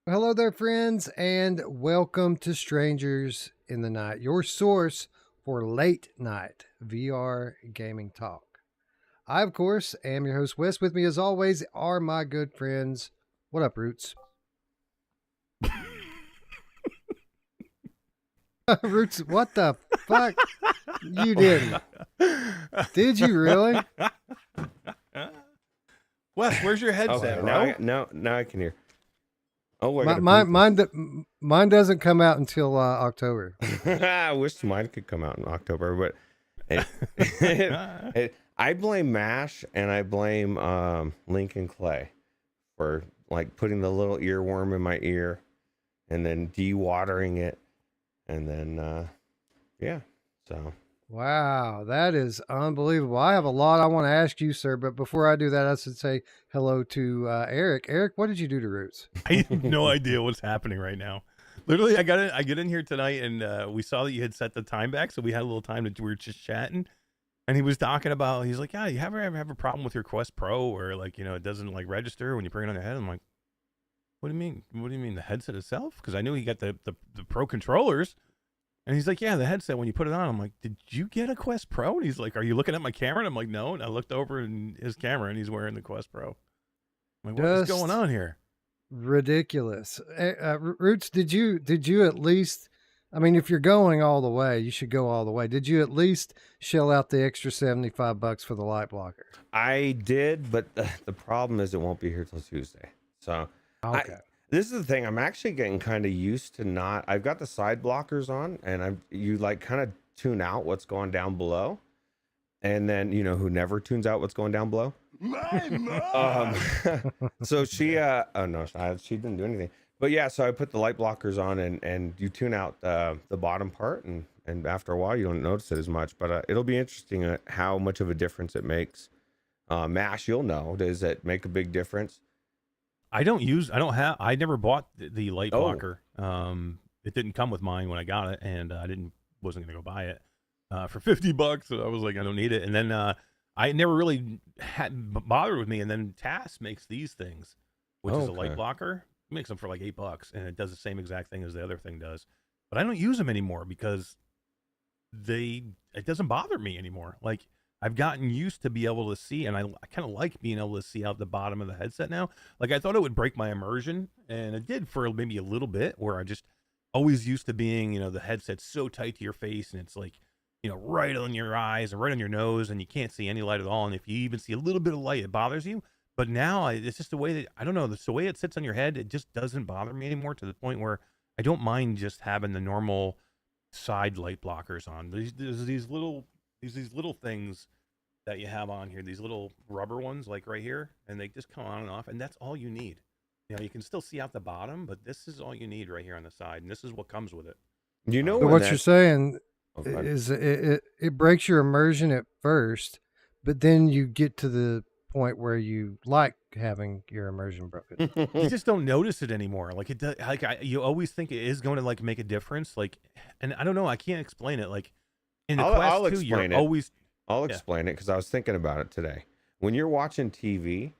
Hello there, friends, and welcome to Strangers in the Night, your source for late night VR gaming talk. I, of course, am your host, Wes. With me, as always, are my good friends. What up, Roots? Roots, what the fuck? You didn't. Did you really? Wes, where's your headset, Okay, bro? now I can hear. Oh, I got Mine doesn't come out until October. I wish mine could come out in October, but I blame Mash and I blame Lincoln Clay for like putting the little earworm in my ear and then dewatering it, and then yeah. So Wow, that is unbelievable. I have a lot I want to ask you, sir, but before I do that, I should say hello to Eric. Eric, what did you do to Roots? I have no idea what's happening right now. Literally, I get in here tonight, and we saw that you had set the time back, so we had a little time we were just chatting, and he was talking about, he's like, yeah, you ever have a problem with your Quest Pro, or like, it doesn't like register when you bring it on your head? I'm like, what do you mean? What do you mean, the headset itself? Because I knew he got the Pro controllers. And he's like, yeah, the headset, when you put it on, I'm like, did you get a Quest Pro? And he's like, are you looking at my camera? And I'm like, no. And I looked over in his camera, and he's wearing the Quest Pro. I'm like, what is going on here? Ridiculous. Roots, did you at least, I mean, if you're going all the way, you should go all the way. Did you at least shell out the extra $75 for the light blocker? I did, but the problem is it won't be here till Tuesday. So Okay. this is the thing. I'm actually getting kind of used to not. I've got the side blockers on, and you like kind of tune out what's going down below, and then who never tunes out what's going down below. My mom. So she oh no, she didn't do anything. But yeah, so I put the light blockers on, and you tune out the bottom part, and after a while you don't notice it as much. But it'll be interesting how much of a difference it makes. Mash, you'll know. Does it make a big difference? I never bought the light blocker. It didn't come with mine when I got it, and wasn't gonna go buy it for $50. So I was like, I don't need it. And then I never really had bothered with me. And then TAS makes these things, which is a light blocker. It makes them for like $8, and it does the same exact thing as the other thing does. But I don't use them anymore because it doesn't bother me anymore. Like, I've gotten used to be able to see, and I kind of like being able to see out the bottom of the headset now. Like, I thought it would break my immersion, and it did for maybe a little bit, where I just always used to being, the headset's so tight to your face, and it's like, right on your eyes and right on your nose, and you can't see any light at all. And if you even see a little bit of light, it bothers you. But now it's just the way that, I don't know, the way it sits on your head, it just doesn't bother me anymore, to the point where I don't mind just having the normal side light blockers on. There's these little things that you have on here, these little rubber ones, like right here, and they just come on and off, and that's all you need. You can still see out the bottom, but this is all you need right here on the side, and this is what comes with it. So what you're saying is it breaks your immersion at first, but then you get to the point where you like having your immersion broken. You just don't notice it anymore. Like, it does. Like, you always think it is going to like make a difference. Like, and I don't know. I can't explain it. Like, in the Quest 2, you're always. I'll explain it, because I was thinking about it today. When you're watching TV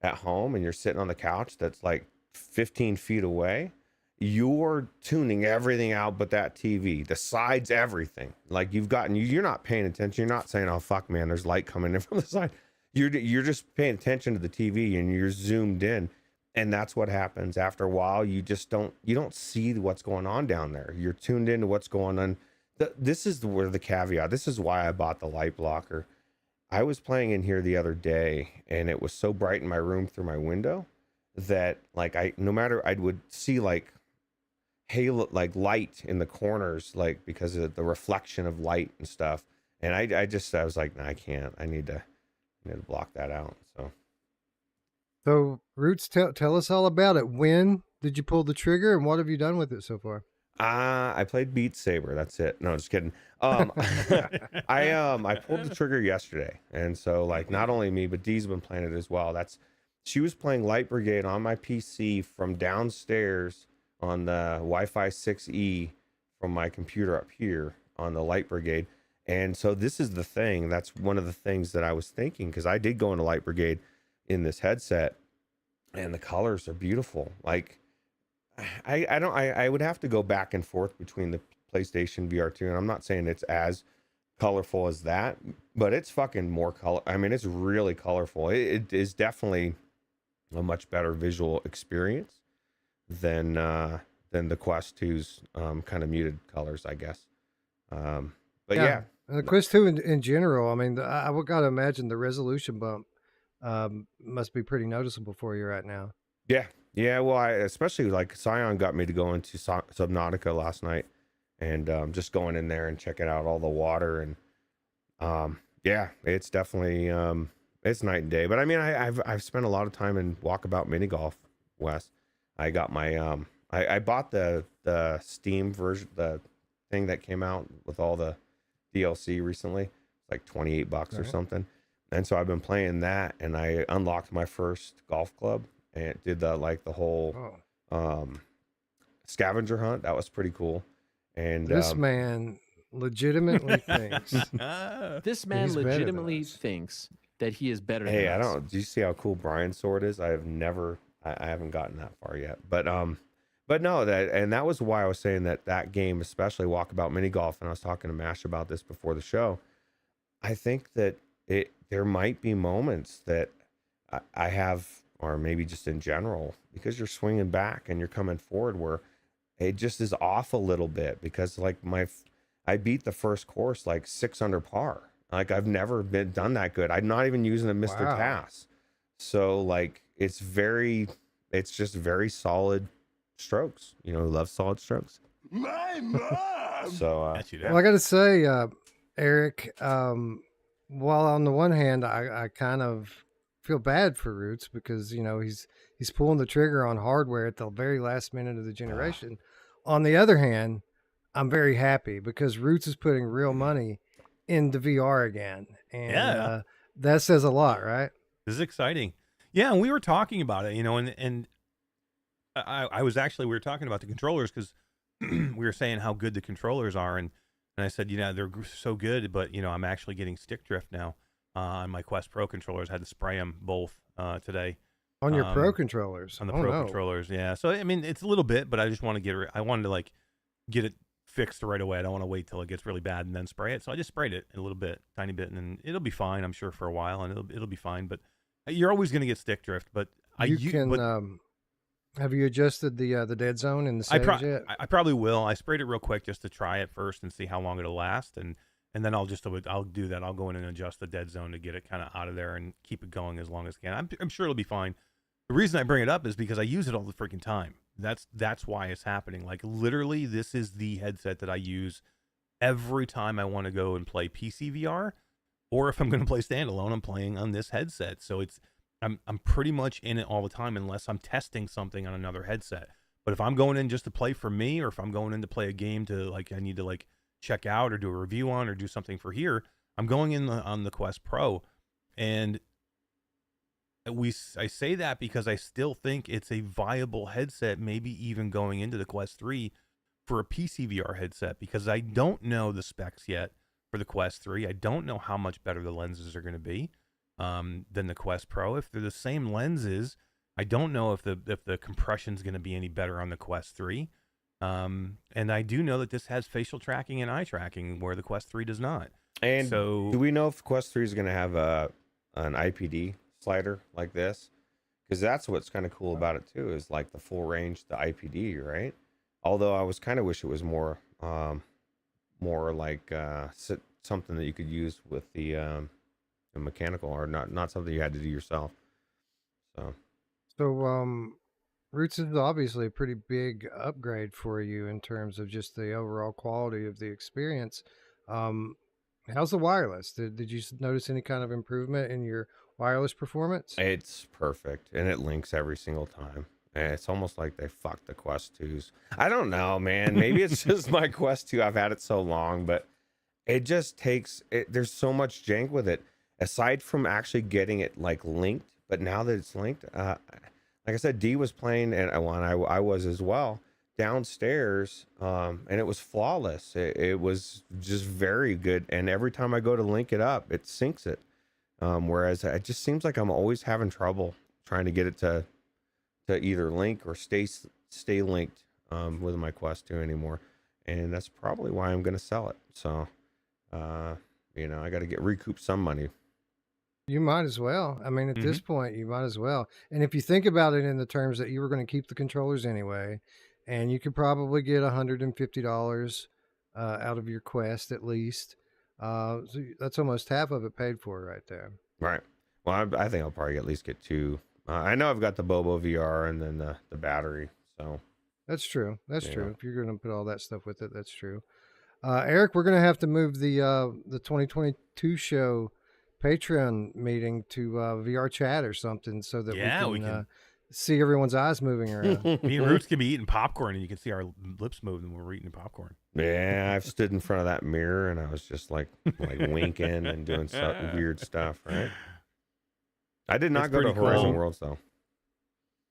at home and you're sitting on the couch that's like 15 feet away, you're tuning everything out but that TV, the sides, everything. Like, you're not paying attention. Don't saying, oh fuck man, there's light coming in from the side. You're just paying attention to the TV, and you're zoomed in, and that's what happens after a while. You don't see what's going on down there. You're tuned into what's going on. This is where the caveat. This is why I bought the light blocker. I was playing in here the other day, and it was so bright in my room through my window that like I would see like halo, like light in the corners, like because of the reflection of light and stuff. And I was like, nah, I can't. I need to block that out. So Roots, tell us all about it. When did you pull the trigger, and what have you done with it so far? I played Beat Saber. That's it. No, just kidding. I pulled the trigger yesterday, and so like not only me, but Dee's been playing it as well. She was playing Light Brigade on my PC from downstairs on the Wi-Fi 6E from my computer up here on the Light Brigade. And so this is the thing. That's one of the things that I was thinking, because I did go into Light Brigade in this headset, and the colors are beautiful. Like, I would have to go back and forth between the PlayStation VR2, and I'm not saying it's as colorful as that, but it's fucking more color. I mean, it's really colorful. It is definitely a much better visual experience than the Quest 2's kind of muted colors, I guess. But yeah. And the Quest 2 in general, I mean, I would gotta imagine the resolution bump must be pretty noticeable for you right now. Yeah. Well, I especially like Scion got me to go into Subnautica last night, and just going in there and checking out all the water, and yeah, it's definitely it's night and day. But I mean, I've spent a lot of time in Walkabout Mini Golf, Wes. I got my I bought the Steam version, the thing that came out with all the DLC recently, like $28 or something. And so I've been playing that, and I unlocked my first golf club and did the whole scavenger hunt. That was pretty cool. And this man legitimately thinks this man legitimately thinks that he is better than us. I don't. Do you see how cool Brian's sword is? I haven't gotten that far yet. But no, that was why I was saying that game, especially Walkabout Mini Golf, and I was talking to Mash about this before the show. I think that there might be moments that I have, or maybe just in general, because you're swinging back and you're coming forward, where it just is off a little bit, because like I beat the first course like 6 under par. Like I've never done that good. I'm not even using a Mr. Tass. So like it's just very solid strokes. You know, who loves solid strokes? My mom. So well, I got to say, Eric, while on the one hand, I kind of feel bad for Ruuts, because you know he's pulling the trigger on hardware at the very last minute of the generation. On the other hand, I'm very happy because Ruuts is putting real money into VR again, and that says a lot, right? This is exciting. Yeah, and we were talking about it, you know, and I was actually, we were talking about the controllers, because we were saying how good the controllers are, and I said, you know, they're so good, but you know, I'm actually getting stick drift now on my Quest Pro controllers. I had to spray them both today. On your Pro controllers? On the Pro controllers, yeah. So I mean, it's a little bit, but I just want to I wanted to like get it fixed right away. I don't want to wait till it gets really bad and then spray it. So I just sprayed it a little bit, tiny bit, and then it'll be fine, I'm sure, for a while, and it'll be fine. But you're always going to get stick drift. But have you adjusted the dead zone in the settings yet? I probably will. I sprayed it real quick just to try it first and see how long it'll last, and then I'll do that. I'll go in and adjust the dead zone to get it kind of out of there and keep it going as long as I can. I'm sure it'll be fine. The reason I bring it up is because I use it all the freaking time. That's why it's happening. Like literally, this is the headset that I use every time I want to go and play PC VR, or if I'm going to play standalone, I'm playing on this headset. So I'm pretty much in it all the time, unless I'm testing something on another headset. But if I'm going in just to play for me, or if I'm going in to play a game to like I need to like check out or do a review on or do something for here, I'm going in on the Quest Pro. And I say that because I still think it's a viable headset, maybe even going into the Quest 3 for a PC VR headset, because I don't know the specs yet for the Quest 3. I don't know how much better the lenses are going to be than the Quest Pro. If they're the same lenses, I don't know if the compression is going to be any better on the Quest 3. And I do know that this has facial tracking and eye tracking where the Quest 3 does not. And so, do we know if Quest 3 is going to have an IPD slider like this? Because that's what's kind of cool about it too, is like the full range, the IPD, right? Although I was kind of wish it was more like something that you could use with the mechanical, or not something you had to do yourself. So Ruuts is obviously a pretty big upgrade for you in terms of just the overall quality of the experience. How's the wireless? Did you notice any kind of improvement in your wireless performance? It's perfect, and it links every single time. And it's almost like they fucked the Quest 2s. I don't know, man. Maybe it's just my Quest 2. I've had it so long, but it just takes it. There's so much jank with it, aside from actually getting it like linked. But now that it's linked, like I said, D was playing, and I was as well downstairs, and it was flawless. It was just very good, and every time I go to link it up, it syncs it. Whereas it just seems like I'm always having trouble trying to get it to either link or stay stay linked with my Quest 2 anymore, and that's probably why I'm going to sell it. So, you know, I got to recoup some money. You might as well. I mean, at this point, you might as well. And if you think about it in the terms that you were going to keep the controllers anyway, and you could probably get $150 out of your Quest at least. So that's almost half of it paid for right there. Right. Well, I think I'll probably at least get 2. I know I've got the Bobo VR and then the battery. So that's true. That's true. If you're going to put all that stuff with it, that's true. Eric, we're going to have to move the 2022 show Patreon meeting to VR chat or something so that we can see everyone's eyes moving around. Me and Ruuts can be eating popcorn and you can see our lips moving when we're eating popcorn. Yeah, I've stood in front of that mirror and I was just like winking and doing weird stuff, right? I did not go to Horizon Worlds though.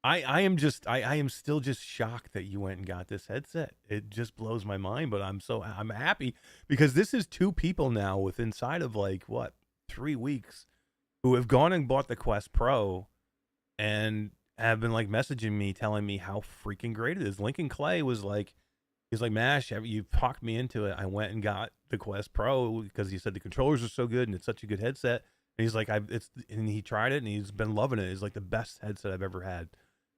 I am still just shocked that you went and got this headset. It just blows my mind, but I'm happy because this is 2 people now with inside of 3 weeks who have gone and bought the Quest Pro and have been messaging me telling me how freaking great it is. Lincoln Clay was he's like, Mash, you talked me into it. I went and got the Quest Pro because he said the controllers are so good and it's such a good headset. And he's like, and he tried it and he's been loving it. It's like the best headset I've ever had.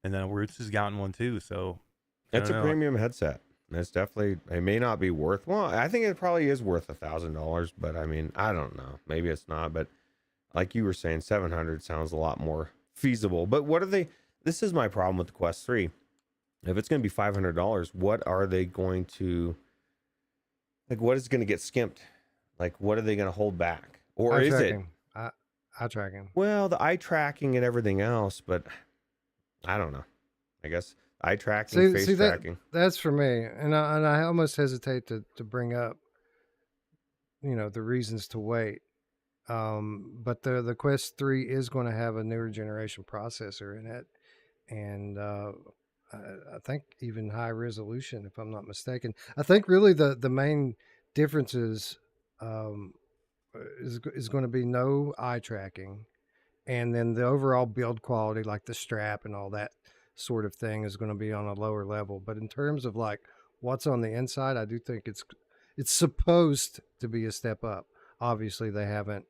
And then Ruuts has gotten one too. So it's a premium headset. It's definitely, it may not be worth, well, I think it probably is worth $1,000, but I mean, I don't know. Maybe it's not, but like you were saying, 700 sounds a lot more feasible. But this is my problem with the Quest 3. If it's going to be $500, what are they going to, what is going to get skimped? What are they going to hold back? Or is it? Eye tracking. Well, the eye tracking and everything else, but I don't know. I guess eye tracking, face tracking. That's for me. And I almost hesitate to bring up, the reasons to wait. But the Quest 3 is going to have a newer generation processor in it. And I think even high resolution, if I'm not mistaken. I think really the main differences is going to be no eye tracking. And then the overall build quality, like the strap and all that sort of thing, is going to be on a lower level. But in terms of what's on the inside, I do think it's supposed to be a step up. Obviously, they haven't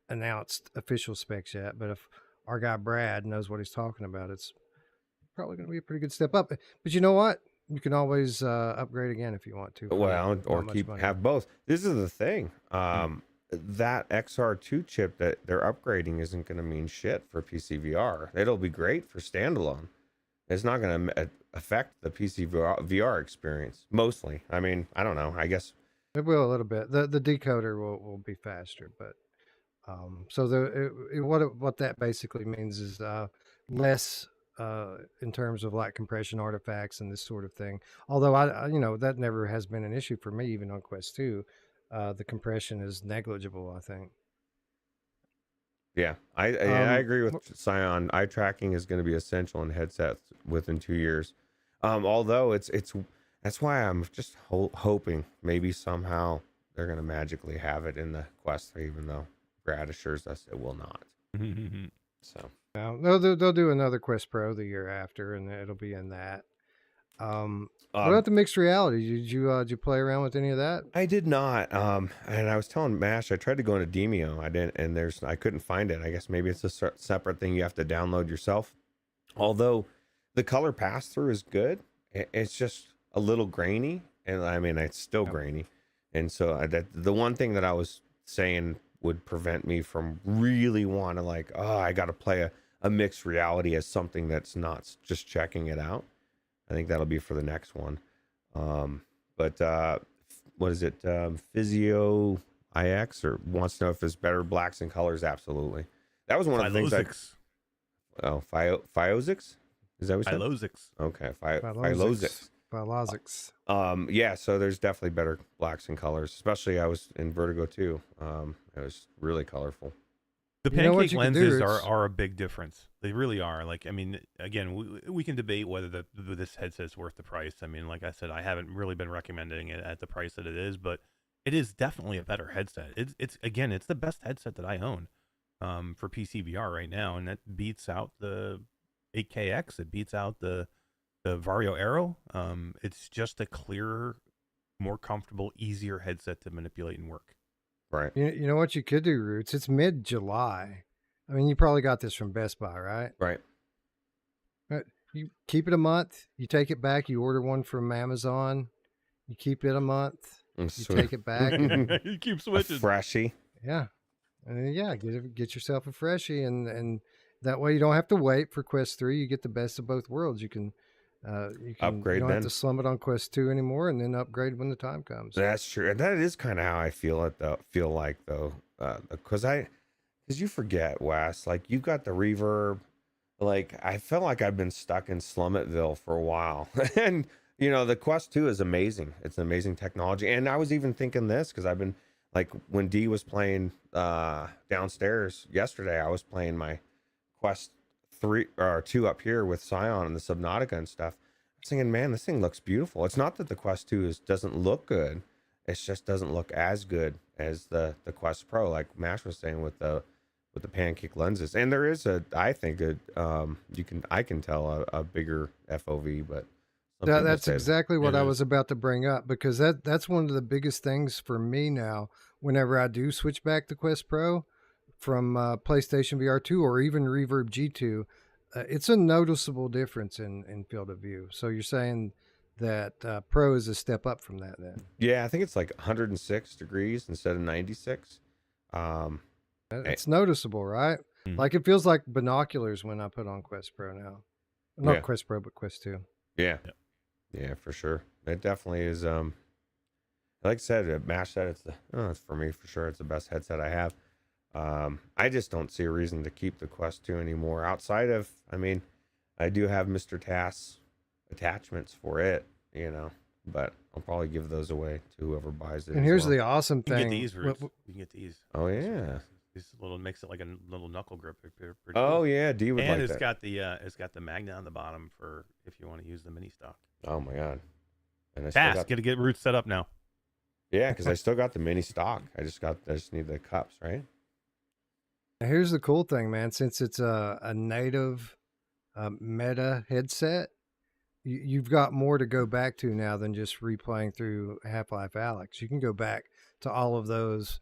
announced official specs yet, but if our guy Brad knows what he's talking about, it's probably going to be a pretty good step up. But you know what? You can always upgrade again if you want to. Well, or have both. This is the thing. That XR2 chip that they're upgrading isn't going to mean shit for PC VR. It'll be great for standalone. It's not going to affect the PC VR experience mostly. I mean, I don't know. I guess it will a little bit. The decoder will be faster, but so what that basically means is less in terms of compression artifacts and this sort of thing. Although I that never has been an issue for me, even on Quest 2. The compression is negligible, I think. Yeah, I agree with Scion. Eye tracking is going to be essential in headsets within 2 years. Although that's why I'm just hoping maybe somehow they're going to magically have it in the Quest 3, even though Brad assures us it will not. So they'll do another Quest Pro the year after, and it'll be in that. What about the mixed reality? Did you play around with any of that? I did not. And I was telling Mash, I tried to go into Demio. I didn't, and I couldn't find it. I guess maybe it's a separate thing you have to download yourself. Although the color pass through is good, it's just a little grainy, and I mean it's still grainy. And so the one thing that I was saying would prevent me from really want to I got to play a mixed reality as something that's not just checking it out. I think that'll be for the next one. But what is it? Physio IX or wants to know if there's better blacks and colors. Absolutely. That was one of the things. Fiozix? Is that what you said? Philozix. Okay. Philozix. Philozix. Yeah. So there's definitely better blacks and colors, especially I was in Vertigo too. It was really colorful. The pancake lenses are a big difference. They really are. I mean, again, we can debate whether this headset is worth the price. I mean, like I said, I haven't really been recommending it at the price that it is, but it is definitely a better headset. It's the best headset that I own for PC VR right now, and that beats out the 8KX. It beats out the Vario Aero. It's just a clearer, more comfortable, easier headset to manipulate and work. Right. You know what you could do, Roots? It's mid-July. I mean, you probably got this from Best Buy, right? Right. You keep it a month. You take it back. You order one from Amazon. You keep it a month. You take it back. And, You keep A switching. freshie. yeah, and then, yeah, get yourself a freshie, and that way you don't have to wait for Quest 3. You get the best of both worlds. You can Upgrade you don't have then. to slum it on Quest 2 anymore, and then upgrade when the time comes. That's true. And that is kind of how I feel like though, because you forget, Wes, like you got the reverb. Like I felt like I've been stuck in Slummetville for a while, and the Quest 2 is amazing. It's an amazing technology, and I was even thinking this because I've been like when D was playing downstairs yesterday, I was playing my Quest 3 or 2 up here with Scion and the Subnautica and stuff. I'm thinking, man, this thing looks beautiful. It's not that the Quest 2 doesn't look good. It just doesn't look as good as the Quest Pro, like Mash was saying with the pancake lenses. And there is I can tell a bigger FOV, but That's exactly what I was about to bring up, because that's one of the biggest things for me now. Whenever I do switch back to Quest Pro from PlayStation VR2 or even Reverb G2, it's a noticeable difference in field of view. So you're saying that Pro is a step up from that then? Yeah, I think it's like 106 degrees instead of 96. It's noticeable, right? Mm-hmm. Like it feels like binoculars when I put on Quest Pro now. Not Quest Pro, but Quest 2. Yeah. Yeah, for sure. It definitely is. Like I said, Mash said it's for me for sure. It's the best headset I have. I just don't see a reason to keep the Quest 2 anymore. Outside of, I do have Mr. Tass attachments for it, but I'll probably give those away to whoever buys it. And here's the awesome You can thing. get these, Roots. You can get these. Oh yeah. This little makes it like a little knuckle grip. Pretty Oh cool. yeah, D would and like that. it's got the magnet on the bottom for if you want to use the mini stock. Oh my god. And I Fast, get Roots set up now. Yeah, because I still got the mini stock. I just need the cups, right? Here's the cool thing, man. Since it's a native meta headset, you've got more to go back to now than just replaying through Half-Life Alyx. You can go back to all of those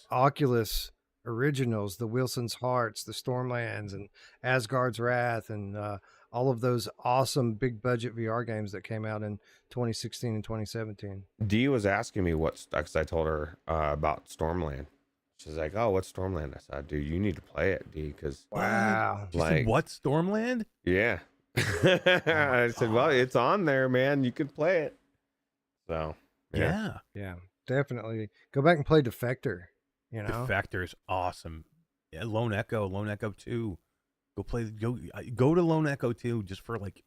Oculus originals, the Wilson's Hearts, the Stormlands, and Asgard's Wrath, and all of those awesome big budget VR games that came out in 2016 and 2017. Dee was asking me because I told her about Stormland. She's like, "Oh, what's Stormland?" I said, "Dude, you need to play it, Dee, because wow, like what Stormland?" Yeah. I said, "Well, it's on there, man. You can play it." So yeah, definitely go back and play Defector. Defector is awesome. Yeah, Lone Echo 2. Go to Lone Echo 2 just for like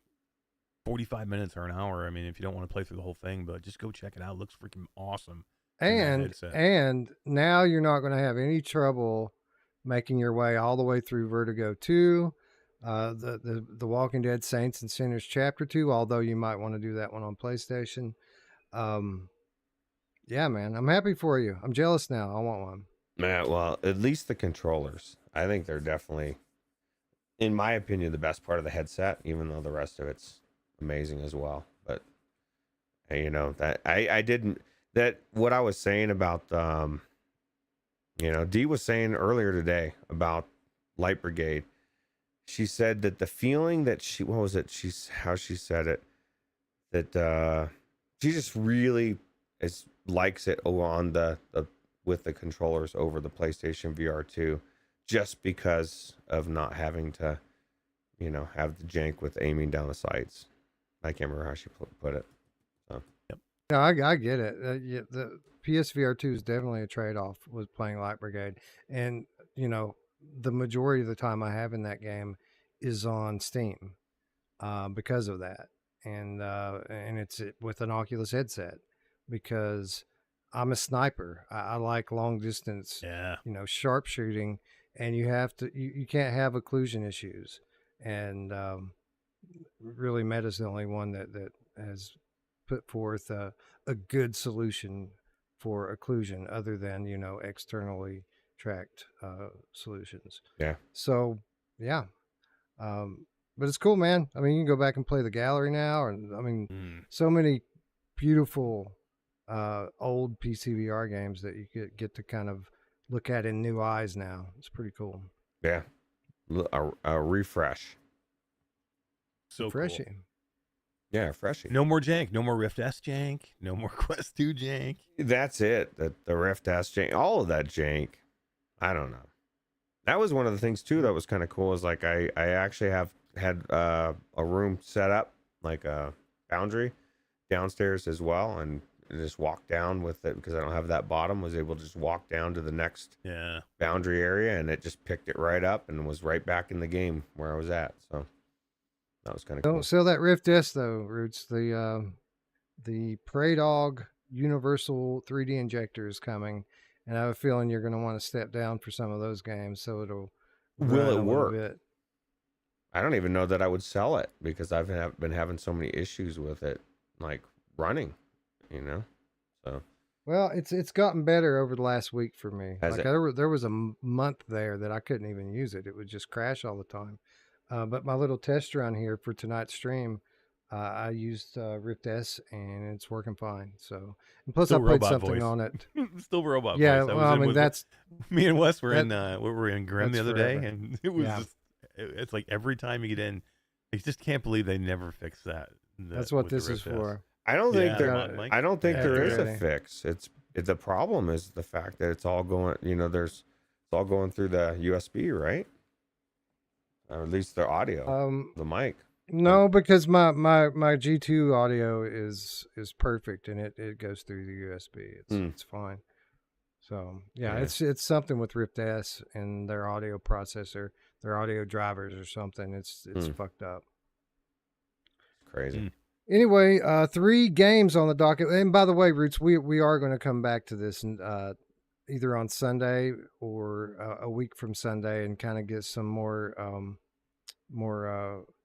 45 minutes or an hour. I mean, if you don't want to play through the whole thing, but just go check it out. It looks freaking awesome. And now you're not going to have any trouble making your way all the way through Vertigo 2, the Walking Dead Saints and Sinners Chapter 2, although you might want to do that one on PlayStation. Yeah, man, I'm happy for you. I'm jealous now. I want one. Man, well, at least the controllers. I think they're definitely, in my opinion, the best part of the headset, even though the rest of it's amazing as well. But that I didn't. That what I was saying about, Dee was saying earlier today about Light Brigade. She said that the feeling that how she said it, that she just really likes it on the with the controllers over the PlayStation VR2, just because of not having to, have the jank with aiming down the sights. I can't remember how she put it. So. No, I get it. The PSVR2 is definitely a trade-off with playing Light Brigade. And, the majority of the time I have in that game is on Steam because of that. And it's with an Oculus headset because I'm a sniper. I like long distance, sharpshooting, and you can't have occlusion issues. And really Meta's the only one that has put forth a good solution for occlusion other than externally tracked solutions. Yeah. So but it's cool, man. I mean, you can go back and play the gallery now, and I mean, so many beautiful old PCVR games that you get to kind of look at in new eyes now. It's pretty cool. Yeah, a refresh. So refreshing. Cool. Yeah, refreshing. No more jank. No more Rift S jank. No more Quest 2 jank. That's it. The Rift S jank. All of that jank. I don't know. That was one of the things too that was kind of cool. Is like I actually had a room set up, like a foundry downstairs as well, and just walk down with it because I don't have that bottom. Was able to just walk down to the next boundary area, and it just picked it right up and was right back in the game where I was at. So that was kind of cool. Don't sell that Rift S though, Roots. The Prey Dog Universal 3D injector is coming, and I have a feeling you're going to want to step down for some of those games, so it'll will it work? Bit. I don't even know that I would sell it because I've been having so many issues with it, like running, you know. So well, it's gotten better over the last week for me. Has like it? there was a month there that I couldn't even use it; it would just crash all the time. But my little test run here for tonight's stream, I used Rift S, and it's working fine. So, and plus Still I played something voice. on it. Still robot yeah, voice. well, I mean that's me and Wes were in Grim the other forever. day, and it was just, it's like every time you get in, I just can't believe they never fixed that. That's what this is for. I don't think I don't think there is ready. a fix. The problem is the fact that it's all going. You know, it's all going through the USB, right? Or at least the audio, the mic. No, because my G2 audio is perfect, and it goes through the USB. It's fine. So yeah, it's something with Rift S and their audio processor, their audio drivers or something. It's fucked up. Crazy. Anyway, 3 games on the docket. And by the way, Roots, we are going to come back to this either on Sunday or a week from Sunday and kind of get some more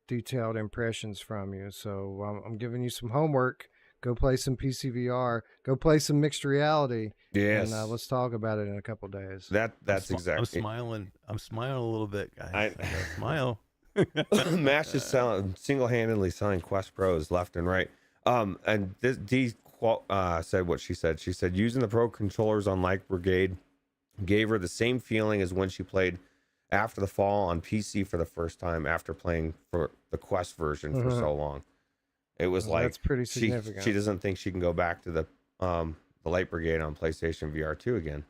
detailed impressions from you. So I'm giving you some homework. Go play some PCVR. Go play some mixed reality. Yes. And let's talk about it in a couple of days. That's exactly. I'm smiling a little bit, guys. I gotta smile. Mash is single-handedly selling Quest Pros left and right. And Dee said what she said. She said using the Pro controllers on Light Brigade gave her the same feeling as when she played After the Fall on PC for the first time after playing for the Quest version for so long. It was like that's pretty significant. She doesn't think she can go back to the Light Brigade on PlayStation VR2 again.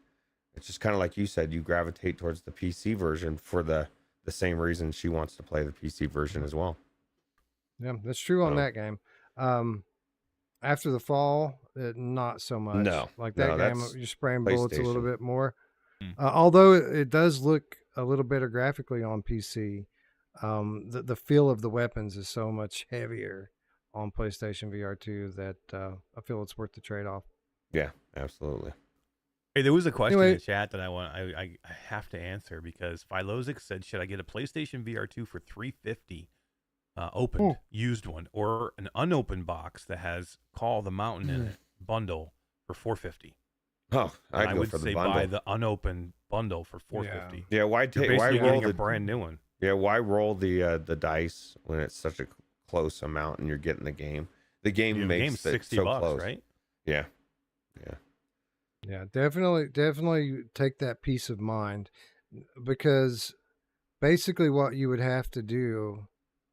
It's just kind of like you said, you gravitate towards the PC version for the same reason she wants to play the PC version as well. Yeah, that's true on that game. After the Fall, not so much. No, like that game, you're spraying bullets a little PlayStation. bit more. Although it does look a little better graphically on PC, the feel of the weapons is so much heavier on PlayStation VR2 that I feel it's worth the trade-off. Yeah, absolutely. Hey, there was a question in the chat that I have to answer because Philozic said, should I get a PlayStation VR2 for $350 opened, used one, or an unopened box that has Call of the Mountain in it, bundle for $450? Oh, I go would for the say bundle. buy the unopened bundle for $450. Yeah, why roll roll a brand new one? Yeah, why roll the dice when it's such a close amount and you're getting the game? The game makes it $60, so close, right? Yeah. Yeah, definitely take that peace of mind, because basically what you would have to do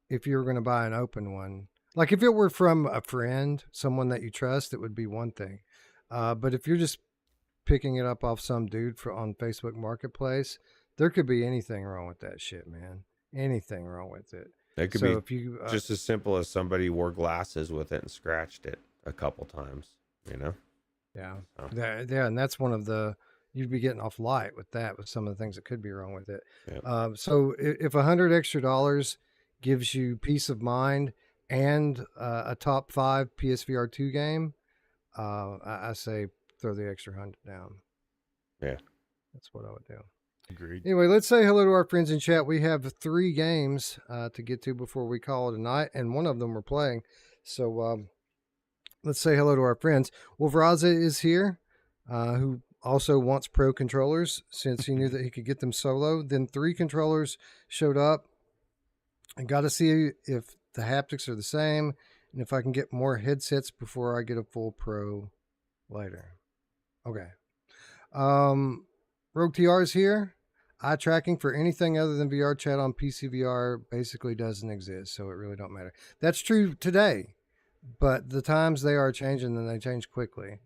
if you were going to buy an open one, like if it were from a friend, someone that you trust, it would be one thing. But if you're just picking it up off some dude on Facebook Marketplace, there could be anything wrong with that shit, man. Anything wrong with it. It could So be if you, just as simple as somebody wore glasses with it and scratched it a couple times, you know? Yeah. Oh. Yeah, and that's one of the, you'd be getting off light with that, with some of the things that could be wrong with it. Yep. So if $100 extra gives you peace of mind and a top 5 PSVR2 game, I say throw the extra 100 down. Yeah. That's what I would do. Agreed. Anyway, let's say hello to our friends in chat. We have 3 games to get to before we call it a night, and one of them we're playing. So let's say hello to our friends. Wolveraza is here, who also wants Pro controllers since he knew that he could get them solo. Then 3 controllers showed up. I got to see if the haptics are the same and if I can get more headsets before I get a full Pro later. Okay. Rogue TR is here. Eye tracking for anything other than VR chat on PCVR basically doesn't exist, so it really don't matter. That's true today, but the times they are changing and they change quickly.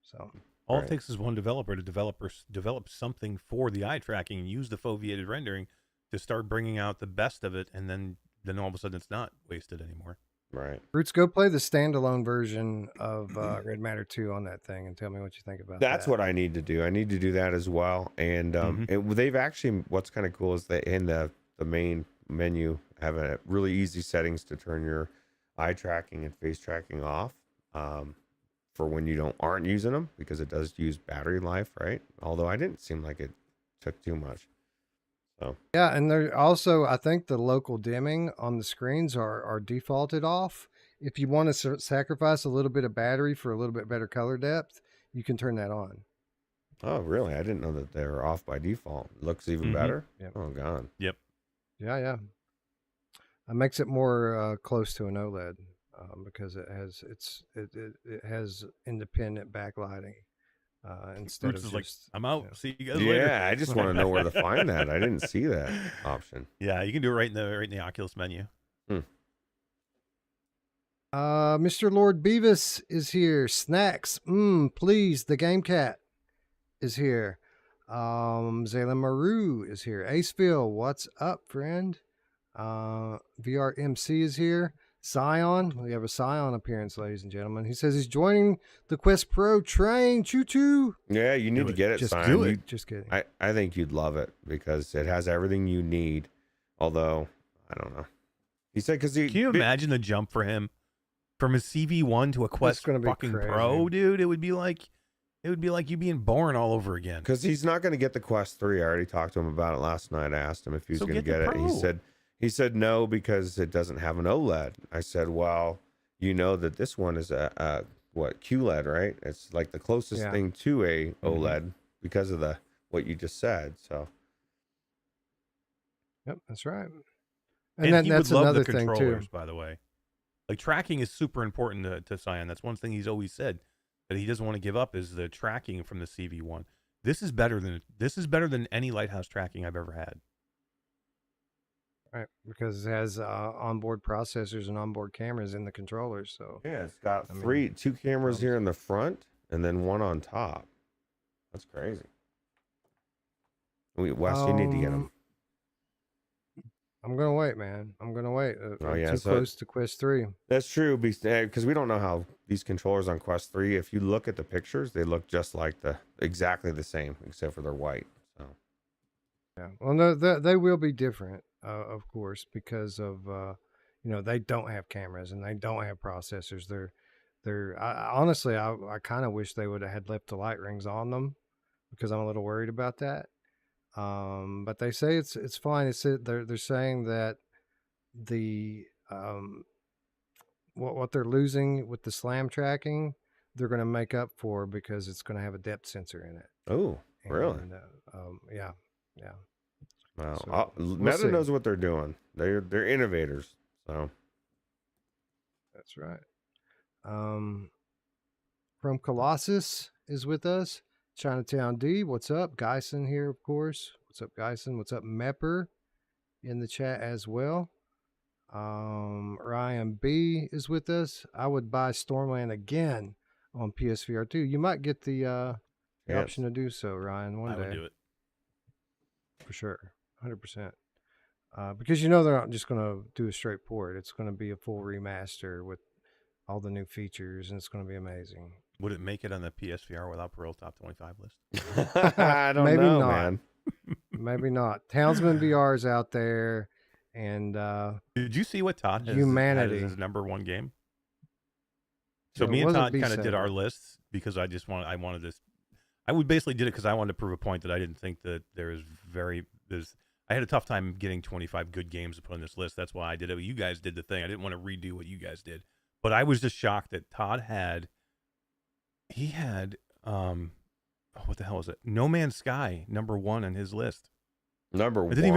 So all it takes is one developer to develop something for the eye tracking and use the foveated rendering to start bringing out the best of it, and then all of a sudden it's not wasted anymore. Right. Ruuts, go play the standalone version of Red Matter 2 on that thing and tell me what you think about that. That's what I need to do. I need to do that as well. And they've actually, what's kind of cool is that in the main menu have a really easy settings to turn your eye tracking and face tracking off for when you aren't using them, because it does use battery life, right? Although I didn't seem like it took too much. So yeah, and there also, I think the local dimming on the screens are defaulted off. If you want to sacrifice a little bit of battery for a little bit better color depth, you can turn that on. Oh, really? I didn't know that they were off by default. Looks even better. Yep. Oh, God. Yep. Yeah. It makes it more close to an OLED because it has independent backlighting. Instead Ruuts of is like, just, I'm out. you know. See you guys later. Yeah, I just want to know where to find that. I didn't see that option. Yeah, you can do it right in the Oculus menu. Mr. Lord Beavis is here. Snacks, please. The Game Cat is here. Zayla Maru is here. Aceville, what's up, friend? VR MC is here. Scion, we have a Scion appearance, ladies and gentlemen. He says he's joining the Quest Pro train. Choo-choo. Yeah, you need to get it, Just Scion. do it. Just kidding. I think you'd love it because it has everything you need. Although, I don't know. He said because Can you imagine the jump for him from his CV1 to a Quest fucking crazy. Pro, dude? It would be like you being born all over again. Because he's not going to get the Quest 3. I already talked to him about it last night. I asked him if he was going to get it. He said no because it doesn't have an OLED. I said, well, you know that this one is a QLED, right? It's like the closest thing to a OLED because of what you just said. So, yep, that's right. And that's he would love another the thing controllers, too. by the way. Like tracking is super important to Cyan. That's one thing he's always said that he doesn't want to give up is the tracking from the CV1. This is better than any Lighthouse tracking I've ever had. Right, because it has onboard processors and onboard cameras in the controllers. So yeah, it's got two cameras here in the front and then one on top. That's crazy. Wes, you need to get them. I'm gonna wait, man. I'm gonna wait. Too close to Quest 3. That's true because we don't know how these controllers on Quest 3. If you look at the pictures, they look just like exactly the same, except for they're white. So yeah, well, no, they will be different, of course, because of they don't have cameras and they don't have processors. Honestly, I kind of wish they would have had left the light rings on them because I'm a little worried about that. But they say it's fine. They're saying that the what they're losing with the slam tracking, they're going to make up for because it's going to have a depth sensor in it. Oh, really? Yeah. Well, So, Meta knows what they're doing. They're innovators. So that's right. From Colossus is with us. Chinatown D, what's up? Geisen here, of course. What's up, Geisen? What's up, Mepper in the chat as well. Ryan B is with us. I would buy Stormland again on PSVR2. You might get the option to do so, Ryan, one day. I would do it. For sure. 100%. Because they're not just going to do a straight port. It's going to be a full remaster with all the new features, and it's going to be amazing. Would it make it on the PSVR without Pearl Top 25 list? I don't Maybe know, not. man. Maybe not. Townsman VR is out there, and did you see what Todd has Humanity had as his number one game? So Yeah, me it and wasn't Todd kind of B7. did our lists because I wanted this. I would basically did it because I wanted to prove a point that I didn't think that I had a tough time getting 25 good games to put on this list. That's why I did it. You guys did the thing. I didn't want to redo what you guys did, but I was just shocked that Todd had. He had what the hell is it? No Man's Sky number one on his list. Number one. It didn't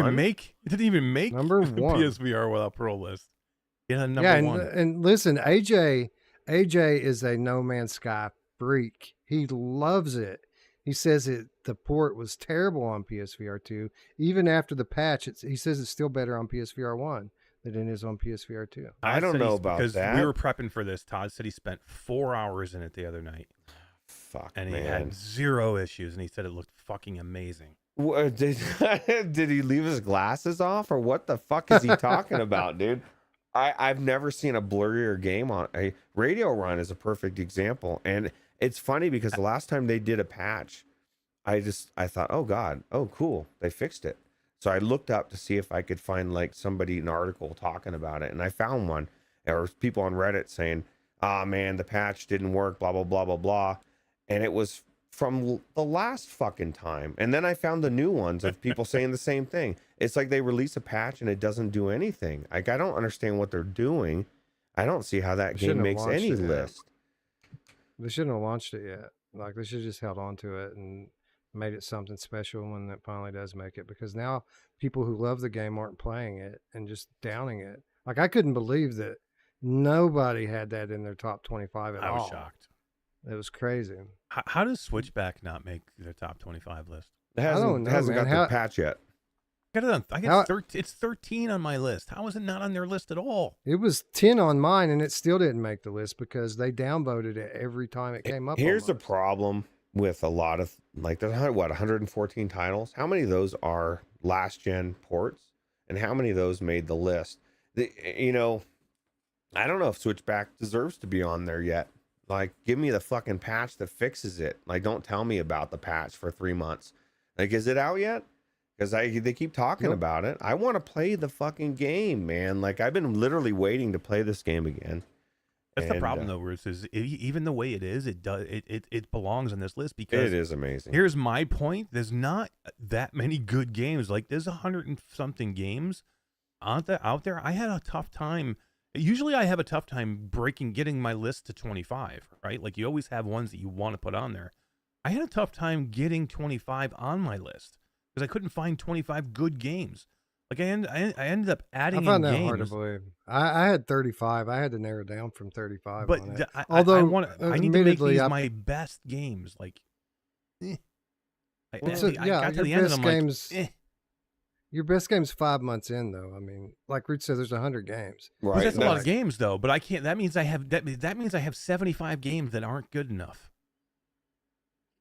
even make Number one. PSVR without Pro List. Yeah, number Yeah, one. and listen, AJ is a No Man's Sky freak. He loves it. He says the port was terrible on PSVR2. Even after the patch, he says it's still better on PSVR1 than it is on PSVR2. I don't know about because that. we were prepping for this. Todd said he spent 4 hours in it the other night. Fuck, and man. he had 0 issues, and he said it looked fucking amazing. What, did he leave his glasses off, or what the fuck is he talking about, dude? I've never seen a blurrier game on a Radio Run is a perfect example. And it's funny because the last time they did a patch, I thought, oh God, oh cool, they fixed it. So I looked up to see if I could find like an article talking about it, and I found one. There was people on Reddit saying, "Ah, man, the patch didn't work, blah blah blah blah blah," and it was from the last fucking time. And then I found the new ones of people saying the same thing. It's like they release a patch and it doesn't do anything. Like, I don't understand what they're doing. I don't see how that game makes any list. They shouldn't have launched it yet. Like, they should have just held on to it and made it something special when it finally does make it. Because now people who love the game aren't playing it and just downing it. Like, I couldn't believe that nobody had that in their top 25 at all. I was shocked. It was crazy. How does Switchback not make their top 25 list? It hasn't got the patch yet. I got 13. It's 13 on my list. How is it not on their list at all? It was 10 on mine, and it still didn't make the list because they downvoted it every time it came up. Here's the problem with a lot of, like, there's 114 titles. How many of those are last gen ports, and how many of those made the list? I don't know if Switchback deserves to be on there yet. Like, give me the fucking patch that fixes it. Like, don't tell me about the patch for 3 months. Like, is it out yet? Because they keep talking about it. I want to play the fucking game, man. Like, I've been literally waiting to play this game again. That's the problem, though, Ruuts, is even the way it is, it belongs on this list because it is amazing. Here's my point: there's not that many good games. Like, there's 100 and something games out there. I had a tough time. Usually, I have a tough time getting my list to 25. Right? Like, you always have ones that you want to put on there. I had a tough time getting 25 on my list because I couldn't find 25 good games. Like, I ended up adding in games. I found that hard to believe. I had 35. I had to narrow down from 35. But on it. Although I need to make these my best games. Like, I got to the end and I'm games, like, Your best game's 5 months in, though. I mean, like Ruuts said, there's 100 games. Right. Well, that's a lot of games, though. But I can't. That means I have 75 games that aren't good enough.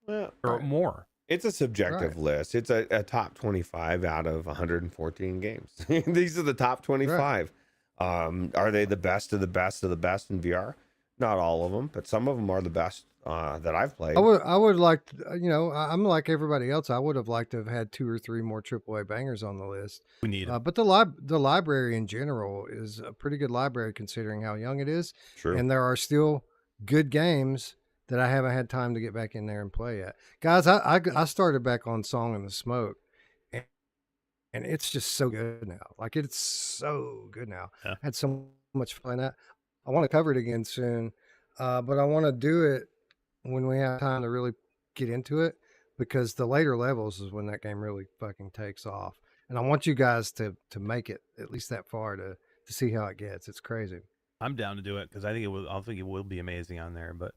Well, or more. It's a subjective list. It's a top 25 out of 114 games. These are the top 25. Right. Are they the best of the best of the best in VR? Not all of them, but some of them are the best that I've played. I would like to, I'm like everybody else. I would have liked to have had 2 or 3 more AAA bangers on the list. We need it. But the library in general is a pretty good library considering how young it is. True. And there are still good games that I haven't had time to get back in there and play yet. Guys, I started back on Song in the Smoke, and it's just so good now. Like, it's so good now. Yeah. I had so much fun that. I want to cover it again soon, but I want to do it when we have time to really get into it, because the later levels is when that game really fucking takes off. And I want you guys to make it at least that far to see how it gets. It's crazy. I'm down to do it because I think it will be amazing on there, but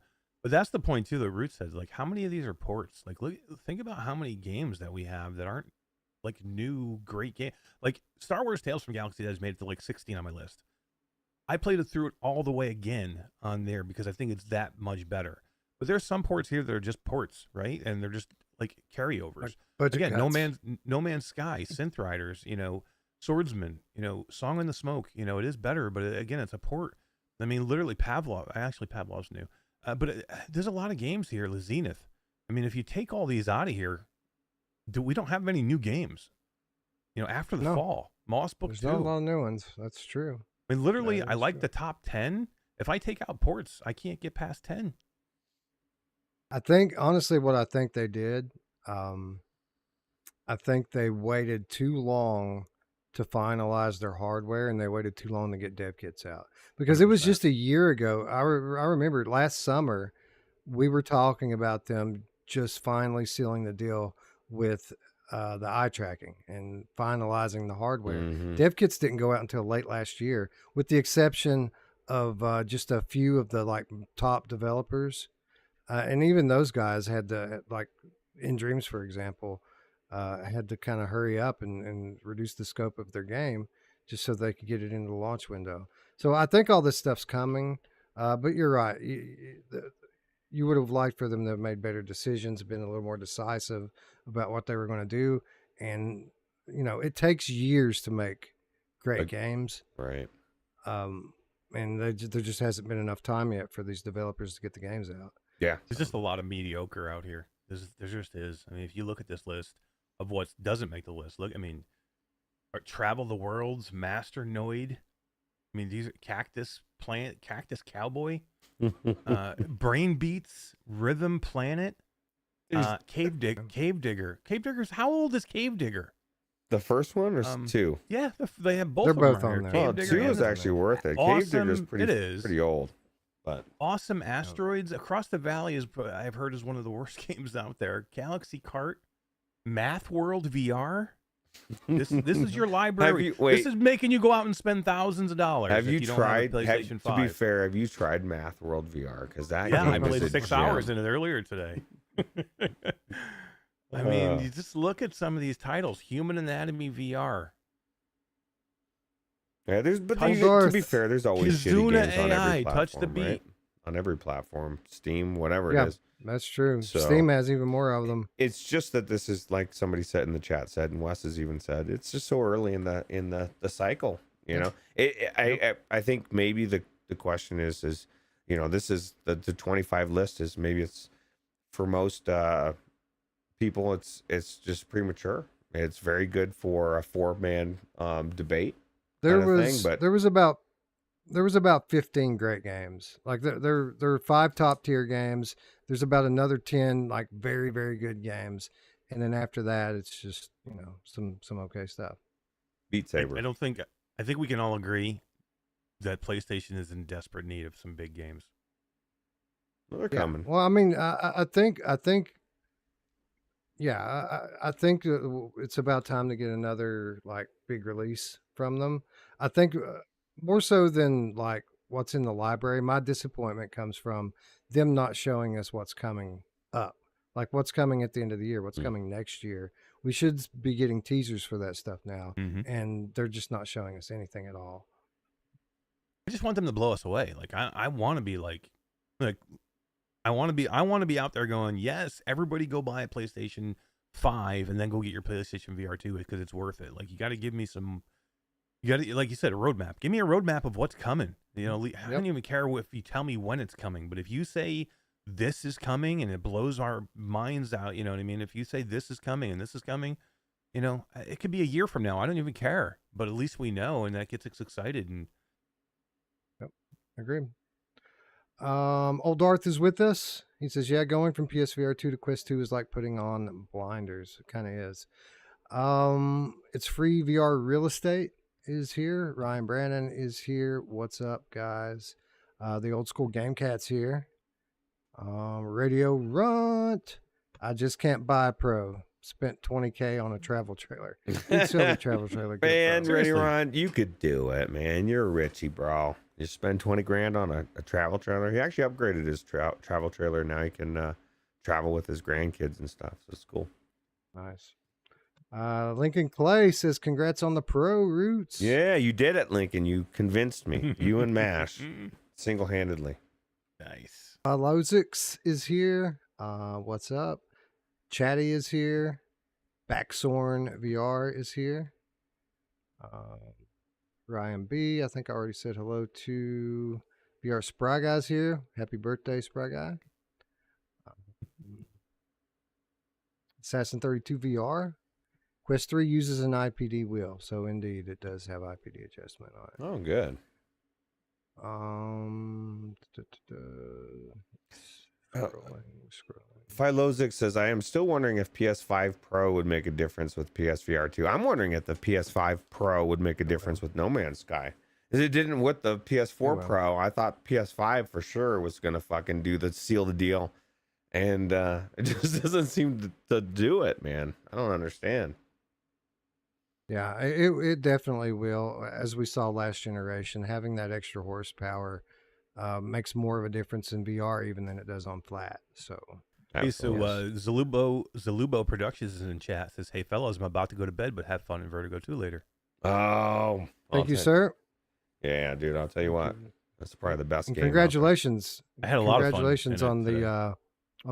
that's the point too that Ruuts says. Like, how many of these are ports? Like, think about how many games that we have that aren't like new great game. Like, Star Wars Tales from Galaxy's Edge made it to like 16 on my list. I played it through it all the way again on there because I think it's that much better. But there's some ports here that are just ports, right? And they're just like carryovers. Like again, No Man's Sky, Synth Riders, Swordsman, Song in the Smoke. It is better, but again, it's a port. I mean, literally Pavlov's new. But there's a lot of games here. The Zenith. I mean, if you take all these out of here, we don't have many new games. After the fall, Moss Book 2. There's not a lot of new ones. That's true. I mean, literally, I like the top 10. If I take out ports, I can't get past 10. I think, honestly, what I think they did, I think they waited too long to finalize their hardware, and they waited too long to get dev kits out. Because it was just a year ago. I remember last summer, we were talking about them just finally sealing the deal with the eye tracking and finalizing the hardware. Mhm. Dev kits didn't go out until late last year, with the exception of just a few of the like top developers, and even those guys had to, like In Dreams, for example, had to kind of hurry up and reduce the scope of their game just so they could get it into the launch window. So I think all this stuff's coming, but you're right. You would have liked for them to have made better decisions, been a little more decisive about what they were going to do. And, it takes years to make great games. Right. And there just hasn't been enough time yet for these developers to get the games out. Yeah. There's just a lot of mediocre out here. There just is. I mean, if you look at this list of what doesn't make the list, Travel the Worlds, Master Noid. I mean, these are Cactus Cowboy, Brain Beats, Rhythm Planet, Cave Digger. Cave Digger's, how old is Cave Digger? The first one or two? Yeah, they have both. They're of them both on on here. there. Well, Cave Digger two is and actually worth it. Awesome, Cave Digger's it is. pretty old. But Awesome Asteroids Across the Valley I've heard is one of the worst games out there. Galaxy Kart, Math World VR. This is your library. This is making you go out and spend thousands of dollars. Have you tried PlayStation 5. To be fair, have you tried Math World VR? Because that Yeah, game I played is 6 gem. hours in it earlier today. I mean, you just look at some of these titles. Human Anatomy VR. Yeah, to be fair, there's always Kizuna shitty games on AI, every platform, Touch the Beat. right? On every platform, Steam, whatever Yeah. it is. That's true. So- Steam has even more of them. It's just that this is, like somebody said in the chat, and Wes has even said, it's just so early in the cycle. You know, I think maybe the question is this is the 25 list is maybe it's for most people it's just premature. It's very good for a 4-man debate. There kind of was thing, but there was about 15 great games. Like there are 5 top tier games. There's about another 10 like very, very good games. And then after that it's just, some okay stuff. Beat Saber. I think we can all agree that PlayStation is in desperate need of some big games. Well, they're coming. Well, I mean, I think it's about time to get another like big release from them. I think more so than like what's in the library, my disappointment comes from them not showing us what's coming up, like what's coming at the end of the year, what's coming next year. We should be getting teasers for that stuff now, and they're just not showing us anything at all. I just want them to blow us away. Like I want to be like I want to be out there going, yes, everybody go buy a PlayStation 5 and then go get your PlayStation VR2 because it's worth it. Like you got to give me some. You got to, like you said, a roadmap. Give me a roadmap of what's coming. I don't even care if you tell me when it's coming, but if you say this is coming and it blows our minds out, you know what I mean? If you say this is coming and this is coming, it could be a year from now. I don't even care, but at least we know, and that gets us excited. And Agreed. Old Darth is with us. He says, yeah, going from PSVR2 to Quest 2 is like putting on blinders. It kind of is. It's free VR real estate is here. Ryan Brandon is here. What's up, guys? The old school Gamecast here. Radio Runt. I just can't buy a Pro. Spent $20K on a travel trailer. You'd sell the travel trailer. Man, Ready Ron, you could do it, man. You're a richie, bro. You spend 20 grand on a travel trailer. He actually upgraded his travel trailer. Now he can travel with his grandkids and stuff. So it's cool. Nice. Lincoln Clay says, congrats on the Pro, Ruuts. Yeah, you did it, Lincoln. You convinced me. You and Mash. Single-handedly. nice. Lozix is here. What's up? Chatty is here. Backsorn VR is here. Ryan B. I think I already said hello to VR Spry Guy's here. Happy birthday, Spry Guy. Assassin 32 VR. Quest 3 uses an IPD wheel, so indeed it does have IPD adjustment on it. Oh, good. Scrolling. Philozic says, I am still wondering if PS5 Pro would make a difference with PSVR2. I'm wondering if the PS5 Pro would make a difference with No Man's Sky. Because it didn't with the PS4 Pro. I thought PS5 for sure was going to fucking seal the deal. and it just doesn't seem to do it, man. I don't understand. Yeah, it definitely will. As we saw last generation, having that extra horsepower makes more of a difference in VR even than it does on flat. So, Hey, so Absolutely. Zalubo Productions is in chat. Says, "Hey fellas, I'm about to go to bed, but have fun in Vertigo 2 later." Oh, thank you, sir. Yeah, dude. I'll tell you what. That's probably the best And game out there. congratulations, I had a lot of fun. congratulations in it on today.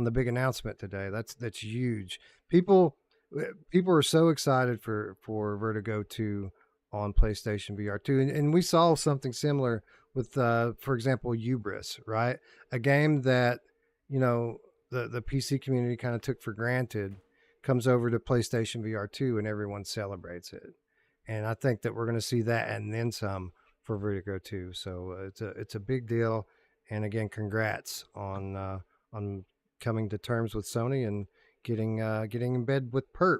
the big announcement today. That's huge. People are so excited for Vertigo 2 on PlayStation VR2, and we saw something similar with, for example, Hubris, right? A game that the PC community kind of took for granted comes over to PlayStation VR2, and everyone celebrates it. And I think that we're going to see that and then some for Vertigo 2. So it's a big deal. And again, congrats on coming to terms with Sony and getting in bed with Perp,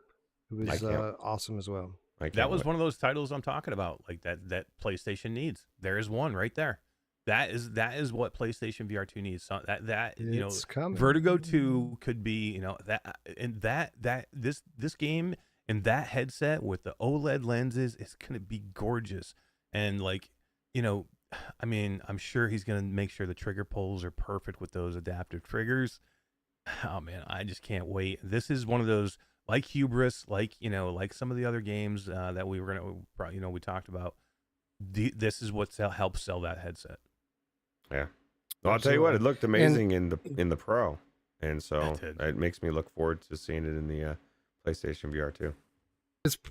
who I is can't- awesome as well. That was one of those titles I'm talking about, like that PlayStation needs. There is one right there. That is what PlayStation VR2 needs. So It's coming. Vertigo 2 could be, this game and that headset with the OLED lenses is gonna be gorgeous. And I'm sure he's gonna make sure the trigger pulls are perfect with those adaptive triggers. Oh man, I just can't wait. This is one of those, like Hubris, like some of the other games that we talked about. This is what helps sell that headset. Yeah. Well, I'll tell you what, it looked amazing in the Pro, and so it makes me look forward to seeing it in the PlayStation VR2.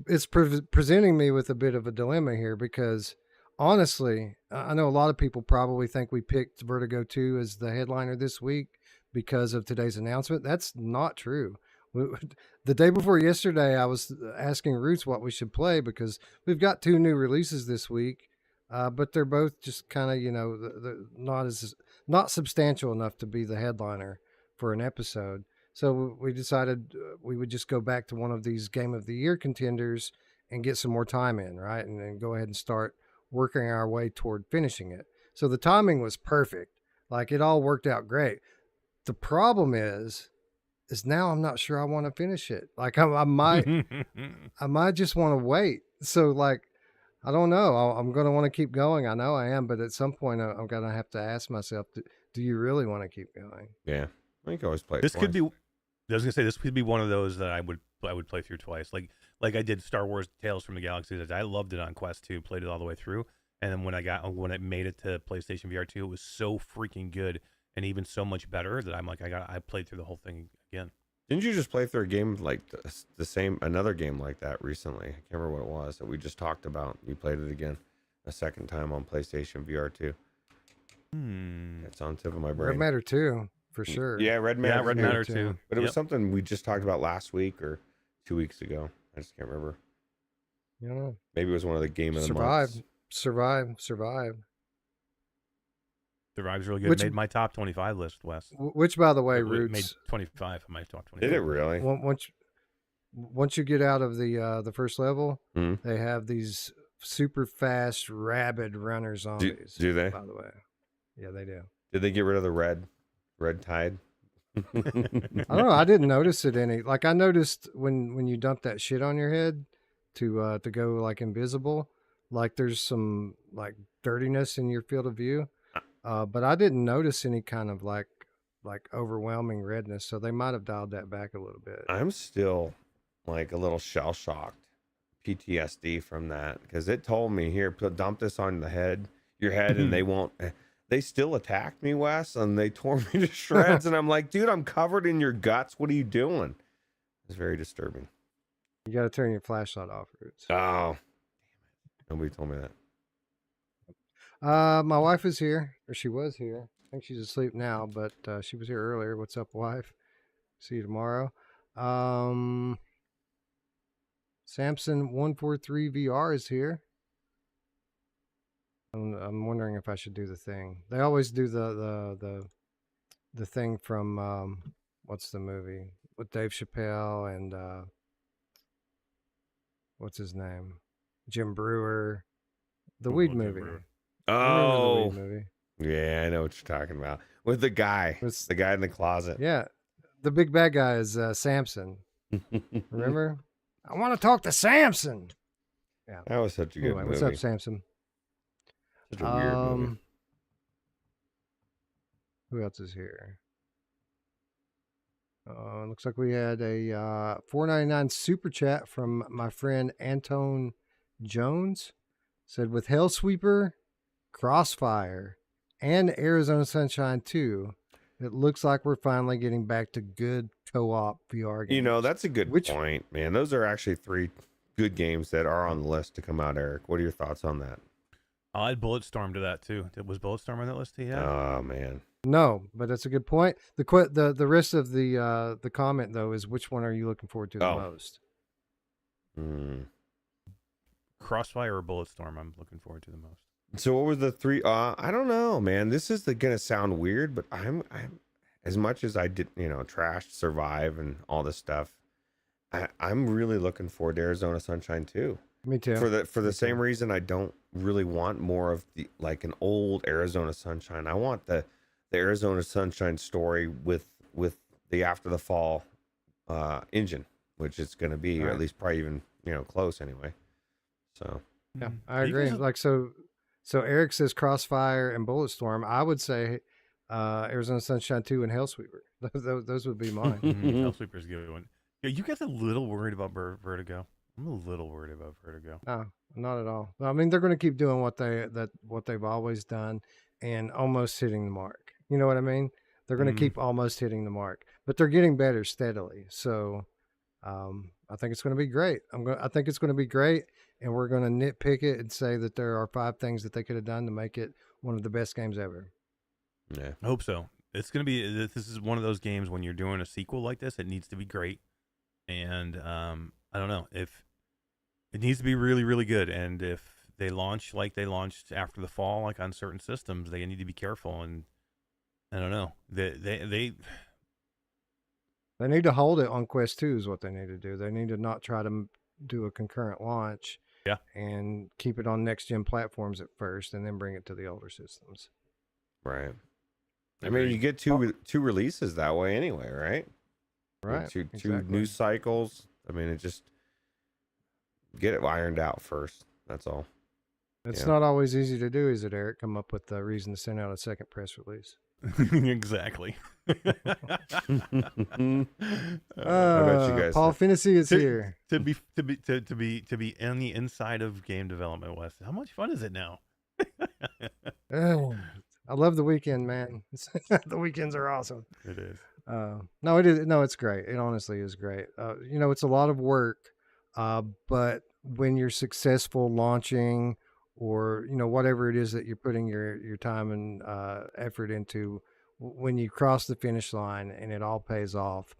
It's presenting me with a bit of a dilemma here because honestly, I know a lot of people probably think we picked Vertigo 2 as the headliner this week because of today's announcement. That's not true. The day before yesterday, I was asking Ruuts what we should play because we've got 2 new releases this week, but they're both just kind of not substantial enough to be the headliner for an episode. So we decided we would just go back to one of these Game of the Year contenders and get some more time in, right? And then go ahead and start working our way toward finishing it. So the timing was perfect. Like it all worked out great. The problem is now I'm not sure I want to finish it. Like I might just want to wait. So like, I don't know. I'm going to want to keep going. I know I am, but at some point I'm going to have to ask myself, do you really want to keep going? Yeah. I can always play it This twice. could be, I was gonna say, this could be one of those that I would play through twice, like I did Star Wars Tales from the Galaxy. I loved it on Quest 2, played it all the way through, and then when it made it to PlayStation VR2, it was so freaking good and even so much better that I played through the whole thing again. Didn't you just play through a game like another game like that recently? I can't remember what it was that we just talked about. You played it again a second time on PlayStation VR2. It's on the tip of my brain. Red Matter 2. For sure. Yeah, Red Matter 2. But it was something we just talked about last week or 2 weeks ago. I just can't remember. Yeah. Maybe it was one of the game of the Survive. Survive's really good. It made my top 25 list, Wes. Which, by the way, it Ruuts made 25 of my top 25. Did it really? Once you get out of the first level, they have these super fast, rabid runner zombies. Do they? By the way, yeah, they do. Did they get rid of the red tide? I don't know. I didn't notice it any. Like I noticed when you dump that shit on your head to go like invisible, like there's some like dirtiness in your field of view. But I didn't notice any kind of like overwhelming redness. So they might have dialed that back a little bit. I'm still like a little shell shocked, PTSD from that, because it told me here, dump this on your head, and they won't. They still attacked me, Wes, and they tore me to shreds. And I'm like, dude, I'm covered in your guts. What are you doing? It's very disturbing. You got to turn your flashlight off, Ruuts. Oh, nobody told me that. My wife is here, or she was here. I think she's asleep now, but she was here earlier. What's up, wife? See you tomorrow. Samson 143 VR is here. I'm wondering if I should do the thing. They always do the thing from what's the movie with Dave Chappelle and what's his name, Jim Brewer, the weed movie. Oh, the weed movie. Yeah, I know what you're talking about. With the guy in the closet. Yeah, The big bad guy is Samson. Remember? I want to talk to Samson. Yeah. That was such a good movie. What's up, Samson? Such a weird movie. Who else is here? Looks like we had a $4.99 super chat from my friend Antone Jones. Said with Hellsweeper, Crossfire, and Arizona Sunshine 2, it looks like we're finally getting back to good co-op VR games. You know, that's a good point, man. Those are actually 3 good games that are on the list to come out, Eric. What are your thoughts on that? I'll add Bulletstorm to that too. Was Bulletstorm on that list? Yeah. Oh man. No, but that's a good point. The rest of the comment though is which one are you looking forward to the most? Crossfire or Bulletstorm? I'm looking forward to the most. So what were the 3? I don't know, man. This is gonna sound weird, but I'm as much as I did, Trash, Survive, and all this stuff. I'm really looking forward to Arizona Sunshine 2. Me too. For the same reason I don't really want more of the like an old Arizona Sunshine. I want the Arizona Sunshine story with the After the Fall engine, which it's going to be, or at least probably even close anyway. So yeah, I agree. Like so Eric says Crossfire and Bulletstorm. I would say Arizona Sunshine 2 and Hellsweeper. Those would be mine. Hellsweeper's a good one. Yeah, you guys a little worried about Vertigo? I'm a little worried about Vertigo. No, not at all. I mean, they're going to keep doing what they've always done and almost hitting the mark. You know what I mean? They're going to keep almost hitting the mark, but they're getting better steadily. So I think it's going to be great. I think it's going to be great, and we're going to nitpick it and say that there are 5 things that they could have done to make it one of the best games ever. Yeah, I hope so. It's going to be. This is one of those games when you're doing a sequel like this, it needs to be great. And I don't know if it needs to be really, really good. And if they launch like they launched After the Fall, like on certain systems, they need to be careful. And I don't know. They need to hold it on Quest 2 is what they need to do. They need to not try to do a concurrent launch. Yeah. And keep it on next gen platforms at first, and then bring it to the older systems. Right. I mean, you get two releases that way anyway, right? Right. Two news cycles. I mean, it just get it ironed out first. That's all. It's not always easy to do, is it, Eric? Come up with a reason to send out a second press release. Exactly. I bet you guys. Paul Finney is here to be on the inside of game development. Wes, how much fun is it now? I love the weekend, man. The weekends are awesome. It is. No, it is. No, it's great. It honestly is great. It's a lot of work, but when you're successful launching, or whatever it is that you're putting your time and effort into, when you cross the finish line and it all pays off,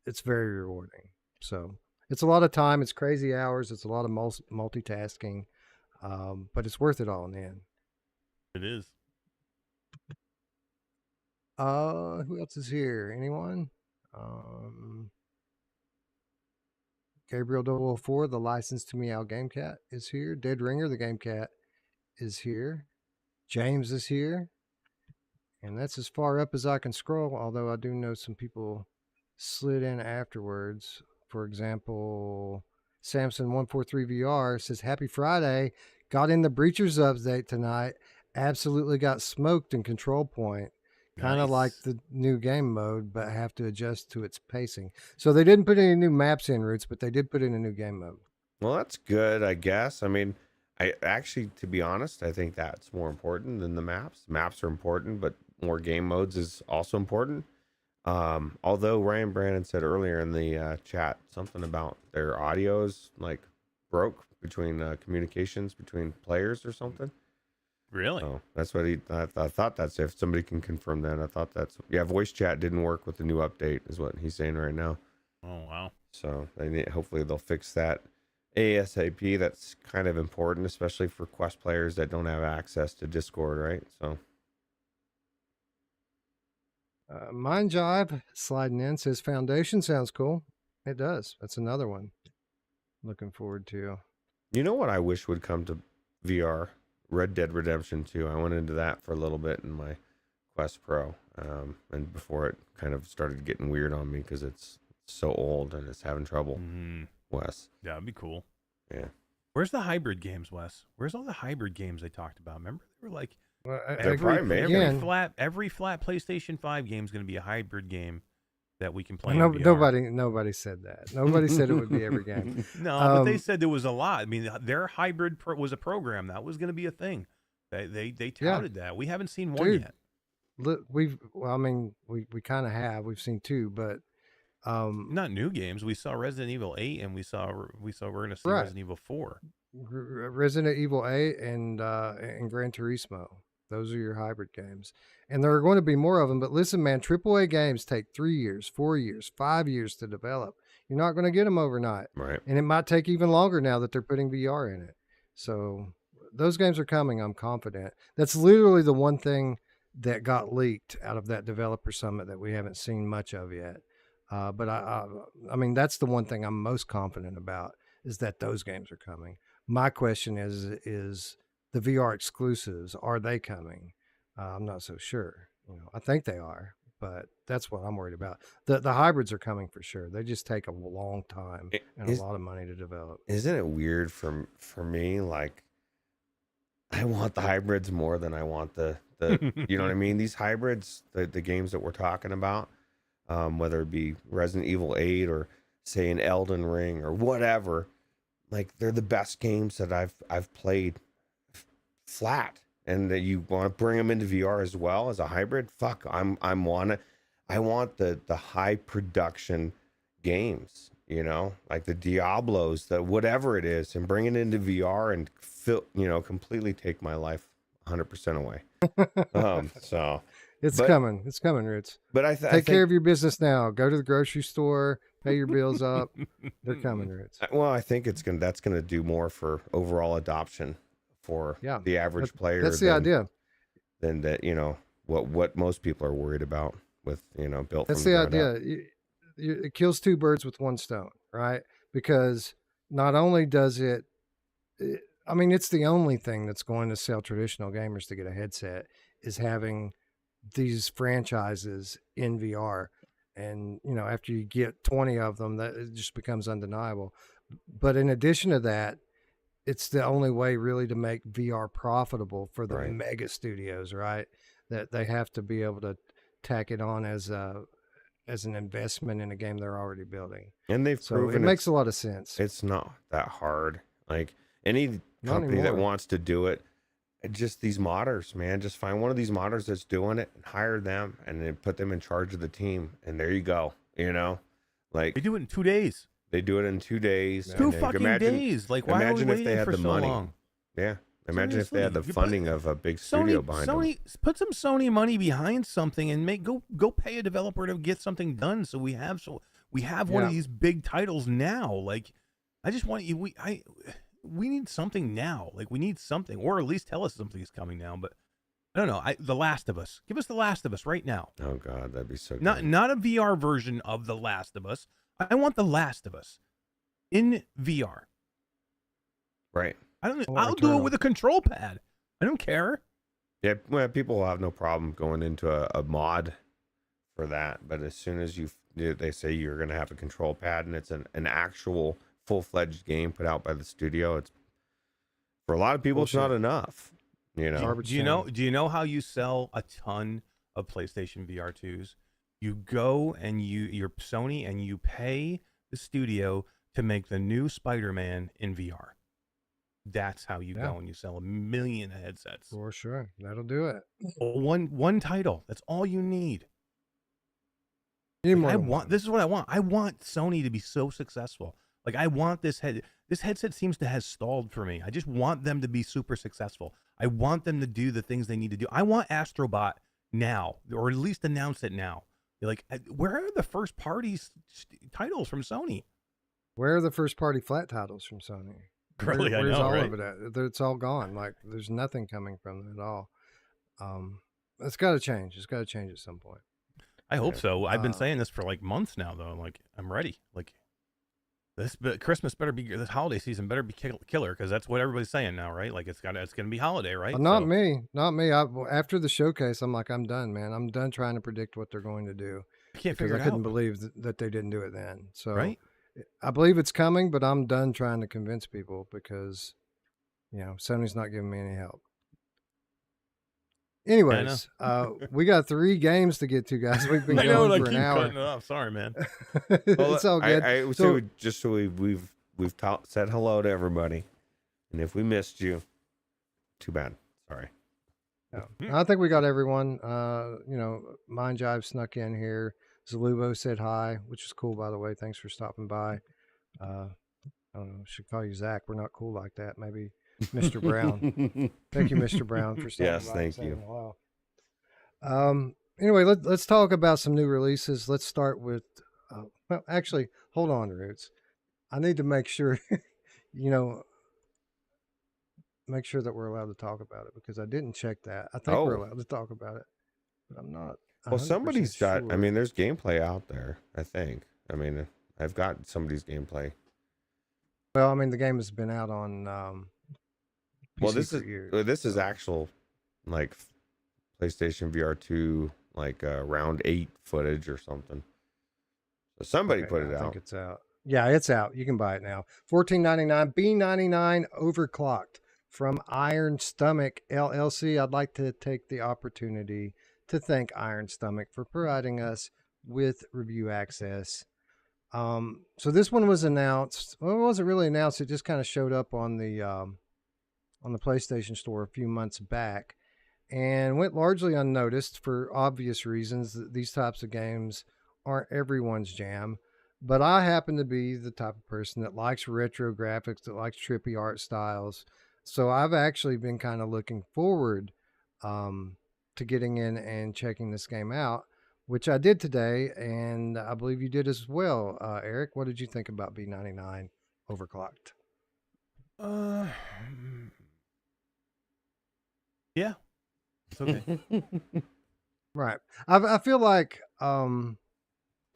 it's very rewarding. So it's a lot of time. It's crazy hours. It's a lot of multitasking, but it's worth it all in the end. It is. Who else is here? Anyone? Gabriel 004, the license to meow game cat is here. Dead Ringer, the game cat is here. James is here. And that's as far up as I can scroll, although I do know some people slid in afterwards. For example, Samson143VR says, Happy Friday. Got in the Breachers update tonight. Absolutely got smoked in Control Point. Kind of like the new game mode, but have to adjust to its pacing. So they didn't put any new maps in, Roots, but they did put in a new game mode. Well, that's good, I guess. I mean, I actually, to be honest, I think that's more important than the maps. Maps are important, but more game modes is also important. Although Ryan Brandon said earlier in the chat something about their audios like broke between communications between players or something. Really? Oh, that's what I thought. That's, if somebody can confirm that. I thought that's, voice chat didn't work with the new update is what he's saying right now. Oh, wow. So hopefully they'll fix that ASAP. That's kind of important, especially for Quest players that don't have access to Discord, right? So Mind Jive sliding in says Foundation sounds cool. It does. That's another one. Looking forward to. You know what I wish would come to VR? Red Dead Redemption 2. I went into that for a little bit in my Quest Pro. and before it kind of started getting weird on me because it's so old and it's having trouble. Wes. Yeah, that'd be cool. Yeah. Where's the hybrid games, Wes? Where's all the hybrid games they talked about? Remember, they were like, they're probably making every flat PlayStation 5 game is going to be a hybrid game that we can play. Nobody said that. Nobody said it would be every game. No, but they said there was a lot. I mean, their hybrid was a program that was going to be a thing. They touted that. We haven't seen one yet. We kind of have. We've seen two, but not new games. We saw Resident Evil 8, and we're going to see Resident Evil 4. Resident Evil 8 and Gran Turismo. Those are your hybrid games. And there are going to be more of them. But listen, man, AAA games take 3 years, 4 years, 5 years to develop. You're not going to get them overnight. Right. And it might take even longer now that they're putting VR in it. So those games are coming, I'm confident. That's literally the one thing that got leaked out of that developer summit that we haven't seen much of yet. But I mean, that's the one thing I'm most confident about, is that those games are coming. My question is the VR exclusives, are they coming? I'm not so sure. I think they are, but that's what I'm worried about. The hybrids are coming for sure. They just take a long time and a lot of money to develop. Isn't it weird for me? Like, I want the hybrids more than I want the you know what I mean? These hybrids, the games that we're talking about, whether it be Resident Evil 8 or say an Elden Ring or whatever, like they're the best games that I've played flat. And that you want to bring them into VR as well as a hybrid. Fuck, I want the high production games, like the Diablos, the whatever it is, and bring it into VR and completely take my life 100% away. So it's coming, Ruuts. But I take care of your business now. Go to the grocery store, pay your bills up. They're coming, Ruuts. Well, I think that's gonna do more for overall adoption for the average player. That's the idea. Than that, what most people are worried about with, built. That's the idea. It kills two birds with one stone, right? Because not only does it's the only thing that's going to sell traditional gamers to get a headset is having these franchises in VR. And, after you get 20 of them, that it just becomes undeniable. But in addition to that, it's the only way really to make VR profitable for the mega studios, right? That they have to be able to tack it on as an investment in a game they're already building. And they've proven it makes a lot of sense. It's not that hard. Like any company that wants to do it, just these modders, man, just find one of these modders that's doing it and hire them and then put them in charge of the team. And there you go. Like they do it in 2 days. They do it in 2 days. 2 fucking days. Like, why imagine are we if they waiting had for the so money. long? Yeah. Imagine if they had the funding of a big studio behind them. Put some Sony money behind something and go pay a developer to get something done. So we have one of these big titles now. Like, I just want you. We need something now. Like, we need something, or at least tell us something is coming now. But I don't know. The Last of Us. Give us The Last of Us right now. Oh God, that'd be so good. Not a VR version of The Last of Us. I want The Last of Us in VR. Right. I'll do it with a control pad. I don't care. Yeah, well, people will have no problem going into a mod for that. But as soon as they say you're going to have a control pad and it's an actual full-fledged game put out by the studio, it's for a lot of people, it's not enough. Do you know how you sell a ton of PlayStation VR2s? You go and you're Sony and you pay the studio to make the new Spider-Man in VR. That's how you go and you sell 1 million headsets. For sure. That'll do it. One title. That's all you need. This is what I want. I want Sony to be so successful. Like, I want this headset seems to have stalled for me. I just want them to be super successful. I want them to do the things they need to do. I want Astrobot now, or at least announce it now. Like, where are the first party titles from Sony? Where are the first party flat titles from Sony? Really, where's I know, all right? of it at? It's all gone. Like, there's nothing coming from it at all. It's got to change. It's got to change at some point. I hope so. I've been saying this for like months now, though. Like, I'm ready. Like, Christmas better be, this holiday season better be killer, because that's what everybody's saying now, right? Like it's gonna be holiday, right? Not me. After the showcase, I'm like, I'm done, man. I'm done trying to predict what they're going to do. I can't because figure I it couldn't out. believe that they didn't do it then. So Right? I believe it's coming, but I'm done trying to convince people because, Sony's not giving me any help. Anyways, we got 3 games to get to, guys. We've been going for an hour. Cutting it off. Sorry, man. It's all good. I would say we've said hello to everybody, and if we missed you, too bad. Sorry. I think we got everyone. Mind Jive snuck in here. Zalubo said hi, which is cool, by the way. Thanks for stopping by. I don't know. Should call you Zach. We're not cool like that. Maybe Mr. Brown. Thank you, Mr. Brown, for stopping by. Yes, thank you. Hello. Anyway, let's talk about some new releases. Let's start with. Well, actually, hold on, Ruuts. I need to make sure, make sure that we're allowed to talk about it because I didn't check that. I think we're allowed to talk about it, but I'm not. Well, somebody's got. Sure. I mean, there's gameplay out there. I think. I mean, I've got somebody's gameplay. Well, I mean, the game has been out on. Well, PC this is actual, like, PlayStation VR2, like round 8 footage or something. So somebody put it out. I think it's out. Yeah, it's out. You can buy it now. $14.99. B99 Overclocked from Iron Stomach LLC. I'd like to take the opportunity to thank Iron Stomach for providing us with review access. So this one was announced. Well, it wasn't really announced. It just kind of showed up on the PlayStation Store a few months back and went largely unnoticed for obvious reasons. These types of games aren't everyone's jam, but I happen to be the type of person that likes retro graphics, that likes trippy art styles. So I've actually been kind of looking forward to getting in and checking this game out, which I did today, and I believe you did as well. Eric, what did you think about B99 Overclocked? Yeah, it's okay. Right. I feel like, well,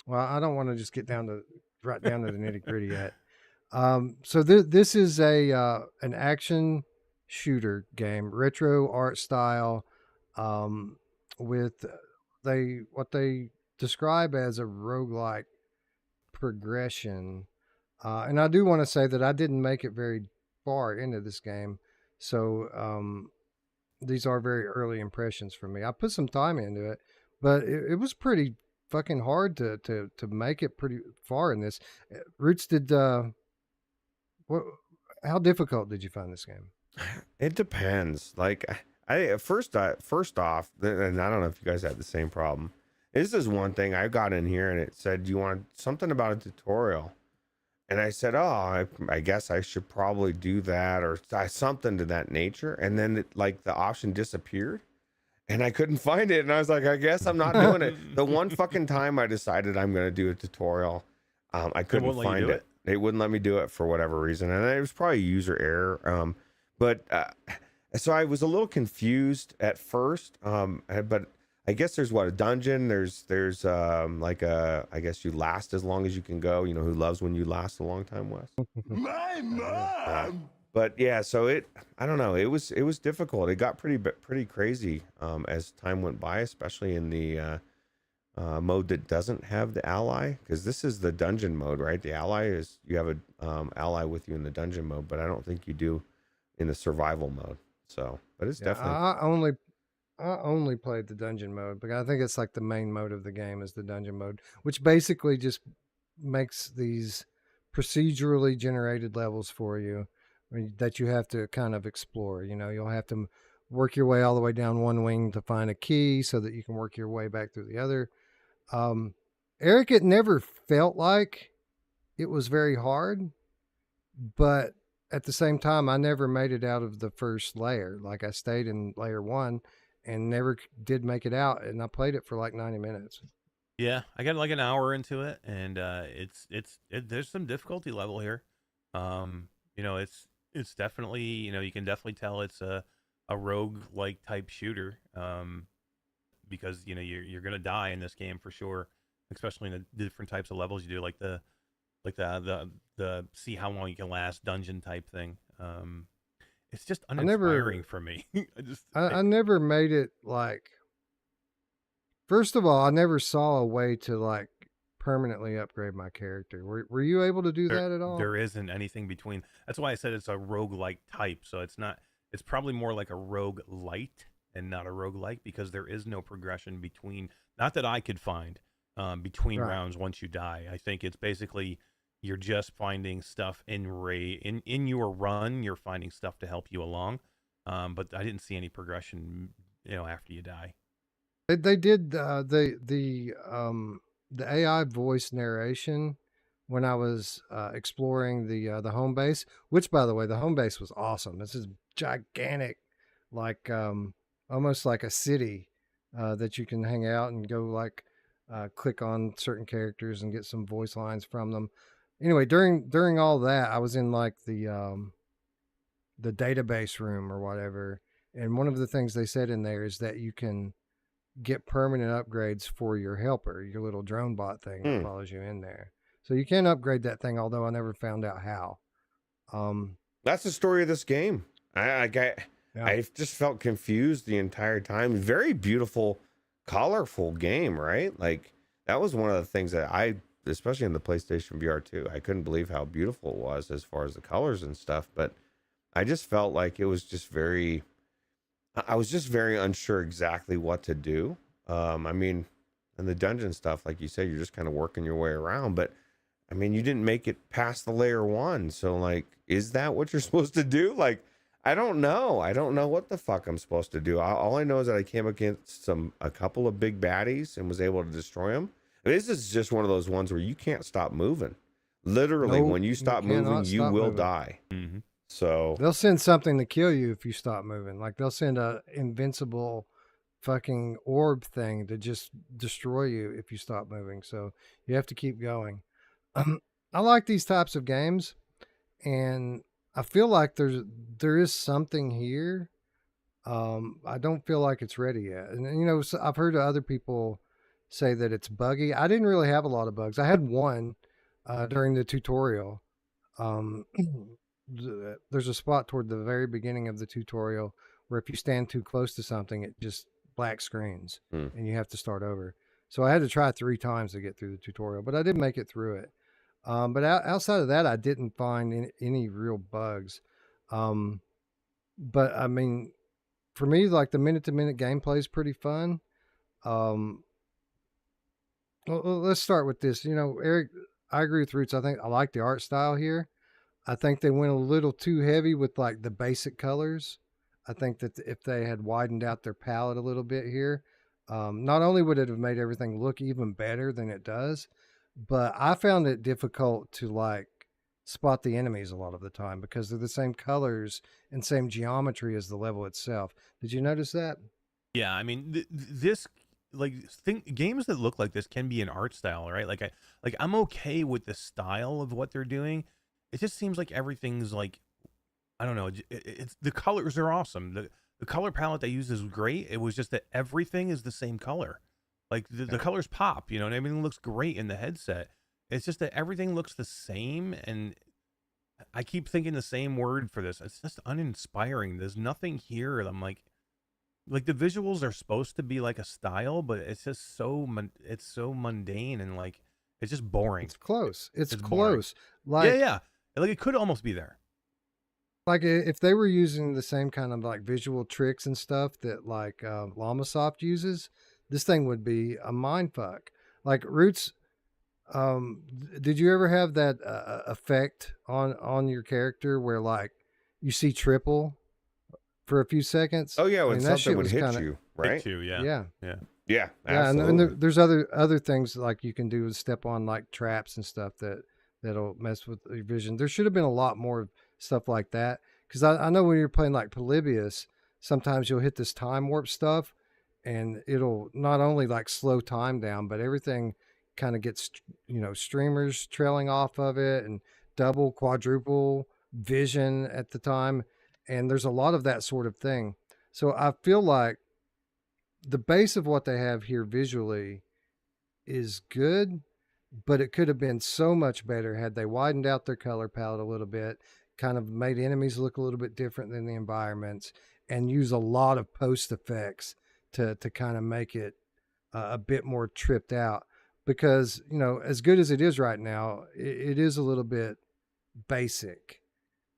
I don't want to just get right down to the nitty gritty yet. So this is an action shooter game, retro art style, with what they describe as a roguelike progression. And I do want to say that I didn't make it very far into this game. So these are very early impressions for me. I put some time into it, but it was pretty fucking hard to make it pretty far in this. Ruuts, how difficult did you find this game? It depends. Like first off, and I don't know if you guys had the same problem. This is one thing I got in here and it said, "You want something about a tutorial?" And I said, "Oh, I guess I should probably do that or something to that nature." And then the option disappeared and I couldn't find it. And I was like, I guess I'm not doing it. The one fucking time I decided I'm going to do a tutorial, I couldn't find it. It wouldn't let me do it for whatever reason. And it was probably user error. So I was a little confused at first. But I guess there's a dungeon. There's I guess you last as long as you can go. You know, who loves when you last a long time, Wes? My mom. But yeah, so I don't know. It was difficult. It got pretty crazy as time went by, especially in the mode that doesn't have the ally, because this is the dungeon mode, right? The ally is you have a ally with you in the dungeon mode, but I don't think you do in the survival mode. So, but it's definitely. I only played the dungeon mode, but I think it's like the main mode of the game is the dungeon mode, which basically just makes these procedurally generated levels for you that you have to kind of explore. You know, you'll have to work your way all the way down one wing to find a key so that you can work your way back through the other. Eric, it never felt like it was very hard, but at the same time, I never made it out of the first layer. Like I stayed in layer 1 and never did make it out. And I played it for like 90 minutes. Yeah, I got like an hour into it, and there's some difficulty level here. You know, it's definitely, you know, you can definitely tell it's a rogue like type shooter. Because you know you're gonna die in this game for sure, especially in the different types of levels you do, like the the see how long you can last dungeon type thing. It's just I never- uninspiring for me. I never made it like. First of all, I never saw a way to like permanently upgrade my character. Were you able to do that at all? There isn't anything between. That's why I said it's a roguelike type. So it's not. It's probably more like a rogue light and not a roguelike because there is no progression between. Not that I could find between Right. rounds once you die. I think it's basically you're just finding stuff in your run. You're finding stuff to help you along. But I didn't see any progression. After you die. They did the AI voice narration when I was exploring the home base, which by the way, the home base was awesome. This is gigantic, like almost like a city that you can hang out and go like click on certain characters and get some voice lines from them. Anyway, during all that, I was in like the database room or whatever, and one of the things they said in there is that you can get permanent upgrades for your helper, your little drone bot thing that follows you in there. So you can upgrade that thing, although I never found out how. That's the story of this game. I just felt confused the entire time. Very beautiful, colorful game, right? Like that was one of the things that especially in the PlayStation VR2, I couldn't believe how beautiful it was as far as the colors and stuff. But I just felt like it was just I was just very unsure exactly what to do. I mean, and the dungeon stuff, like you said, you're just kind of working your way around. But I mean, you didn't make it past the layer 1. So like, is that what you're supposed to do? Like, I don't know. I don't know what the fuck I'm supposed to do. All I know is that I came against a couple of big baddies and was able to destroy them. This is just one of those ones where you can't stop moving. Literally, when you stop moving, you will die. Mm-hmm. So they'll send something to kill you if you stop moving. Like they'll send a invincible fucking orb thing to just destroy you if you stop moving. So you have to keep going. I like these types of games, and I feel like there is something here. I don't feel like it's ready yet. And so I've heard other people say that it's buggy. I didn't really have a lot of bugs. I had one during the tutorial. There's a spot toward the very beginning of the tutorial where if you stand too close to something, it just black screens and you have to start over. So I had to try 3 times to get through the tutorial, but I did make it through it. But outside of that, I didn't find any real bugs. But I mean, for me, like the minute-to-minute gameplay is pretty fun. Well, let's start with this. Eric, I agree with Ruuts. I think I like the art style here. I think they went a little too heavy with like the basic colors. I think that if they had widened out their palette a little bit here, not only would it have made everything look even better than it does, but I found it difficult to like spot the enemies a lot of the time because they're the same colors and same geometry as the level itself. Did you notice that? Yeah, I mean, this games that look like this can be an art style, right? I'm okay with the style of what they're doing. It just seems like everything's like, I don't know. It's the colors are awesome. The color palette they use is great. It was just that everything is the same color. Like the colors pop, and everything looks great in the headset. It's just that everything looks the same, and I keep thinking the same word for this. It's just uninspiring. There's nothing here. I'm like the visuals are supposed to be like a style, but it's just so mundane and like it's just boring. It's close. It's close. Boring. Like yeah. Like it could almost be there. Like if they were using the same kind of like visual tricks and stuff that like Llamasoft uses, this thing would be a mind fuck. Like Ruuts, did you ever have that effect on your character where like you see triple for a few seconds? Oh yeah, when something would hit you, right? Hit you, yeah. Yeah. Yeah, absolutely. And there's other things like you can do is step on like traps and stuff that'll mess with your vision. There should have been a lot more stuff like that because I know when you're playing like Polybius, sometimes you'll hit this time warp stuff and it'll not only like slow time down, but everything kind of gets streamers trailing off of it and double, quadruple vision at the time, and there's a lot of that sort of thing. So I feel like the base of what they have here visually is good, but it could have been so much better had they widened out their color palette a little bit, kind of made enemies look a little bit different than the environments, and use a lot of post effects to kind of make it a bit more tripped out. Because, you know, as good as it is right now, it is a little bit basic.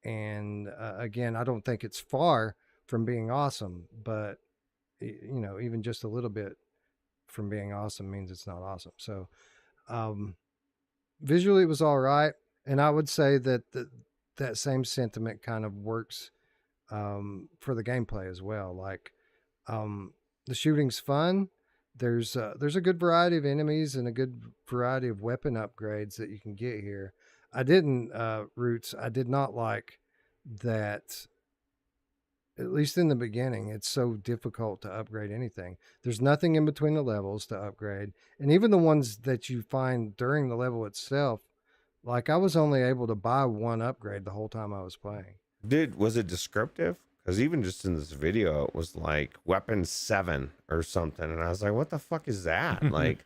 And again, I don't think it's far from being awesome, but, you know, even just a little bit from being awesome means it's not awesome. So, um, visually, it was all right. And I would say that that same sentiment kind of works for the gameplay as well. Like, the shooting's fun. There's a good variety of enemies and a good variety of weapon upgrades that you can get here. I didn't Roots. I did not like that. At least in the beginning, it's so difficult to upgrade anything. There's nothing in between the levels to upgrade, and even the ones that you find during the level itself, like I was only able to buy one upgrade the whole time I was playing. Was it descriptive? Because even just in this video, it was like weapon 7 or something. And I was like, what the fuck is that? Like,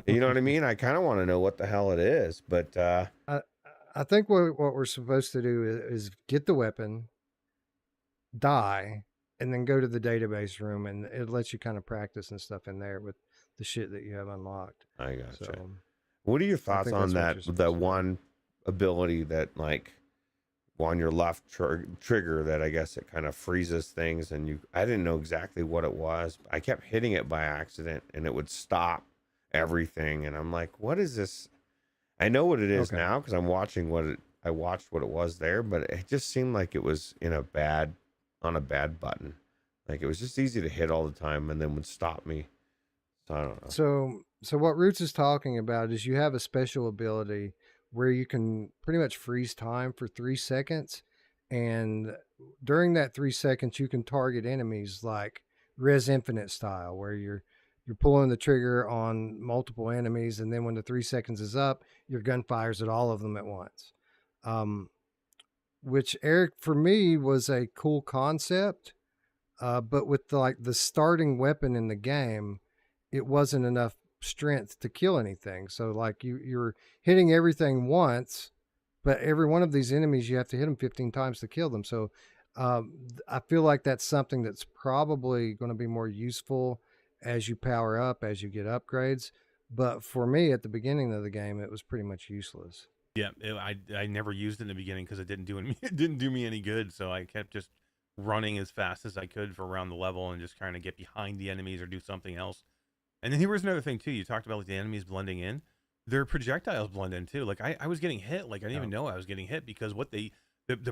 you know what I mean? I kind of want to know what the hell it is. But I think what we're supposed to do is get the weapon, die, and then go to the database room, and it lets you kind of practice and stuff in there with the shit that you have unlocked. I gotcha. So, what are your thoughts on that one ability that, like, on your left trigger, that I guess it kind of freezes things, and I didn't know exactly what it was. I kept hitting it by accident and it would stop everything, and I'm like, what is this? I know what it is now because I watched what it was there, but it just seemed like it was on a bad button. Like, it was just easy to hit all the time and then would stop me. So I don't know. So what Roots is talking about is you have a special ability where you can pretty much freeze time for 3 seconds. And during that 3 seconds, you can target enemies like Res Infinite style, where you're pulling the trigger on multiple enemies. And then when the 3 seconds is up, your gun fires at all of them at once. Which, Eric, for me was a cool concept. But with the starting weapon in the game, it wasn't enough strength to kill anything. So like you're hitting everything once, but every one of these enemies you have to hit them 15 times to kill them. So I feel like that's something that's probably going to be more useful as you power up, as you get upgrades. But for me, at the beginning of the game, it was pretty much useless. Yeah, I never used it in the beginning because it didn't do me any good. So I kept just running as fast as I could for around the level and just trying to get behind the enemies or do something else. And then here was another thing too. You talked about like the enemies blending in. Their projectiles blend in too. Like I was getting hit. Like I didn't even know I was getting hit because what the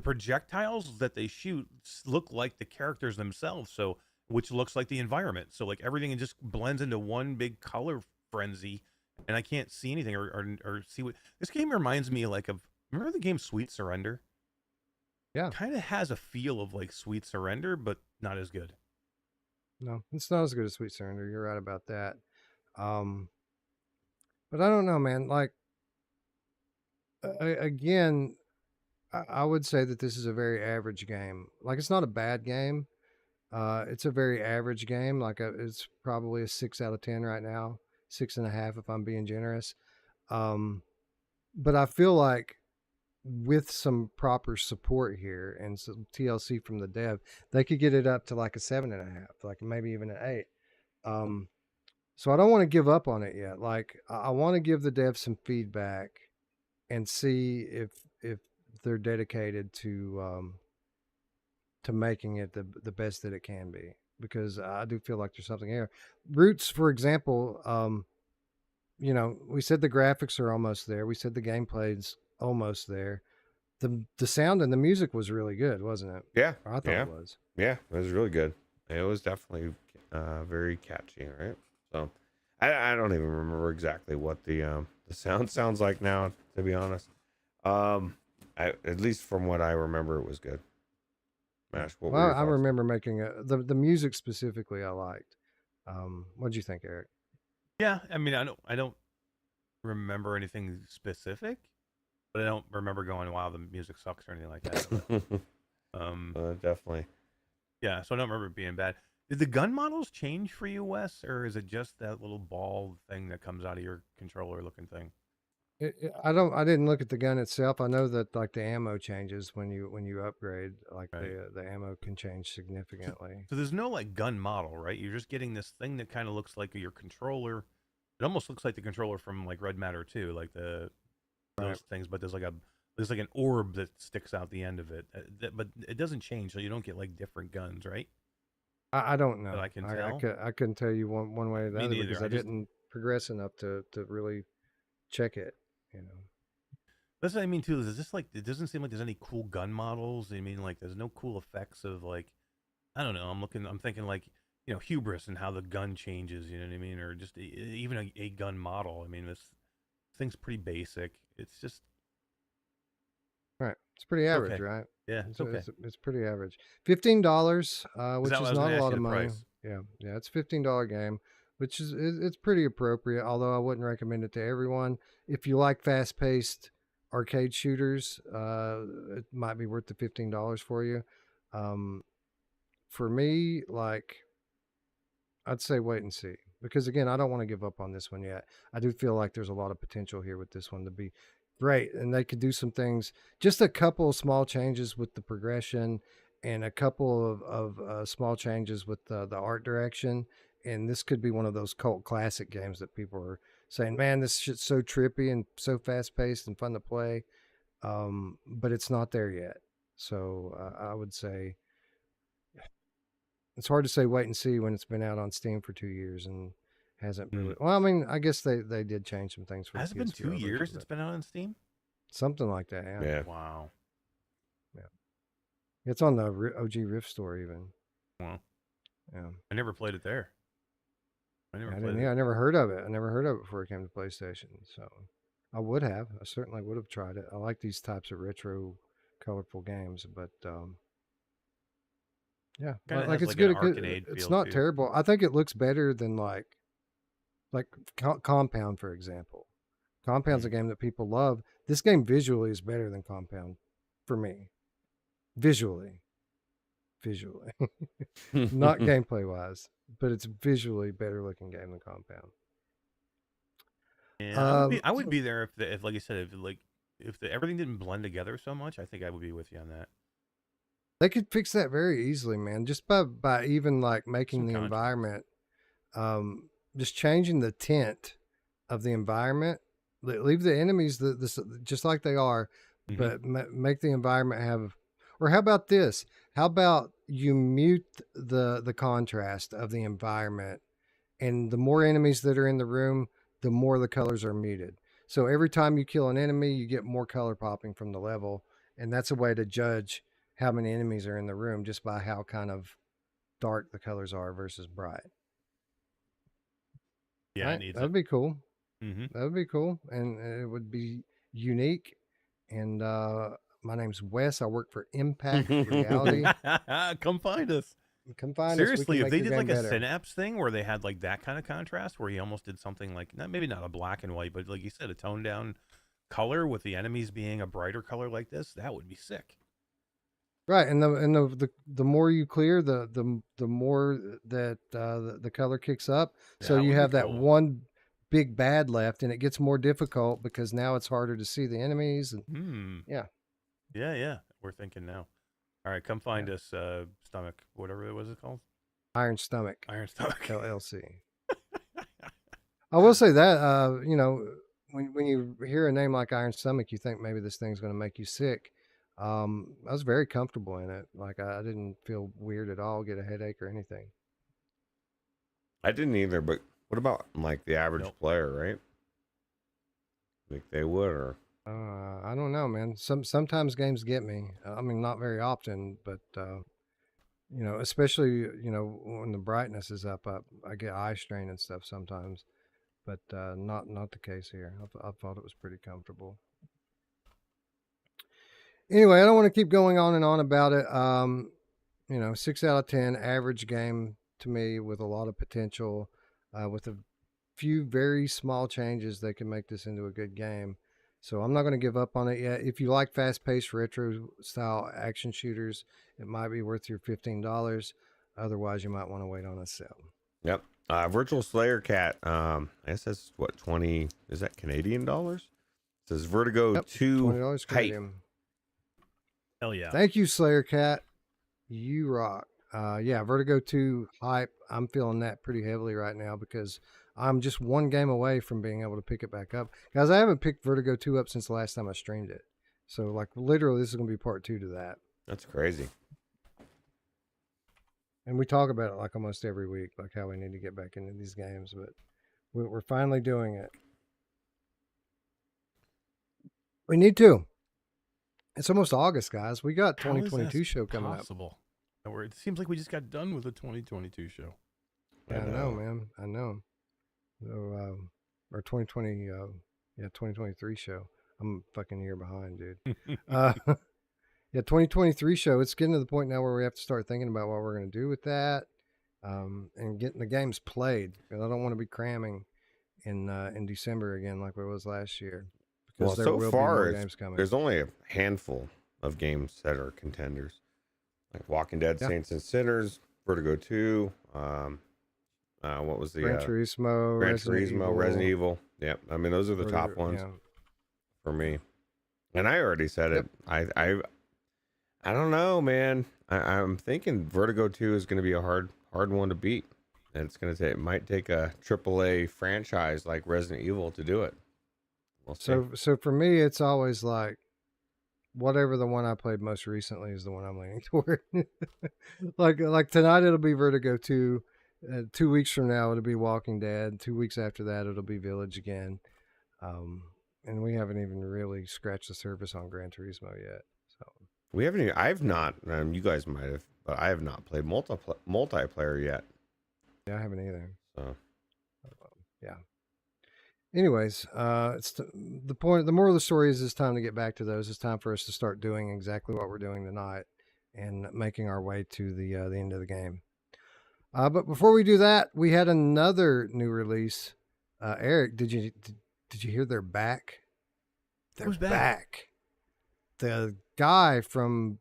projectiles that they shoot look like the characters themselves. So which looks like the environment. So like everything just blends into one big color frenzy, and I can't see anything or see what this game reminds me like of. Remember the game Sweet Surrender? Yeah, kind of has a feel of like Sweet Surrender, but not as good. No, it's not as good as Sweet Surrender. You're right about that. But I don't know, man. Like, again, I would say that this is a very average game. Like, it's not a bad game. It's a very average game. Like, it's probably a 6 out of 10 right now, 6.5 if I'm being generous. But I feel like with some proper support here and some TLC from the dev, they could get it up to like a 7.5, like maybe even an 8. So I don't want to give up on it yet. Like I want to give the devs some feedback and see if they're dedicated to making it the best that it can be, because I do feel like there's something here. Roots, for example, you know, we said the graphics are almost there. We said the gameplay's almost there. The sound and the music was really good, wasn't it? Yeah, I thought it was. Yeah, it was really good. It was definitely very catchy, right? So I don't even remember exactly what the sound sounds like now, to be honest. At least from what I remember, it was good. Mash, what were your thoughts? I remember making the music specifically I liked. What'd you think, Eric? Yeah, I mean, I don't remember anything specific, but I don't remember going, wow, the music sucks or anything like that. Definitely. Yeah, so I don't remember it being bad. Did the gun models change for you, Wes, or is it just that little ball thing that comes out of your controller looking thing? I didn't look at the gun itself. I know that like the ammo changes when you upgrade. Like Right. the ammo can change significantly. So there's no like gun model, right? You're just getting this thing that kind of looks like your controller. It almost looks like the controller from like Red Matter 2, like those things. But there's like an orb that sticks out the end of it. But it doesn't change, so you don't get like different guns, right? I don't know. That I can tell. I couldn't tell you one way or the Me other neither. because I didn't progress enough to really check it. You know. That's what I mean too. Is this like it doesn't seem like there's any cool gun models. I mean, like there's no cool effects of like I don't know. I'm thinking like hubris and how the gun changes. You know what I mean, or just even a gun model. I mean, this thing's pretty basic. It's just Right. It's pretty average, okay. right? Yeah, it's okay. It's pretty average. $15, which is not a lot of money. Price. Yeah, it's $15 game, which is it's pretty appropriate. Although I wouldn't recommend it to everyone. If you like fast-paced arcade shooters, it might be worth the $15 for you. For me, like I'd say wait and see because again, I don't want to give up on this one yet. I do feel like there's a lot of potential here with this one to be great, and they could do some things. Just a couple of small changes with the progression, and a couple of small changes with the art direction. And this could be one of those cult classic games that people are saying, "Man, this shit's so trippy and so fast paced and fun to play." But it's not there yet. So I would say it's hard to say wait and see when it's been out on Steam for 2 years and hasn't really. Well, I mean, I guess they did change some things for. Has it been 2 years? It's been out on Steam. Something like that. Yeah. Yeah. Wow. Yeah. It's on the OG Rift store even. Wow. Yeah. I never played it there. I never heard of it. I never heard of it before it came to PlayStation. So I would have. I certainly would have tried it. I like these types of retro, colorful games, but yeah, like it's good. It's not terrible. I think it looks better than like Compound, for example. Compound's a game that people love. This game visually is better than Compound for me. Visually. Not gameplay wise, but it's visually better looking game than Compound. Yeah, I would be there if like you said, if everything didn't blend together so much. I think I would be with you on that. They could fix that very easily, man, just by even like making the environment, just changing the tint of the environment. Leave the enemies just like they are, but make the environment have. Or how about this? How about you mute the contrast of the environment, and the more enemies that are in the room, the more the colors are muted. So every time you kill an enemy, you get more color popping from the level, and that's a way to judge how many enemies are in the room just by how kind of dark the colors are versus bright. Yeah, right? That'd be cool. That would be cool, and it would be unique. And my name's Wes. I work for Impact Reality. Come find us. Come find Seriously, us. Seriously, if they did like a Synapse thing where they had like that kind of contrast, where he almost did something like maybe not a black and white, but like you said, a toned down color with the enemies being a brighter color like this, that would be sick. Right, and the more you clear, the more that the color kicks up. So you have that one big bad left, and it gets more difficult because now it's harder to see the enemies. And yeah, we're thinking now. All right, come find us, Stomach, whatever it was called. Iron Stomach LLC. I will say that when you hear a name like Iron Stomach, you think maybe this thing's going to make you sick. I was very comfortable in it. Like I didn't feel weird at all, get a headache or anything. I didn't either, but what about like the average player, right? Like they would, or I don't know, man. Sometimes games get me. I mean, not very often, but especially when the brightness is up, I get eye strain and stuff sometimes. But not the case here. I thought it was pretty comfortable. Anyway, I don't want to keep going on and on about it. 6 out of 10, average game to me with a lot of potential. With a few very small changes, they can make this into a good game. So I'm not going to give up on it yet. If you like fast-paced retro-style action shooters, it might be worth your $15. Otherwise, you might want to wait on a sale. Yep. Virtual Slayer Cat. I guess that's what, 20, is that Canadian dollars? says Vertigo 2 $20 hype. Canadian. Hell yeah. Thank you, Slayer Cat. You rock. Yeah, Vertigo 2 hype. I'm feeling that pretty heavily right now because I'm just one game away from being able to pick it back up. Guys, I haven't picked Vertigo 2 up since the last time I streamed it. So, like, literally, this is going to be part 2 to that. That's crazy. And we talk about it like almost every week, like how we need to get back into these games, but we're finally doing it. We need to. It's almost August, guys. We got 2022 show coming possible? Up. It seems like we just got done with the 2022 show. Yeah, I know, man. I know. So, our 2023 show. I'm a fucking year behind, dude. Yeah, 2023 show. It's getting to the point now where we have to start thinking about what we're going to do with that, and getting the games played. Because I don't want to be cramming in December again like it was last year. Well, there so will far, be more games coming. There's only a handful of games that are contenders, like Walking Dead, Saints and Sinners, Vertigo 2. What was the Gran Turismo, Resident Evil. Yep. I mean, those are the top ones for me. And I already said it. I don't know, man. I'm thinking Vertigo 2 is going to be a hard one to beat, and it's going to take. It might take a AAA franchise like Resident Evil to do it. We'll see. So for me, it's always like whatever the one I played most recently is the one I'm leaning toward. like tonight it'll be Vertigo 2. 2 weeks from now it'll be Walking Dead. 2 weeks after that it'll be Village again. And we haven't even really scratched the surface on Gran Turismo yet. So we haven't even, I've not, you guys might have, but I have not played multiplayer yet. Yeah, I haven't either. So yeah. Anyways, it's the point. The moral of the story is it's time to get back to those. It's time for us to start doing exactly what we're doing tonight and making our way to the end of the game. But before we do that, we had another new release. Eric, did you hear they're back? Who's back? The guy from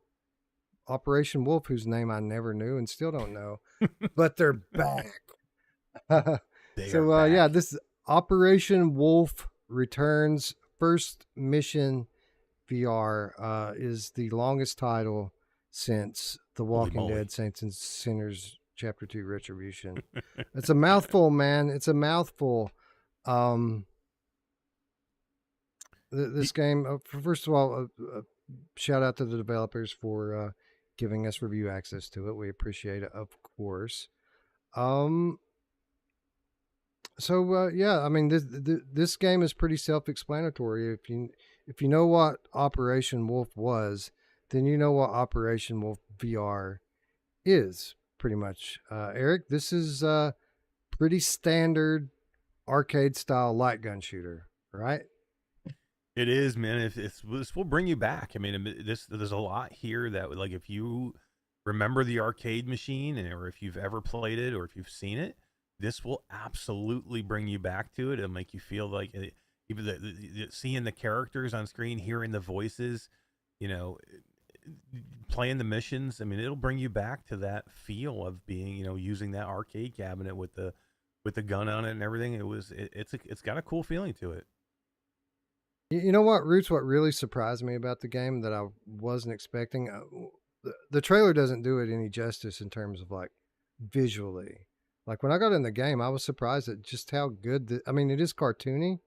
Operation Wolf, whose name I never knew and still don't know, but they're back. Yeah, this is Operation Wolf Returns. First Mission VR is the longest title since The Walking Dead Saints and Sinners Chapter 2 Retribution. It's a mouthful, man. It's a mouthful. This game, first of all, shout out to the developers for giving us review access to it. We appreciate it, of course. Yeah, I mean, this game is pretty self-explanatory. If you know what Operation Wolf was, then you know what Operation Wolf VR is, pretty much. Eric, this is a pretty standard arcade-style light gun shooter, right? It is, man. This will bring you back. I mean, there's a lot here that, like, if you remember the arcade machine, or if you've ever played it, or if you've seen it, this will absolutely bring you back to it. It'll make you feel like even seeing the characters on screen, hearing the voices, playing the missions. I mean, it'll bring you back to that feel of being, using that arcade cabinet with the gun on it and everything. It's got a cool feeling to it. You know what, Roots? What really surprised me about the game that I wasn't expecting, the trailer doesn't do it any justice in terms of like visually. Like when I got in the game, I was surprised at just how good. I mean, it is cartoony,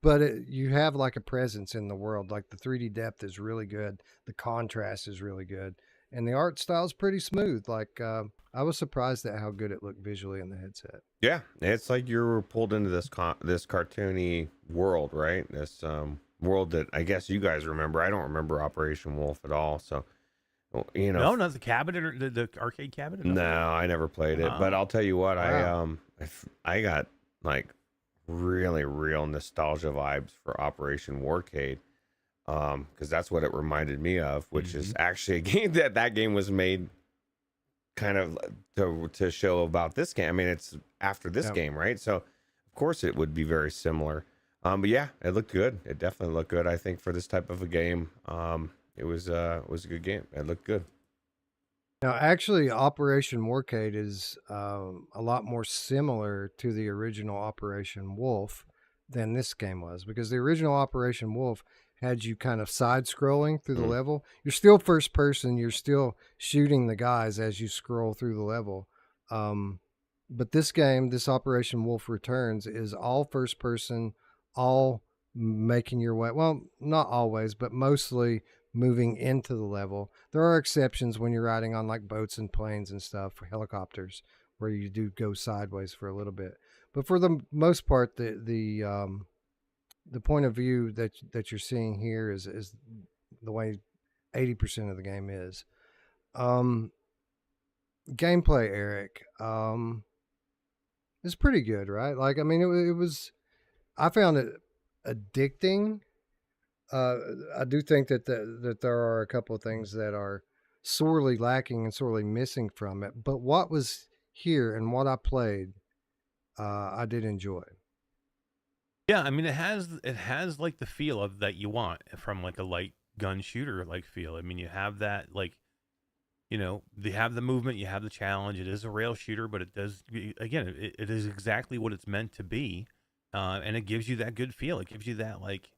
but you have like a presence in the world. Like the 3D depth is really good, the contrast is really good, and the art style is pretty smooth. Like I was surprised at how good it looked visually in the headset. Yeah, it's like you're pulled into this cartoony world, right? This world that I guess you guys remember. I don't remember Operation Wolf at all, so no, not the cabinet or the arcade cabinet. No, I never played it. But I'll tell you what, Wow. I got like really real nostalgia vibes for Operation Warcade, because that's what it reminded me of, which is actually a game that game was made kind of to show about this game. I mean, it's after this game, right? So of course it would be very similar. But yeah, it looked good. It definitely looked good. I think for this type of a game, it was a good game. It looked good. Now, actually, Operation Warcade is a lot more similar to the original Operation Wolf than this game was, because the original Operation Wolf had you kind of side scrolling through the level. You're still first person. You're still shooting the guys as you scroll through the level. But this game, this Operation Wolf Returns, is all first person, all making your way. Well, not always, but mostly moving into the level. There are exceptions when you're riding on like boats and planes and stuff, for helicopters, where you do go sideways for a little bit. But for the most part, the point of view that you're seeing here is the way 80% of the game is. Gameplay, Eric, is pretty good, right? Like, I mean, it was. I found it addicting. I do think that that there are a couple of things that are sorely lacking and sorely missing from it. But what was here and what I played, I did enjoy. Yeah, I mean, it has like the feel of that you want from like a light gun shooter like feel. I mean, you have that, like, you know, you have the movement, you have the challenge. It is a rail shooter, but it does, again, it is exactly what it's meant to be, and it gives you that good feel. It gives you that, like,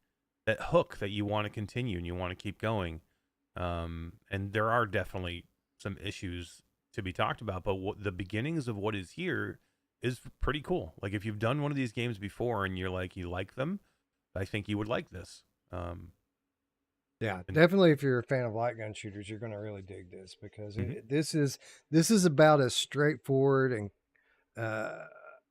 that hook that you want to continue and you want to keep going. And there are definitely some issues to be talked about, but the beginnings of what is here is pretty cool. Like, if you've done one of these games before and you like them, I think you would like this. Yeah, definitely. If you're a fan of light gun shooters, you're going to really dig this, because this is about as straightforward and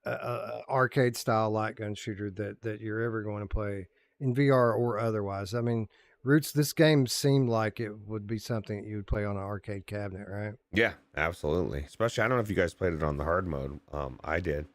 arcade style light gun shooter that you're ever going to play in VR or otherwise. I mean, Ruuts, this game seemed like it would be something that you would play on an arcade cabinet, right? Yeah, absolutely. Especially, I don't know if you guys played it on the hard mode. I did,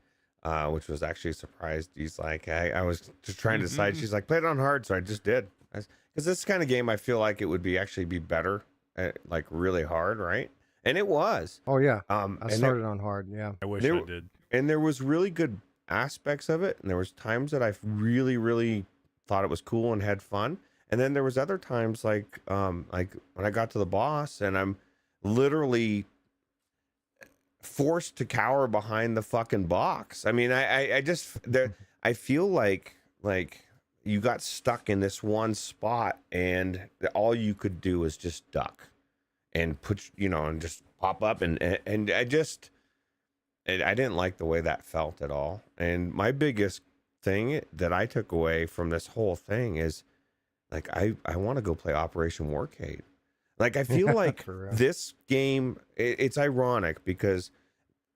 which was actually a surprise. He's like, I was just trying to decide. She's like, play it on hard, so I just did. Because this kind of game, I feel like it would be better at, like, really hard, right? And it was. Oh yeah. I started on hard. Yeah, I wish I did. And there was really good aspects of it, and there was times that I really, really thought it was cool and had fun. And then there was other times, like when I got to the boss and I'm literally forced to cower behind the fucking box. I mean, I feel like you got stuck in this one spot and all you could do was just duck and put, and just pop up. And I didn't like the way that felt at all. And my biggest thing that I took away from this whole thing is, like, I want to go play Operation Warcade. Like, I feel like this game, it's ironic because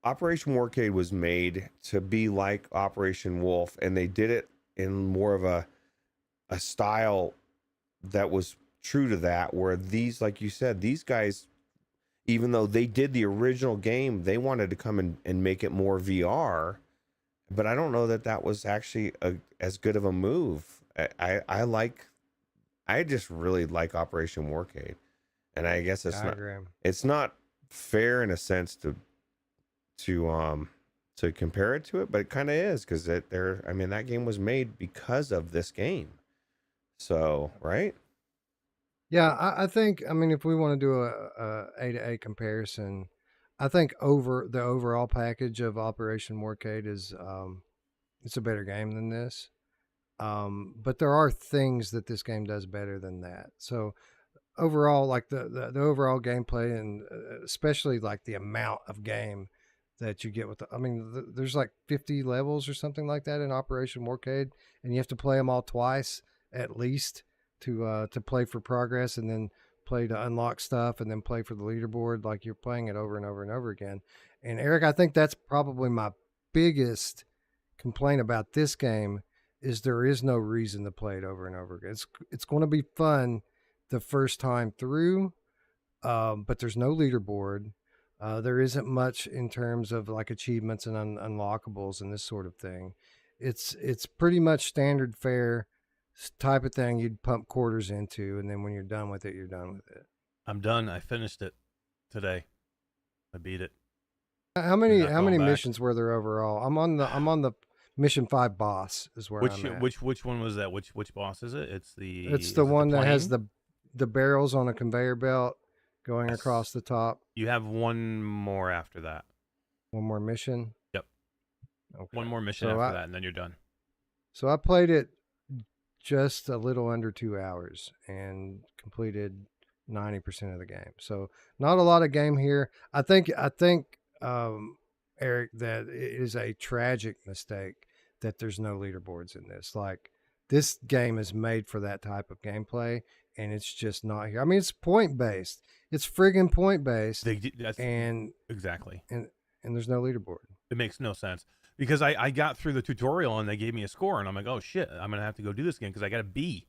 Operation Warcade was made to be like Operation Wolf, and they did it in more of a style that was true to that, where these, like you said, these guys, even though they did the original game, they wanted to come and make it more VR. But I don't know that was actually as good of a move. I just really like Operation Warcade, and I guess it's not fair in a sense to compare it to it, but it kind of is, because that game was made because of this game. So, right? Yeah, I think, I mean, if we want to do a A comparison, I think over the overall package of Operation Warcade is it's a better game than this. But there are things that this game does better than that. So overall, like the overall gameplay, and especially like the amount of game that you get with there's like 50 levels or something like that in Operation Warcade, and you have to play them all twice at least to play for progress, and then play to unlock stuff, and then play for the leaderboard. Like, you're playing it over and over and over again. And Eric, I think that's probably my biggest complaint about this game, is there is no reason to play it over and over again. It's going to be fun the first time through, but there's no leaderboard. There isn't much in terms of like achievements and unlockables and this sort of thing. It's pretty much standard fare type of thing you'd pump quarters into, and then when you're done with it, you're done with it. I'm done. I finished it today. I beat it. How many missions were there overall? I'm on the mission 5 boss is where I'm at. Which one was that? Which boss is it? It's the one that has the barrels on a conveyor belt going across the top. You have one more after that. One more mission? Yep. Okay. One more mission after that, and then you're done. So I played it just a little under 2 hours and completed 90% of the game. So not a lot of game here. I think Eric, that it is a tragic mistake that there's no leaderboards in this. Like, this game is made for that type of gameplay, and it's just not here. I mean, it's point based. It's friggin' point based, and exactly. And there's no leaderboard. It makes no sense because I got through the tutorial and they gave me a score, and I'm like, oh shit, I'm gonna have to go do this again because I got a B.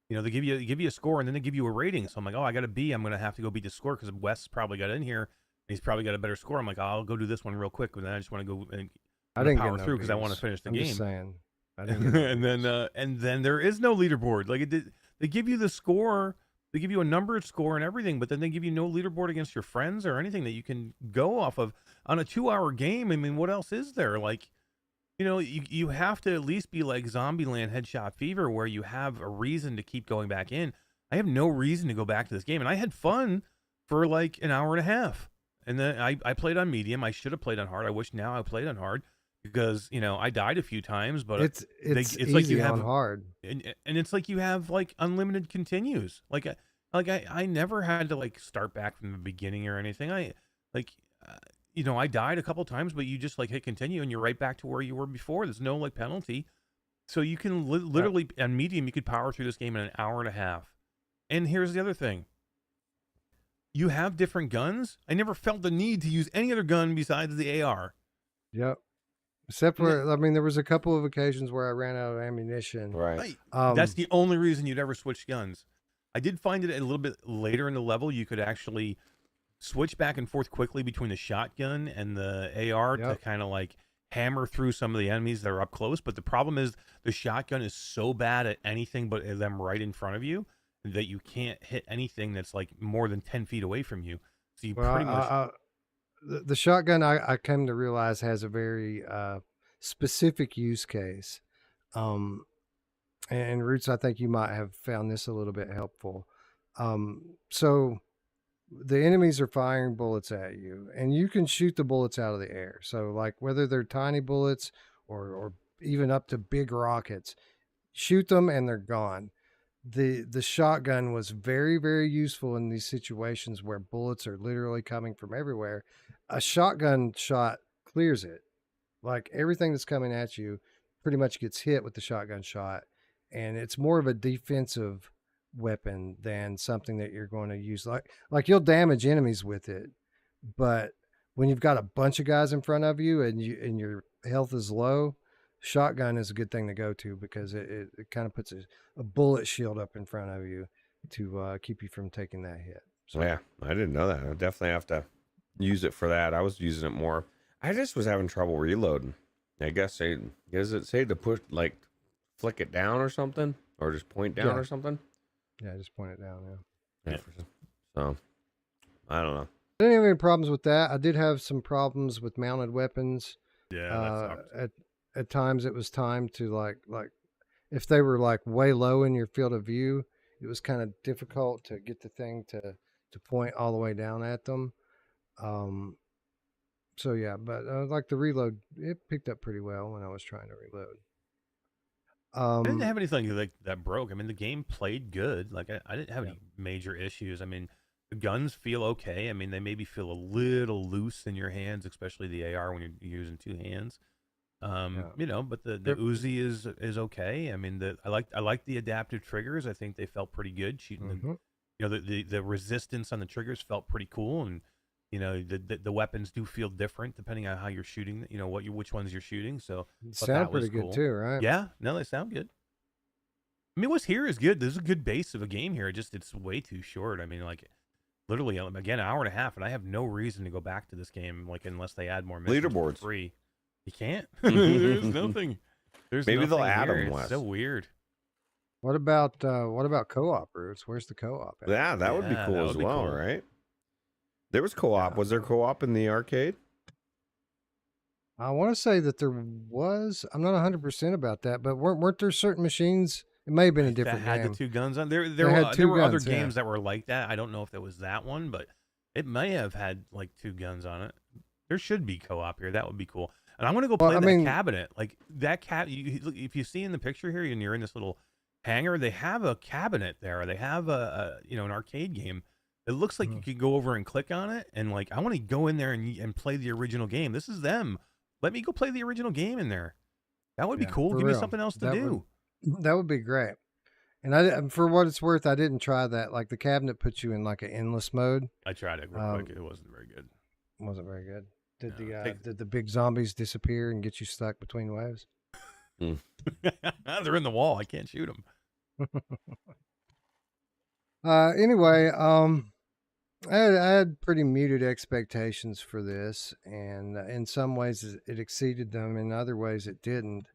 You know, they give you a score and then they give you a rating. So I'm like, oh, I got a B. I'm gonna have to go beat the score because Wes probably got in here and he's probably got a better score. I'm like, I'll go do this one real quick, but then I just want to go and I didn't power get no through because I want to Bs. finish the I'm game. Just saying. I didn't get no and then there is no leaderboard. Like they give you the score, they give you a numbered score and everything, but then they give you no leaderboard against your friends or anything that you can go off of on a 2-hour game. I mean, what else is there? Like, you know, you have to at least be like Zombieland Headshot Fever, where you have a reason to keep going back in. I have no reason to go back to this game, and I had fun for like an hour and a half. And then I played on medium. I should have played on hard. I wish now I played on hard because, you know, I died a few times, but it's easy like you have on hard, and it's like you have like unlimited continues. I never had to like start back from the beginning or anything. You know, I died a couple times, but you just like hit continue and you're right back to where you were before. There's no like penalty. So you can literally on medium, you could power through this game in an hour and a half. And here's the other thing. You have different guns. I never felt the need to use any other gun besides the AR. Yep. Except for, I mean, there was a couple of occasions where I ran out of ammunition. Right. That's the only reason you'd ever switch guns. I did find it a little bit later in the level. You could actually switch back and forth quickly between the shotgun and the AR to kind of like hammer through some of the enemies that are up close. But the problem is the shotgun is so bad at anything but them right in front of you that you can't hit anything that's like more than 10 feet away from you. So you pretty much... the shotgun, I came to realize, has a very specific use case. And Ruuts, I think you might have found this a little bit helpful. So the enemies are firing bullets at you, and you can shoot the bullets out of the air. So like whether they're tiny bullets or even up to big rockets, shoot them and they're gone. The shotgun was very, very useful in these situations where bullets are literally coming from everywhere. A shotgun shot clears it. Like everything that's coming at you pretty much gets hit with the shotgun shot. And it's more of a defensive weapon than something that you're going to use. Like you'll damage enemies with it, but when you've got a bunch of guys in front of you and your health is low, shotgun is a good thing to go to because it kind of puts a bullet shield up in front of you to keep you from taking that hit. So yeah, I didn't know that. I definitely have to use it for that. I was using it more. I just was having trouble reloading. I guess does it say to push, like, flick it down or something, or just point down or something? Yeah, just point it down. Yeah. So I don't know. I didn't have any problems with that. I did have some problems with mounted weapons. Yeah, at times it was time to like if they were like way low in your field of view, it was kind of difficult to get the thing to point all the way down at them. So yeah, but like the reload, it picked up pretty well when I was trying to reload. I didn't have anything like that broke. I mean, the game played good. Like I didn't have any major issues. I mean, the guns feel okay. I mean, they maybe feel a little loose in your hands, especially the AR when you're using two hands. You know, but the Uzi is okay. I mean, I like the adaptive triggers. I think they felt pretty good shooting. You know, the resistance on the triggers felt pretty cool, and you know the weapons do feel different depending on how you're shooting. You know which ones you're shooting. So sound pretty good too, right? Yeah, no, they sound good. I mean, what's here is good. There's a good base of a game here. It's way too short. I mean, like literally again, an hour and a half, and I have no reason to go back to this game, like unless they add more missions leaderboards for free. You can't. There's nothing. Maybe they'll add them. It's so weird. What about co-op, Ruuts? Where's the co-op at? Yeah, that would be cool as well, cool. Right? There was co-op. Was there co-op in the arcade? I want to say that there was. I'm not 100% about that, but weren't there certain machines? It may have been a different that had game. The two guns on. There were other games that were like that. I don't know if that was that one, but it may have had like two guns on it. There should be co-op here. That would be cool. And I'm gonna go play Well, I that mean- cabinet. Like that if you see in the picture here, and you're in this little hangar, they have a cabinet there. They have a an arcade game. It looks like you can go over and click on it, and like I want to go in there and play the original game. This is them. Let me go play the original game in there. That would be cool. for Give me real. something else to do. That would be great. And for what it's worth, I didn't try that. Like the cabinet puts you in like an endless mode. I tried it real quick. It wasn't very good. Wasn't very good. Did No, did the big zombies disappear and get you stuck between waves? They're in the wall. I can't shoot them. Anyway, I had pretty muted expectations for this, and in some ways it exceeded them. In other ways, it didn't.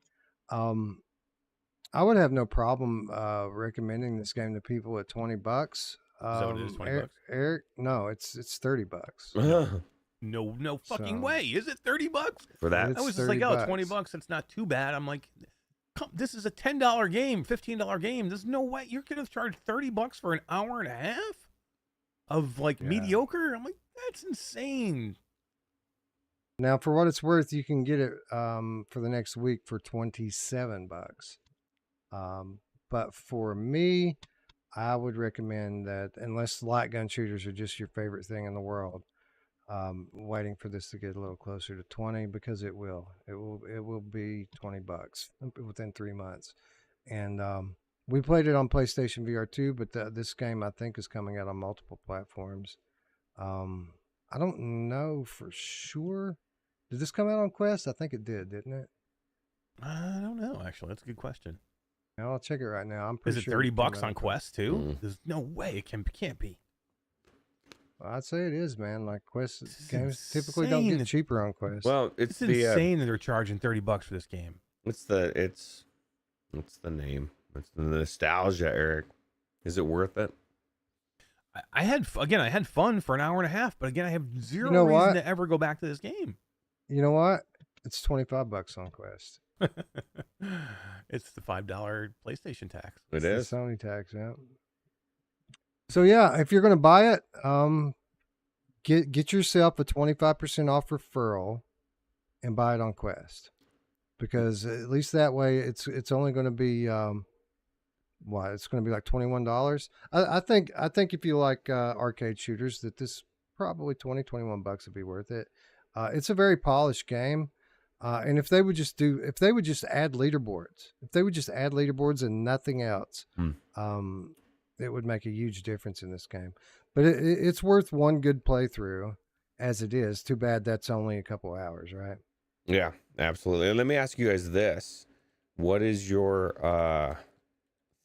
I would have no problem recommending this game to people at $20. Is that what it is? $20? Eric, no, it's $30. No fucking So- way. Is it $30 For that? It's I was just like, oh, $30. $20. That's not too bad. I'm like, this is a $10 game, $15 game. There's no way you're gonna charge $30 for an hour and a half of like mediocre. I'm like, that's insane. Now, for what it's worth, you can get it for the next week for $27. But for me, I would recommend that unless light gun shooters are just your favorite thing in the world, waiting for this to get a little closer to 20 because it will be $20 within 3 months. And we played it on PlayStation VR2, but this game I think is coming out on multiple platforms. I don't know for sure. Did this come out on Quest? I think it did, didn't it? I don't know. Actually, that's a good question. I'll check it right now. I'm Is pretty it sure $30 came out on Quest too? There's no way it can't be. Well, I'd say it is, man. Like Quest This is games typically don't insane. get cheaper on Quest. Well, it's It's the insane that they're charging $30 for this game. it's the name. It's the nostalgia, Eric. Is it worth it? I had fun for an hour and a half, but again, I have zero You know reason what? to ever go back to this game. You know what? It's $25 on Quest. It's the $5 PlayStation tax. It It's is. the Sony tax, yeah. So yeah, if you're gonna buy it, get yourself a 25% off referral and buy it on Quest, because at least that way it's only going to be it's going to be like $21. I think if you like arcade shooters, that this probably $21 would be worth it. It's a very polished game. And if they would just add leaderboards and nothing else, it would make a huge difference in this game. But it's worth one good playthrough as it is. Too bad that's only a couple hours, right? Yeah, absolutely. And let me ask you guys this: what is your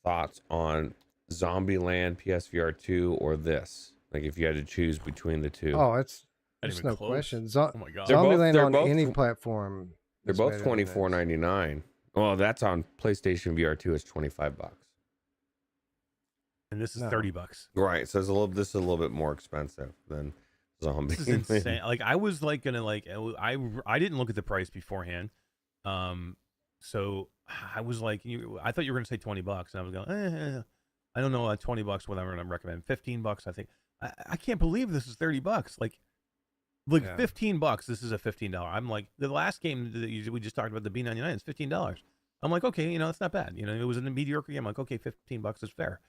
thoughts on Zombieland PSVR2 or this? Like, if you had to choose between the two. Oh, it's Not there's even no close. question. Oh my god. They're both- Zombieland they're on both- any platform. They're is both better than this. $24.99. Well, that's on PlayStation VR2. It's $25. And this is No. $30. Right. So this is a little bit more expensive than Zombie. This is insane. Like I was like gonna like I didn't look at the price beforehand. So I was like, I thought you were gonna say $20, and I was going, I don't know, $20 what I'm gonna recommend. $15, I think. I can't believe this is $30. Like Yeah. $15. This is a $15. I'm like, the last game that we just talked about, the B99, is $15. I'm like, okay, it's not bad. It was in a mediocre game. I'm like, okay, $15 is fair.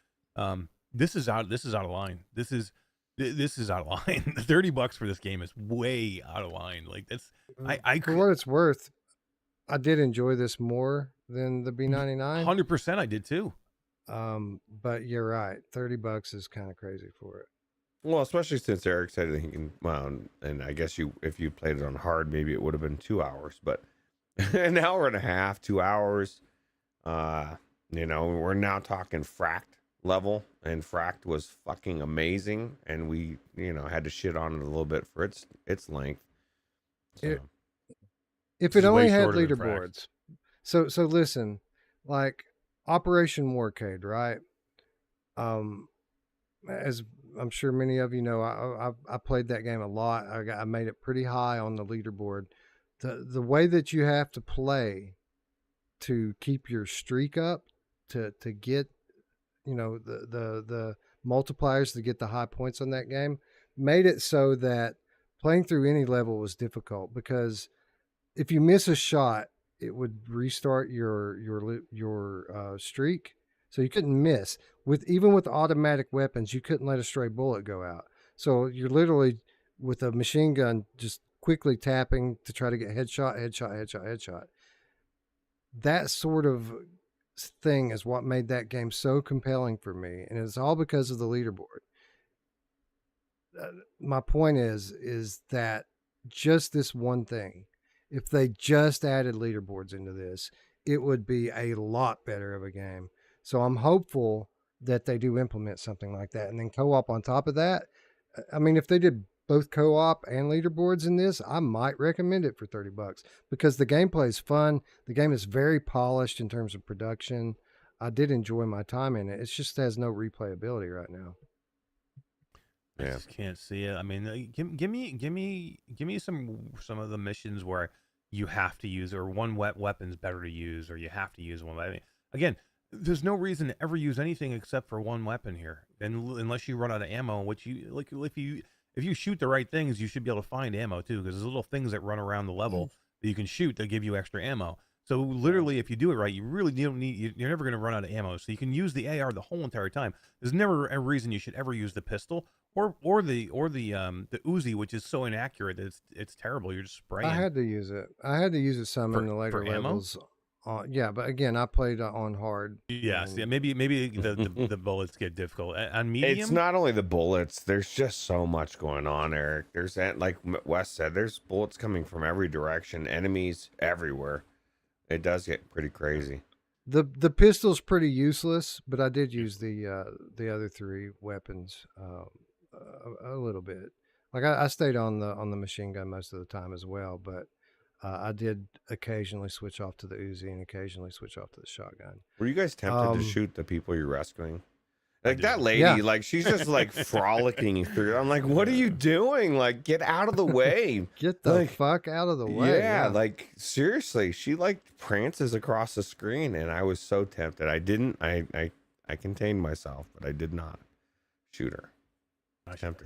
This is out of line. This is out of line. $30 for this game is way out of line. Like that's For what it's worth, I did enjoy this more than the B99. 100% I did too. But you're right. $30 is kind of crazy for it. Well, especially since Eric said that he can. Well, and I guess if you played it on hard, maybe it would have been 2 hours, but an hour and a half, 2 hours. We're now talking Fracked level, and Fracked was fucking amazing, and we had to shit on it a little bit for its length. So. If This it is only way had shorter than leaderboards. So listen, like Operation Warcade, right? As I'm sure many of you know, I played that game a lot. I made it pretty high on the leaderboard. The way that you have to play to keep your streak up, to get the multipliers to get the high points on that game, made it so that playing through any level was difficult, because if you miss a shot, it would restart your streak, so you couldn't miss. Even with automatic weapons, you couldn't let a stray bullet go out. So you're literally with a machine gun just quickly tapping to try to get headshot. That sort of thing is what made that game so compelling for me, and it's all because of the leaderboard. My point is that just this one thing, if they just added leaderboards into this, it would be a lot better of a game. So I'm hopeful that they do implement something like that, and then co-op on top of that. I mean, if they did both co-op and leaderboards in this, I might recommend it for $30 because the gameplay is fun. The game is very polished in terms of production. I did enjoy my time in it. It just has no replayability right now. I just can't see it. I mean, give me some of the missions where you have to use, or one weapon's better to use, or you have to use one. I mean, again, there's no reason to ever use anything except for one weapon here, unless you run out of ammo. Which you like, if you shoot the right things, you should be able to find ammo too, because there's little things that run around the level that you can shoot that give you extra ammo. So literally, if you do it right, you really don't need. You're never going to run out of ammo. So you can use the AR the whole entire time. There's never a reason you should ever use the pistol or the Uzi, which is so inaccurate that it's terrible. You're just spraying. I had to use it some in the later levels. Yeah, but again, I played on hard. Yes, yeah, maybe the bullets get difficult on medium. It's not only the bullets. There's just so much going on, Eric. There's that, like Wes said, there's bullets coming from every direction, enemies everywhere. It does get pretty crazy. The pistol's pretty useless, but I did use the other three weapons a little bit. Like I stayed on the machine gun most of the time as well, but I did occasionally switch off to the Uzi and occasionally switch off to the shotgun. Were you guys tempted to shoot the people you're rescuing? Like that lady, like she's just like frolicking through. I'm like, what are you doing? Like, get out of the way. Get the fuck out of the way. Yeah, like seriously, she like prances across the screen, and I was so tempted. I didn't. I contained myself, but I did not shoot her. I shot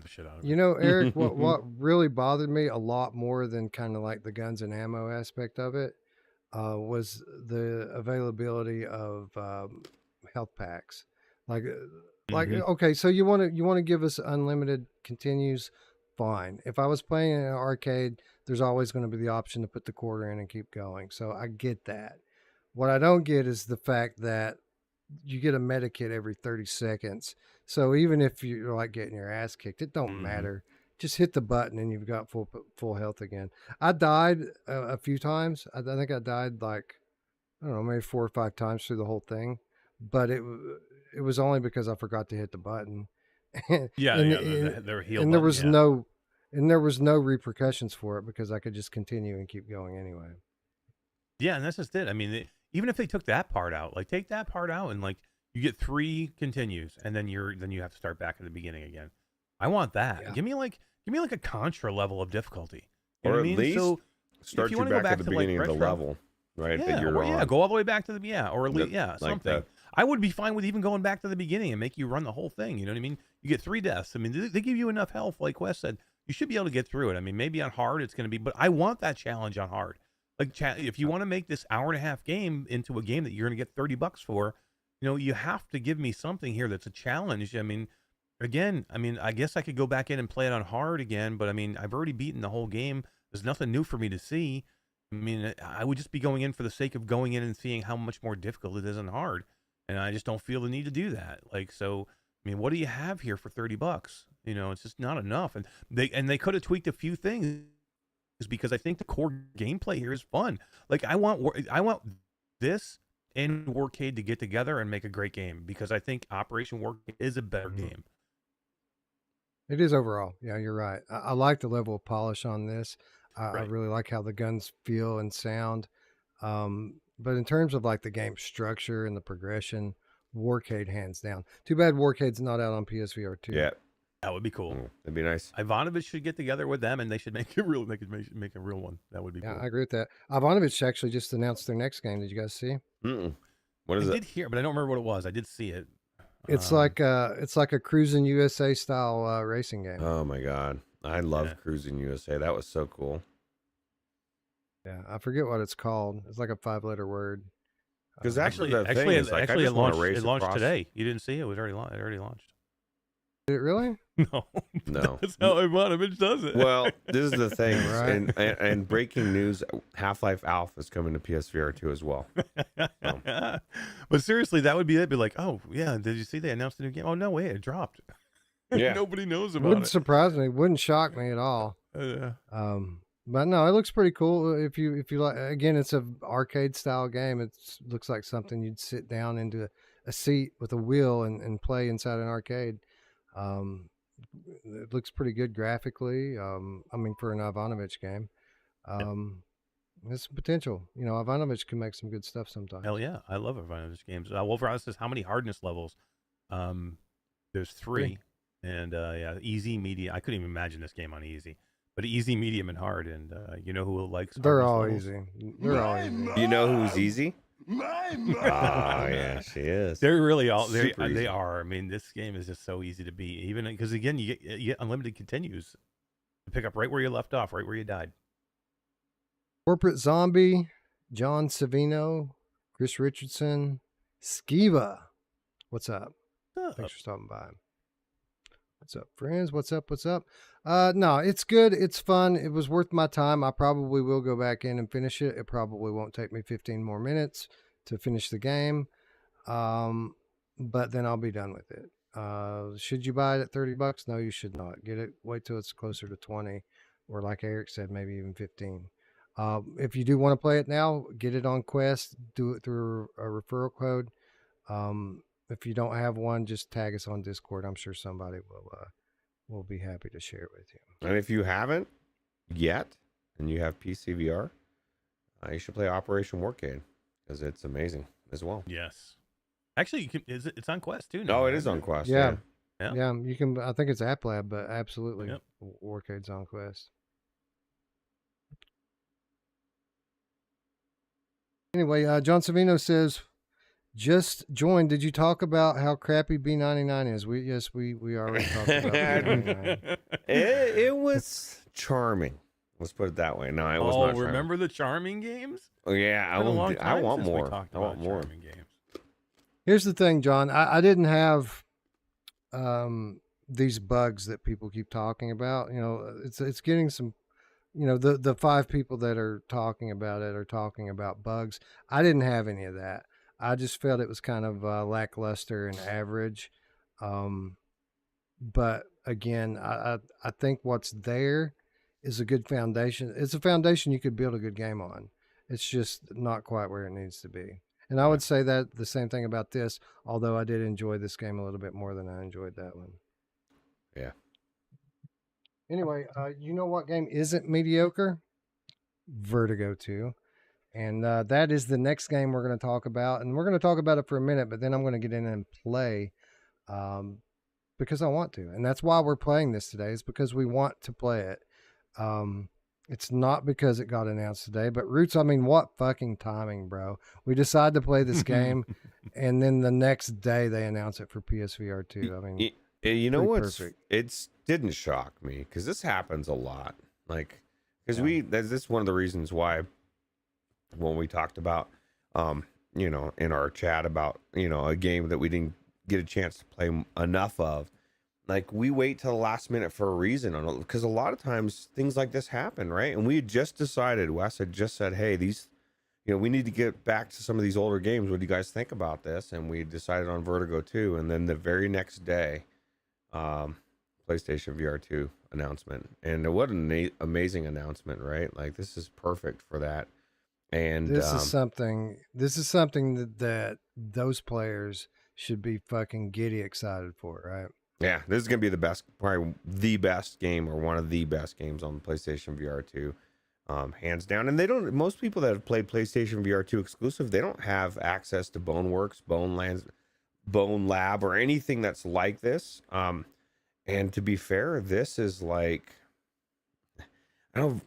the shit out of her. You know, Eric, what really bothered me a lot more than kind of like the guns and ammo aspect of it was the availability of health packs. Like okay, so you want to give us unlimited continues, fine. If I was playing in an arcade, there's always going to be the option to put the quarter in and keep going. So I get that. What I don't get is the fact that you get a medikit every 30 seconds. So even if you're like getting your ass kicked, it don't matter. Just hit the button and you've got full health again. I died a few times. I think I died like, I don't know, maybe 4 or 5 times through the whole thing, but it was only because I forgot to hit the button. They're healed. And there was no repercussions for it because I could just continue and keep going anyway. Yeah, and that's just it. I mean, even if they took that part out, like take that part out, and like you get 3 continues, and then you have to start back at the beginning again. I want that. Yeah. Give me like a Contra level of difficulty, you or know at least so start you back at the beginning of the level, right? Yeah, that you're on. Go all the way back to the or at least something. Like that. I would be fine with even going back to the beginning and make you run the whole thing. You know what I mean? You get 3 deaths. I mean, they give you enough health, like Wes said. You should be able to get through it. I mean, maybe on hard it's going to be, but I want that challenge on hard. Like, if you want to make this hour-and-a-half game into a game that you're going to get $30 for, you have to give me something here that's a challenge. I mean, again, I guess I could go back in and play it on hard again, but I mean, I've already beaten the whole game. There's nothing new for me to see. I mean, I would just be going in for the sake of going in and seeing how much more difficult it is on hard. And I just don't feel the need to do that. Like, so, I mean, what do you have here for $30? It's just not enough. And they could have tweaked a few things because I think the core gameplay here is fun. Like, I want this and Warcade to get together and make a great game because I think Operation Warcade is a better game. It is overall. Yeah, you're right. I like the level of polish on this. I really like how the guns feel and sound. But in terms of like the game structure and the progression, Warcade hands down. Too bad Warcade's not out on PSVR2. Yeah, that would be cool. That'd be nice. Ivanovich should get together with them, and they should make a real one. That would be cool. I agree with that. Ivanovich actually just announced their next game. Did you guys see? What is it? I did hear, but I don't remember what it was. I did see it. It's like a Cruising USA style racing game. Oh my god, I love Cruising USA. That was so cool. Yeah, I forget what it's called. It's like a 5-letter word. Because that's Actually, the thing is, like, I it just want launched. to race It launched across. today. You didn't see it? It was already. It already launched. Did it really? No, No. that's how Ivanovich does it. Well, this is the thing, Right. and breaking news: Half-Life Alpha is coming to PSVR2 as well. But seriously, that would be it. Be like, oh yeah, did you see they announced a new game? Oh no, wait, it dropped. Yeah. Nobody knows about Wouldn't it. surprise me. Wouldn't shock me at all. But no, it looks pretty cool. If you like, again, it's a arcade style game. It looks like something you'd sit down into a seat with a wheel and play inside an arcade. It looks pretty good graphically. I mean, for an Ivanovich game, there's some potential. You know, Ivanovich can make some good stuff sometimes. Hell yeah, I love Ivanovich games. Wolfram says how many hardness levels? There's 3, and yeah, easy, medium. I couldn't even imagine this game on easy, but easy, medium, and hard. And you know who likes? They're all levels? easy. They're all easy. You know who's easy? My Ah, yeah, she is. They're really all Super they easy. are. I mean, this game is just so easy to beat. Even because again, you get unlimited continues to pick up right where you left off, right where you died. Corporate Zombie, John Savino, Chris Richardson, Skiva. What's up? Thanks for stopping by. What's up, friends? What's up? What's up? No, it's good. It's fun. It was worth my time. I probably will go back in and finish it. It probably won't take me 15 more minutes to finish the game. But then I'll be done with it. Should you buy it at $30? No, you should not. Get it. Wait till it's closer to 20, or like Eric said, maybe even 15. If you do want to play it now, get it on Quest. Do it through a referral code. If you don't have one, just tag us on Discord. I'm sure somebody will be happy to share it with you. And if you haven't yet, and you have PCVR, you should play Operation Warcade because it's amazing as well. Yes, actually, you can. It's on Quest too now. No, it is on Quest. Yeah. Yeah. Yeah, you can. I think it's App Lab, but absolutely, Yep. Warcade's on Quest. Anyway, John Savino says, just joined. Did you talk about how crappy B99 is? We already talked about B99. It was charming. Let's put it that way. No, it was not charming. Remember the charming games? Oh, yeah, I Been a long want time since we more. talked I want about more. charming games. Here's the thing, John. I didn't have these bugs that people keep talking about. You know, it's getting some. You know, the 5 people that are talking about it are talking about bugs. I didn't have any of that. I just felt it was kind of lackluster and average. But again, I think what's there is a good foundation. It's a foundation you could build a good game on. It's just not quite where it needs to be. And I would say that the same thing about this, although I did enjoy this game a little bit more than I enjoyed that one. Yeah. Anyway, you know what game isn't mediocre? Vertigo 2. And that is the next game we're going to talk about. And we're going to talk about it for a minute, but then I'm going to get in and play because I want to. And that's why we're playing this today, is because we want to play it. It's not because it got announced today, but Ruuts, I mean, what fucking timing, bro. We decide to play this game, and then the next day they announce it for PSVR 2. I mean, you know what? perfect. It didn't shock me because this happens a lot. Like, because this is one of the reasons why when we talked about, you know, in our chat about, you know, a game that we didn't get a chance to play enough of, like, we wait till the last minute for a reason, because a lot of times things like this happen, right? And we had just decided, Wes had just said, hey, these, you know, we need to get back to some of these older games. What do you guys think about this? And we decided on Vertigo 2. And then the very next day, PlayStation VR2 announcement. And what an amazing announcement, right? Like, this is perfect for that. And this is something that those players should be fucking giddy excited for, right? yeah, this is gonna be the best, probably the best game, or one of the best games on PlayStation VR2, hands down. And they don't. Most people that have played PlayStation VR2 exclusive, they don't have access to Boneworks, Bone Lab, or anything that's like this. And to be fair, this is like, I don't know,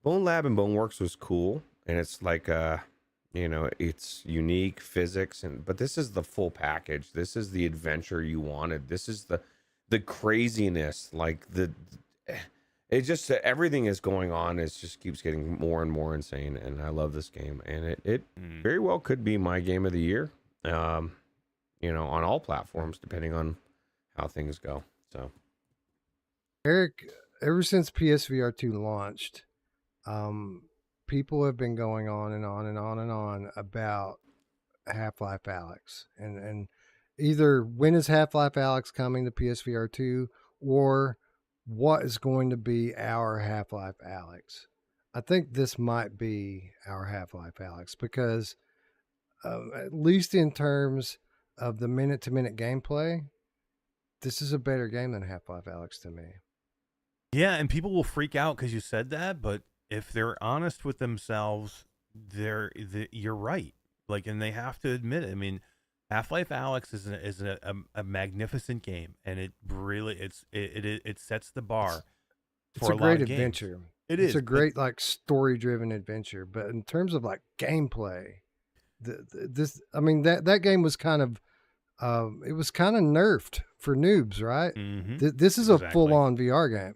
Bone Lab and Boneworks was cool, and it's like you know, it's unique physics, but this is the full package. This is the adventure you wanted. This is the craziness, like It just everything is going on. It just keeps getting more and more insane, and I love this game. And it very well could be my game of the year. On all platforms, depending on how things go. So, Eric, ever since PSVR2 launched, people have been going on and on and on and on about Half-Life Alyx, and either when is Half-Life Alyx coming to PSVR2, or what is going to be our Half-Life Alyx. I think this might be our Half-Life Alyx because, at least in terms of the minute-to-minute gameplay, this is a better game than Half-Life Alyx to me. Yeah, and people will freak out because you said that, but if they're honest with themselves, you're right. Like, and they have to admit it. I mean, Half-Life Alyx is a magnificent game, and it really it sets the bar for a great lot of adventure. Games. It's a great like story-driven adventure, but in terms of like gameplay, that game was kind of it was kind of nerfed for noobs, right? Mm-hmm. This is a full-on VR game.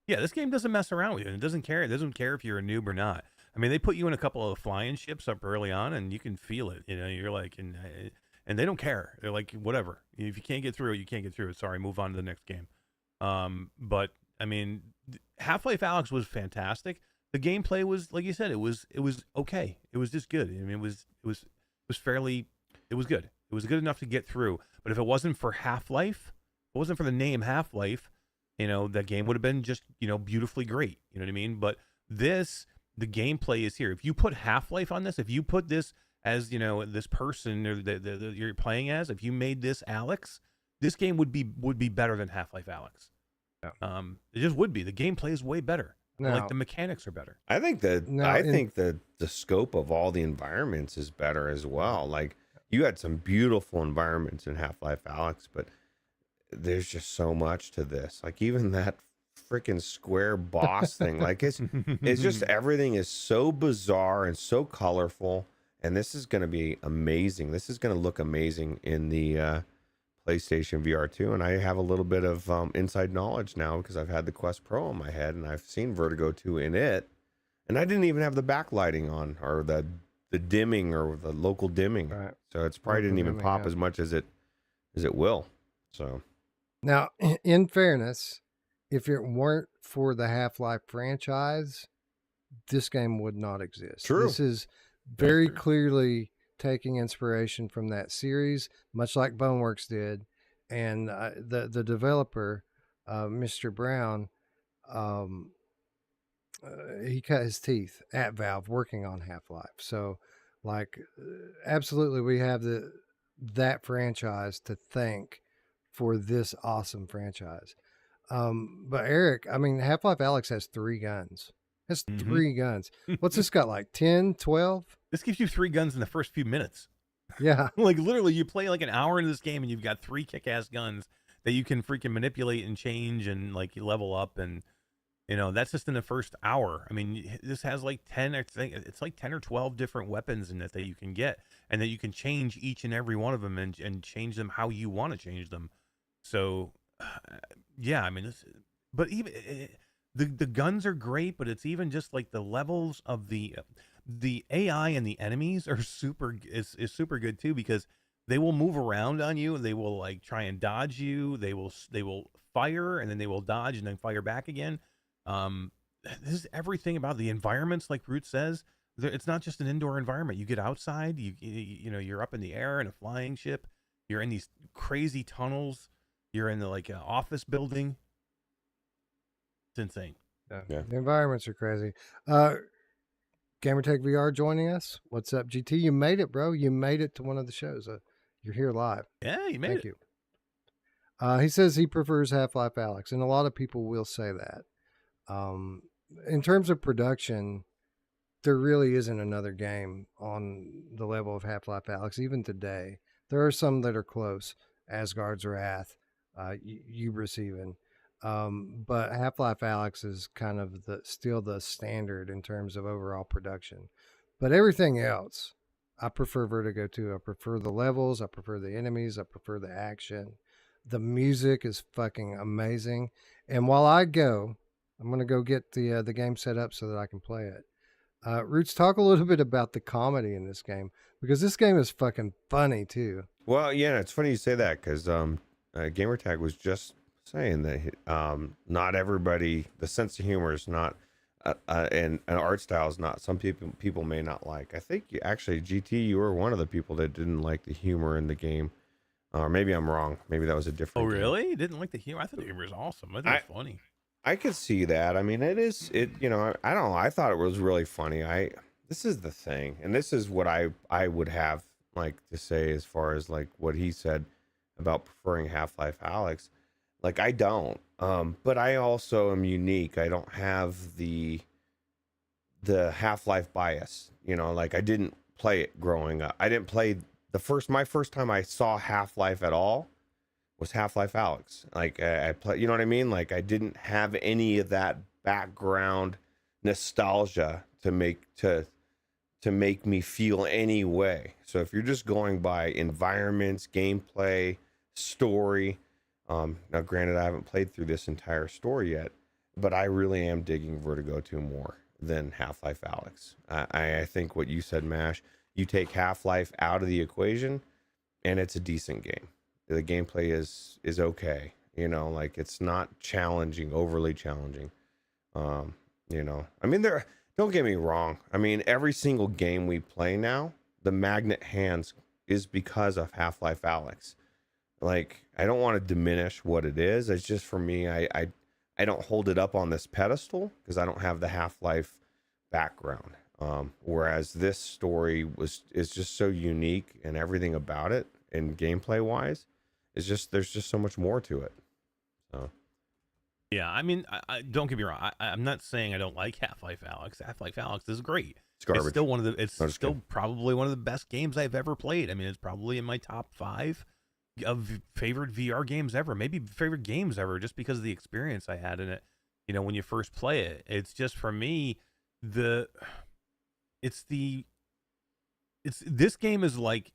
Yeah, this game doesn't mess around with you. It doesn't care. It doesn't care if you're a noob or not. I mean, they put you in a couple of flying ships up early on, and you can feel it. You're like, and they don't care. They're like, whatever. If you can't get through it, you can't get through it. Sorry, move on to the next game. But I mean, Half-Life Alyx was fantastic. The gameplay was, like you said, it was okay. It was just good. I mean, it was good. It was good enough to get through. But if it wasn't for Half-Life, if it wasn't for the name Half-Life, that game would have been just, beautifully great. You know what I mean? But the gameplay is here. If you put Half-Life on this, if you put this as, this person or that you're playing as, if you made this Alyx, this game would be better than Half-Life Alyx. Yeah. It just would be. The gameplay is way better. Like the mechanics are better. I think the scope of all the environments is better as well. Like, you had some beautiful environments in Half-Life Alyx, but there's just so much to this. Like, even that freaking square boss thing, like it's just everything is so bizarre and so colorful, and this is going to be amazing. This is going to look amazing in the PlayStation VR2, and I have a little bit of inside knowledge now because I've had the Quest Pro in my head, and I've seen Vertigo 2 in it, and I didn't even have the backlighting on, or the dimming, or the local dimming. Right. So it's probably didn't even pop as much as it will. So now, in fairness, if it weren't for the Half-Life franchise, this game would not exist. True. This is very clearly taking inspiration from that series, much like Boneworks did. And the developer, Mr. Brown, he cut his teeth at Valve working on Half-Life. So, like, absolutely, we have that franchise to thank for this awesome franchise. But Eric, I mean, Half-Life Alyx has 3 guns. Has 3 guns. What's this got, like 10, 12? This gives you 3 guns in the first few minutes. Yeah. Like, literally, you play like an hour into this game and you've got 3 kick-ass guns that you can freaking manipulate and change and like level up, and that's just in the first hour. I mean, this has like 10 or 12 different weapons in it that you can get, and that you can change each and every one of them and change them how you want to change them. So yeah, I mean, but even the guns are great, but it's even just like the levels of the AI and the enemies are super good too, because they will move around on you. They will like try and dodge you. They will fire, and then they will dodge and then fire back again. This is everything about the environments, like Ruuts says. It's not just an indoor environment. You get outside. You're up in the air in a flying ship. You're in these crazy tunnels. You're in the office building. It's insane. Yeah. The environments are crazy. Gamertag VR joining us. What's up, GT? You made it, bro. You made it to one of the shows. You're here live. Yeah, you made it. Thank you. He says he prefers Half-Life Alyx, and a lot of people will say that. In terms of production, there really isn't another game on the level of Half-Life Alyx, even today. There are some that are close. Asgard's Wrath, Hubris even. But Half-Life Alyx is kind of still the standard in terms of overall production. But everything else, I prefer Vertigo 2. I prefer the levels. I prefer the enemies. I prefer the action. The music is fucking amazing. And while I go, I'm gonna go get the game set up so that I can play it. Roots, talk a little bit about the comedy in this game because this game is fucking funny too. Well, yeah, it's funny you say that because Gamertag was just saying that not everybody, the sense of humor is not, and an art style is not. Some people may not like. I think actually, GT, you were one of the people that didn't like the humor in the game, or maybe I'm wrong. Maybe that was a different. Oh, game. really? You didn't like the humor? I thought the humor was awesome. I think it's funny. I could see that. I mean, it is. It you know, I don't know. I thought it was really funny. This is the thing, and this is what I would have like to say as far as like what he said about preferring Half-Life Alyx. Like I don't, but I also am unique. I don't have the Half-Life bias. You know, like I didn't play it growing up. I didn't play my first time I saw Half-Life at all was Half-Life Alyx. Like I play, you know what I mean? Like I didn't have any of that background nostalgia to make me feel any way. So if you're just going by environments, gameplay, story, now granted I haven't played through this entire story yet, but I really am digging Vertigo 2 more than Half-Life Alyx. I think what you said, Mash, you take Half-Life out of the equation and it's a decent game. The gameplay is okay, you know, like it's not overly challenging. You know, I mean, don't get me wrong. I mean, every single game we play now, the magnet hands is because of Half-Life Alyx. Like, I don't want to diminish what it is. It's just for me, I don't hold it up on this pedestal because I don't have the Half-Life background. Whereas this story is just so unique and everything about it and gameplay wise. There's just so much more to it. So yeah, I mean, I don't get me wrong. I'm not saying I don't like Half-Life Alyx. Half-Life Alyx is great. It's garbage. It's still probably one of the best games I've ever played. I mean, it's probably in my top 5 of favorite VR games ever. Maybe favorite games ever, just because of the experience I had in it. You know, when you first play it, it's just for me this game is like.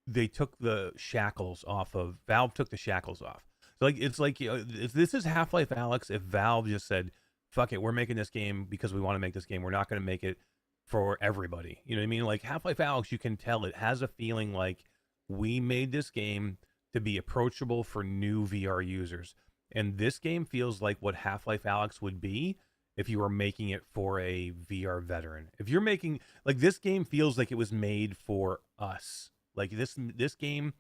They took the shackles off of Valve. Took the shackles off. So like it's like, you know, if this is Half-Life Alyx, if Valve just said, "Fuck it, we're making this game because we want to make this game. We're not going to make it for everybody." You know what I mean? Like Half-Life Alyx, you can tell it has a feeling like we made this game to be approachable for new VR users, and this game feels like what Half-Life Alyx would be if you were making it for a VR veteran. If you're making like this game feels like it was made for us. Like this game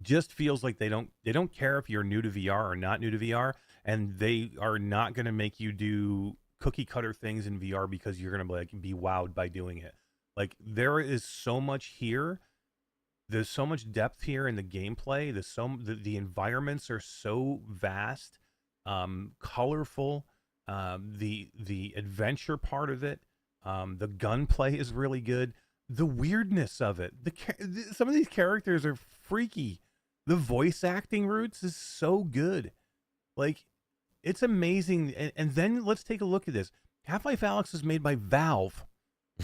just feels like they don't care if you're new to VR or not new to VR, and they are not going to make you do cookie cutter things in VR because you're going to be wowed by doing it. Like there is so much here. There's so much depth here in the gameplay. The environments are so vast, colorful. The adventure part of it, the gunplay is really good. The weirdness of it. Some of these characters are freaky. The voice acting, Roots, is so good. Like, it's amazing. And then let's take a look at this. Half-Life Alyx is made by Valve.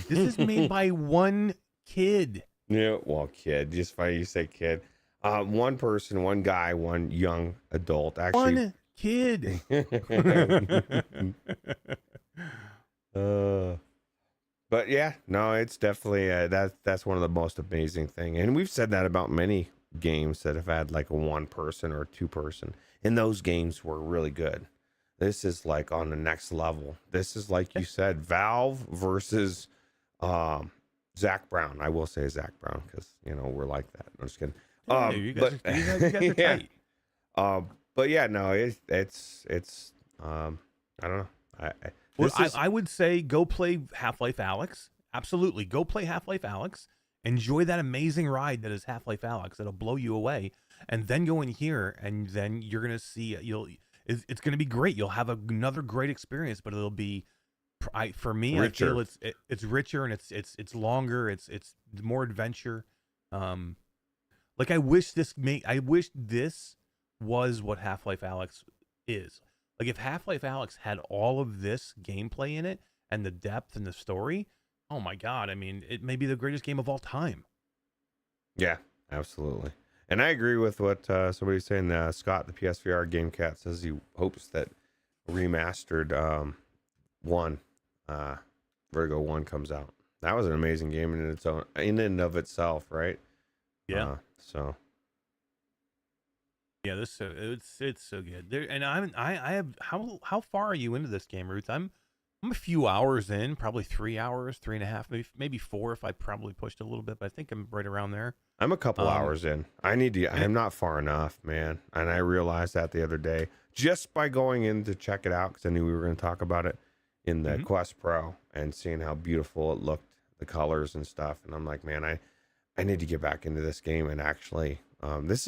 This is made by one kid. Yeah, well, kid. Just funny you say kid. One person, one guy, one young adult. Actually, one kid. But yeah, no, it's definitely that's one of the most amazing thing, and we've said that about many games that have had like a 1 person or 2 person, and those games were really good. This is like on the next level. This is like you said, Valve versus Zach Brown. I will say Zach Brown because you know we're like that. I'm just kidding. You guys are tight. But yeah, no, it's I don't know. I would say go play Half-Life Alyx. Absolutely. Go play Half-Life Alyx. Enjoy that amazing ride that is Half-Life Alyx. It'll blow you away. And then go in here, and then you're going to see, it's going to be great. You'll have another great experience, but it'll be, for me, richer. I feel it's richer, and it's longer. It's more adventure. Like I wish this was what Half-Life Alyx is. Like if Half-Life Alyx had all of this gameplay in it and the depth and the story, oh my God. I mean, it may be the greatest game of all time. Yeah, absolutely. And I agree with what somebody's saying. Scott, the PSVR Gamecast, says he hopes that remastered Vertigo 1 comes out. That was an amazing game in its own, in and of itself, right? Yeah. So. Yeah, it's so good. There, and I have how far are you into this game, Ruth? I'm a few hours in, probably 3 hours, 3.5, maybe 4 if I probably pushed a little bit, but I think I'm right around there. I'm a couple hours in. I'm not far enough, man. And I realized that the other day just by going in to check it out because I knew we were going to talk about it in the Quest Pro and seeing how beautiful it looked, the colors and stuff. And I'm like, man, I need to get back into this game and actually, this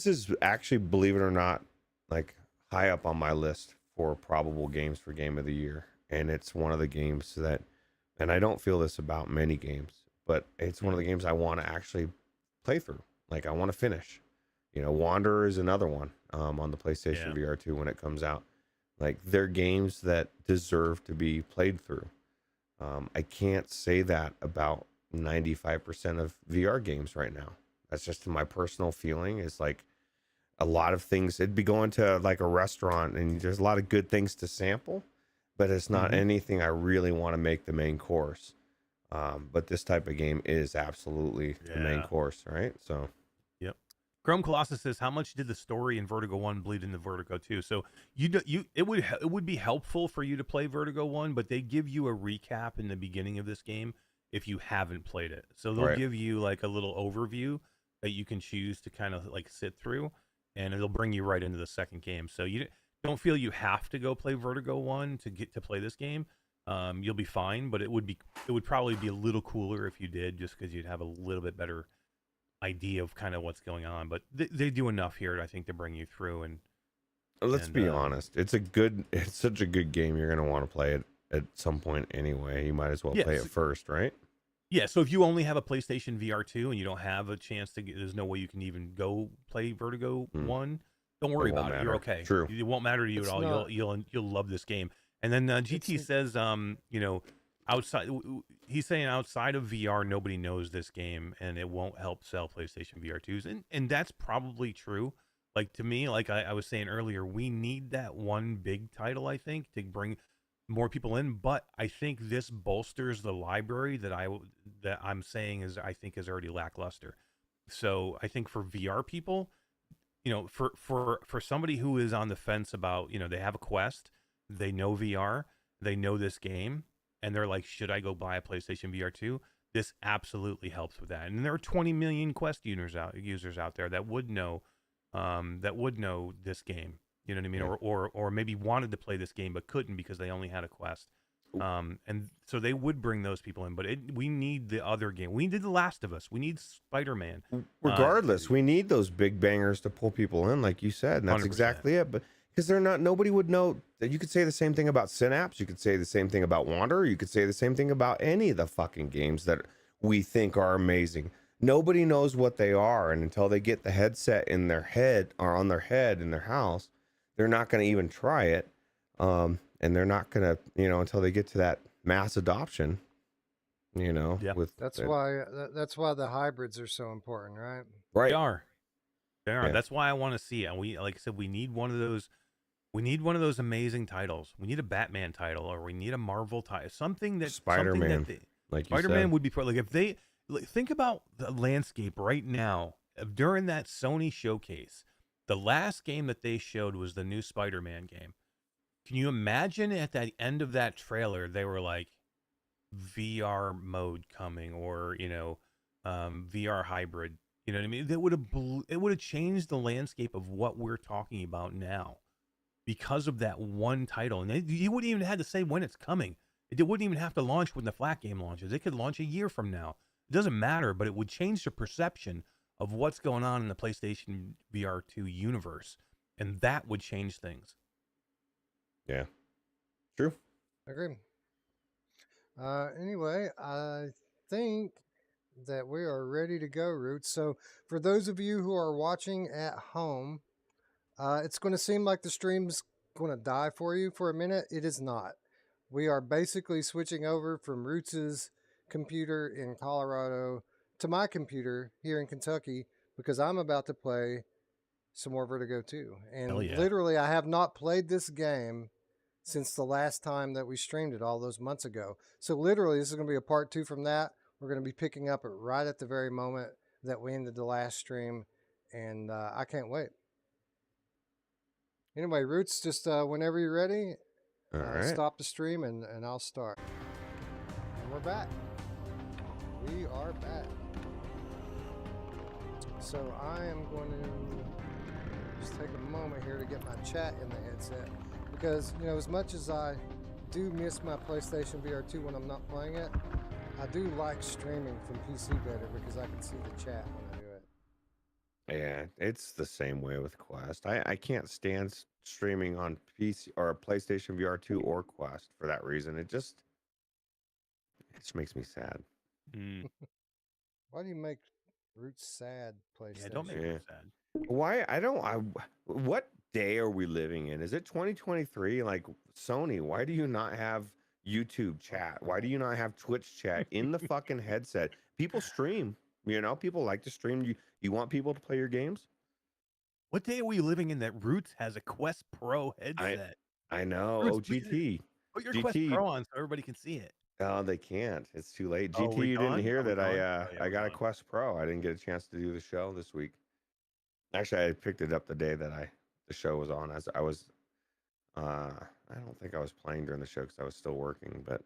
is actually, believe it or not, like high up on my list for probable games for Game of the Year. And it's one of the games that, and I don't feel this about many games, but it's one of the games I want to actually play through. Like I want to finish. You know, Wanderer is another one on the PlayStation VR2 when it comes out. Like they're games that deserve to be played through. I can't say that about 95% of VR games right now. That's just my personal feeling. Is like a lot of things. It'd be going to like a restaurant and there's a lot of good things to sample, but it's not anything I really want to make the main course. But this type of game is absolutely the main course, right? So, yep. Chrome Colossus says, "How much did the story in Vertigo 1 bleed into Vertigo 2?" So it would be helpful for you to play Vertigo 1, but they give you a recap in the beginning of this game if you haven't played it. So they'll give you like a little overview that you can choose to kind of like sit through, and it'll bring you right into the second game. So you don't feel you have to go play Vertigo 1 to get to play this game. You'll be fine, but it would probably be a little cooler if you did, just because you'd have a little bit better idea of kind of what's going on. But they do enough here, I think, to bring you through. And let's be honest, it's such a good game. You're gonna want to play it at some point anyway. You might as well play it first, right? Yeah. So if you only have a PlayStation VR2 and you don't have a chance to there's no way you can even go play Vertigo 1. Don't worry about it. You're okay. True. It won't matter to you at all. You'll love this game. And then GT says, outside, he's saying outside of VR, nobody knows this game, and it won't help sell PlayStation VR2s, and that's probably true. Like to me, like I was saying earlier, we need that one big title, I think, to bring more people in. But I think this bolsters the library that I'm saying I think is already lackluster. So I think for VR people, for somebody who is on the fence about, they have a Quest. They know VR, they know this game, and they're like, should I go buy a PlayStation VR2? This absolutely helps with that. And there are 20 million Quest users out there that would know this game. You know what I mean? Yeah. Or maybe wanted to play this game but couldn't because they only had a Quest. And so they would bring those people in. But we need the other game. We need The Last of Us. We need Spider-Man. Regardless, we need those big bangers to pull people in, like you said, and that's 100%. Exactly it. But because nobody would know that. You could say the same thing about Synapse. You could say the same thing about Wanderer. You could say the same thing about any of the fucking games that we think are amazing. Nobody knows what they are, and until they get the headset in their head or on their head in their house, they're not going to even try it. And they're not going to, until they get to that mass adoption. That's why the hybrids are so important, right? Right. They are. Yeah. That's why I want to see it. And like I said, we need one of those. We need one of those amazing titles. We need a Batman title, or we need a Marvel title. Something that Spider-Man, Spider-Man would be like if they think about the landscape right now during that Sony showcase. The last game that they showed was the new Spider-Man game. Can you imagine at the end of that trailer they were like VR mode coming, or VR hybrid? You know what I mean? It would have changed the landscape of what we're talking about now. Because of that one title. And you wouldn't even have to say when it's coming. It wouldn't even have to launch when the flat game launches. It could launch a year from now. It doesn't matter, but it would change the perception of what's going on in the PlayStation VR2 universe. And that would change things. Yeah. True. I agree. Anyway, I think that we are ready to go, Roots. So for those of you who are watching at home, it's going to seem like the stream's going to die for you for a minute. It is not. We are basically switching over from Roots's computer in Colorado to my computer here in Kentucky because I'm about to play some more Vertigo 2. And Hell yeah. literally, I have not played this game since the last time that we streamed it all those months ago. So literally, this is going to be a part 2 from that. We're going to be picking up it right at the very moment that we ended the last stream, and I can't wait. Anyway, Ruuts, just whenever you're ready, All right. stop the stream and I'll start. And we're back. We are back. So I am going to just take a moment here to get my chat in the headset, because, you know, as much as I do miss my PlayStation VR2 when I'm not playing it, I do like streaming from PC better because I can see the chat when I do it. Yeah, it's the same way with Quest. I can't stand streaming on PC or PlayStation VR2 or Quest for that reason. It just makes me sad. Why do you make Ruuts sad, PlayStation? Yeah, don't make me sad. Why? What day are we living in? Is it 2023? Like, Sony, why do you not have YouTube chat? Why do you not have Twitch chat in the fucking headset? People stream, you know, people like to stream. You want people to play your games? What day are we living in that Ruuts has a Quest Pro headset? I know. Ruuts, Oh, GT. Put your Quest Pro on so everybody can see it. Oh, they can't. It's too late. Oh, GT, you didn't hear that I got a gone. Quest Pro. I didn't get a chance to do the show this week. Actually, I picked it up the day that the show was on. As I was, I don't think I was playing during the show because I was still working. But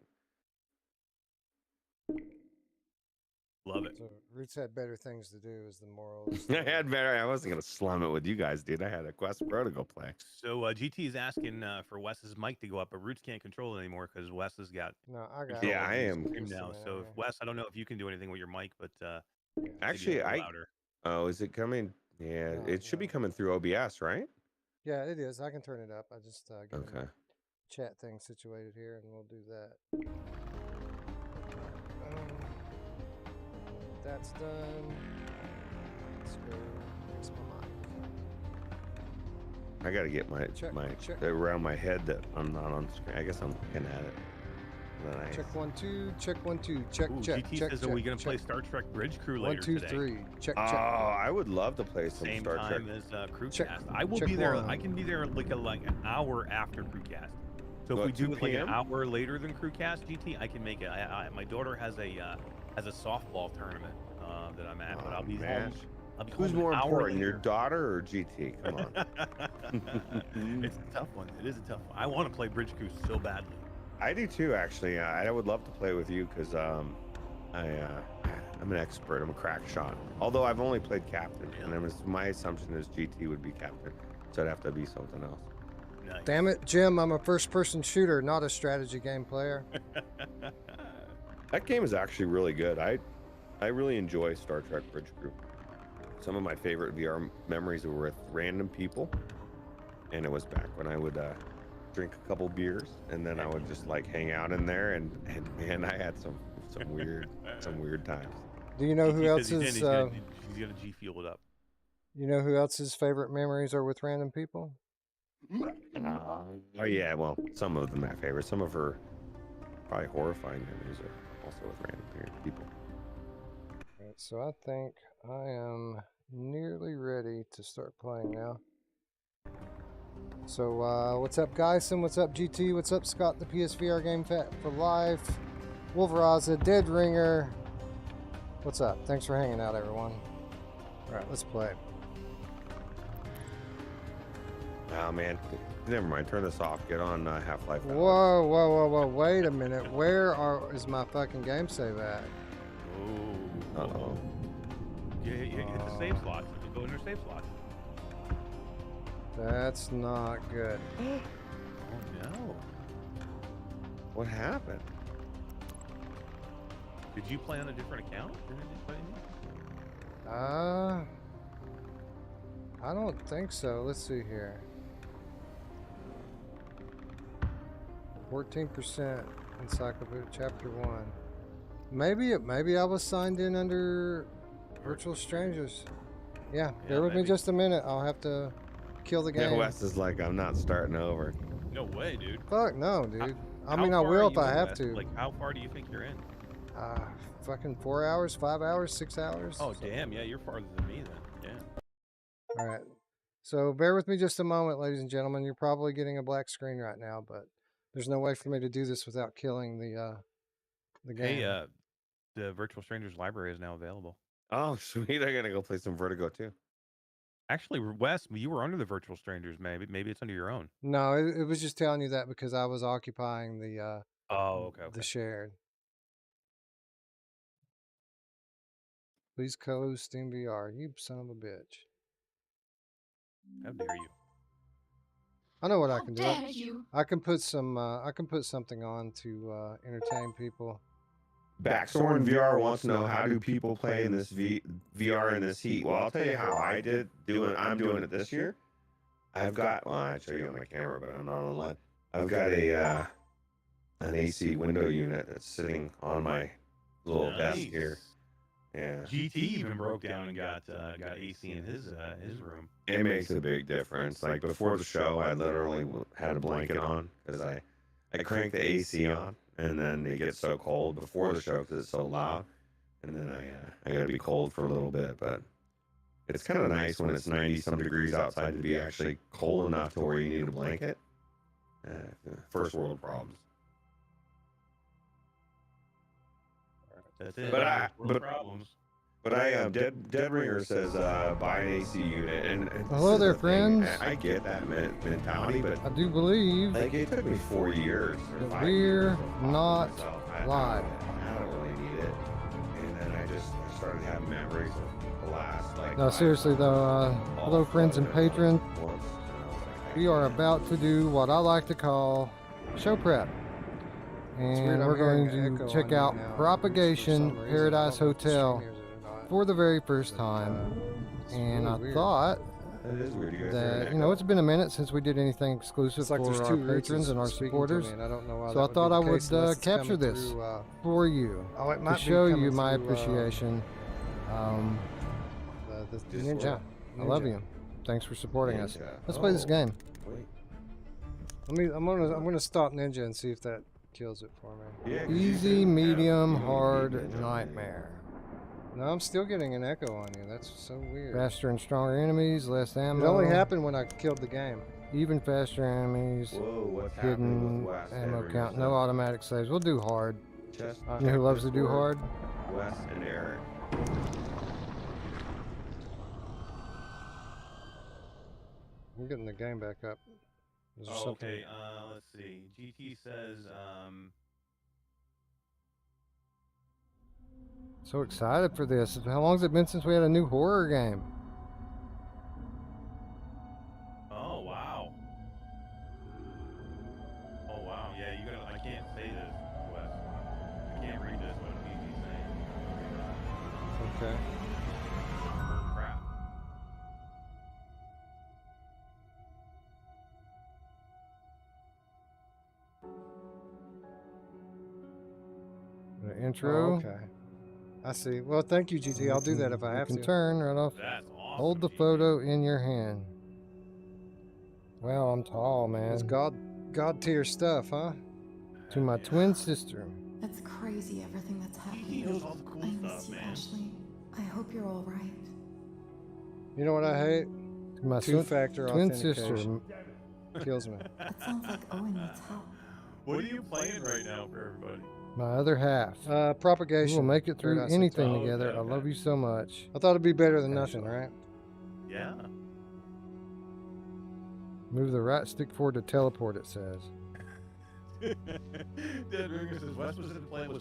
Love it. So Ruuts had better things to do, is the moral. I had better. I wasn't gonna slum it with you guys, dude. I had a Quest Pro to go play. So GT is asking for Wes's mic to go up, but Ruuts can't control it anymore because Wes has got. No, I got. Yeah, I am now. So if Wes, I don't know if you can do anything with your mic, but actually, louder. Oh, is it coming? Yeah, it should be coming through OBS, right? Yeah, it is. I can turn it up. I just get Okay. the chat thing situated here, and we'll do that. That's done. Let's go fix my mic. I gotta get my around my head that I'm not on screen. I guess I'm looking at it. Nice. Check 1 2. Check 1 2. Check Ooh, check. GT check says, check, are we gonna check. play Star Trek Bridge Crew later 1 2 today? 3. Check Oh, check. I would love to play some Same Star time Trek. as CruCast. Check- I will check be there. one. I can be there like an hour after CruCast. So What, if we do 2 it like an p.m.? hour later than CruCast, GT, I can make it. My daughter has a softball tournament that I'm at, but I'll be home. I'll be Who's home more an hour important, later. your daughter or GT? Come on. It's a tough one. It is a tough one. I want to play Bridge Crew so badly. I do too, actually. I would love to play with you because I'm an expert. I'm a crack shot. Although I've only played captain, and my assumption is GT would be captain, so it'd have to be something else. Nice. Damn it, Jim! I'm a first-person shooter, not a strategy game player. That game is actually really good. I really enjoy Star Trek Bridge Crew. Some of my favorite VR memories were with random people, and it was back when I would drink a couple beers, and then I would just like hang out in there, and man, I had some weird times. Do you know who else is? He's gonna G Fuel it up. You know who else's favorite memories are with random people? Oh yeah, well, some of them my favorite. Some of her probably horrifying memories are also with random people. Right, so I think I am nearly ready to start playing now. So what's up, Geisen? What's up, GT? What's up, Scott? The PSVR game Fat for Life. Wolveraza, Dead Ringer. What's up? Thanks for hanging out, everyone. All right, let's play. Oh man, never mind. Turn this off. Get on Half-Life. Whoa! Wait a minute. Where is my fucking game save at? Oh. Uh-oh. You hit the save slots. You go in your save slots. That's not good. Oh no. What happened? Did you play on a different account? I don't think so. Let's see here. 14% Encyclopedia Chapter 1. Maybe I was signed in under Virtual Strangers. Yeah, bear with me just a minute. I'll have to kill the game. Yeah, Wes is like, I'm not starting over. No way, dude. Fuck no, dude. I How mean, I far will are if you I in, have Wes? to. Like, how far do you think you're in? Fucking 4 hours, 5 hours, 6 hours. Oh, damn. Yeah, you're farther than me then. All right. So bear with me just a moment, ladies and gentlemen. You're probably getting a black screen right now, but there's no way for me to do this without killing the game. Hey, the Virtual Strangers library is now available. Oh, sweet! I gotta go play some Vertigo too. Actually, Wes, you were under the Virtual Strangers. Maybe it's under your own. No, it was just telling you that because I was occupying the Okay. the shared. Please close Steam VR. You son of a bitch. How dare you? I know what I can do. How dare you? I can put some. I can put something on to entertain people. Backstory in VR wants to know, how do people play in this VR in this heat? Well, I'll tell you how I did do it. I'm doing it this year. I've got, well, I show you on my camera, but I'm not online. I've got a an AC window unit that's sitting on my little desk here. Yeah. GT even broke down and got AC in his room. It makes a big difference. Like before the show, I literally had a blanket on because I cranked the AC on, and then it gets so cold before the show because it's so loud, and then I gotta be cold for a little bit. But it's kind of nice when it's 90-some degrees outside to be actually cold enough to where you need a blanket. First world problems. That's it. But Dead Ringer says buy an AC unit, and Hello there, friends. I get that mentality, but I do believe like it took me 4 years. Or that 5 we're years not live. I don't really need it, and then I started having memories of the last like. No, seriously though. Hello, friends and patrons. We are about to do what I like to call show prep. And we're going to check out Propagation Paradise Hotel for the very first time. And I thought that, you know, it's been a minute since we did anything exclusive for our patrons and our supporters. So I thought I would capture this for you to show you my appreciation. Yeah, I love you. Thanks for supporting us. Let's play this game. I'm gonna stop Ninja and see if that kills it for me. Yeah, Easy, medium, hard, nightmare. No, I'm still getting an echo on you. That's so weird. Faster and stronger enemies, less ammo. It only happened when I killed the game. Even faster enemies. Whoa, what's hidden ammo count. No automatic saves. We'll do hard. You know who loves to do hard? Wes and Eric. I'm getting the game back up. Is there something? Okay, let's see. GT says, So excited for this. How long has it been since we had a new horror game? oh wow. Oh wow, yeah, you gotta, I can't say this, Wes. I can't read this, what he's saying. Okay. Oh, crap. An intro. Oh, okay. I see. Well, thank you, GT. I'll do that if I have to. You can turn right off. That's awesome. Hold the GT. photo in your hand. Well, I'm tall, man. It's God tier stuff, huh? To my twin sister. It's crazy everything that's happening. He knows all the cool I miss stuff, you, man. Ashley. I hope you're all right. You know what I hate? To my Two-factor twin sister. authentication. Kills me. It sounds like Owen needs help. What are you playing right now for everybody? My other half. We Propagation. will make it through Paradise anything Hotel. together. Okay, I love okay. you so much. I thought it'd be better than nothing, right? Yeah. Move the right stick forward to teleport, it says. Dead Ringer says Wes was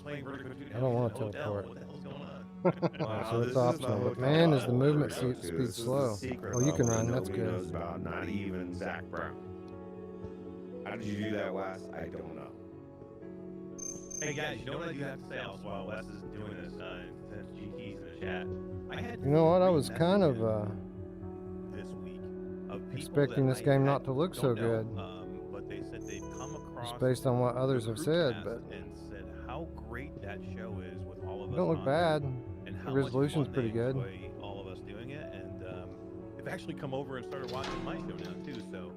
playing Vertigo 2. I don't want to Hotel. teleport. What the hell's going on? Wow, So this it's is optional, the but hotel man, is the level movement Vertigo 2. speed This is the slow. secret Oh, you can level run, that's nobody good. knows about, not even Zach Brown. How did you do that, Wes? I don't know. Hey guys, you know what I do have to say also while Wes is doing this, since GT's in the chat. I had You know what? I was 3 kind of messages this week of people expecting that this I game had- not to look so don't know, good. But they said they'd come across Just based on what others the have said, CruCast but and said how great that show is with all of us. it don't look on bad. it, and The how much resolution's fun pretty they good. enjoy all of us doing it, and they've actually come over and started watching my show now too. So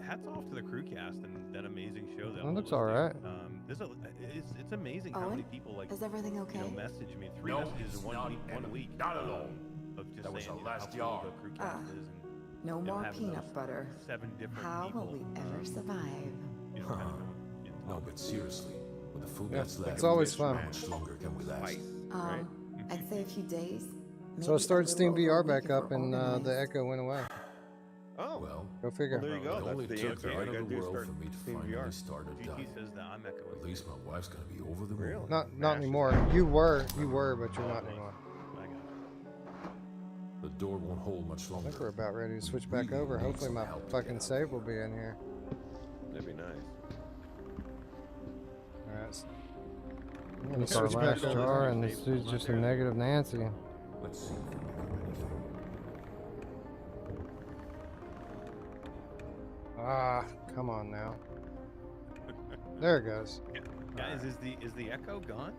hats off to the CruCast and that amazing show. That It all looks of us all do. right. It's amazing how Owen? many people like Is everything okay? message me 3 No, messages it's in one not, week. Emma. One week. Not at all. Of just just That was saying, the you know, how last cool yard. the CruCast is, and No you know, more having peanut those butter. 7 different How people, will we ever survive? you know, kind of go and No, talk but with seriously, with the food Yeah, that's left, it's always fun. how much longer can we last? Spice, right? I'd say a few days. So I maybe a started Steam little over a VR week back if up, we're and the organized. echo went away. Oh, Well, Go figure. well, there you go. it That's only the took answer. the All end you of gotta the do is world start for me to Steam finally VR. start a GT diet. says that I'm echoing. At least my wife's gonna be over the moon. Really? Not Mashes anymore. out. You were, but you're not Okay. anymore. I got it. The door won't hold much I longer. think we're about ready to We switch back really over. need Hopefully some my help to fucking get out save of will here. be in here. That'd be nice. Alright. I'm Let's gonna start switch last back to roll. R, and this dude's just a negative Nancy. Let's see if we can do anything. Ah, come on now. There it goes. Guys, is the echo gone?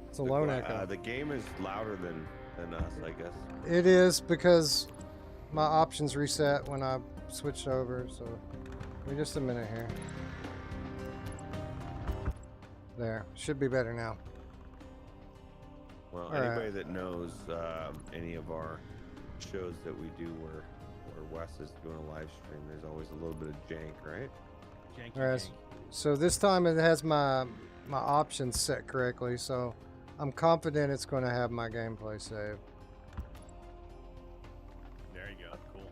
It's a lone The- echo. The game is louder than us, I guess. It is because my options reset when I switched over, so give me just a minute here. There, should be better now. Well, All right. anybody that knows any of our shows that we do where Wes is doing a live stream, there's always a little bit of jank, right? Janky Alright, jank. so this time it has my options set correctly, so I'm confident it's going to have my gameplay saved. There you go. Cool.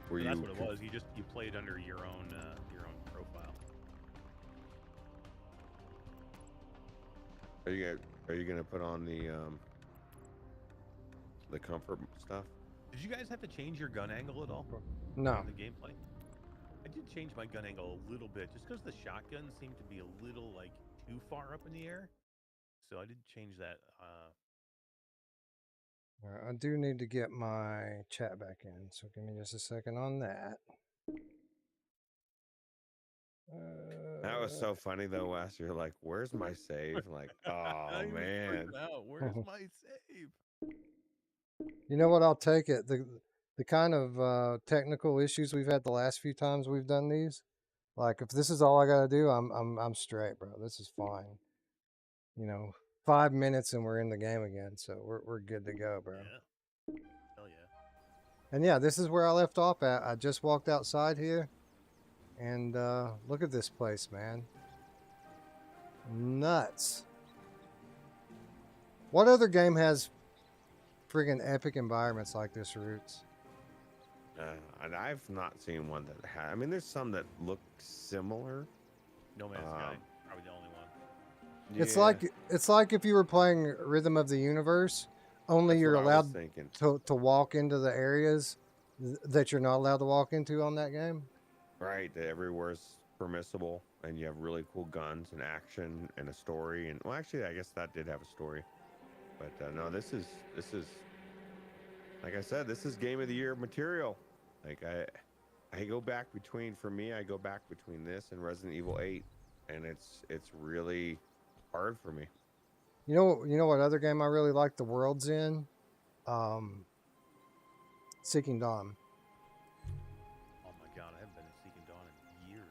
Were So that's you what it was. You played under your own profile. Are you gonna put on the comfort stuff? Did you guys have to change your gun angle at all No. in the gameplay? I did change my gun angle a little bit, just because the shotgun seemed to be a little like too far up in the air. So I did change that. Alright, I do need to get my chat back in, so give me just a second on that. That was so funny though, Wes. You're like, "Where's my save?" Like, oh I was man. freaking out. Where's my save? You know what? I'll take it. The kind of technical issues we've had the last few times we've done these, like if this is all I gotta do, I'm straight, bro. This is fine. You know, 5 minutes and we're in the game again, so we're good to go, bro. Yeah. Hell yeah. And yeah, this is where I left off at. I just walked outside here, and look at this place, man. Nuts. What other game has friggin' epic environments like this, Roots? And I've not seen one that I mean, there's some that look similar. No Man's Sky, probably the only one. It's like if you were playing Rhythm of the Universe, only That's you're what I was allowed thinking. to walk into the areas that you're not allowed to walk into on that game. Right, that everywhere's permissible, and you have really cool guns and action and a story. And well, actually, I guess that did have a story. But no, this is like I said, this is game of the year material. Like I go back between, for me, I go back between this and Resident Evil 8, and it's really hard for me. You know what other game I really like the worlds in? Seeking Dawn. Oh my god, I haven't been in Seeking Dawn in years.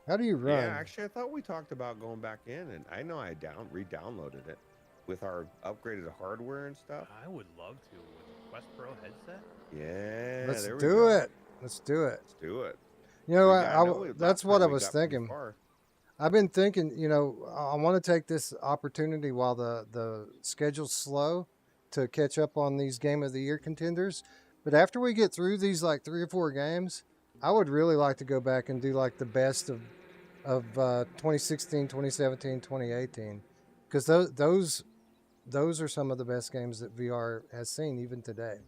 How do you run? Yeah, actually, I thought we talked about going back in, and I know I re-downloaded it with our upgraded hardware and stuff. I would love to with the Quest Pro headset. Yeah, Let's there we do go. it. Let's do it. Let's do it. You know, Yeah, I know that's last what time I we was got pretty thinking. far. I've been thinking, you know, I want to take this opportunity while the schedule's slow to catch up on these Game of the Year contenders. But after we get through these like 3 or 4 games, I would really like to go back and do like the best of 2016, 2017, 2018, because those are some of the best games that VR has seen even today.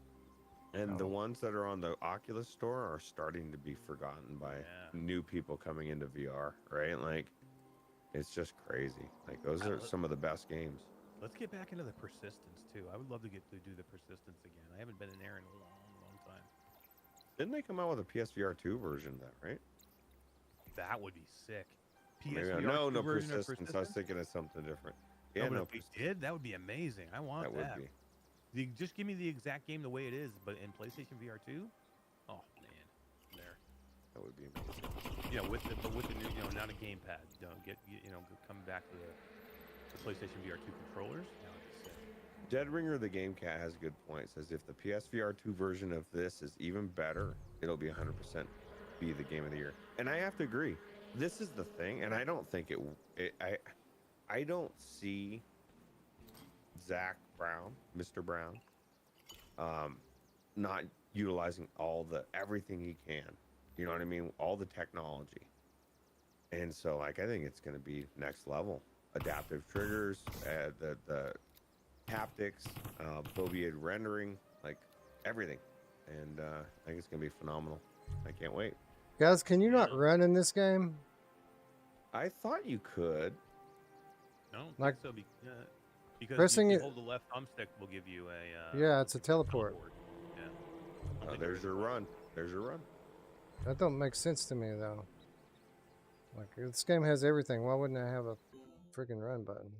And the ones that are on the Oculus store are starting to be forgotten by new people coming into VR, right? Like, it's just crazy. Like, those are some of the best games. Let's get back into the Persistence too. I would love to get to do the Persistence again. I haven't been in there in a long time. Didn't they come out with a PSVR2 version of that, right? That would be sick. Maybe PSVR no version of Persistence. I was thinking of something different. Yeah, Yeah, but no, if they did, that would be amazing. I want that that. would be. Just give me the exact game the way it is, but in PlayStation VR 2. Oh man, there. That would be amazing. You know, with the new, you know, not a gamepad. Don't come back to the PlayStation VR 2 controllers. That would be sick. Dead Ringer the Game Cat has a good point. Says if the PSVR2 version of this is even better, it'll be 100% be the game of the year. And I have to agree. This is the thing, and I don't think I don't see Zach Brown, Mr. Brown, not utilizing everything he can. You know what I mean? All the technology. And so, like, I think it's going to be next level. Adaptive triggers, the haptics, foveated rendering, like everything. And I think it's going to be phenomenal. I can't wait. Guys, can you not run in this game? I thought you could. No, I don't Like, think so. Because pressing you it- hold the left thumbstick will give you a. Yeah, it's a teleport. Yeah. There's your run. There's your run. That don't make sense to me though. Like, this game has everything. Why wouldn't I have a freaking run button?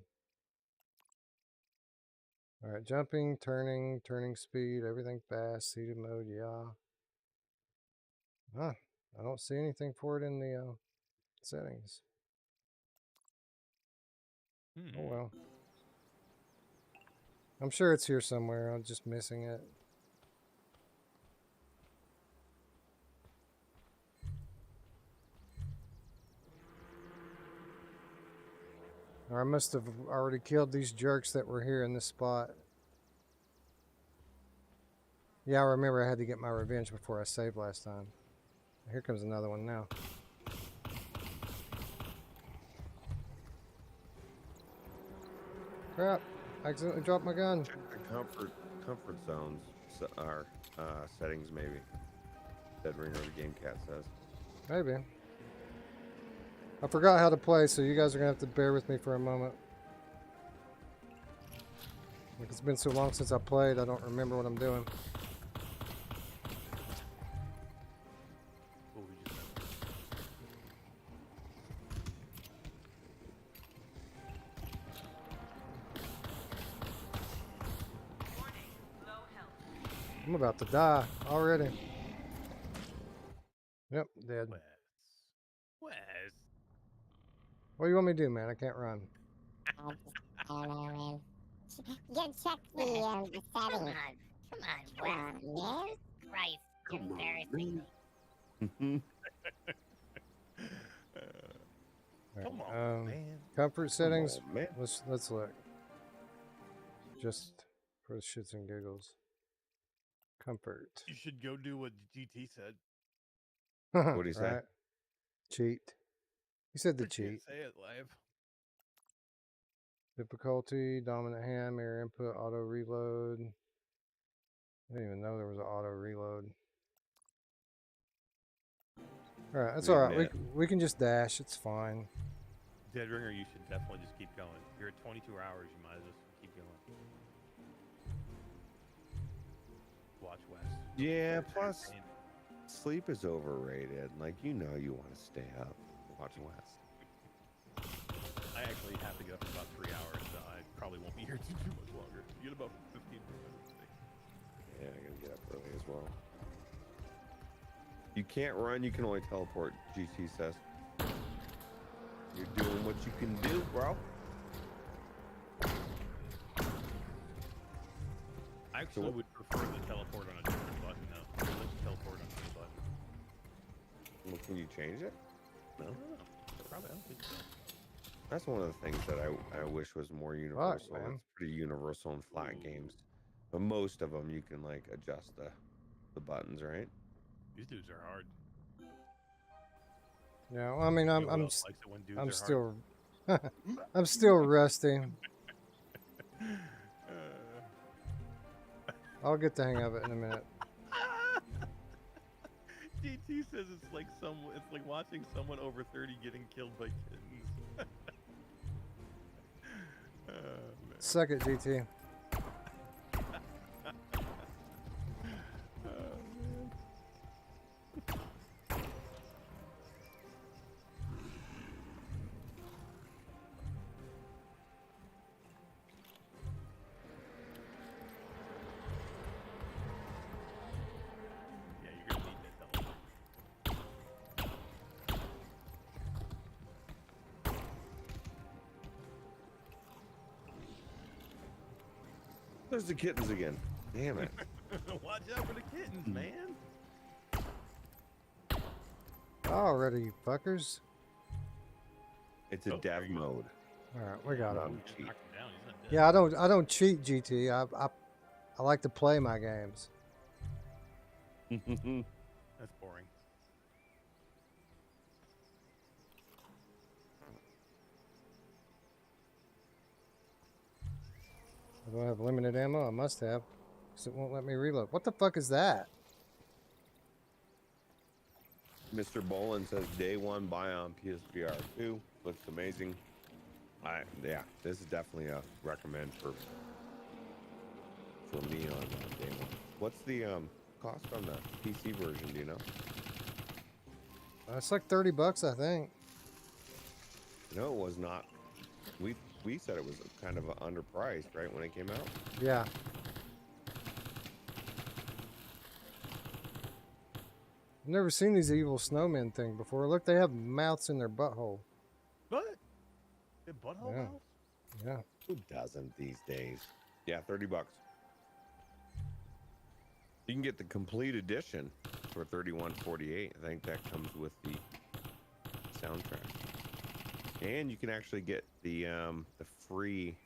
All right, jumping, turning speed, everything fast, seated mode, yeah. Huh, I don't see anything for it in the settings. Oh well. I'm sure it's here somewhere. I'm just missing it. Or I must have already killed these jerks that were here in this spot. Yeah, I remember I had to get my revenge before I saved last time. Here comes another one now. Crap, I accidentally dropped my gun. Check the comfort zones are settings maybe. Dead Ringer the Game Cat says. Maybe. I forgot how to play, so you guys are going to have to bear with me for a moment. Like, it's been so long since I played, I don't remember what I'm doing. I'm about to die already. Yep, dead. Wes. What do you want me to do, man? I can't run. I don't know, man. You check the settings. Come on, man. Christ, you're embarrassing me. Come on, man. Comfort settings. Come on, man. Let's look. Just for the shits and giggles. Comfort. You should go do what GT said. What'd he say? Right. Cheat. He said the I can't cheat. say it live. Difficulty, dominant hand, mirror input, auto reload. I didn't even know there was an auto reload. Alright, that's alright. We can just dash. It's fine. Dead Ringer, you should definitely just keep going. You're at 22 hours, you might as well keep going. Watch Wes. Yeah, plus sleep is overrated. Like, you know you want to stay up. Watch West. I actually have to get up in about 3 hours, so I probably won't be here too much longer. You get about 15 minutes. Yeah, I gotta get up early as well. You can't run, you can only teleport, GT says. You're doing what you can do, bro. I actually would prefer to teleport on a different button, though. Let's teleport on any button. Well, can you change it? No? Probably, I don't think so. That's one of the things that I wish was more universal. man. It's pretty universal in flat games. But most of them, you can, like, adjust the buttons, right? These dudes are hard. Yeah, well, I mean, You know what else likes it when dudes I'm are still, I'm still rusty. I'll get the hang of it in a minute. GT says it's like watching someone over 30 getting killed by kittens. Man. Suck it, GT. Yeah, you're gonna need that teleport. There's the kittens again. Damn it. Watch out for the kittens, man. Already, you fuckers. It's a dev mode. All right, we got him. Cheat. Knock him down, he's not dead. Yeah, I don't cheat, GT. I like to play my games. That's boring. Do I have limited ammo? I must have, because it won't let me reload. What the fuck is that? Mr. Bolin says day one buy on PSVR2. Looks amazing. Yeah, this is definitely a recommend for me on day one. What's the cost on the PC version? Do you know? It's like $30, I think. No, it was not. We said it was kind of underpriced, right, when it came out. Yeah. I've never seen these evil snowmen thing before. Look, they have mouths in their butthole. What? The butthole Yeah. mouse? Yeah. Who doesn't these days? Yeah, $30. You can get the complete edition for $31.48. I think that comes with the soundtrack, and you can actually get the free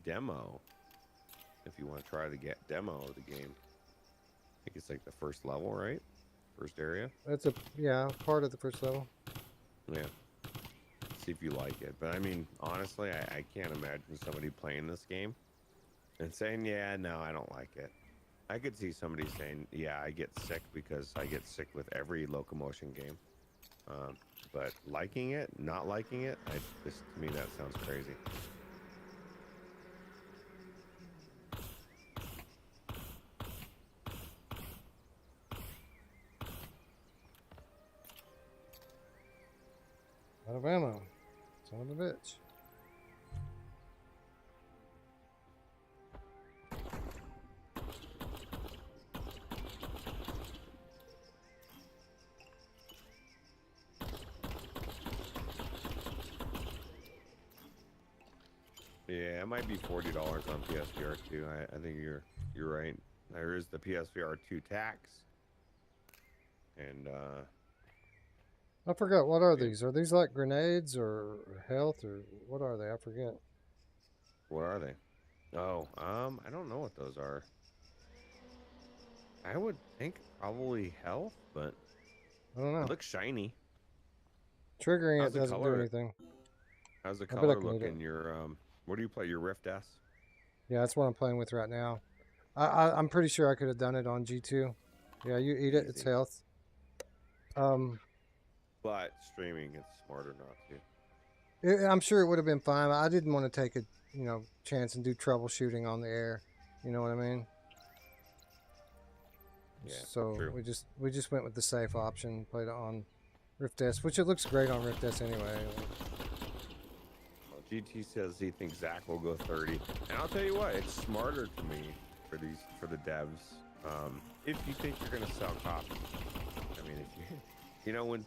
demo if you want to try the demo of the game. I think it's like the first level, right? First area. That's part of the first level. Yeah. See if you like it. But I mean, honestly, I can't imagine somebody playing this game and saying, yeah, no, I don't like it. I could see somebody saying, yeah, I get sick because I get sick with every locomotion game. But liking it, not liking it, to me, that sounds crazy. Out of ammo. Son of a bitch. Yeah, it might be $40 on PSVR2. I think you're right. There is the PSVR2 tax. And I forgot, what are these? Are these like grenades or health or what are they? I forget. what are they? Oh, I don't know what those are. I would think probably health, but I don't know. it looks shiny. Triggering How's it the doesn't do color? anything. How's the I bet I color can eat look it. in your what do you play? Your Rift S? Yeah, that's what I'm playing with right now. I'm pretty sure I could have done it on G2. Yeah, you eat it, it's Easy. health. But streaming, it's smarter not to. I'm sure it would have been fine. I didn't want to take a chance and do troubleshooting on the air. You know what I mean? Yeah, So true. we just went with the safe option, played it on Rift S, which it looks great on Rift S anyway. Well, GT says he thinks Zach will go 30, and I'll tell you what, it's smarter to me for the devs. If you think you're gonna sell copies, I mean, if you when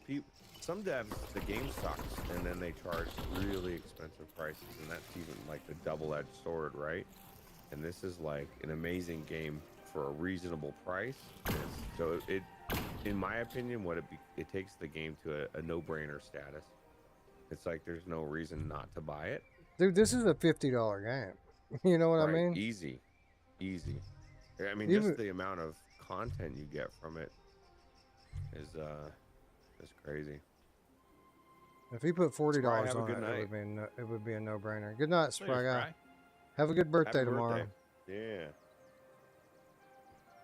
some devs, the game sucks, and then they charge really expensive prices, and that's even like the double-edged sword, right? And this is like an amazing game for a reasonable price. So it, in my opinion, it takes the game to a no-brainer status. It's like there's no reason not to buy it. Dude, this is a $50 game. You know what I mean? Easy. I mean, Even- just the amount of content you get from it is crazy. If he put $40 have a on good it, night. it would be a no-brainer. Good night, Spry Later, Guy. Spry. Have a good birthday Happy tomorrow. birthday. Yeah.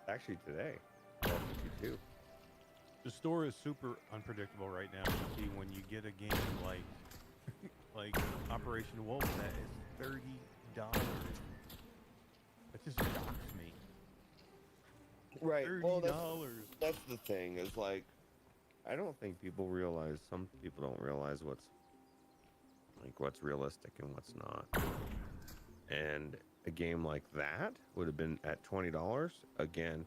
Actually, today. 12:52. The store is super unpredictable right now. You see, when you get a game like Operation Wolf, that is $30. That just shocks me. Right. $30. That's the thing. Is like, I don't think people realize. Some people don't realize what's realistic and what's not. And a game like that would have been at $20 again,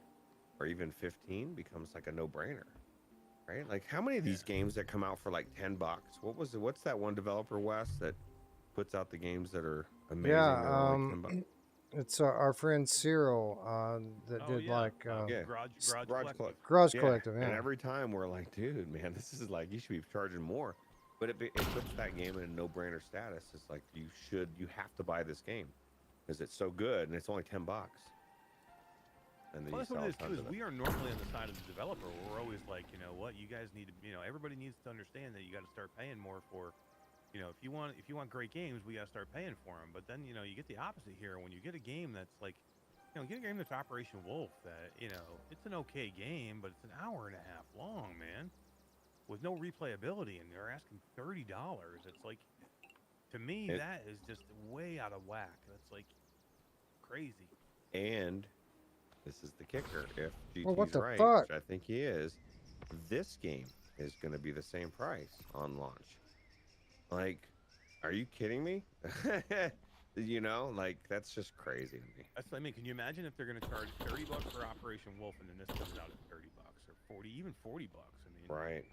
or even $15 becomes like a no-brainer, right? Like, how many of these games that come out for like $10? What's that one developer, Wes, that puts out the games that are amazing? Yeah, that are like $10? It's our friend Cyril that Oh, did yeah. like Yeah. Garage Collective. Collective. Garage Yeah, Collective. and Yeah. every time we're like, dude, man, this is like you should be charging more. But it puts that game in a no-brainer status. It's like you have to buy this game because it's so good and it's only $10. And then Well, you that's what sell it is too. tons Is of it. we are normally on the side of the developer. We're always like, you know what, you guys need to, everybody needs to understand that you got to start paying more for, if you want great games, we got to start paying for them. But then you get the opposite here when you get a game that's like, get a game that's Operation Wolf that it's an okay game, but it's an hour and a half long, man, with no replayability, and they're asking $30. It's like, to me, that is just way out of whack. That's like crazy. And this is the kicker. If GT's Well, what the right, fuck? which I think he is, this game is going to be the same price on launch. Like, are you kidding me? Like that's just crazy to me. That's, can you imagine if they're going to charge $30 for Operation Wolf and then this comes out at $30 or 40, even $40? I mean, Right.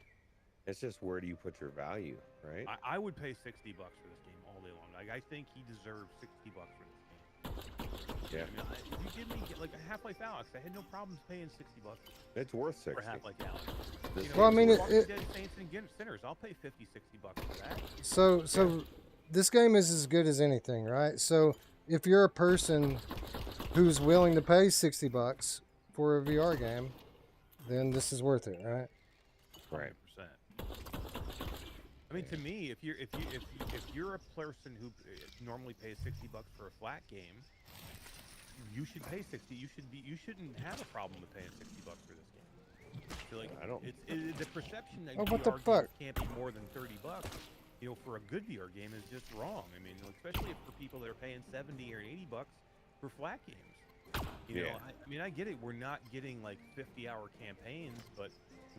It's just where do you put your value, right? I would pay $60 for this game all day long. Like, I think he deserves $60 for this game. Yeah. If you give me like a Half-Life Alex, I had no problems paying $60 It's worth 60. for Half-Life Alex. Well, I mean, Walking Dead, Saints and Sinners, I'll pay $50, $60 for that. So this game is as good as anything, right? So if you're a person who's willing to pay $60 for a VR game, then this is worth it, right? Right. 100%. I mean, to me, if you're a person who normally pays $60 for a flat game, you should pay 60. You shouldn't have a problem with paying $60 for this game. So, like, I don't. It's the perception that Oh, VR what the games fuck? can't be more than $30. For a good VR game is just wrong. I mean, especially for people that are paying $70 or $80 for flat games. I get it. We're not getting like 50-hour campaigns, but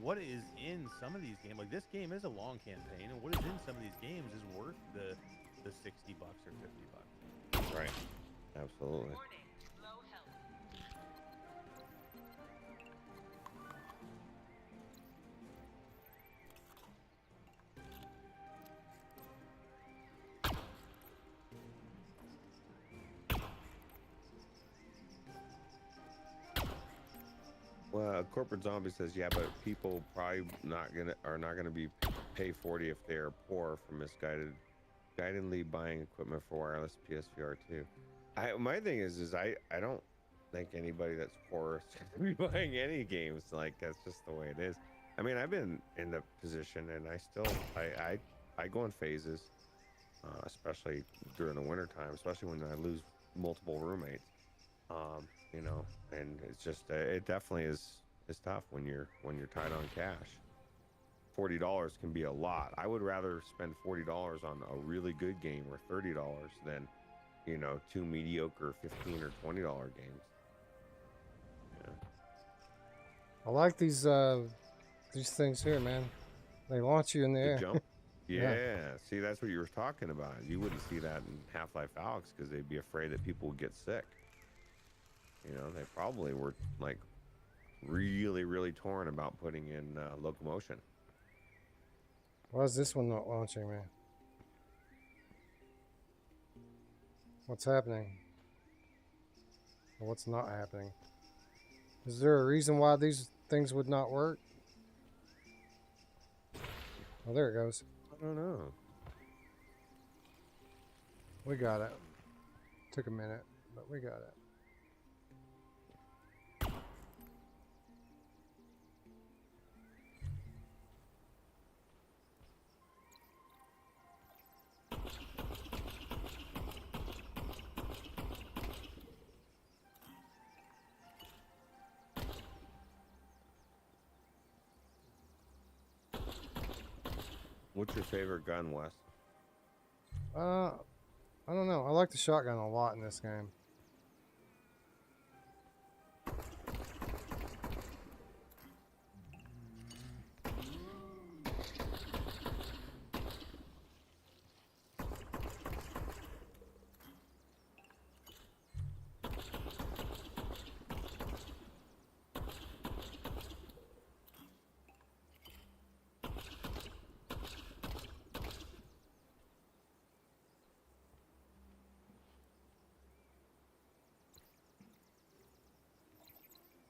what is in some of these games, like this game is a long campaign, and what is in some of these games is worth the $60 or $50. Right. Absolutely. Well, Corporate Zombie says, yeah, but people probably are not gonna be pay 40 if they are poor for guidedly buying equipment for wireless PSVR2. My thing is I don't think anybody that's poor is gonna be buying any games. Like that's just the way it is. I mean, I've been in the position, and I go in phases, especially during the winter time, especially when I lose multiple roommates. And it's just it definitely is tough when you're tight on cash. $40 can be a lot. I would rather spend $40 on a really good game or $30 than two mediocre $15 or $20 games. Yeah. I like these things here, man. They launch you in the air. Jump. Yeah. Yeah. See, that's what you were talking about. You wouldn't see that in Half-Life Alyx because they'd be afraid that people would get sick. They probably were like really, really torn about putting in locomotion. Why is this one not launching, man? What's happening? Or what's not happening? Is there a reason why these things would not work? Oh, there it goes. I don't know. We got it. Took a minute, but we got it. What's your favorite gun, Wes? I don't know. I like the shotgun a lot in this game.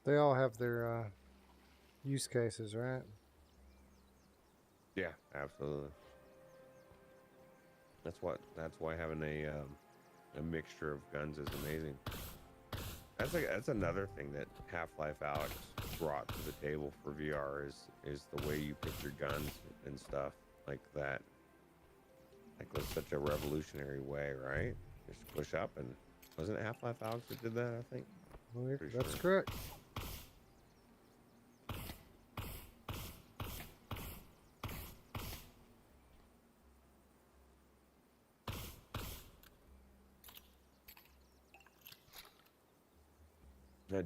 They all have their use cases, right? Yeah, absolutely. That's why having a mixture of guns is amazing. That's another thing that Half-Life Alyx brought to the table for VR is the way you pick your guns and stuff like that. Like, was such a revolutionary way, right? Just push up, and wasn't it Half-Life Alyx that did that? I think. Well, Pretty that's sure. correct.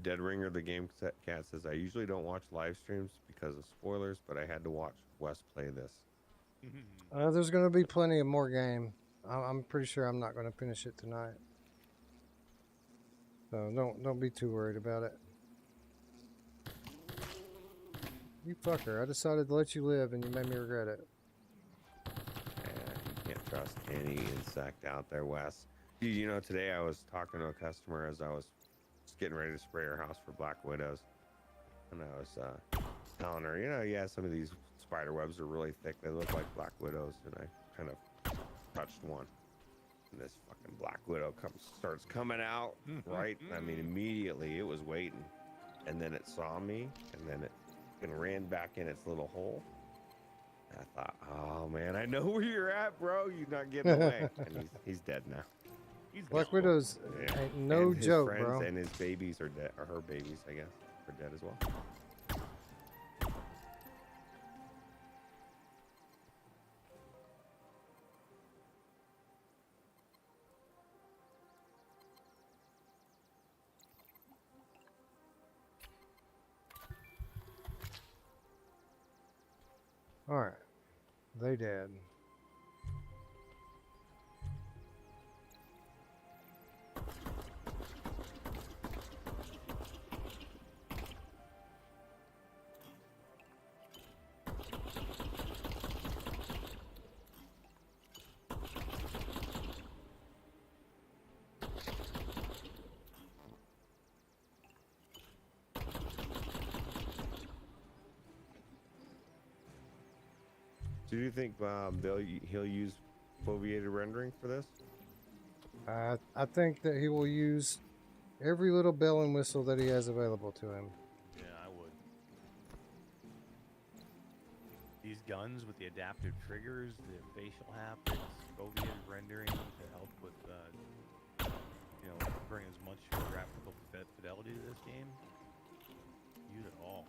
Dead Ringer, the game cat says, I usually don't watch live streams because of spoilers, but I had to watch Wes play this. There's going to be plenty of more game. I'm pretty sure I'm not going to finish it tonight. So don't be too worried about it. You fucker. I decided to let you live and you made me regret it. Yeah, you can't trust any insect out there, Wes. You know, today I was talking to a customer as I was just getting ready to spray her house for black widows. And I was telling her, you know, yeah, some of these spider webs are really thick. They look like black widows. And I kind of touched one. And this fucking black widow starts coming out, right? I mean, immediately it was waiting. And then it saw me, and then it ran back in its little hole. And I thought, oh man, I know where you're at, bro. You're not getting away. And he's dead now. Black Widows ain't no and his joke, friends bro. And his babies are dead, or her babies, I guess, are dead as well. Alright. They dead. Do you think he'll use foveated rendering for this? I think that he will use every little bell and whistle that he has available to him. Yeah, I would. These guns with the adaptive triggers, the facial haptics, foveated rendering to help with, you know, bring as much graphical fidelity to this game. Use it all.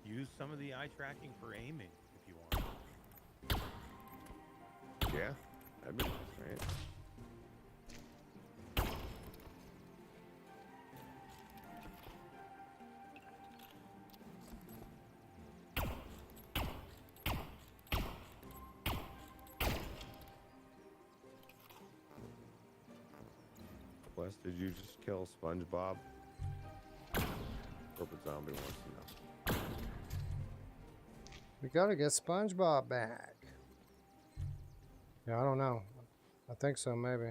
Use some of the eye tracking for aiming if you want. Yeah, that'd be nice, right? Wes, did you just kill SpongeBob? Corporate Zombie wants to know. We gotta get SpongeBob back. Yeah, I don't know. I think so, maybe.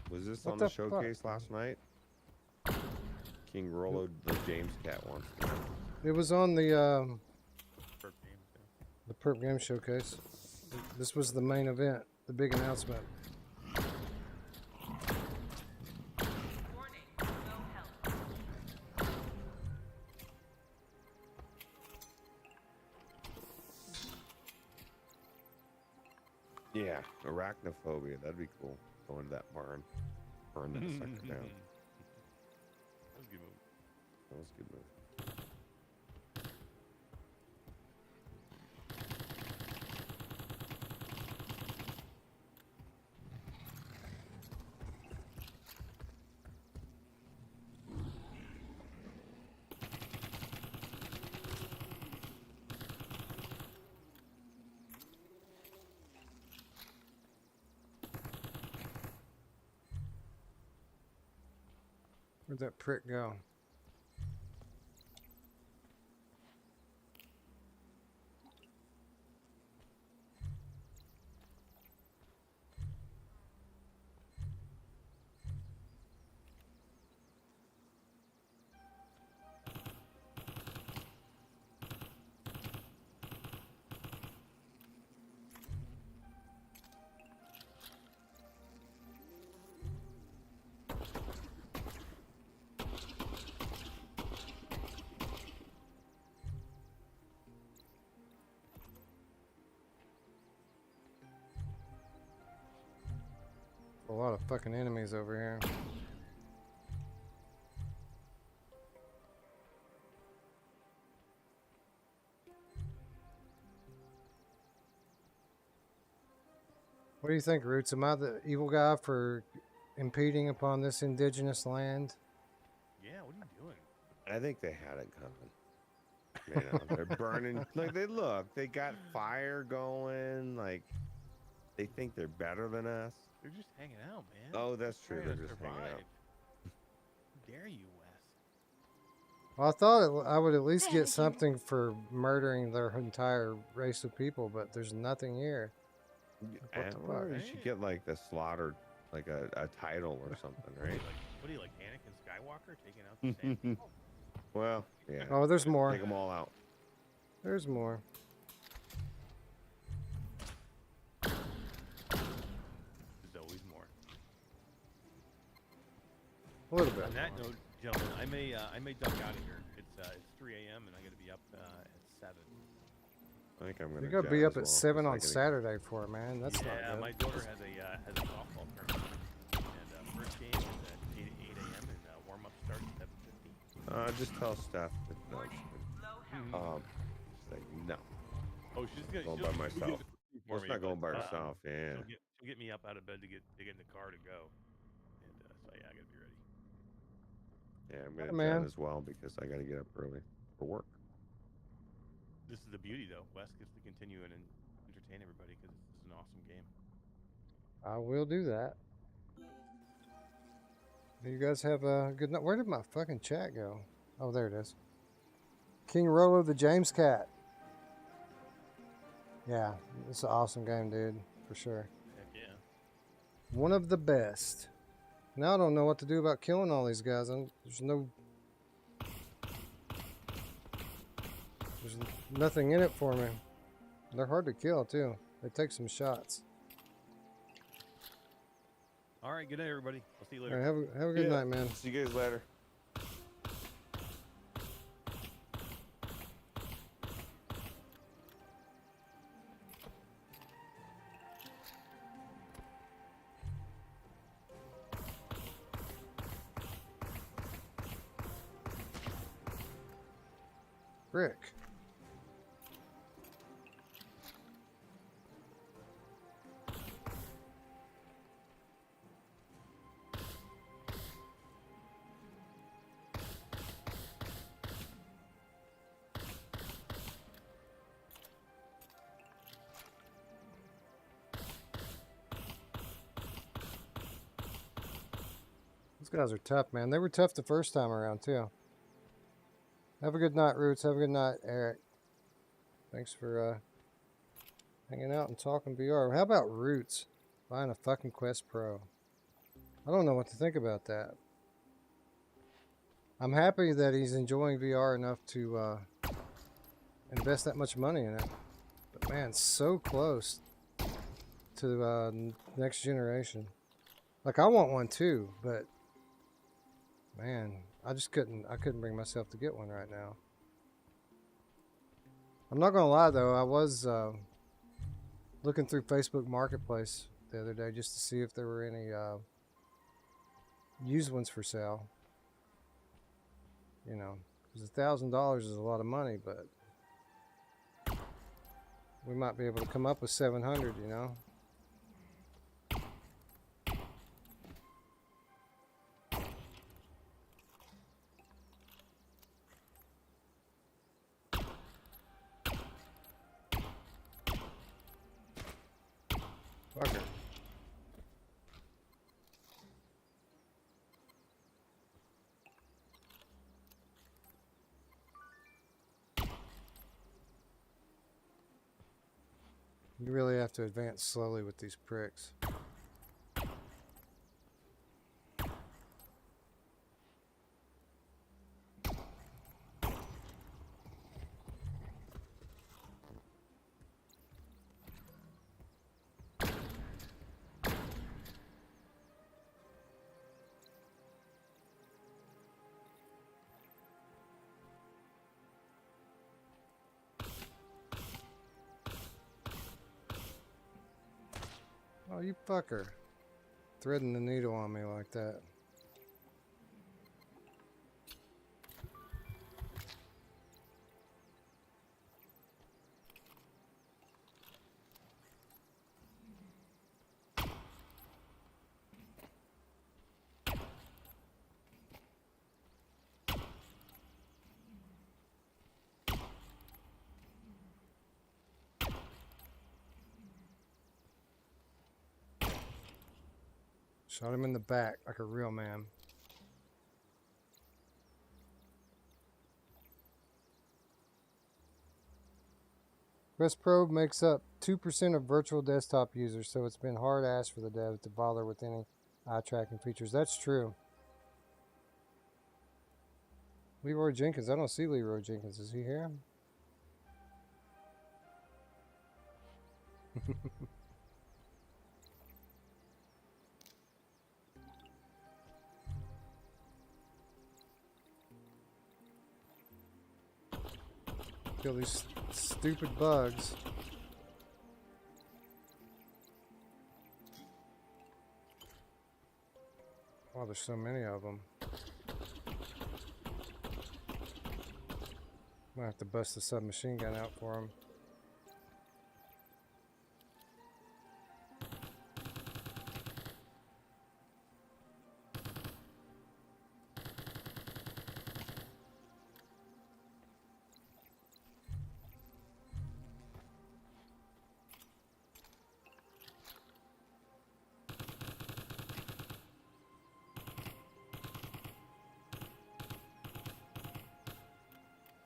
Was this What on the the fuck? showcase last night? King Rollo, the James Cat wants to know. It was on the Perk games, yeah. the Perp Game Showcase. This was the main event, the big announcement. Yeah, arachnophobia. That'd be cool. Go into that barn. Burn that sucker down. That was a good move. That was a good move. Where'd that prick go? of fucking enemies over here. What do you think, Roots? Am I the evil guy for impeding upon this indigenous land? Yeah, what are you doing? I think they had it coming. You know, they're burning. Like they got fire going. Like they think they're better than us. They're just hanging out, man. Oh, that's true. Trying They're to just hanging out. How dare you, Wes? Well, I thought I would at least get something for murdering their entire race of people, but there's nothing here. What the fuck? You should get like the slaughtered, like a title or something, right? What are you, like Anakin Skywalker taking out the sand? Well, yeah. Oh, there's more. Take them all out. There's more. There's always more. A little bit. On that note, gentlemen, I may duck out of here. It's 3 a.m. and I got to be up at 7. I think I'm gonna. You're gonna be up at 7 on Saturday for it, man. That's not Yeah, good. my daughter has a golf ball tournament, and first game is at 8 a.m. and warm up starts at 7:50. Just tell Steph that no. Say no. Oh, she's gonna Going she'll- by myself. for Well, it's me, not going by but, herself. Yeah. She'll get me up out of bed to get in the car to go, and so yeah, I gotta be ready. Yeah, I'm gonna man. chat as well because I gotta get up early for work. This is the beauty, though. Wes gets to continue and entertain everybody because this is an awesome game. I will do that. You guys have a good night. Where did my fucking chat go? Oh, there it is. King Rolo the James Cat. Yeah, it's an awesome game, dude, for sure. Heck yeah. One of the best. Now I don't know what to do about killing all these guys. There's nothing in it for me. They're hard to kill too. They take some shots. All right, good night, everybody. I'll see you All later. right, have a good night, man. See you guys later. Rick. These guys are tough, man. They were tough the first time around, too. Have a good night, Roots. Have a good night, Eric. Thanks for hanging out and talking VR. How about Roots buying a fucking Quest Pro? I don't know what to think about that. I'm happy that he's enjoying VR enough to invest that much money in it. But man, so close to next generation. Like, I want one too, but man, I couldn't bring myself to get one right now. I'm not gonna lie though, I was looking through Facebook Marketplace the other day just to see if there were any used ones for sale. You know, because $1,000 is a lot of money, but we might be able to come up with 700, you know. Fucker. You really have to advance slowly with these pricks. Oh, you fucker. threading the needle on me like that. Shot him in the back like a real man. Quest Probe makes up 2% of virtual desktop users, so it's been hard ass for the dev to bother with any eye tracking features. That's true. Leroy Jenkins. I don't see Leroy Jenkins. Is he here? Kill these stupid bugs. Oh, there's so many of them. Might have to bust the submachine gun out for them.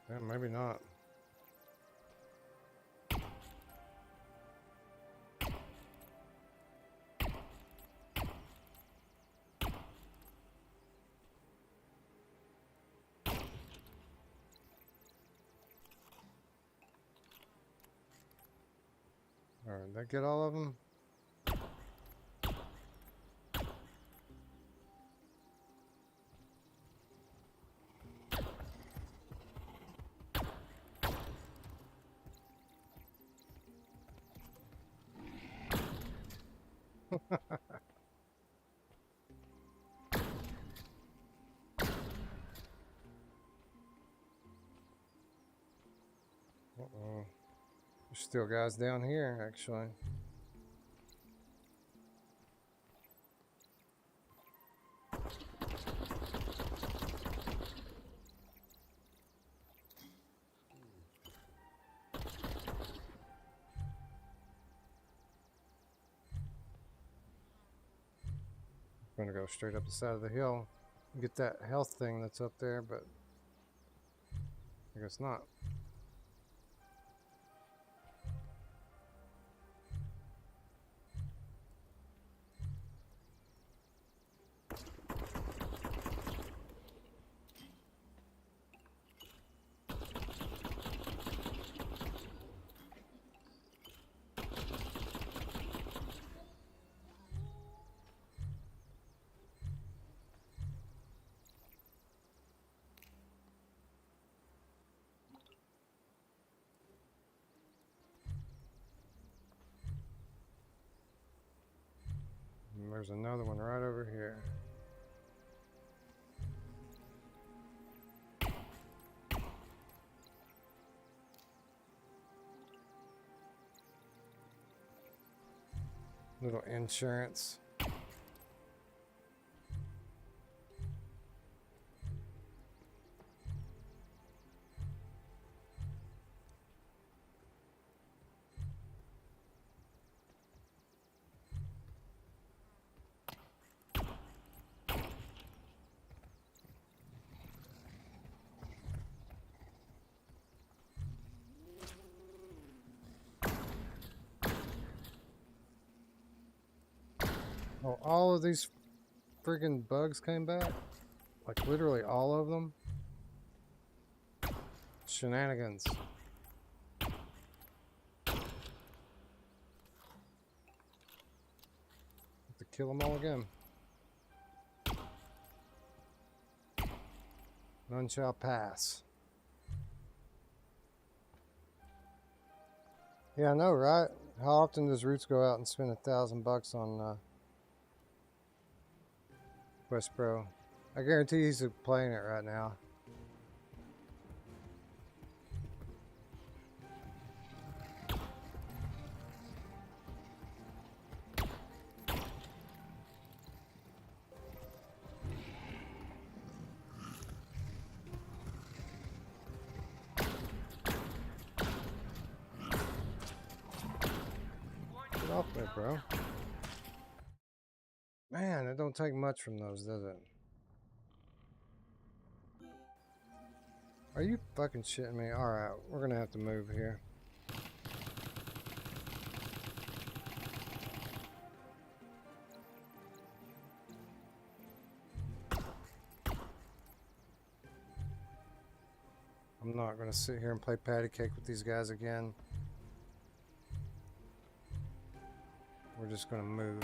Yeah, maybe not. All right, did that get all of them? Uh-oh. There's still guys down here, actually. I'm gonna go straight up the side of the hill and get that health thing that's up there, but I guess not. And there's another one right over here. Little insurance. Oh, all of these friggin' bugs came back? Like literally all of them? Shenanigans. Have to kill them all again. None shall pass. Yeah, I know, right? How often does Roots go out and spend $1,000 on Quest Pro. I guarantee he's playing it right now. Get off there, bro. Man, it don't take much from those, does it? Are you fucking shitting me? Alright, we're gonna have to move here. I'm not gonna sit here and play patty cake with these guys again. We're just gonna move.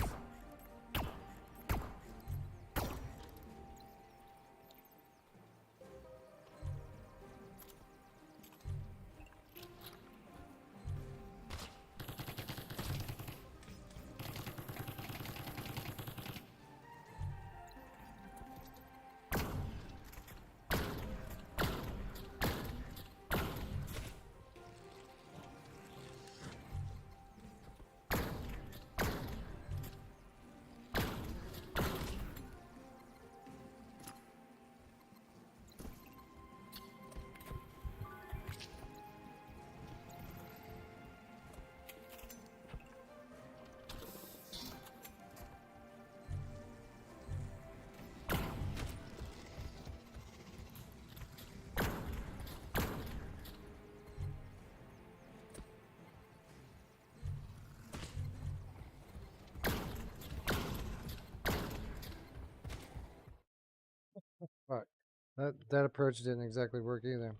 Fuck. That approach didn't exactly work either.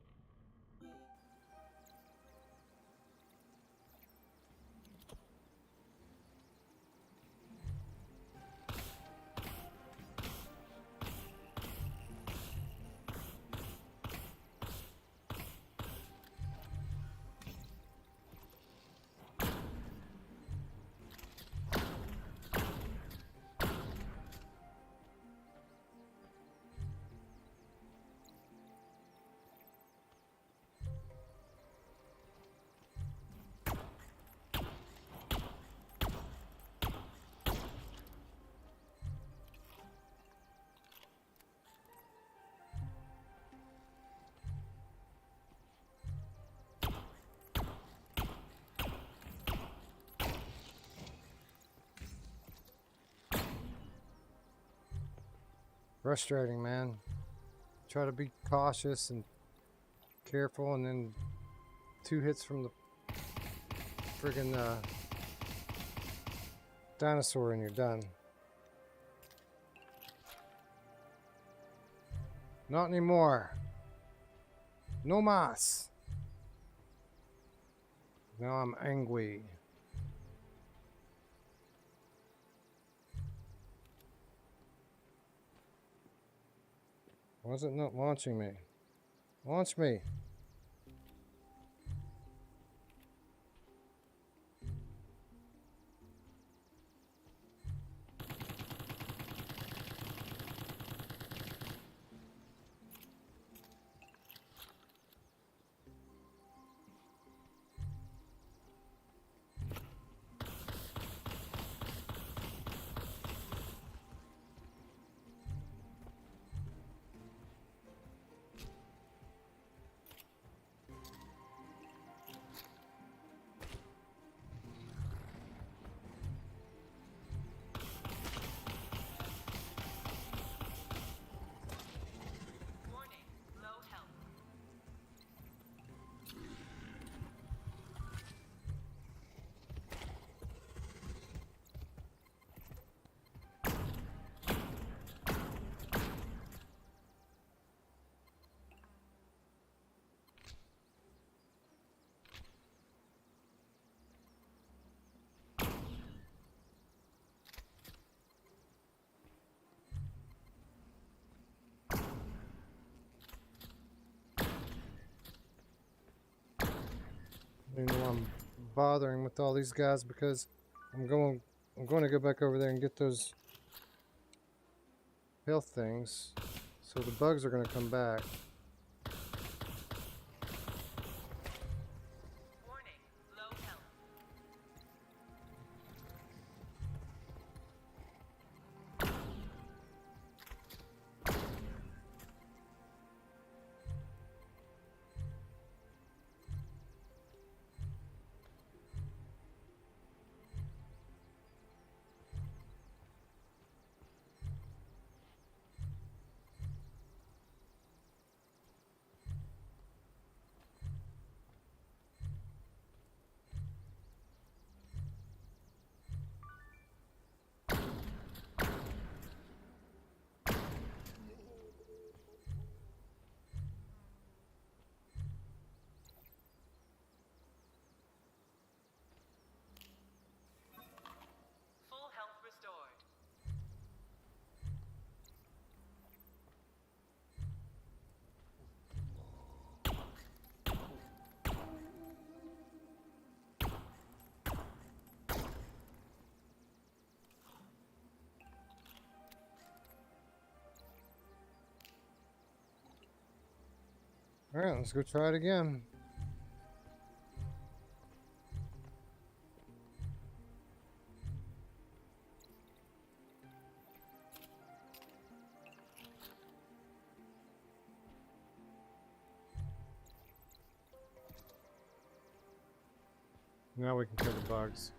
Frustrating, man. Try to be cautious and careful, and then 2 hits from the friggin' dinosaur and you're done. Not anymore. No mas. Now I'm angry. Why is it not launching me? Launch me. You know, I'm bothering with all these guys because I'm going to go back over there and get those health things, so the bugs are going to come back. Alright, let's go try it again. Now we can kill the bugs.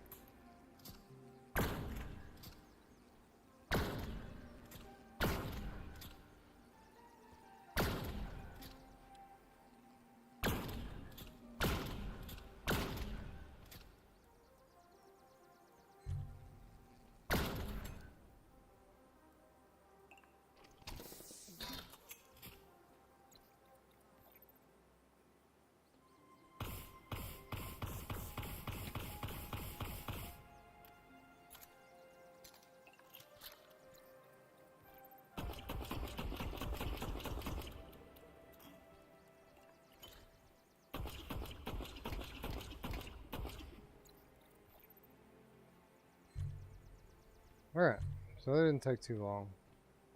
Alright, so that didn't take too long,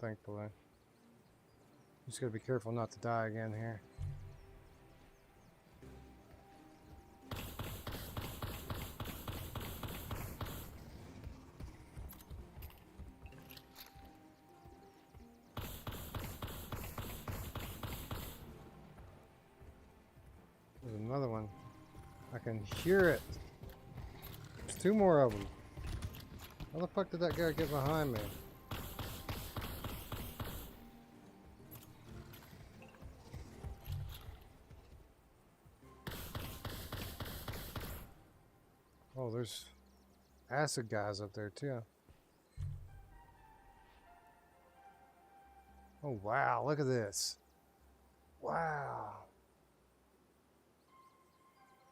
thankfully. Just gotta be careful not to die again here. There's another one. I can hear it. There's two more of them. How the fuck did that guy get behind me? Oh, there's acid guys up there too. Oh wow, look at this. Wow.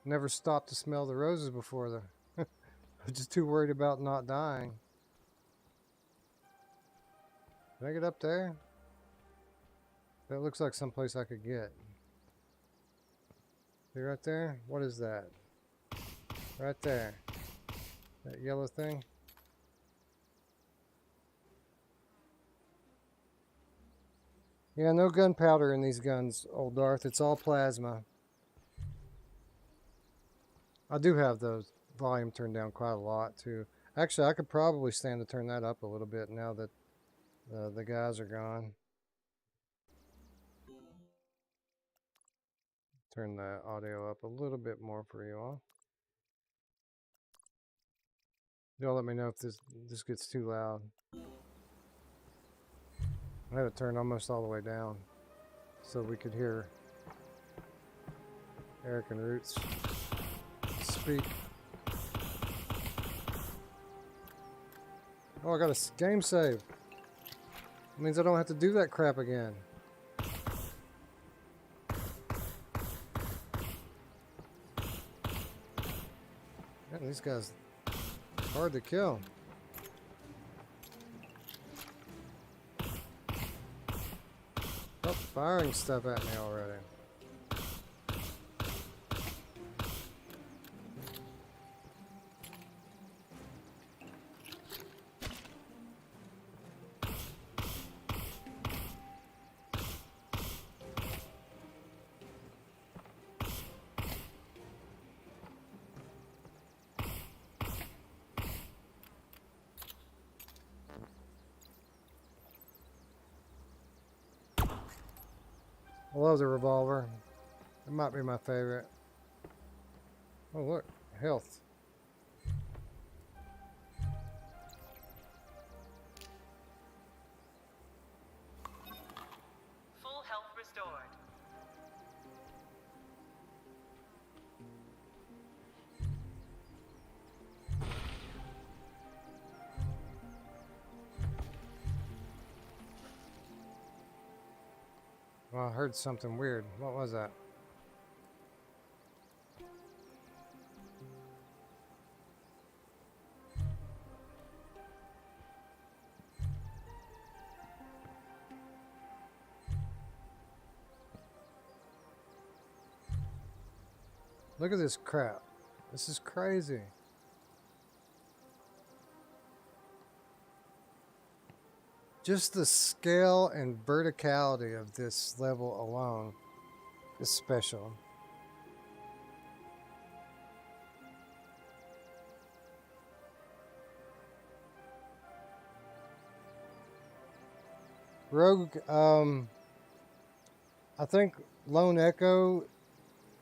Never stopped to smell the roses before the I'm just too worried about not dying. Can I get up there? That looks like someplace I could get. See right there? What is that? Right there. That yellow thing? Yeah, no gunpowder in these guns, old Darth. It's all plasma. I do have the volume turned down quite a lot too. Actually, I could probably stand to turn that up a little bit now that the guys are gone. Turn the audio up a little bit more for you all. Y'all let me know if this gets too loud. I had it turned almost all the way down so we could hear Eric and Ruuts speak. Oh, I got a game save. That means I don't have to do that crap again. Man, these guys hard to kill. Stop firing stuff at me already. I love the revolver. It might be my favorite. Oh, look. Health. Full health restored. Well, I heard something weird. What was that? Look at this crap. This is crazy. Just the scale and verticality of this level alone is special. Rogue, I think Lone Echo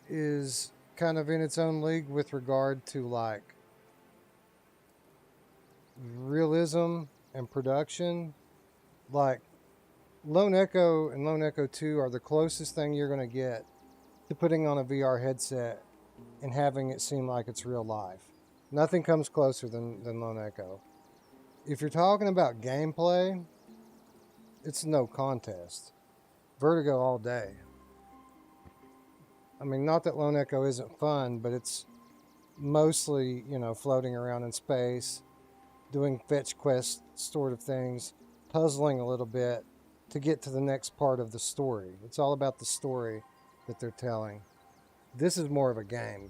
is kind of in its own league with regard to like realism and production. Like Lone Echo and Lone Echo 2 are the closest thing you're going to get to putting on a VR headset and having it seem like it's real life. Nothing comes closer than Lone Echo. If you're talking about gameplay, it's no contest. Vertigo all day. I mean, not that Lone Echo isn't fun, but it's mostly, you know, floating around in space, doing fetch quest sort of things, puzzling a little bit to get to the next part of the story. It's all about the story that they're telling. This is more of a game.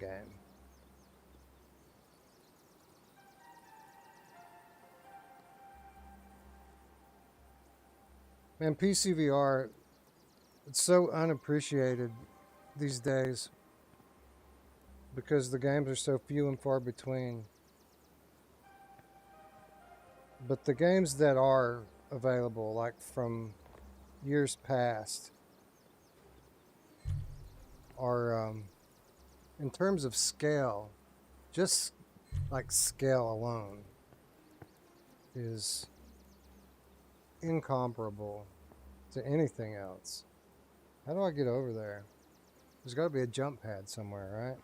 Man, PCVR, it's so unappreciated these days because the games are so few and far between. But the games that are available, like from years past, are, in terms of scale, just like scale alone, is incomparable to anything else. How do I get over there? There's got to be a jump pad somewhere,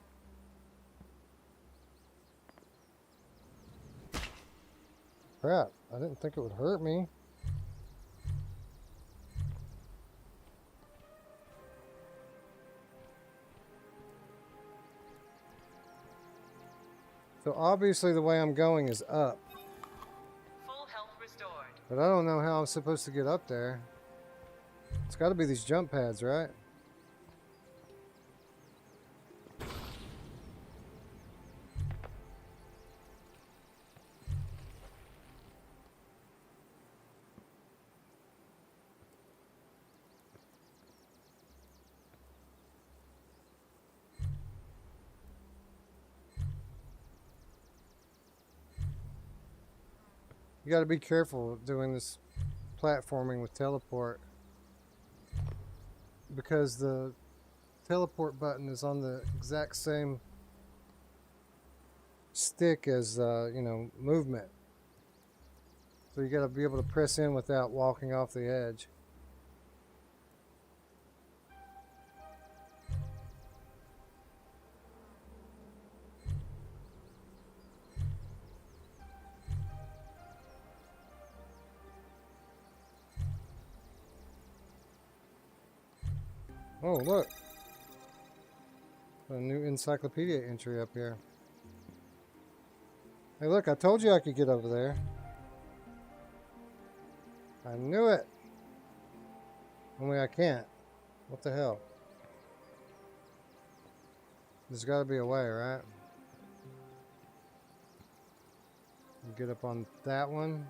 right? Crap, I didn't think it would hurt me. So obviously the way I'm going is up. Full health restored. But I don't know how I'm supposed to get up there. It's got to be these jump pads, right? You got to be careful doing this platforming with teleport, because the teleport button is on the exact same stick as you know, movement. So you got to be able to press in without walking off the edge. Oh, look. A new encyclopedia entry up here. Hey, look, I told you I could get over there. I knew it. Only I can't. What the hell? There's got to be a way, right? Get up on that one.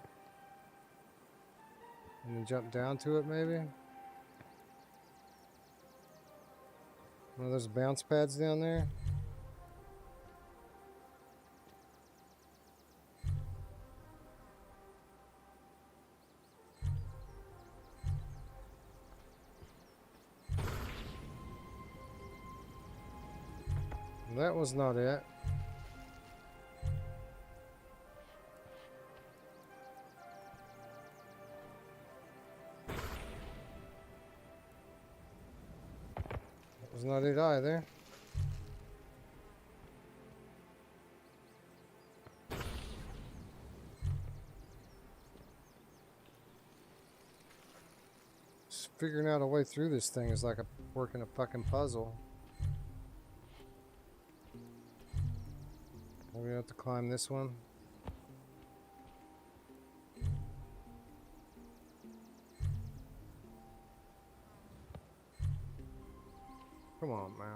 And then jump down to it, maybe? One of those bounce pads down there. That was not it. That was not it either. Just figuring out a way through this thing is like working a fucking puzzle. We have to climb this one. Come on, man.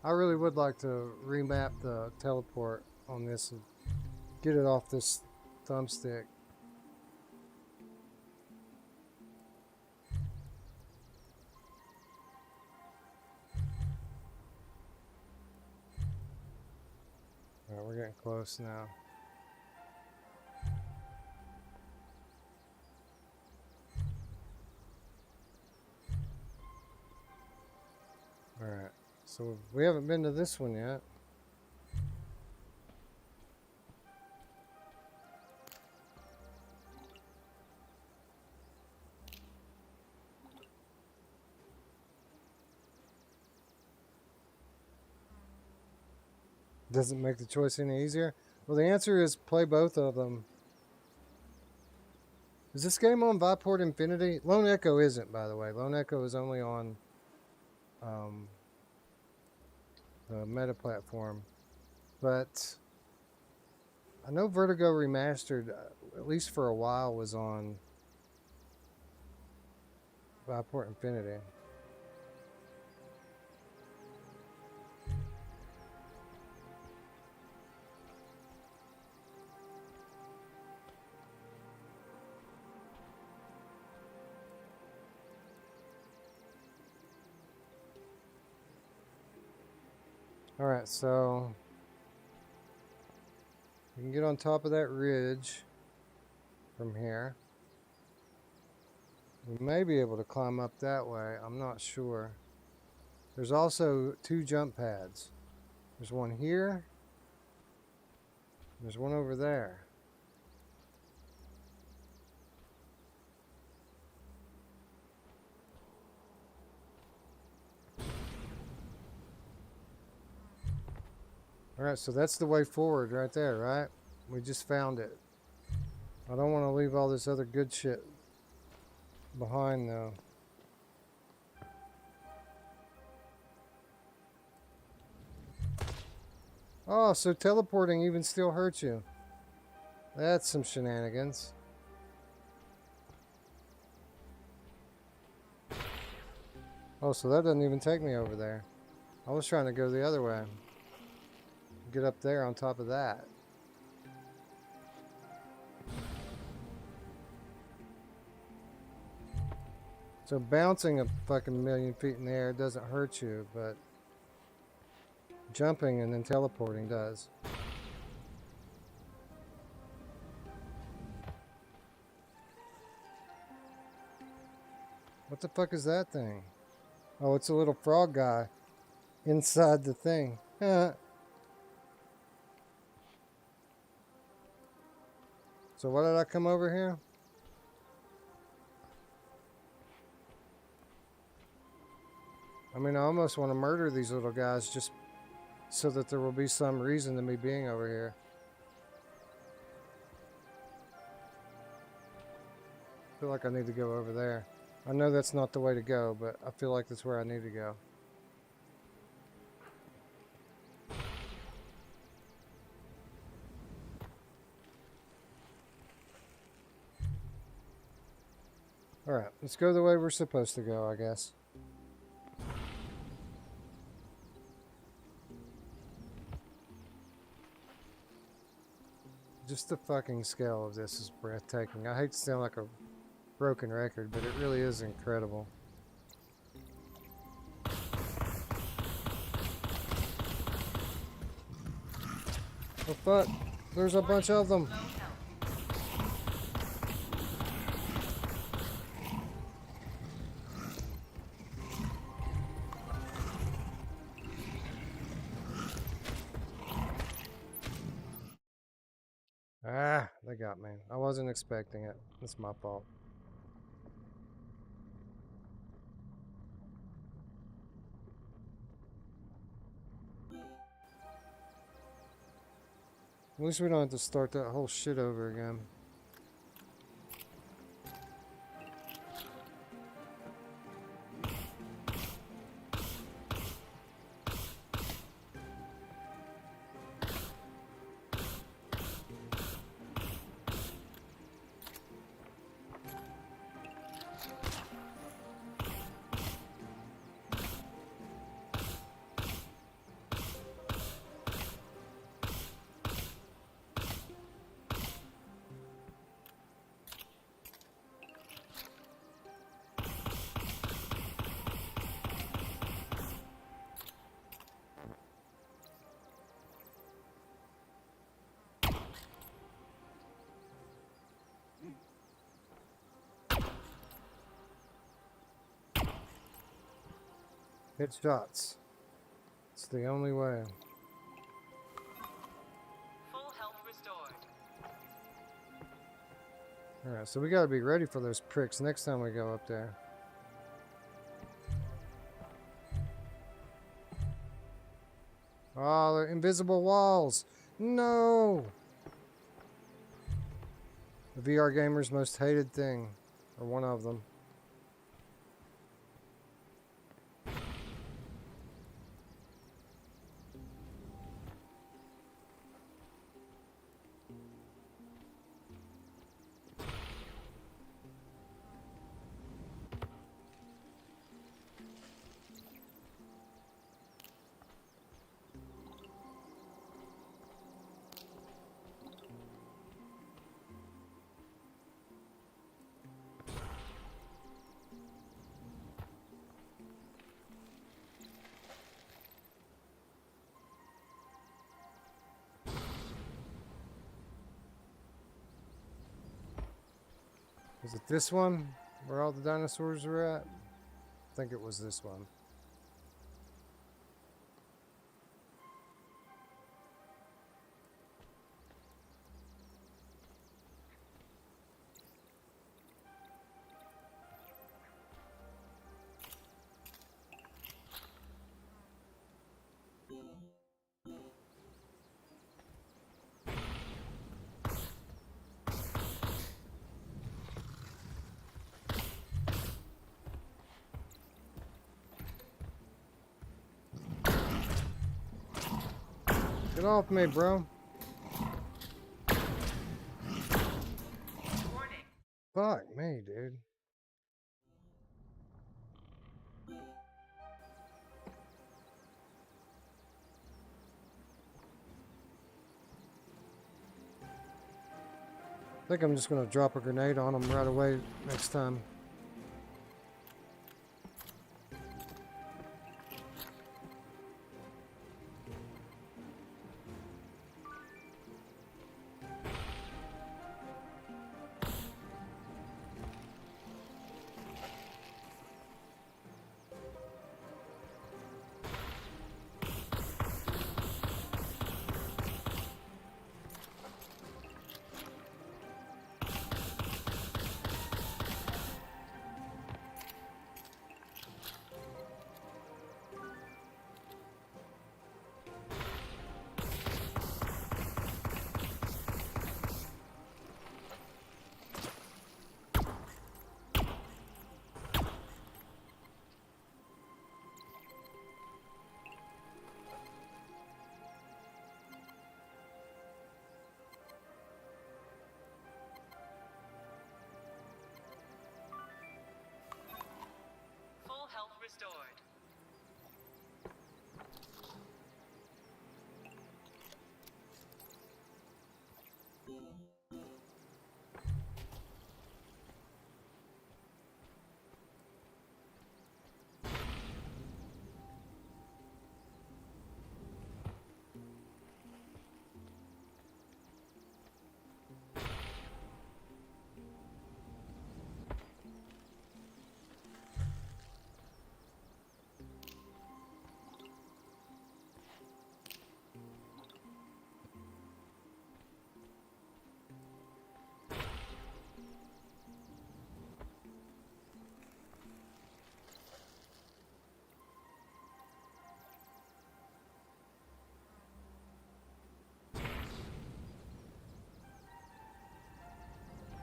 I really would like to remap the teleport on this and get it off this thumbstick. Alright, we're getting close now. Alright, so we haven't been to this one yet. Doesn't make the choice any easier. Well, the answer is play both of them. Is this game on Viport Infinity? Lone Echo isn't, by the way. Lone Echo is only on the Meta platform. But I know Vertigo Remastered, at least for a while, was on Viport Infinity. Alright, so you can get on top of that ridge from here. We may be able to climb up that way, I'm not sure. There's also 2 jump pads. There's one here, there's one over there. Alright, so that's the way forward right there, right? We just found it. I don't want to leave all this other good shit behind, though. Oh, so teleporting even still hurts you. That's some shenanigans. Oh, so that doesn't even take me over there. I was trying to go the other way. Get up there on top of that. So bouncing a fucking million feet in the air doesn't hurt you, but jumping and then teleporting does. What the fuck is that thing? Oh, it's a little frog guy inside the thing. So why did I come over here? I mean, I almost want to murder these little guys just so that there will be some reason to me being over here. I feel like I need to go over there. I know that's not the way to go, but I feel like that's where I need to go. Alright, let's go the way we're supposed to go, I guess. Just the fucking scale of this is breathtaking. I hate to sound like a broken record, but it really is incredible. Oh fuck, there's a bunch of them. Ah, they got me. I wasn't expecting it. It's my fault. At least we don't have to start that whole shit over again. Hit shots. It's the only way. Full health restored. Alright, so we gotta be ready for those pricks next time we go up there. Oh, they're invisible walls. No! The VR gamer's most hated thing. Or one of them. Was it this one? Where all the dinosaurs were at? I think it was this one. Get off me, bro. Warning. Fuck me, dude. I think I'm just gonna drop a grenade on them right away next time.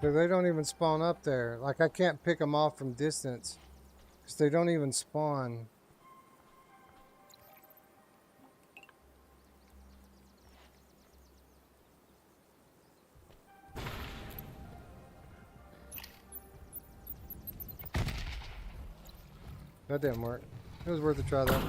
So they don't even spawn up there. Like, I can't pick them off from distance. Because they don't even spawn. That didn't work. It was worth a try though.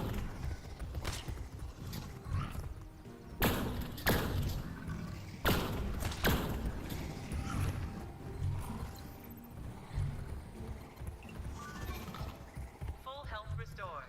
Full health restored.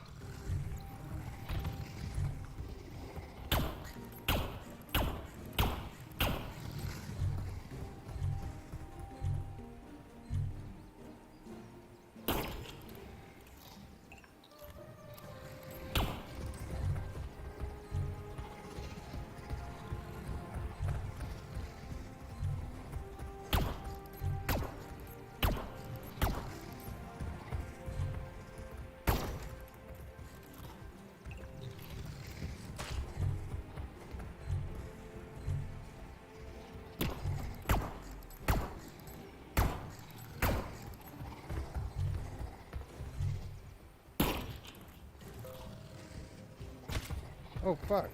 Oh, fuck.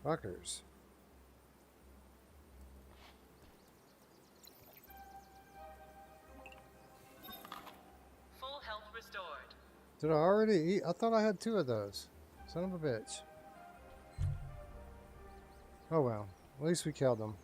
Fuckers. Full health restored. Did I already eat? I thought I had 2 of those. Son of a bitch. Oh well. At least we killed them.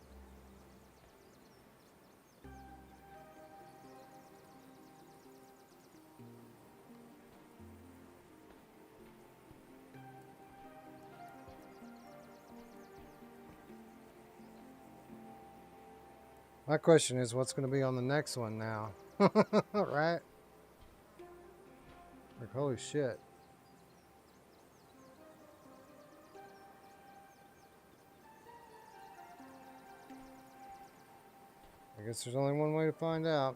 My question is, what's going to be on the next one now? Right? Like, holy shit. I guess there's only one way to find out.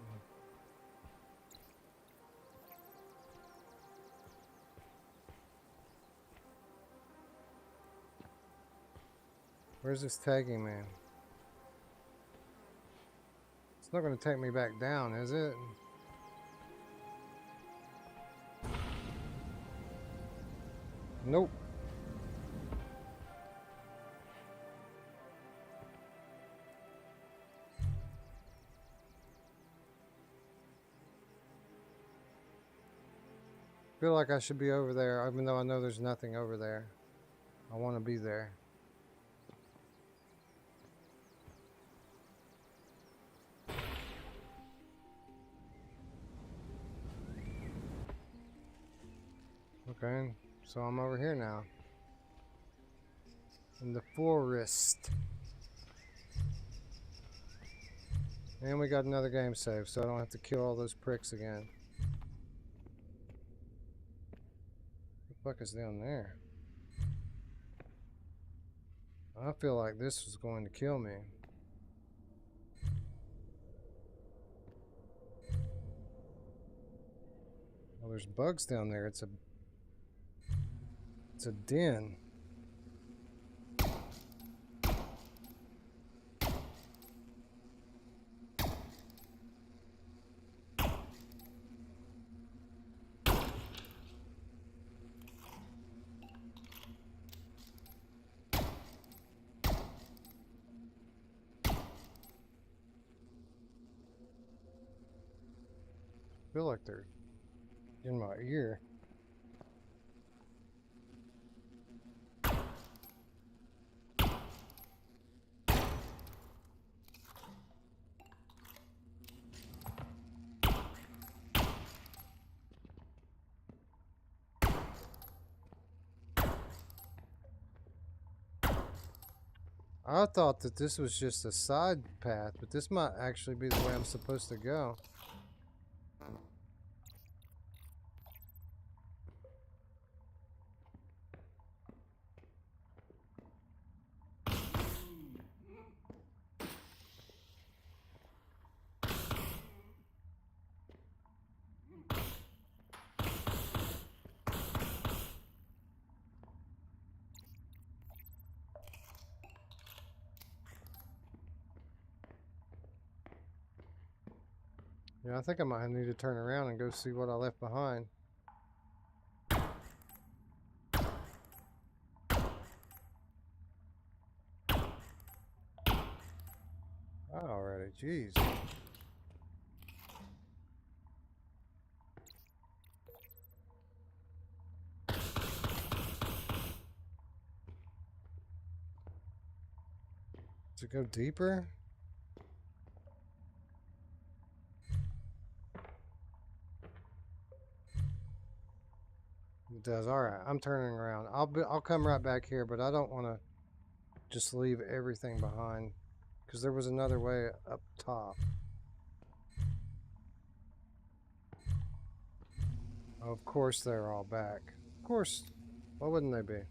Where's this tagging man? It's not going to take me back down, is it? Nope. Feel like I should be over there, even though I know there's nothing over there. I want to be there. Okay, so I'm over here now. In the forest. And we got another game save, so I don't have to kill all those pricks again. What the fuck is down there? I feel like this was going to kill me. Oh, there's bugs down there. It's a den. I feel like they're in my ear. I thought that this was just a side path, but this might actually be the way I'm supposed to go. Yeah, I think I might need to turn around and go see what I left behind. Alrighty, jeez. Does it go deeper? It does. All right, I'm turning around. I'll come right back here, but I don't want to just leave everything behind because there was another way up top. Of course they're all back. Of course. Why wouldn't they be?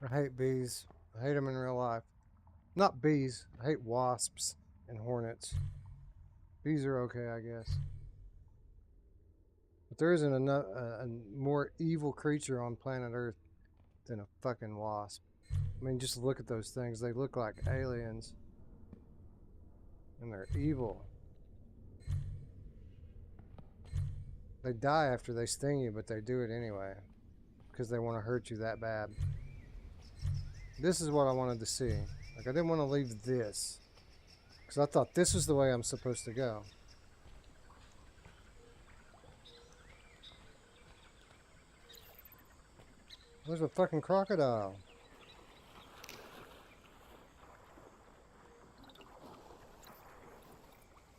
I hate bees. I hate them in real life. Not bees. I hate wasps and hornets. Bees are okay, I guess. But there isn't a more evil creature on planet Earth than a fucking wasp. I mean, just look at those things. They look like aliens. And they're evil. They die after they sting you, but they do it anyway. Because they want to hurt you that bad. This is what I wanted to see. Like, I didn't want to leave this. Because I thought this is the way I'm supposed to go. There's a fucking crocodile.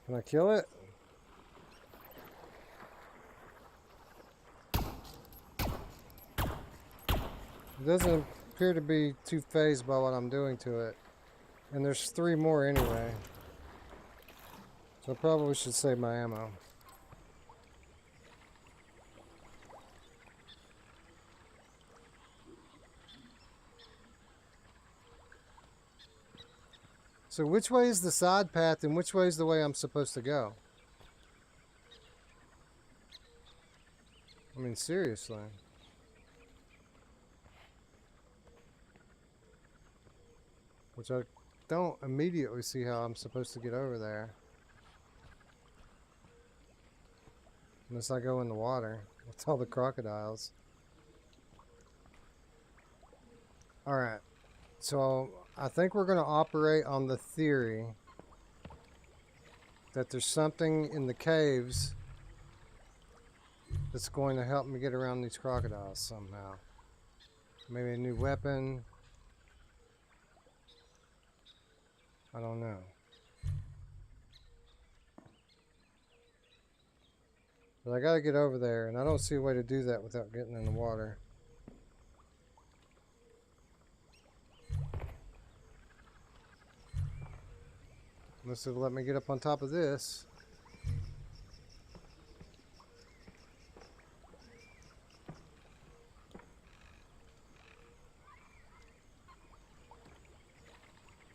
Can I kill it? It doesn't appear to be too fazed by what I'm doing to it. And there's 3 more anyway. So I probably should save my ammo. So which way is the side path and which way is the way I'm supposed to go? I mean, seriously. Which I don't immediately see how I'm supposed to get over there. Unless I go in the water with all the crocodiles. Alright. So I think we're going to operate on the theory that there's something in the caves that's going to help me get around these crocodiles somehow. Maybe a new weapon. I don't know. But I gotta get over there, and I don't see a way to do that without getting in the water. Unless it'll let me get up on top of this.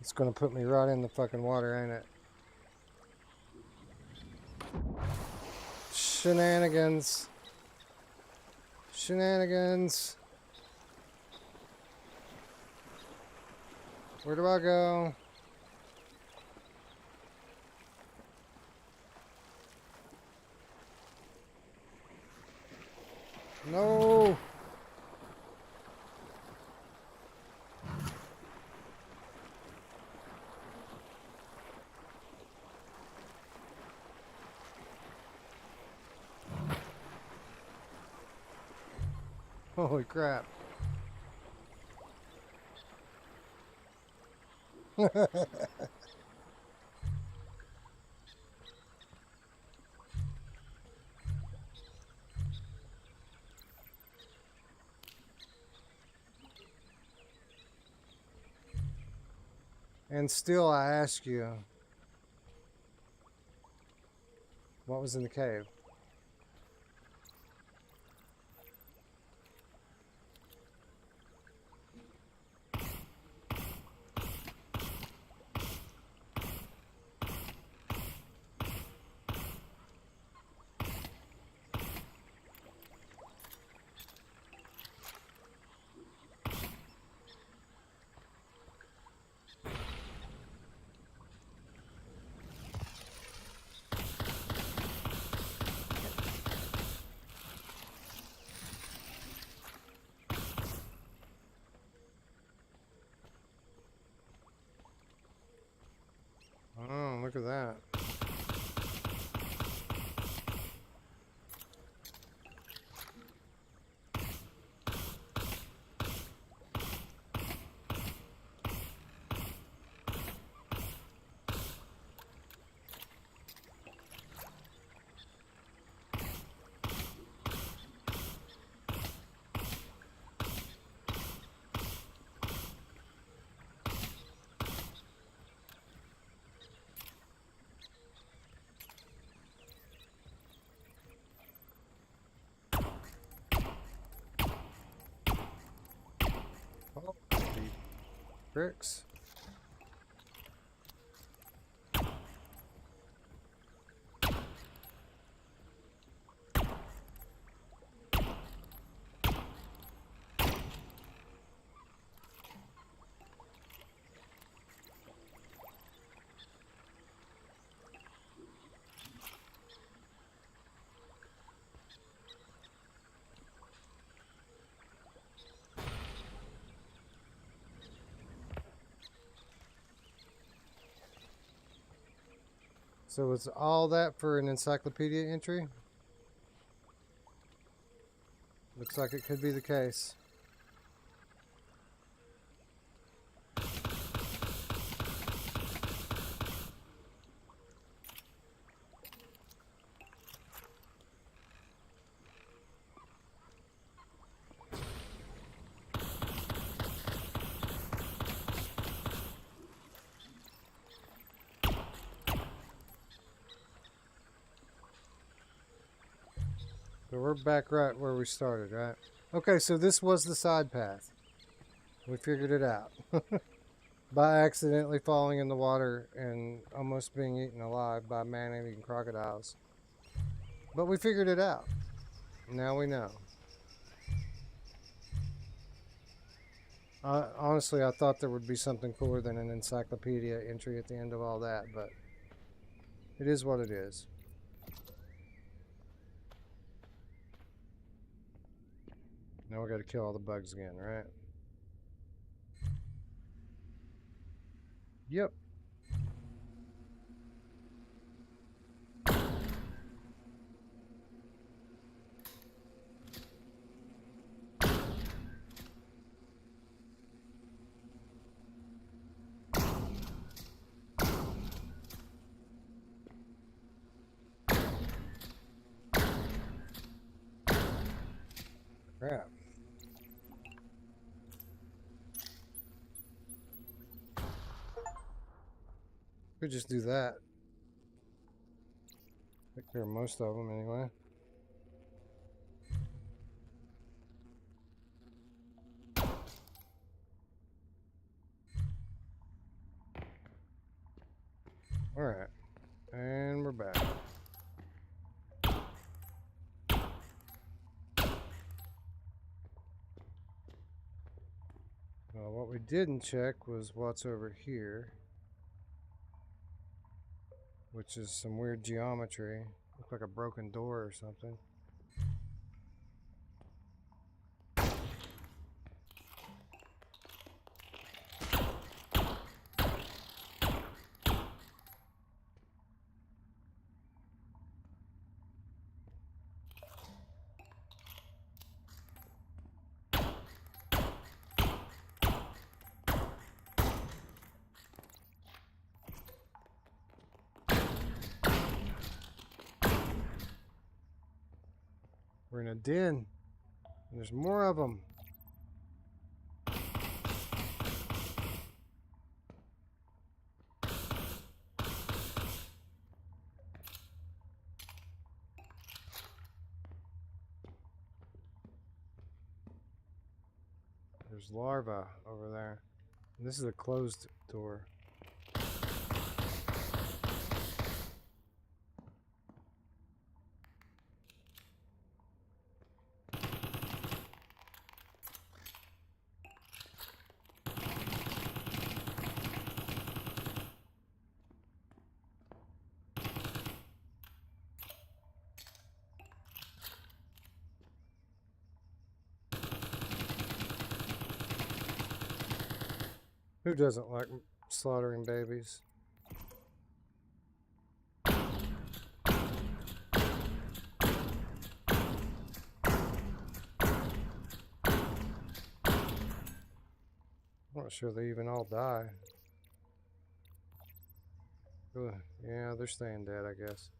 It's gonna put me right in the fucking water, ain't it? Shenanigans. Shenanigans. Where do I go? No. Holy crap. And still I ask you, what was in the cave? Oh, look at that. Oh, the bricks. So was all that for an encyclopedia entry? Looks like it could be the case. So we're back right where we started, right? Okay, so this was the side path. We figured it out. By accidentally falling in the water and almost being eaten alive by man-eating crocodiles. But we figured it out. Now we know. Honestly, I thought there would be something cooler than an encyclopedia entry at the end of all that, but it is what it is. Now we got to kill all the bugs again, right? Yep. Crap. Could just do that. Take care of most of them anyway. Alright. And we're back. Well, what we didn't check was what's over here. Which is some weird geometry. Looks like a broken door or something. We're in a den. And there's more of them. There's larvae over there. This is a closed door. Who doesn't like slaughtering babies? I'm not sure they even all die. Ugh, yeah, they're staying dead, I guess.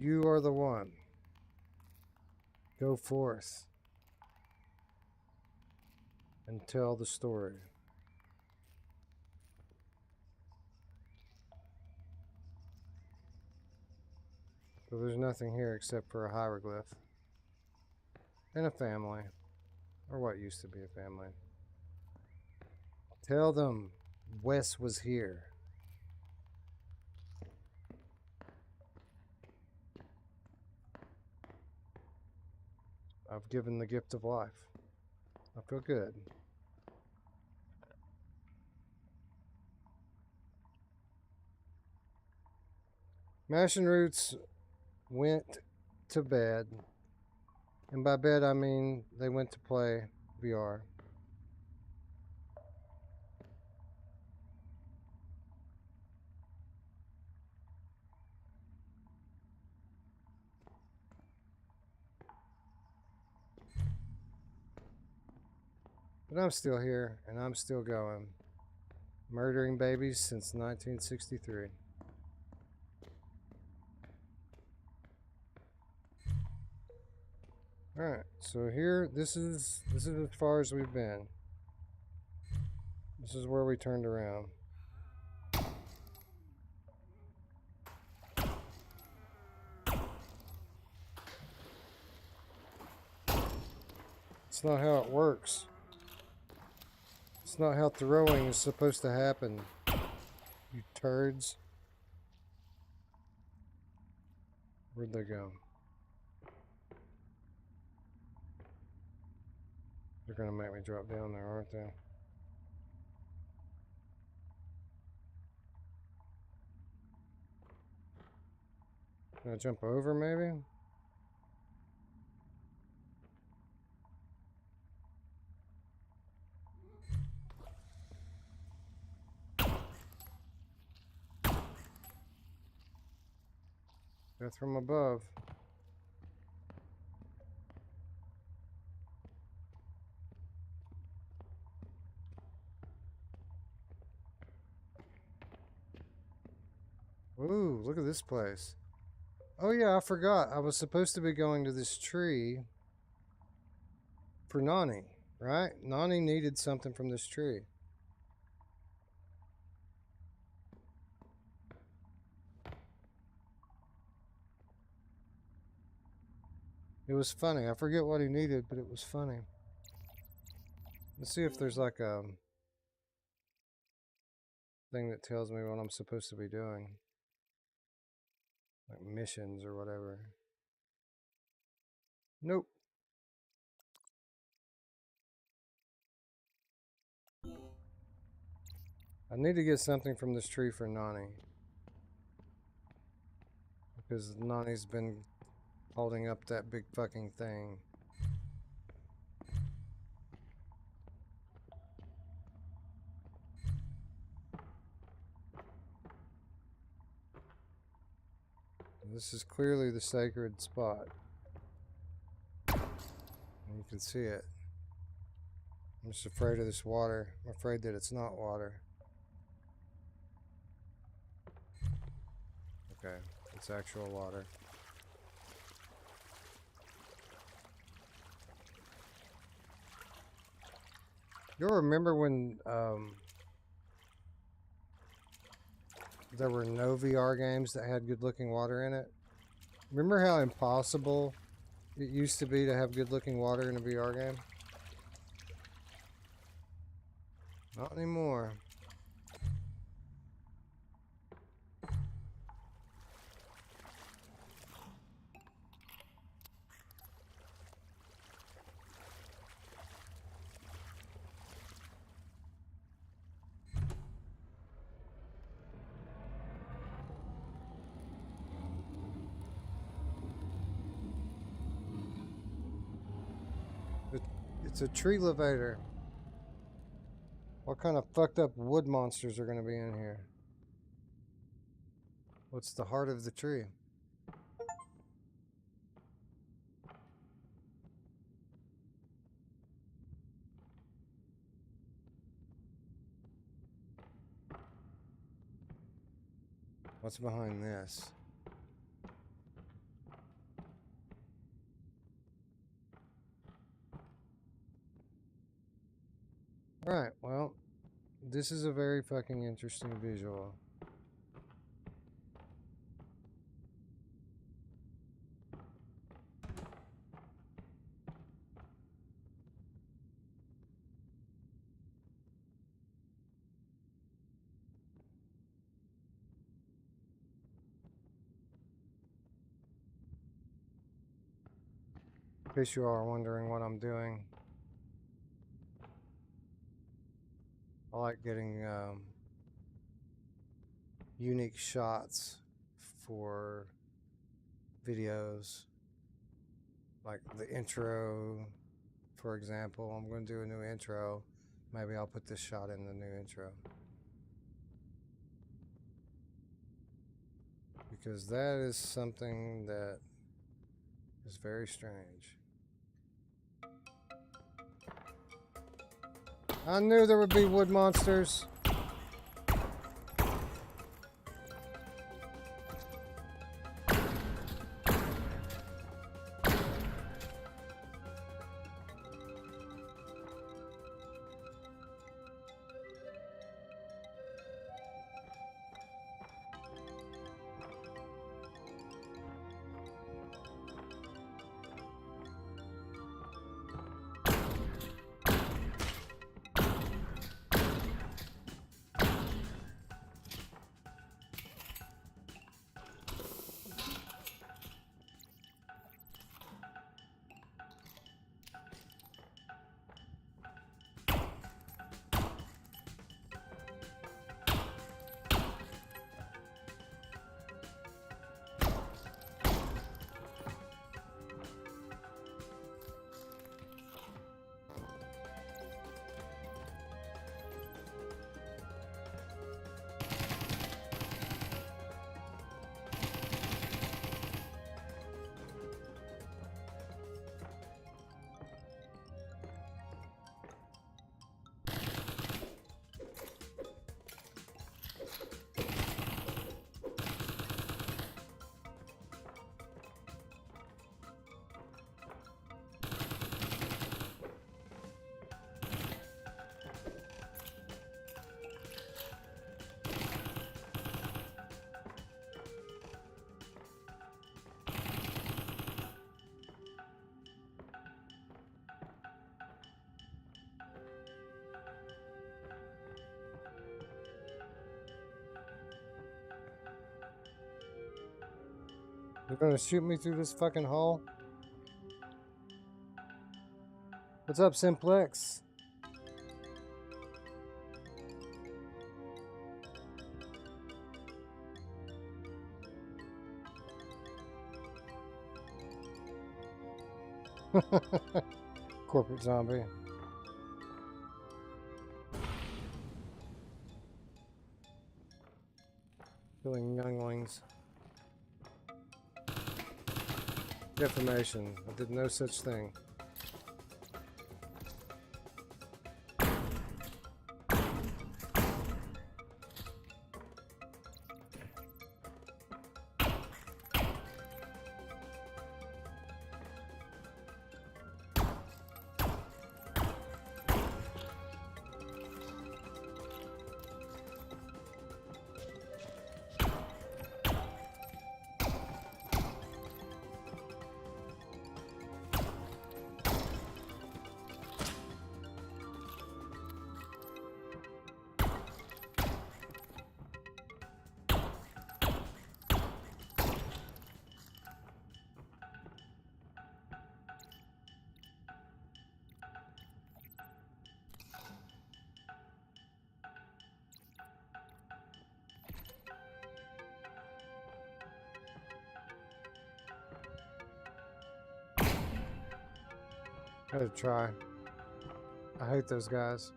You are the one. Go forth and tell the story. So there's nothing here except for a hieroglyph and a family, or what used to be a family. Tell them Wes was here. I've given the gift of life. I feel good. Mash and Roots went to bed. And by bed, I mean they went to play VR. But I'm still here, and I'm still going. Murdering babies since 1963. Alright, so here, this is as far as we've been. This is where we turned around. It's not how it works. It's not how throwing is supposed to happen, you turds. Where'd they go? They're gonna make me drop down there, aren't they? Can I jump over, maybe? Death from above. Ooh, look at this place. Oh yeah, I forgot. I was supposed to be going to this tree for Nani, right? Nani needed something from this tree. It was funny. I forget what he needed, but it was funny. Let's see if there's like a thing that tells me what I'm supposed to be doing. Like missions or whatever. Nope. I need to get something from this tree for Nani. Because Nani's been holding up that big fucking thing. This is clearly the sacred spot. You can see it. I'm just afraid of this water. I'm afraid that it's not water. Okay, it's actual water. You'll remember when there were no VR games that had good-looking water in it? Remember how impossible it used to be to have good-looking water in a VR game? Not anymore. It's a tree levator. What kind of fucked up wood monsters are going to be in here? What's the heart of the tree? What's behind this? Alright, well, this is a very fucking interesting visual. In case you are wondering what I'm doing, I like getting unique shots for videos, like the intro, for example. I'm going to do a new intro. Maybe I'll put this shot in the new intro, because that is something that is very strange. I knew there would be wood monsters. You're gonna shoot me through this fucking hole? What's up, Simplex? Corporate zombie. Killing younglings. Defamation. I did no such thing. Had to try. I hate those guys.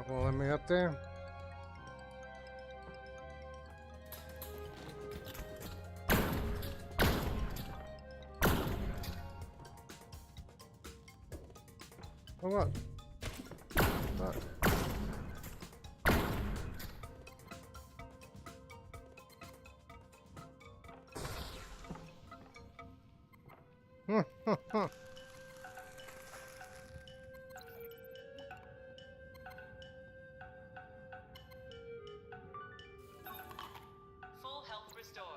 Won't let me up there. Oh, what? What? Full health restored.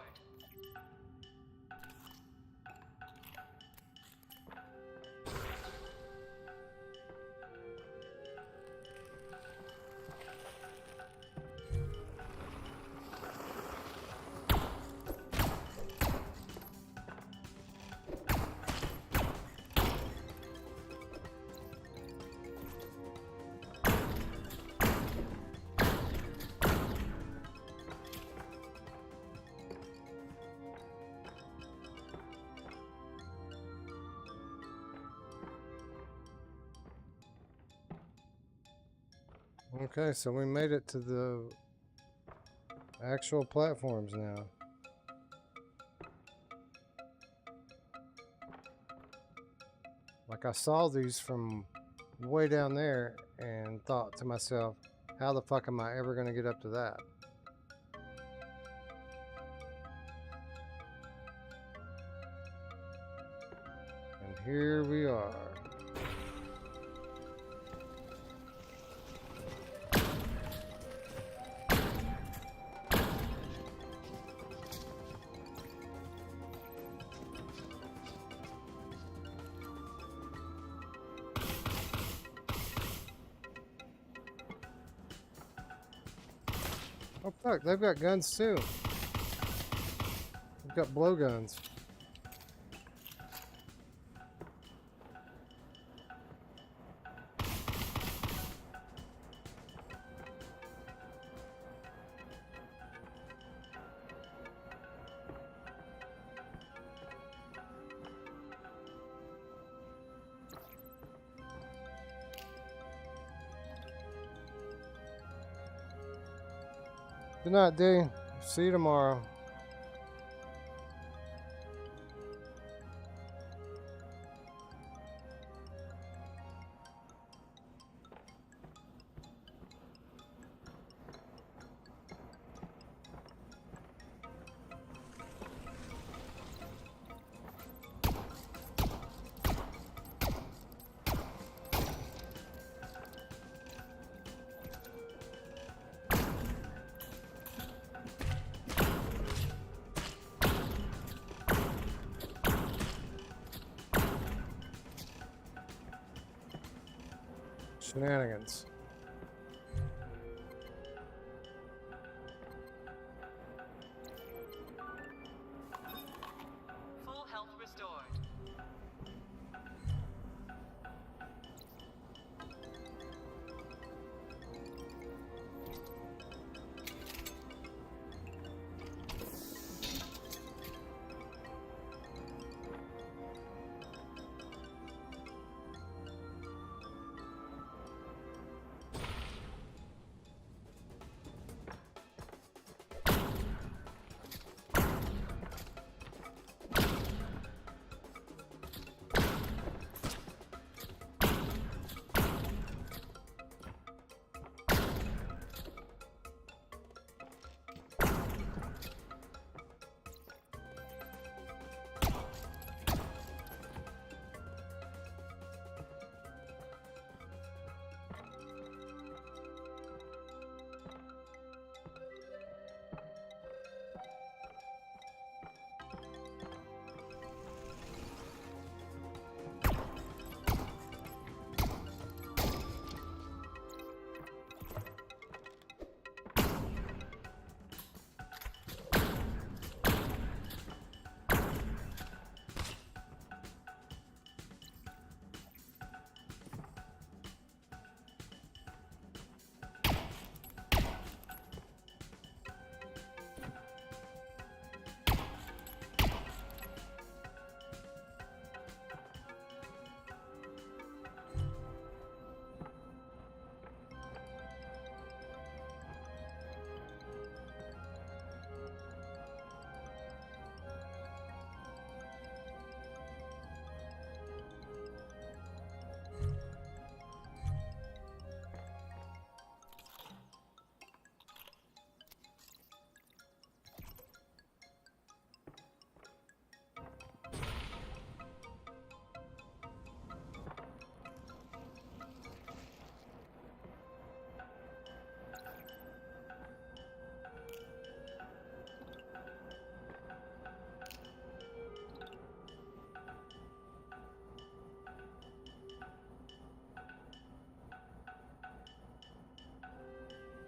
Okay, so we made it to the actual platforms now. Like I saw these from way down there and thought to myself, how the fuck am I ever going to get up to that? And here we are. Oh fuck, they've got guns too. They've got blowguns. Good night, D. See you tomorrow. Shenanigans. Full health restored.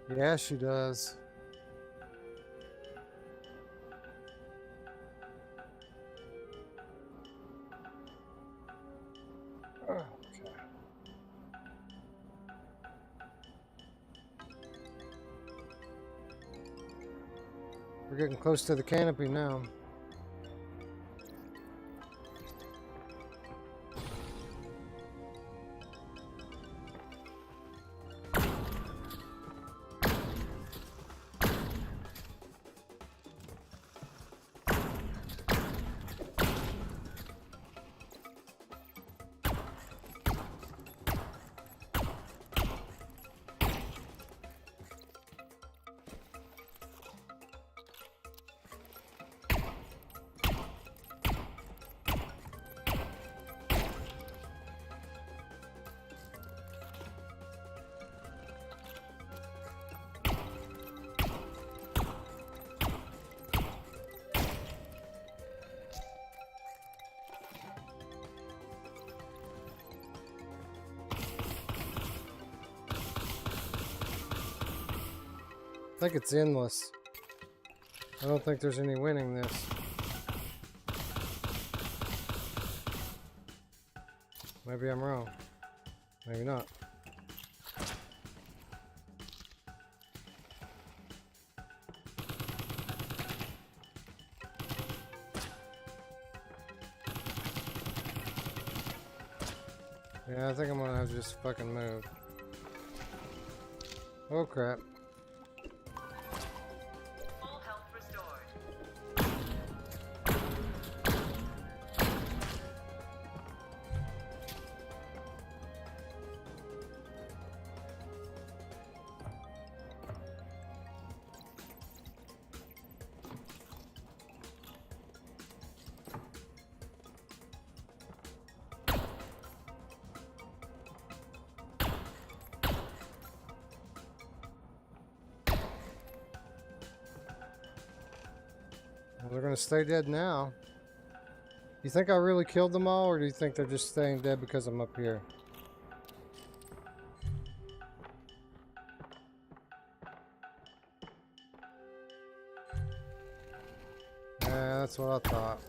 Yeah, she does. We're getting close to the canopy now. I think it's endless. I don't think there's any winning this. Maybe I'm wrong. Maybe not. Yeah, I think I'm gonna have to just fucking move. Oh crap. Full health restored. Well, they're gonna stay dead now. You think I really killed them all, or do you think they're just staying dead because I'm up here? Yeah, that's what I thought.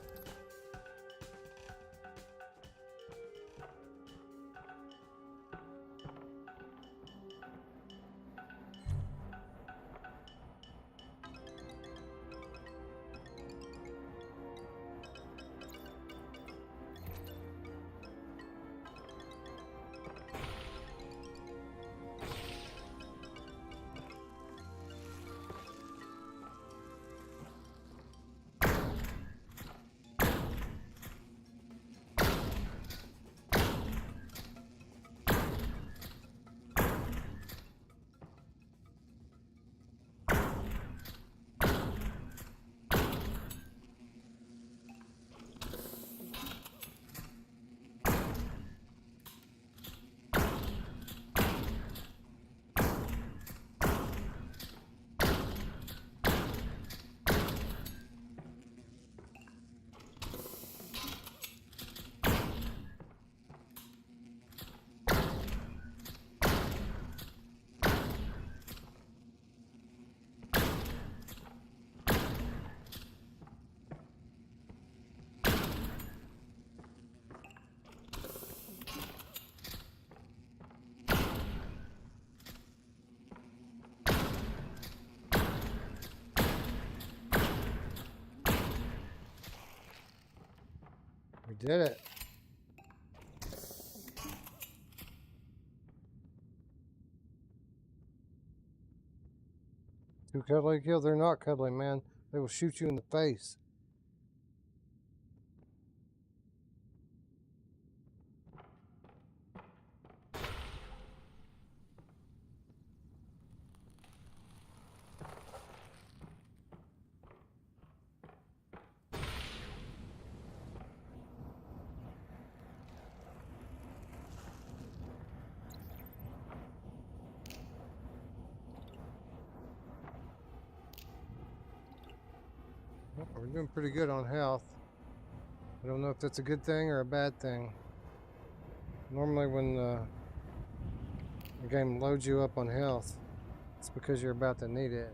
We did it. Too cuddly to kill? They're not cuddly, man. They will shoot you in the face. Well, we're doing pretty good on health. I don't know if that's a good thing or a bad thing. Normally when the game loads you up on health, It's because you're about to need it.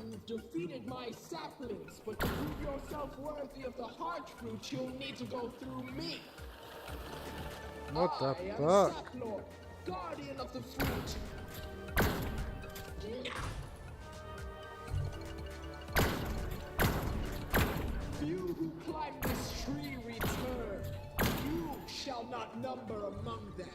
You've defeated my saplings, but to prove yourself worthy of the heart fruit, you'll need to go through me. What the I am fuck? Saplord, guardian of the fruit. Few who climb this tree return. You shall not number among them.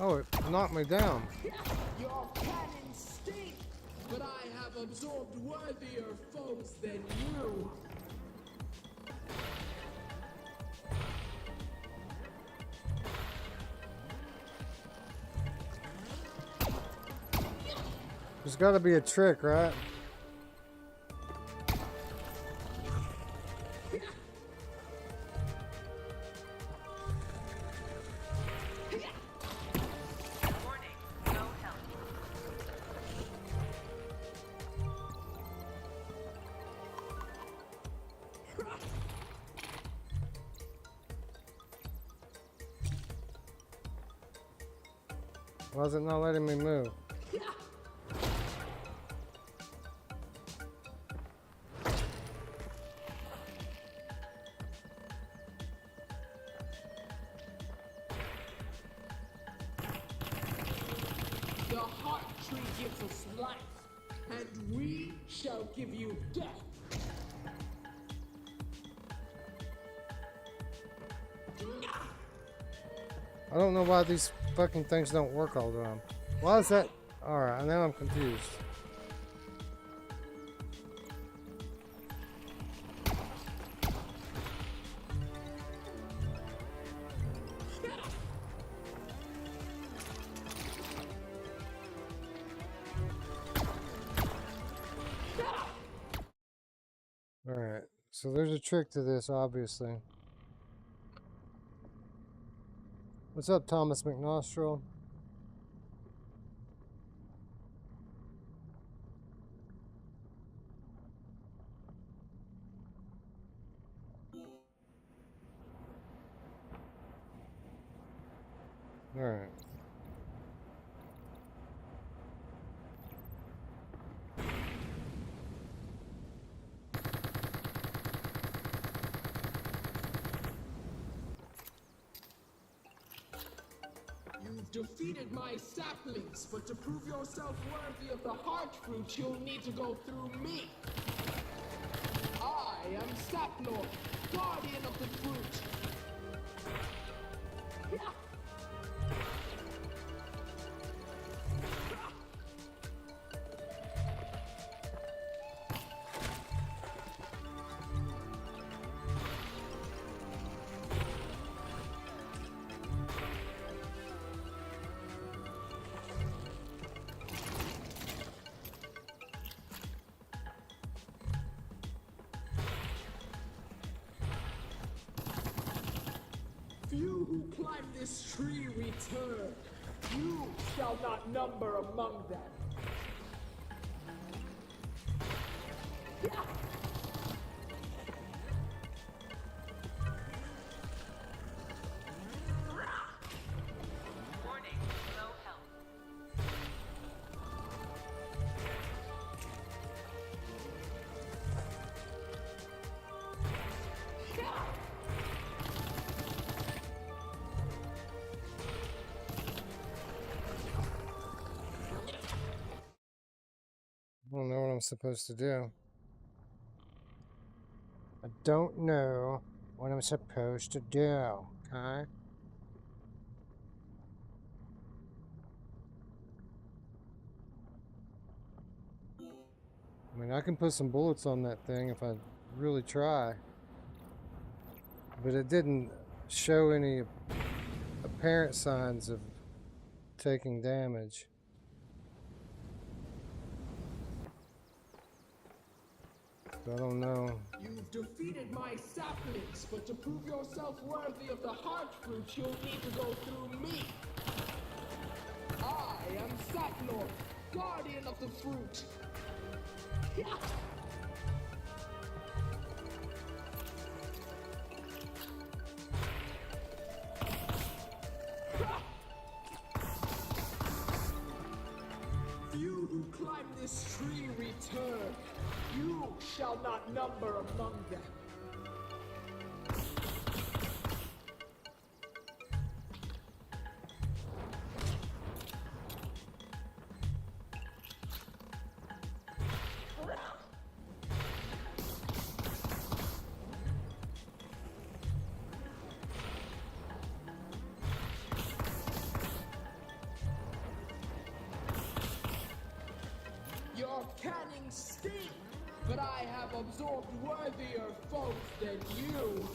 Oh, it knocked me down. Your cannons stink, but I have absorbed worthier foes than you. There's got to be a trick, right? Warning, no help. Why is it not letting me move? The heart tree gives us life, and we shall give you death. I don't know why these fucking things don't work all the time. Why is that? Alright, now I'm confused. Alright, so there's a trick to this, obviously. What's up, Thomas McNostril? Alright. You've defeated my saplings, but to prove yourself worthy of the heart fruit, you'll need to go through me. I am Saplord, guardian of the fruit. Few who climb this tree return. You shall not number among them. Warning, no help. I don't know what I'm supposed to do. I don't know what I'm supposed to do, okay? I mean, I can put some bullets on that thing if I really try. but it didn't show any apparent signs of taking damage. So I don't know. You've defeated my saplings, but to prove yourself worthy of the heart fruit, you'll need to go through me. I am Saplord, guardian of the fruit. Few who climb this tree return. You shall not number among them. Your canning stink, but I have absorbed worthier foes than you.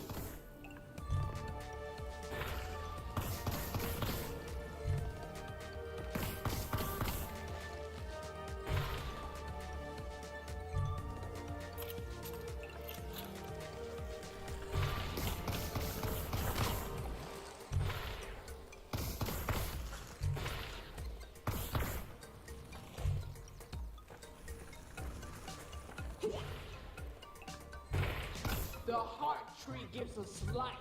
The heart tree gives us life,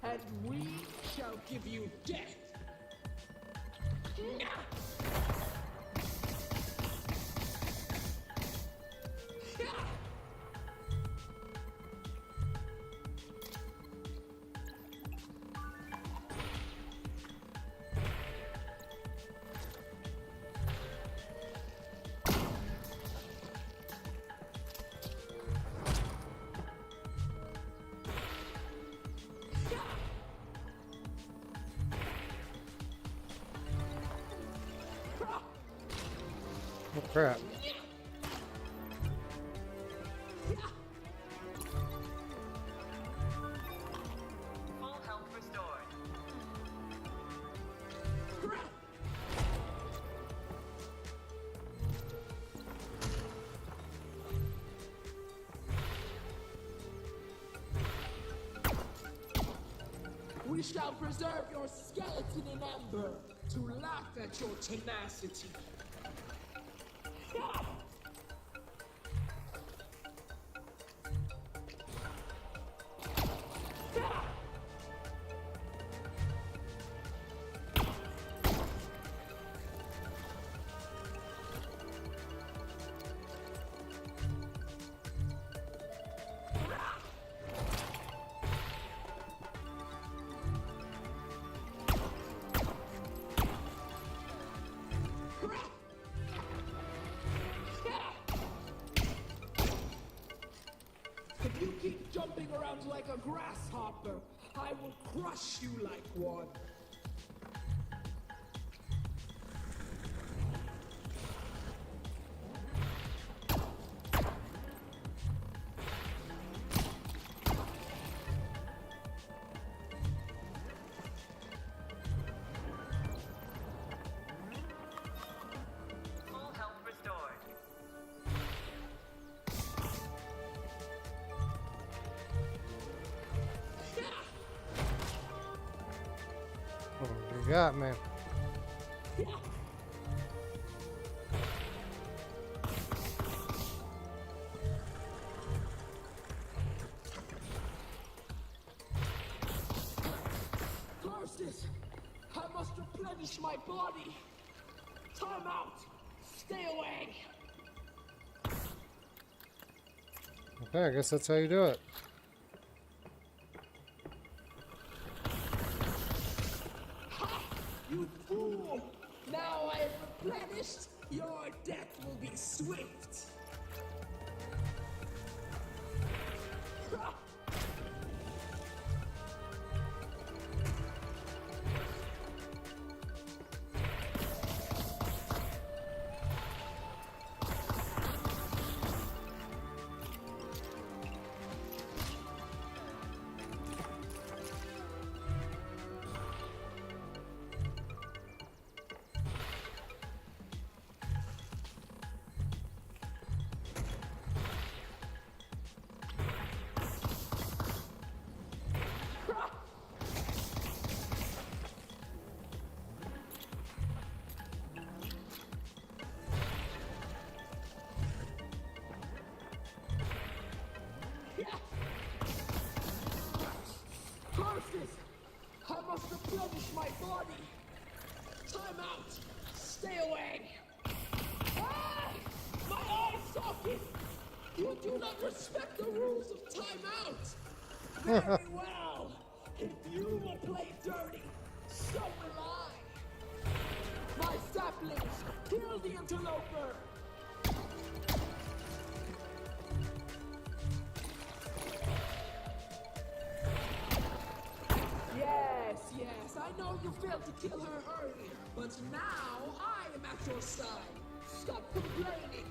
and we shall give you death. Oh crap. Full health restored. We shall preserve your skeleton in ember to laugh at your tenacity. If you keep jumping around like a grasshopper, I will crush you like one. Full health restored. Oh, you got me. Curses! I must replenish my body. Time out. Stay away. Okay, I guess that's how you do it. You fool! Now I have replenished. Your death will be swift. justice! I must replenish my body! Time out! Stay away! Ah! My eye socket! You do not respect the rules of time out! Very well! If you will play dirty, so will I! My saplings, kill the interloper! Yes, I know you failed to kill her earlier, but now I am at your side. Stop complaining.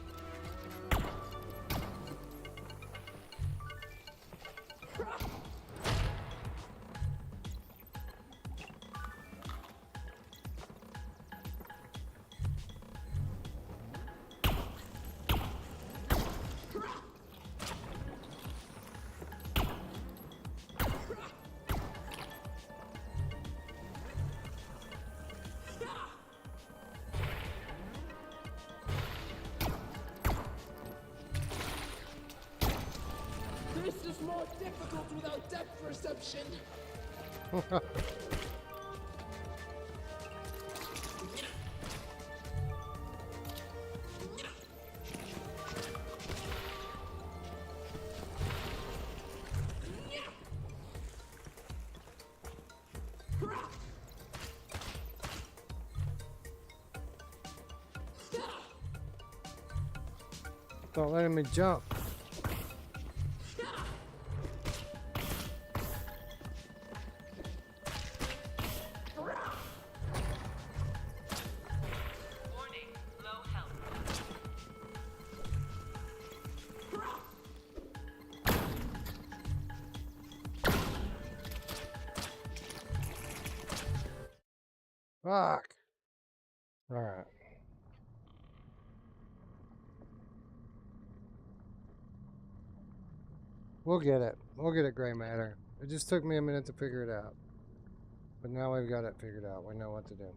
This is more difficult without depth perception. Don't let me jump. Warning, low health. Fuck. All right. We'll get it. We'll get it, Gray Matter. It just took me a minute to figure it out. But now we've got it figured out. We know what to do.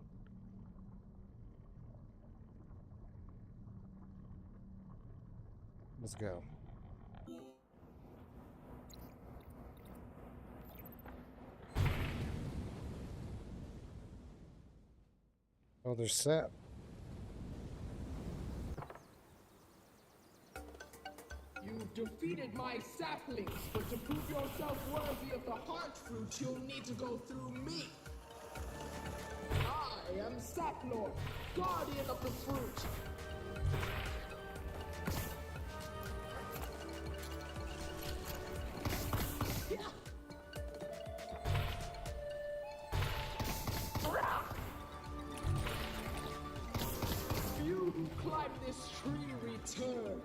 Let's go. Oh, they're set. You've defeated my saplings, but to prove yourself worthy of the heart fruit, you'll need to go through me. I am Saplord, guardian of the fruit. Few who climb this tree return.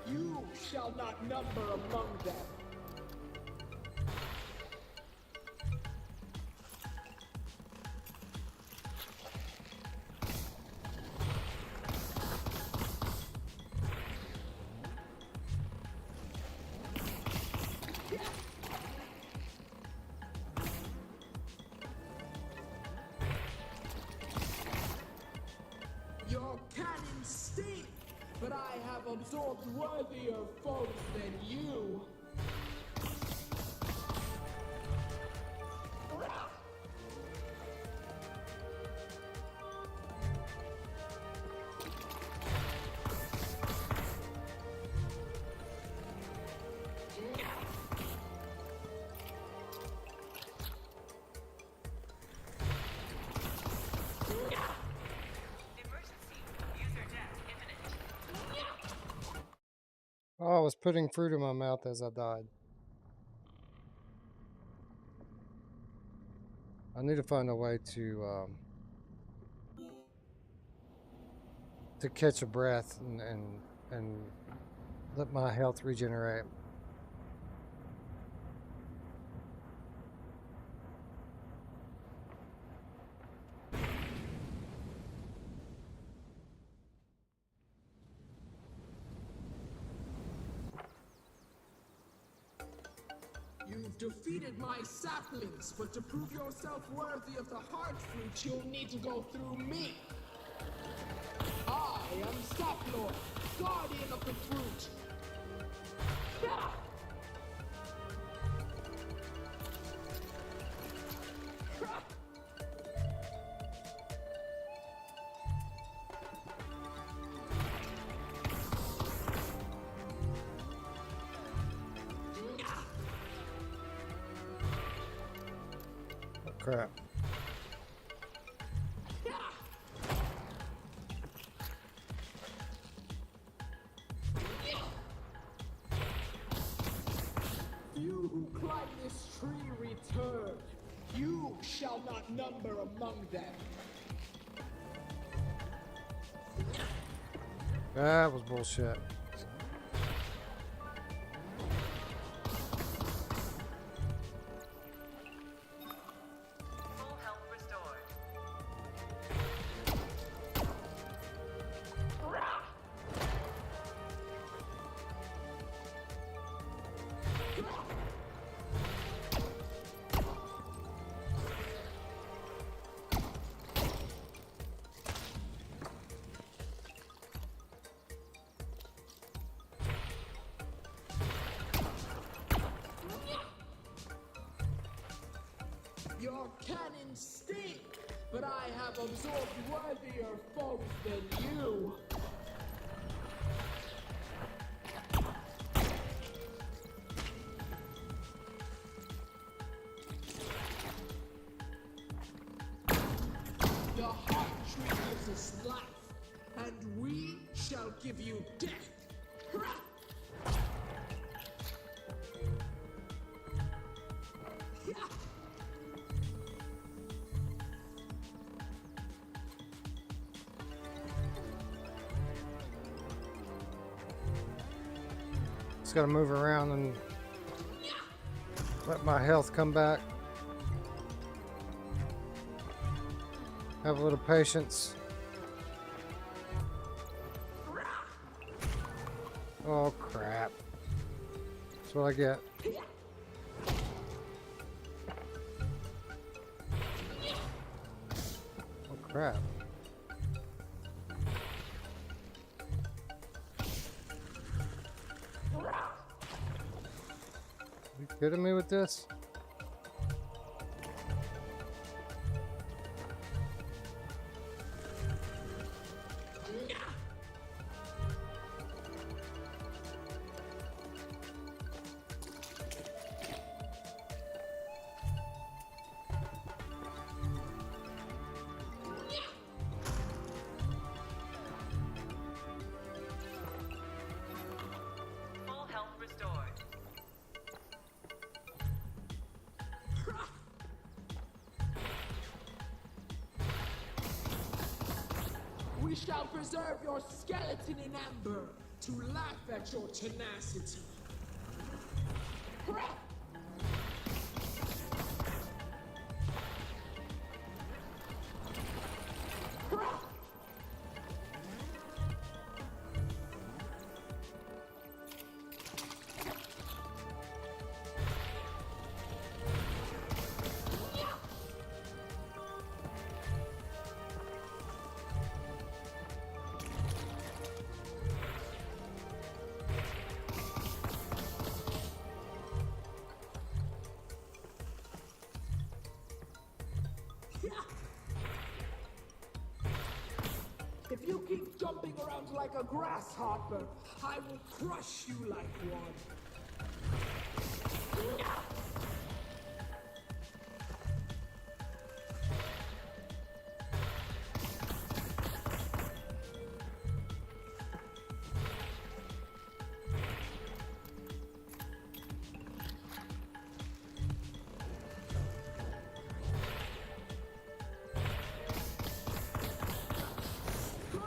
You shall not number among them. Your cannons stink, but I have absorbed worthier foes than you. Oh, I was putting fruit in my mouth as I died. I need to find a way to catch a breath and let my health regenerate. You've defeated my saplings, but to prove yourself worthy of the heart fruit, you'll need to go through me. I am Saplord, guardian of the fruit. crap. You who climb this tree return. You shall not number among them. That was bullshit. Full health restored. Your cannons stink, but I have absorbed worthier foes than you. The heart tree gives us life, and we shall give you death. Just gotta move around and let my health come back. Have a little patience. Oh crap. That's what I get. Oh crap. You kidding me with this? Full health restored. We shall preserve your skeleton in amber to laugh at your tenacity. If you keep jumping around like a grasshopper, I will crush you like one.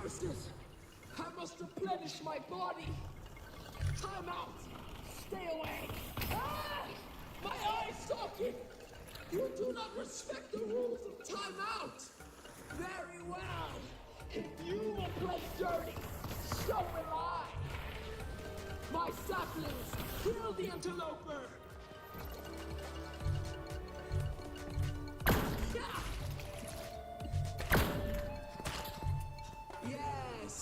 Curses! I must replenish my body. Time out. Stay away. Ah! My eye socket. You do not respect the rules of time out. Very well. If you will play dirty, so will I. My saplings, kill the interloper.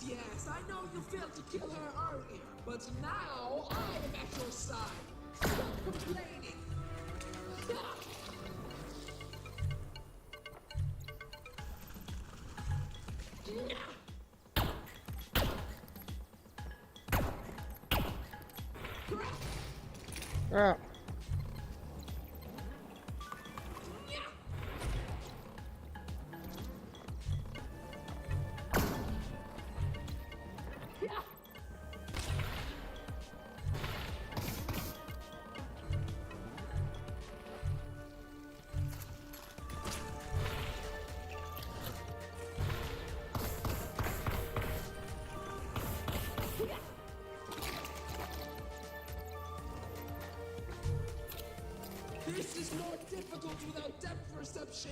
Yes, I know you failed to kill her earlier, but now I am at your side. Stop complaining. Ah. difficult without depth perception.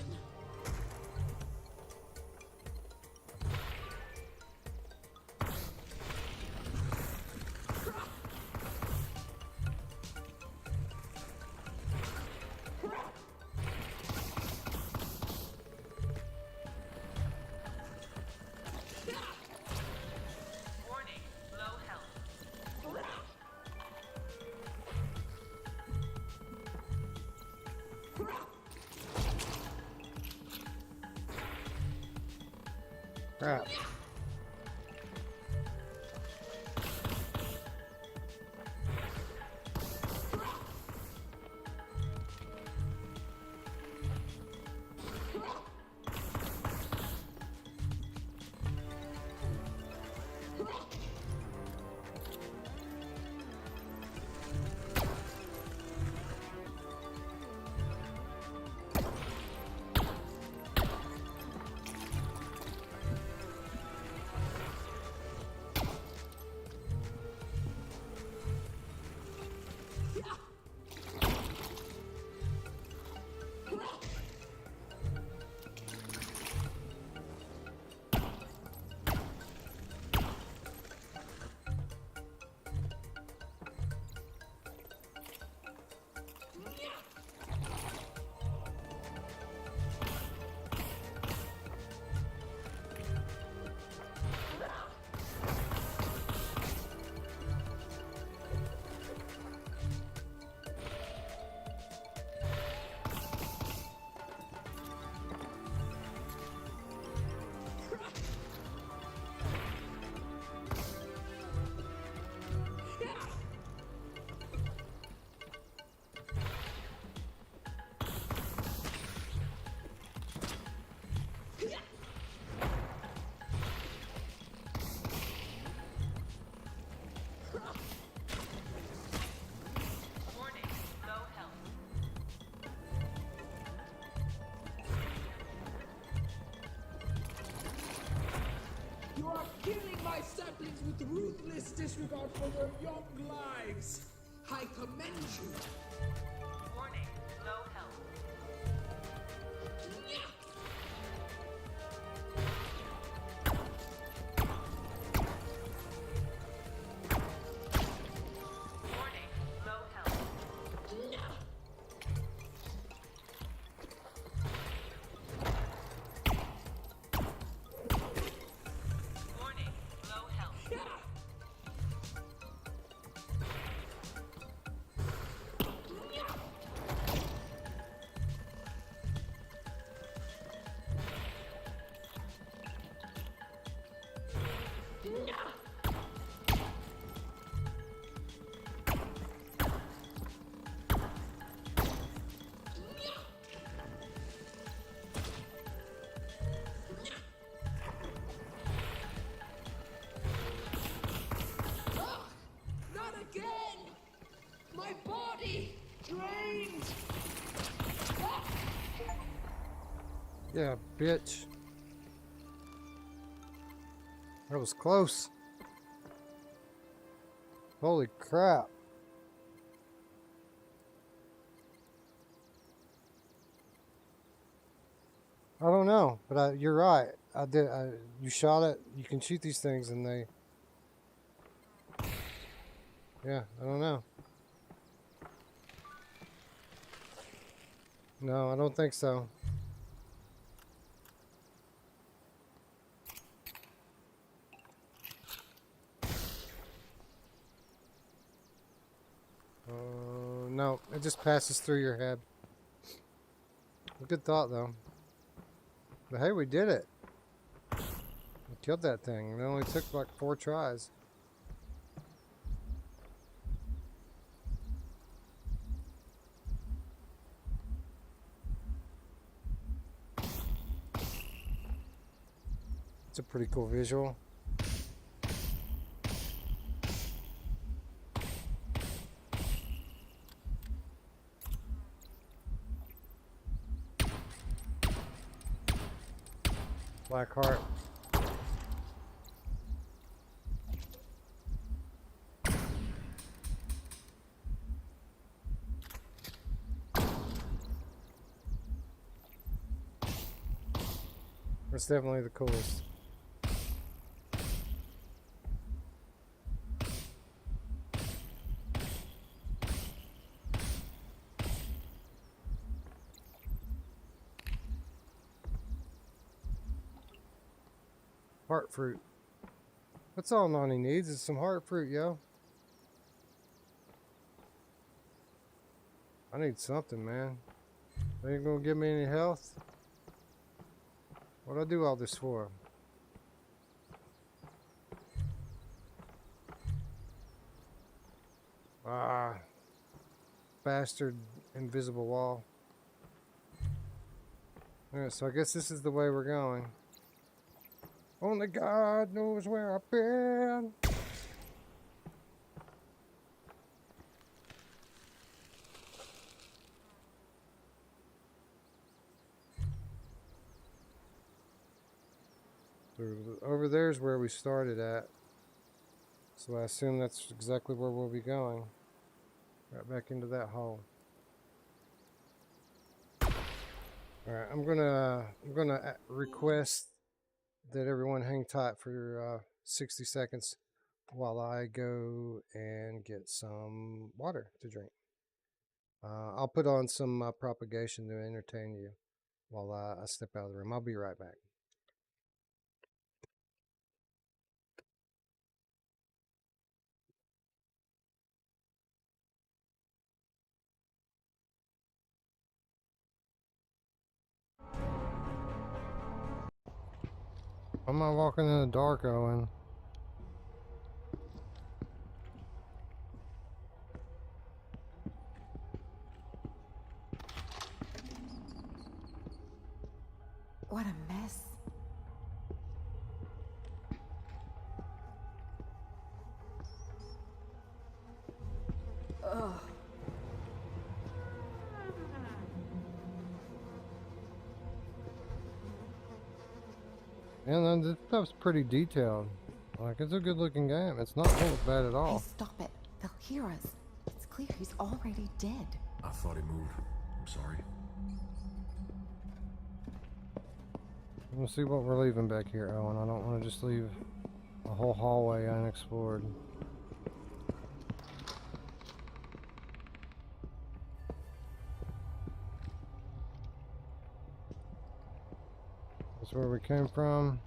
Warning, low health. Crap. Warning, low health. You are killing my saplings with ruthless disregard for your young lives. I commend you. Warning, low health. Warning, low health. Warning, low health. Not again! My body drained! Yeah, bitch. That was close. Holy crap. I don't know, but you're right. You shot it. You can shoot these things and they... Yeah, I don't know. No, I don't think so. No, it just passes through your head. Good thought, though. But hey, we did it. We killed that thing. It only took like 4 tries. It's a pretty cool visual. Black Heart. It's definitely the coolest. Heart fruit. That's all Nani needs is some heart fruit, yo. I need something, man. They ain't gonna give me any health. What'd I do all this for? Ah. Bastard invisible wall. Alright, so I guess this is the way we're going. Only God knows where I've been. So over there is where we started at. So I assume that's exactly where we'll be going. Right back into that hole. Alright, I'm gonna request that everyone hang tight for 60 seconds while I go and get some water to drink. I'll put on some propagation to entertain you while I step out of the room. I'll be right back. I'm not walking in the dark, Owen. What a mess. Ugh. And this stuff's pretty detailed. Like, it's a good looking game. It's not bad at all. Hey, stop it. They'll hear us. It's clear he's already dead. I thought he moved. I'm sorry. We'll see what we're leaving back here, Owen. I don't want to just leave a whole hallway unexplored. That's where we came from.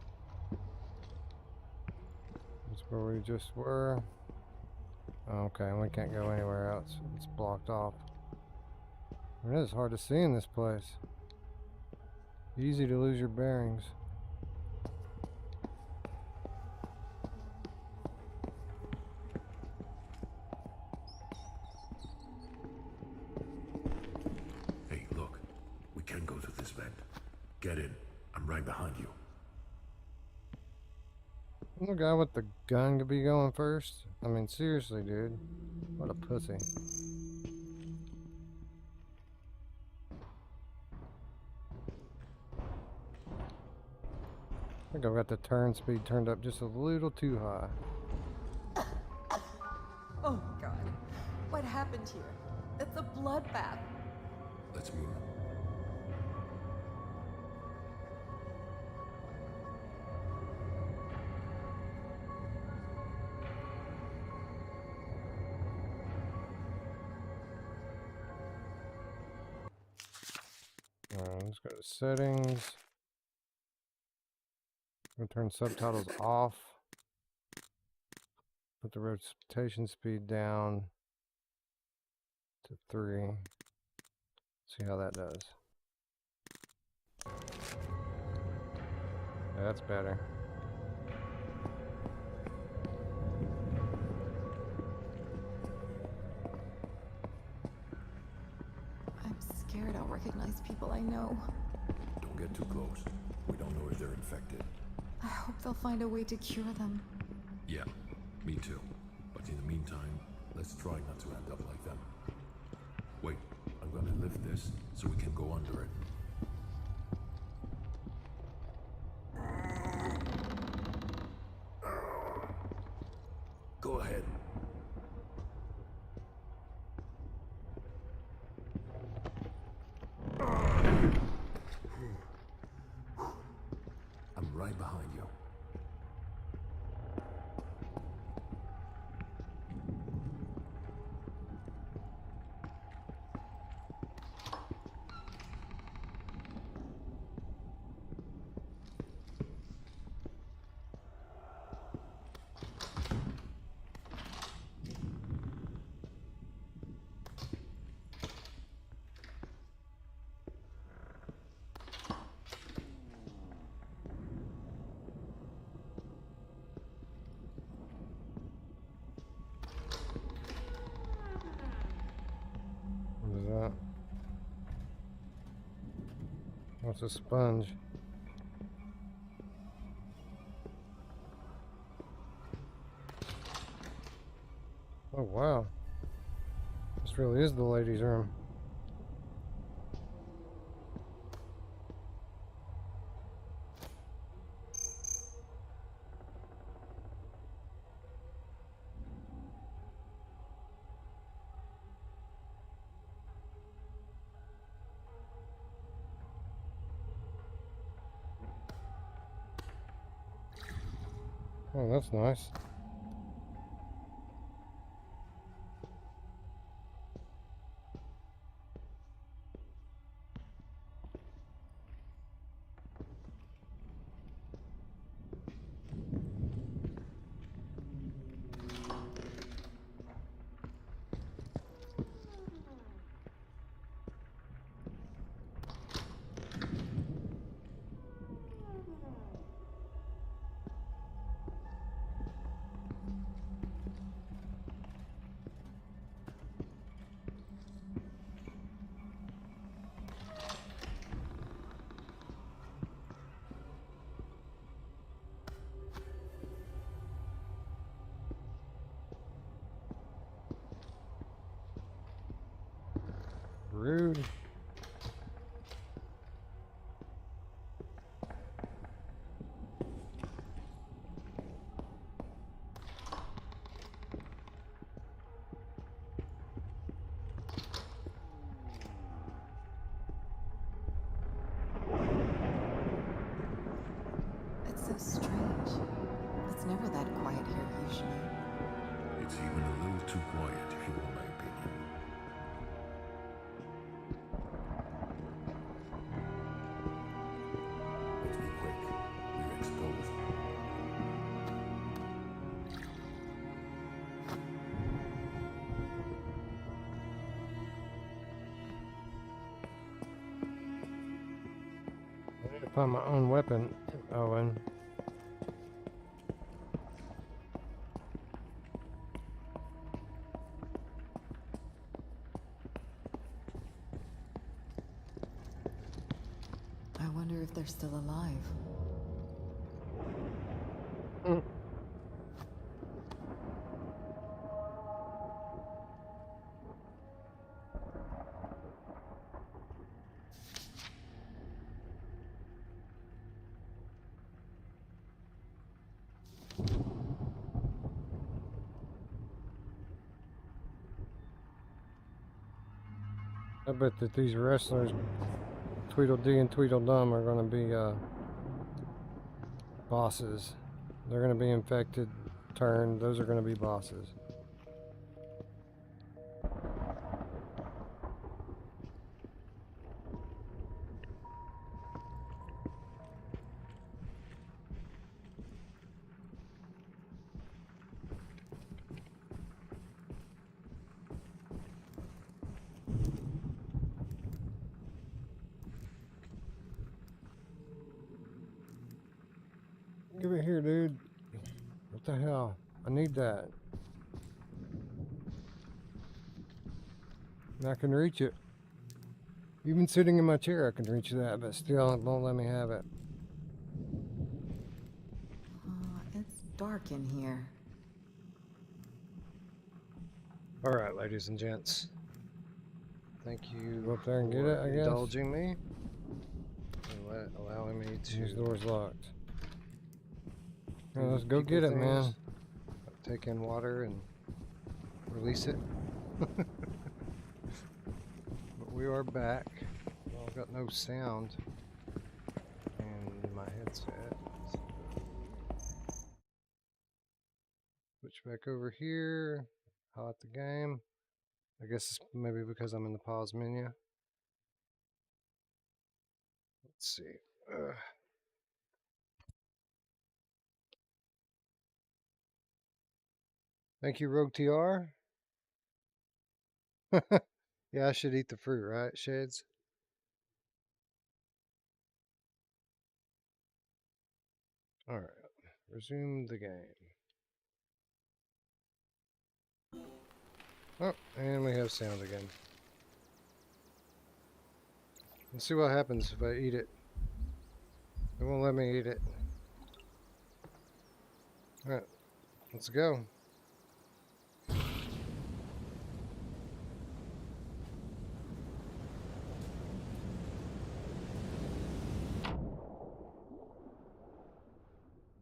That's where we just were. Okay, we can't go anywhere else. It's blocked off. It is hard to see in this place. Easy to lose your bearings. Hey, look. We can go through this vent. Get in. I'm right behind you. The guy with the gun could be going first. I mean, seriously, dude. What a pussy. I think I've got the turn speed turned up just a little too high. Oh, God. What happened here? It's a bloodbath. Let's move. Let's go to settings. I'm gonna turn subtitles off. Put the rotation speed down to 3. See how that does. Yeah, that's better. I'm scared I'll recognize people I know. Don't get too close. We don't know if they're infected. I hope they'll find a way to cure them. Yeah, me too. But in the meantime, let's try not to end up like them. Wait, I'm gonna lift this so we can go under it. Go ahead. What's a sponge? Oh wow. This really is the ladies' room. Oh, that's nice. Rude. It's so strange. It's never that quiet here usually. It's even a little too quiet, if you want my opinion. Let's be quick. We're exposed. I need to find my own weapon, Owen. I wonder if they're still alive. I bet that these wrestlers, Tweedledee and Tweedledum, are going to be bosses. They're going to be infected, turned. Those are going to be bosses. Give it here, dude. What the hell? I need that. And I can reach it. Even sitting in my chair, I can reach that, but still, it won't let me have it. It's dark in here. All right, ladies and gents. Thank you Go up there and get for it, I guess. indulging me and allowing me This to door's locked. Yeah, do let's go people get it, man. things, take in water and release it. But we are back. Well, I've got no sound in my headset. Switch back over here. Highlight the game. I guess it's maybe because I'm in the pause menu. Let's see. Thank you, Rogue TR. Yeah, I should eat the fruit, right, Shades? Alright, resume the game. Oh, and we have sound again. Let's see what happens if I eat it. It won't let me eat it. Alright, let's go.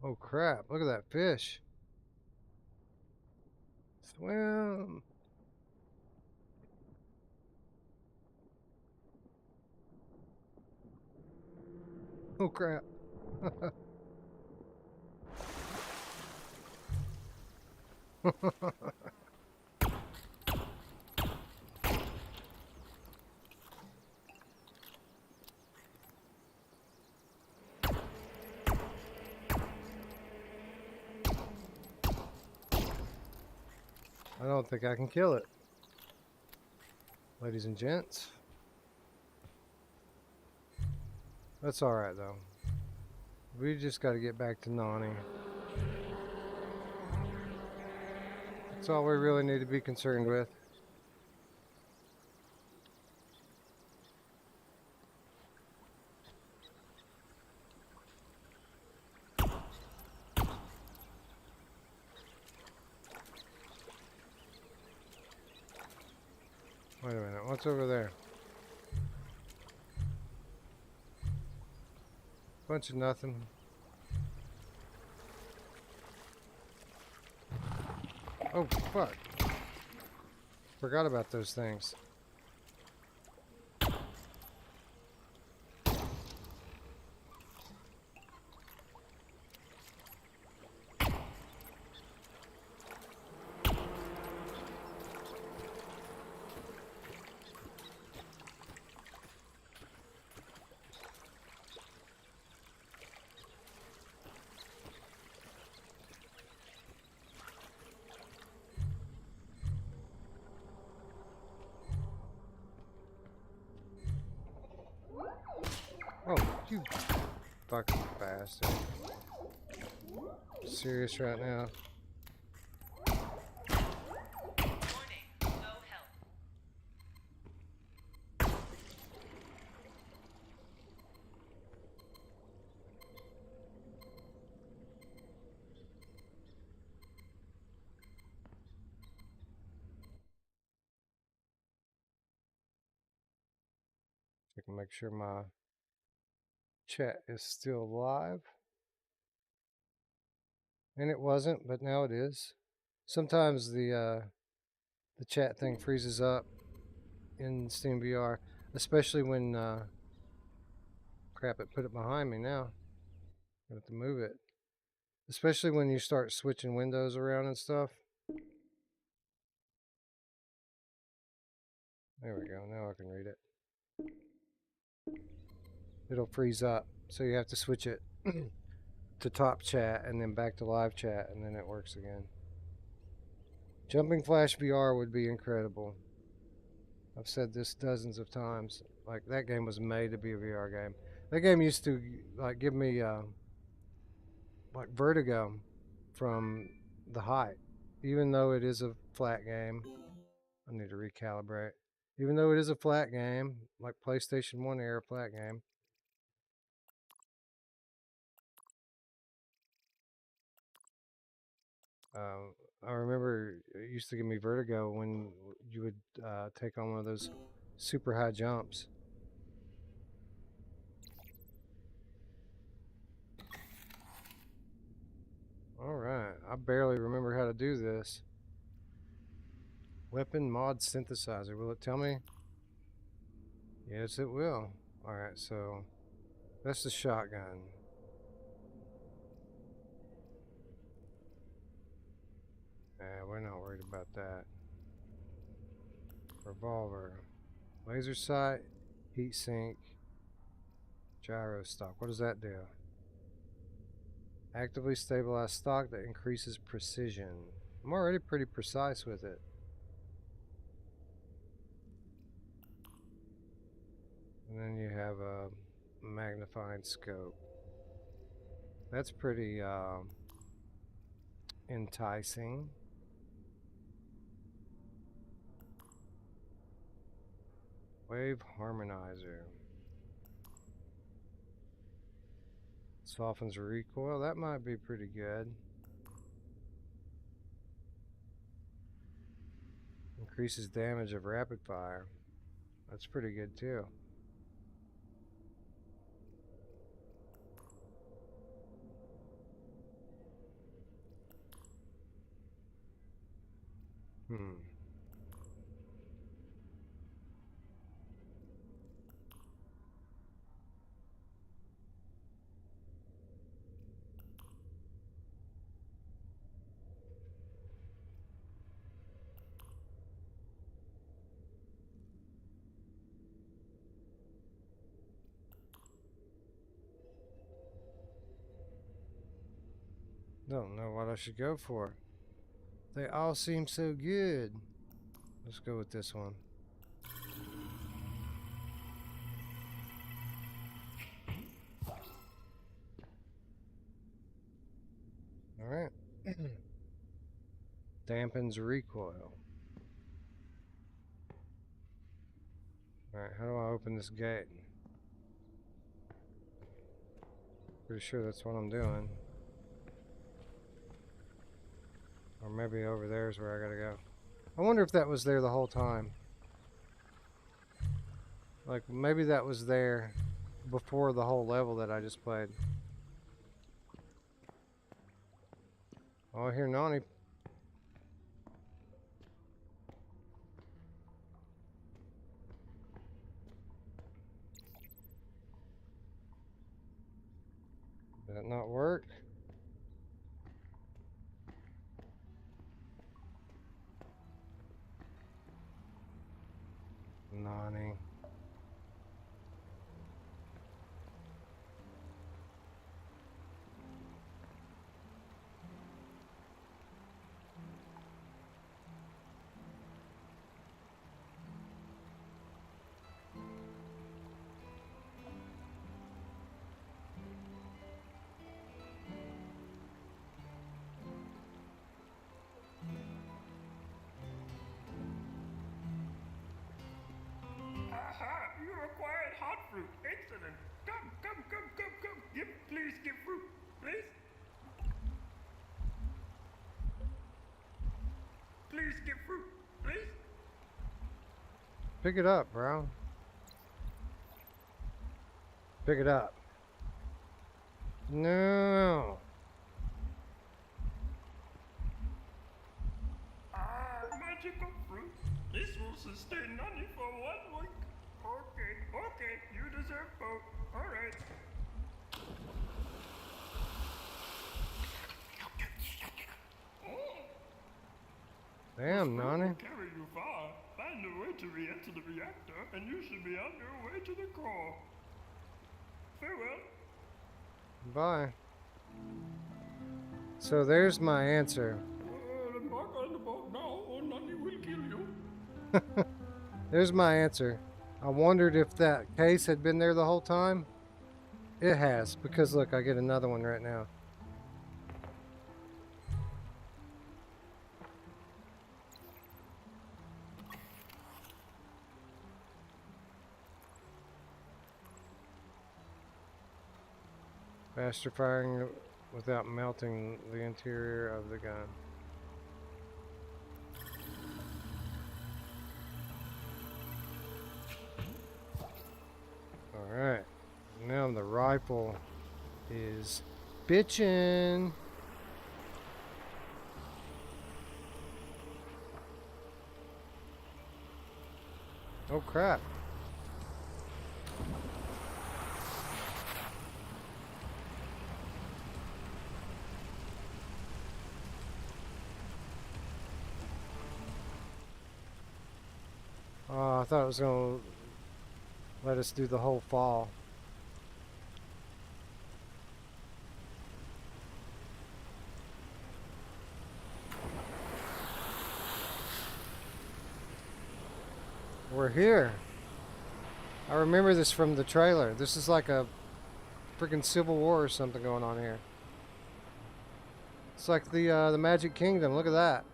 Oh crap, look at that fish. Swim. Oh crap. I don't think I can kill it. Ladies and gents. That's alright though. We just got to get back to Nani. That's all we really need to be concerned with. Wait a minute, what's over there? Bunch of nothing. Oh, fuck. Forgot about those things. Oh, you fucking bastard. Serious right now? Warning, low health. I can make sure my chat is still live. And it wasn't, but now it is. Sometimes the chat thing freezes up in Steam VR, especially when crap, it put it behind me now. I have to move it. Especially when you start switching windows around and stuff. There we go. Now I can read it. It'll freeze up, so you have to switch it to top chat and then back to live chat, and then it works again. Jumping Flash VR would be incredible. I've said this dozens of times. Like, that game was made to be a VR game. That game used to like give me like vertigo from the height, even though it is a flat game. I need to recalibrate. Even though it is a flat game, like PlayStation 1 era flat game. I remember it used to give me vertigo when you would take on one of those super high jumps. Alright, I barely remember how to do this. Weapon mod synthesizer. Will it tell me? Yes, it will. Alright, so that's the shotgun. We're not worried about that. Revolver. Laser sight. Heat sink. Gyro stock. What does that do? Actively stabilize stock that increases precision. I'm already pretty precise with it. And then you have a magnifying scope. That's pretty enticing. Wave harmonizer. Softens recoil. That might be pretty good. Increases damage of rapid fire. That's pretty good too. Don't know what I should go for. They all seem so good. Let's go with this one. Alright. Dampens recoil. Alright, how do I open this gate? Pretty sure that's what I'm doing. Or maybe over there is where I gotta go. I wonder if that was there the whole time. Like, maybe that was there before the whole level that I just played. Oh, I hear Nani. Did that not work? Nani. You acquired hot fruit. Excellent. Come. Please give fruit. Please. Please give fruit. Please. Pick it up, bro. Pick it up. No. Magical fruit. This will sustain Nani for 1 week. Okay, you deserve both. Alright. Damn, Nani. Carry you far. Find a way to re-enter the reactor, and you should be on your way to the core. Farewell. Bye. So there's my answer. Embark on the boat now, or Nani will kill you. There's my answer. I wondered if that case had been there the whole time. It has, because look, I get another one right now. Faster firing without melting the interior of the gun. Alright, now the rifle is bitchin'. Oh crap. Oh, I thought it was gonna let us do the whole fall. We're here. I remember this from the trailer. This is like a freaking Civil War or something going on here. It's like the Magic Kingdom. Look at that.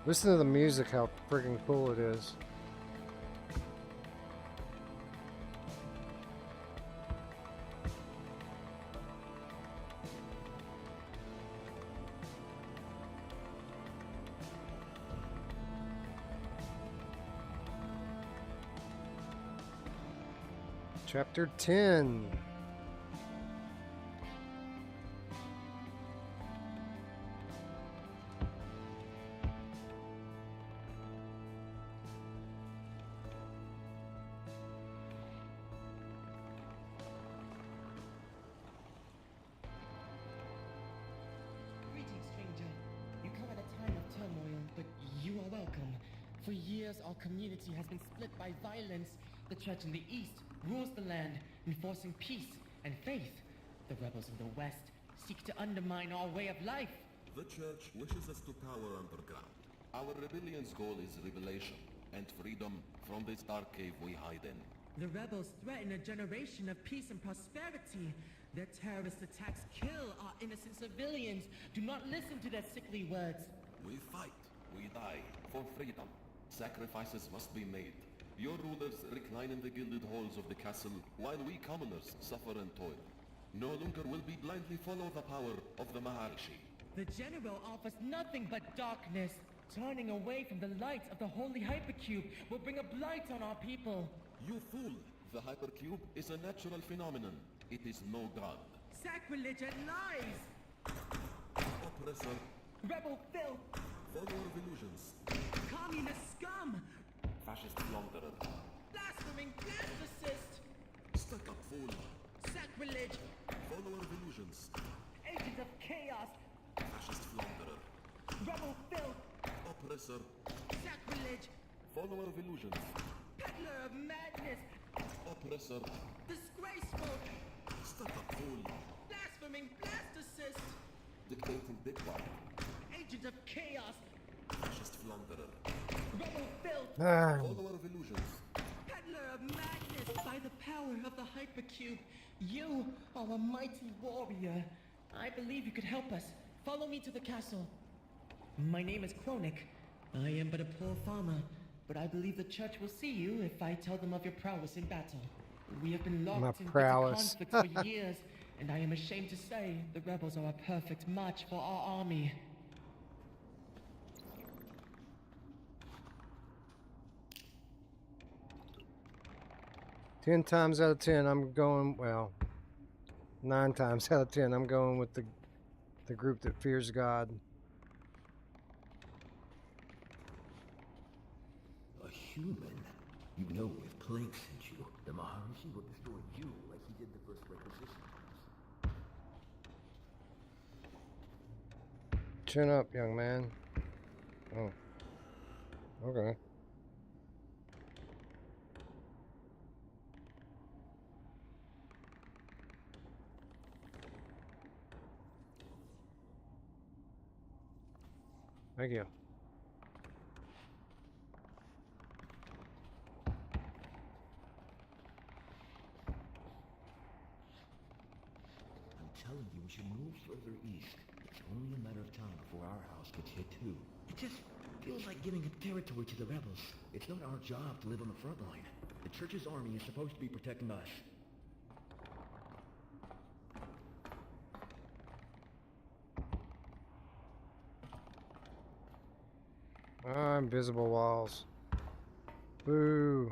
Listen to the music, how freaking cool it is. Chapter 10. Greetings, stranger. You come at a time of turmoil, but you are welcome. For years, our community has been split by violence. The church in the east rules the land, enforcing peace and faith. The rebels in the west seek to undermine our way of life. The church wishes us to power underground. Our rebellion's goal is revelation and freedom from this dark cave we hide in. The rebels threaten a generation of peace and prosperity. Their terrorist attacks kill our innocent civilians. Do not listen to their sickly words. We fight, we die, for freedom. Sacrifices must be made. Your rulers recline in the gilded halls of the castle, while we commoners suffer and toil. No longer will we blindly follow the power of the Maharishi. The general offers nothing but darkness. Turning away from the light of the holy hypercube will bring a blight on our people. You fool! The hypercube is a natural phenomenon. It is no god. Sacrilege and lies! Oppressor. Rebel filth! Follower of illusions. Communist scum! Fascist plunderer. Blaspheming plasticist! Stuck-up fool. Sacrilege! Follower of illusions. Agent of chaos! Fascist plunderer. Rebel filth! Oppressor. Sacrilege! Follower of illusions. Peddler of madness! Oppressor. Disgraceful! Stuck-up fool. Blaspheming plasticist! Dictating big bad. Agent of chaos! Fascist plunderer. Rebel filth! Follower of illusions. Peddler of madness! By the power of the hypercube, you are a mighty warrior. I believe you could help us. Follow me to the castle. My name is Chronic. I am but a poor farmer, but I believe the church will see you if I tell them of your prowess in battle. We have been locked in bitter conflict for years, and I am ashamed to say the rebels are a perfect match for our army. Ten times out of 10, I'm going, well, 9 times out of 10, I'm going with the group that fears God. A human? You know if Plague sent you, the Maharishi will destroy you like he did the first Requisition. Chin up, young man. Oh. Okay. Thank you. I'm telling you, we should move further east. It's only a matter of time before our house gets hit too. It just feels like giving up territory to the rebels. It's not our job to live on the front line. The church's army is supposed to be protecting us. Invisible walls. Boo.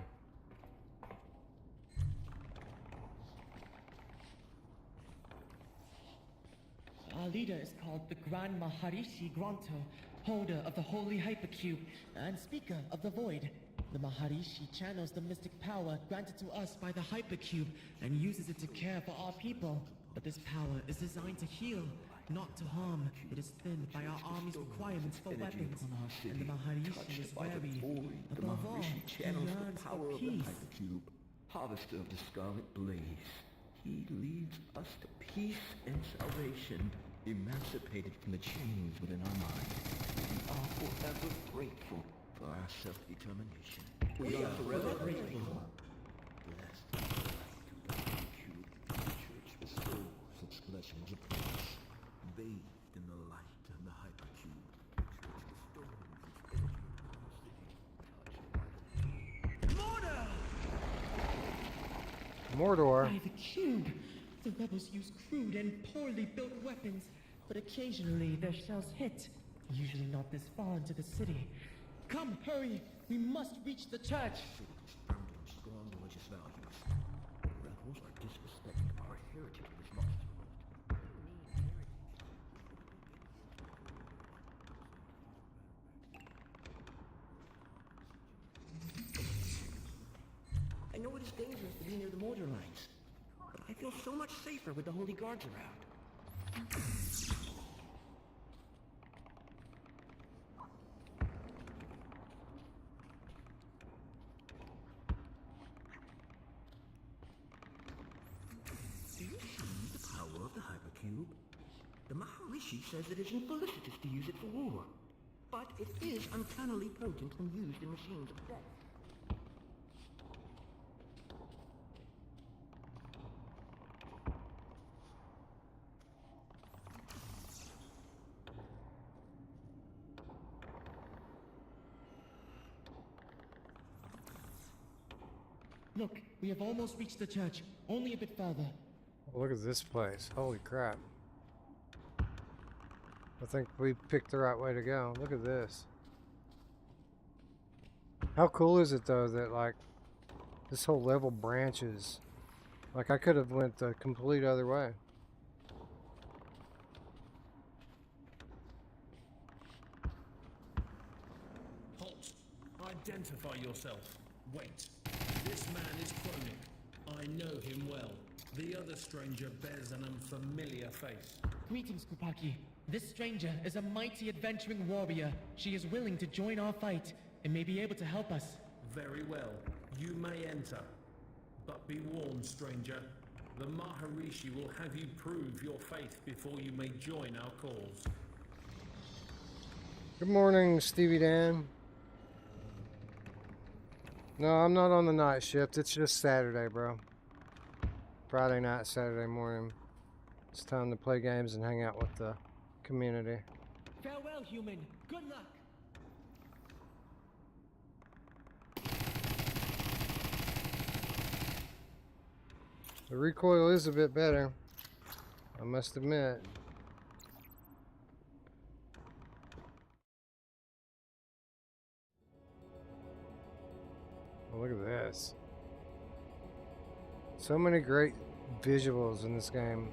Our leader is called the Grand Maharishi Granto, holder of the Holy Hypercube, and speaker of the Void. The Maharishi channels the mystic power granted to us by the Hypercube and uses it to care for our people. But this power is designed to heal, not to harm. It is thinned by our army's requirements for weapons, and the Maharishi is wary. Above all, he yearns for peace. Hypercube, harvester of the Scarlet Blaze. He leads us to peace and salvation, emancipated from the chains within our minds. We are forever grateful for our self-determination. We are forever grateful. Blessed be the light of the Hypercube. The church restores its blessings upon us. Bathed in the light of the Hypercube, the church restores its Mordor. By the cube! The rebels use crude and poorly built weapons, but occasionally their shells hit. Usually not this far into the city. Come, hurry! We must reach the church! Strong religious values. The rebels are disrespecting our heritage with monsters. I know it is dangerous to be near the mortar lines, but I feel so much safer with the holy guards around. Do you see the power of the hypercube? The Maharishi says it is infelicitous to use it for war, but it is uncannily potent when used in machines of death. Look, we have almost reached the church. Only a bit further. Look at this place. Holy crap. I think we picked the right way to go. Look at this. How cool is it though that like this whole level branches? Like I could have went the complete other way. Halt. Identify yourself. Wait. This man is Chronic. I know him well. The other stranger bears an unfamiliar face. Greetings, Kupaki. This stranger is a mighty adventuring warrior. She is willing to join our fight and may be able to help us. Very well. You may enter. But be warned, stranger. The Maharishi will have you prove your faith before you may join our cause. Good morning, Stevie Dan. No, I'm not on the night shift. It's just Saturday, bro. Friday night, Saturday morning. It's time to play games and hang out with the community. Farewell, human. Good luck. The recoil is a bit better, I must admit. Oh, look at this. So many great visuals in this game.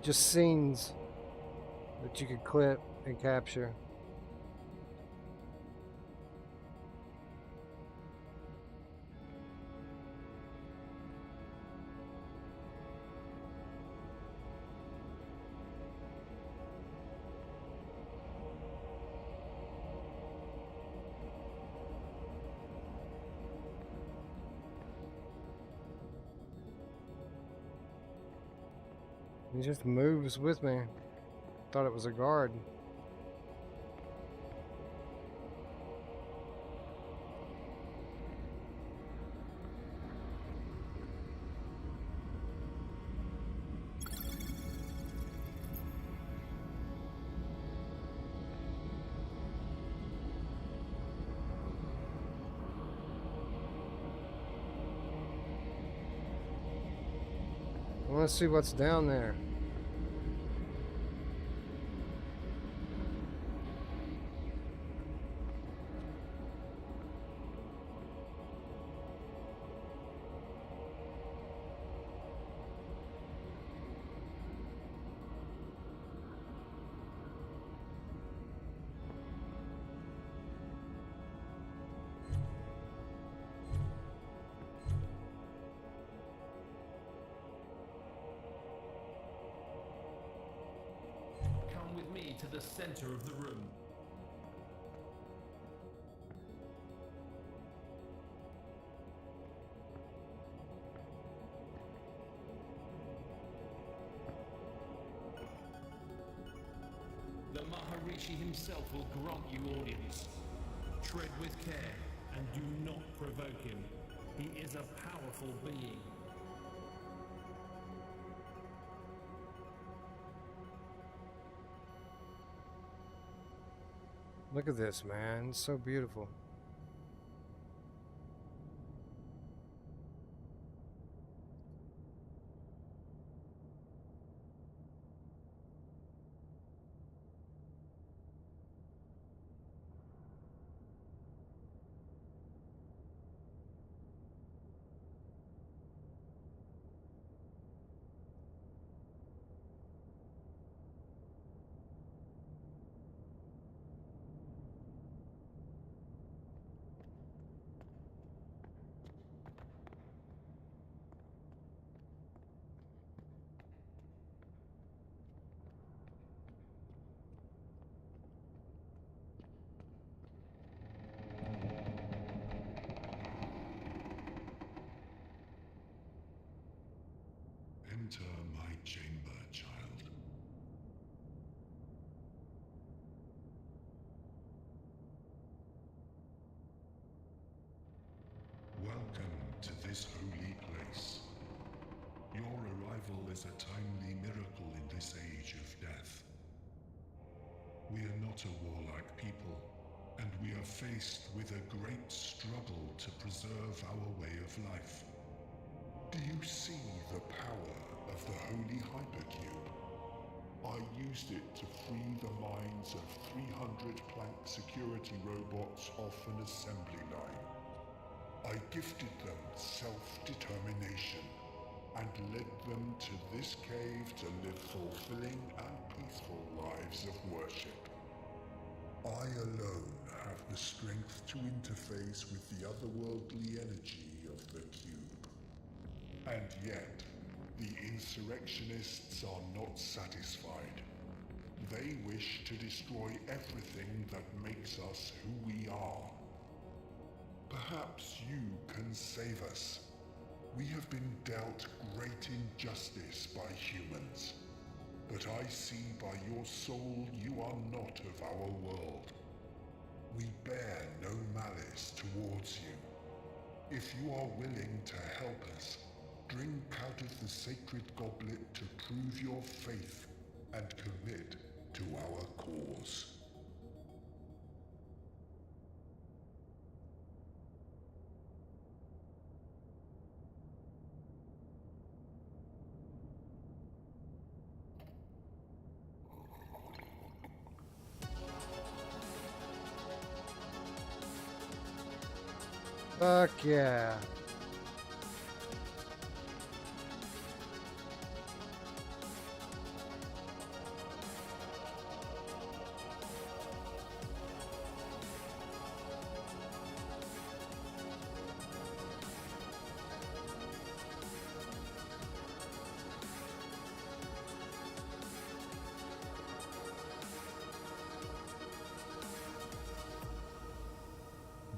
Just scenes that you could clip and capture. He just moves with me. Thought it was a guard. I want to see what's down there. To the center of the room. The Maharishi himself will grant you audience. Tread with care and do not provoke him. He is a powerful being. Look at this, man. It's so beautiful. enter my chamber, child. Welcome to this holy place. Your arrival is a timely miracle in this age of death. We are not a warlike people, and we are faced with a great struggle to preserve our way of life. Do you see the power of the Holy Hypercube? I used it to free the minds of 300 plank security robots off an assembly line. I gifted them self-determination and led them to this cave to live fulfilling and peaceful lives of worship. I alone have the strength to interface with the otherworldly energy of the cube. And yet, the insurrectionists are not satisfied. They wish to destroy everything that makes us who we are. Perhaps you can save us. We have been dealt great injustice by humans. But I see by your soul you are not of our world. We bear no malice towards you. If you are willing to help us, drink out of the sacred goblet to prove your faith and commit to our cause. Fuck yeah.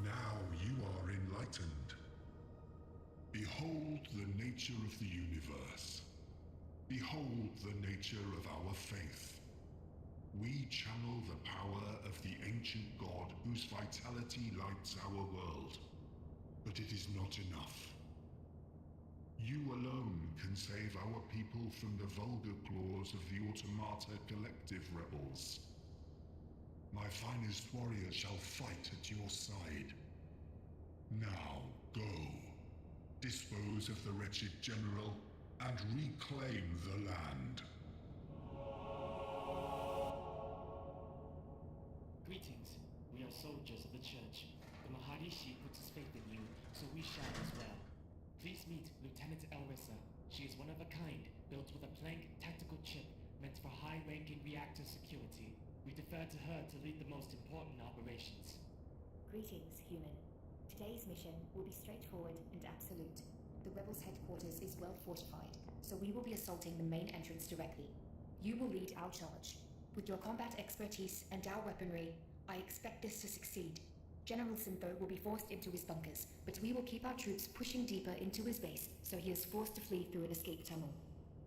Now you are enlightened. Behold the nature of the universe. Behold the nature of our faith. We channel the power of the ancient god whose vitality lights our world. But it is not enough. You alone can save our people from the vulgar claws of the Automata Collective rebels. My finest warrior shall fight at your side. Now go. Dispose of the wretched general and reclaim the land. Greetings. We are soldiers of the church. The Maharishi puts his faith in you, so we shall as well. Please meet Lieutenant Elrissa. She is one of a kind, built with a plank tactical chip meant for high-ranking reactor security. We defer to her to lead the most important operations. Greetings, human. Today's mission will be straightforward and absolute. The Rebels' headquarters is well fortified, so we will be assaulting the main entrance directly. You will lead our charge. With your combat expertise and our weaponry, I expect this to succeed. General Syntho will be forced into his bunkers, but we will keep our troops pushing deeper into his base, so he is forced to flee through an escape tunnel.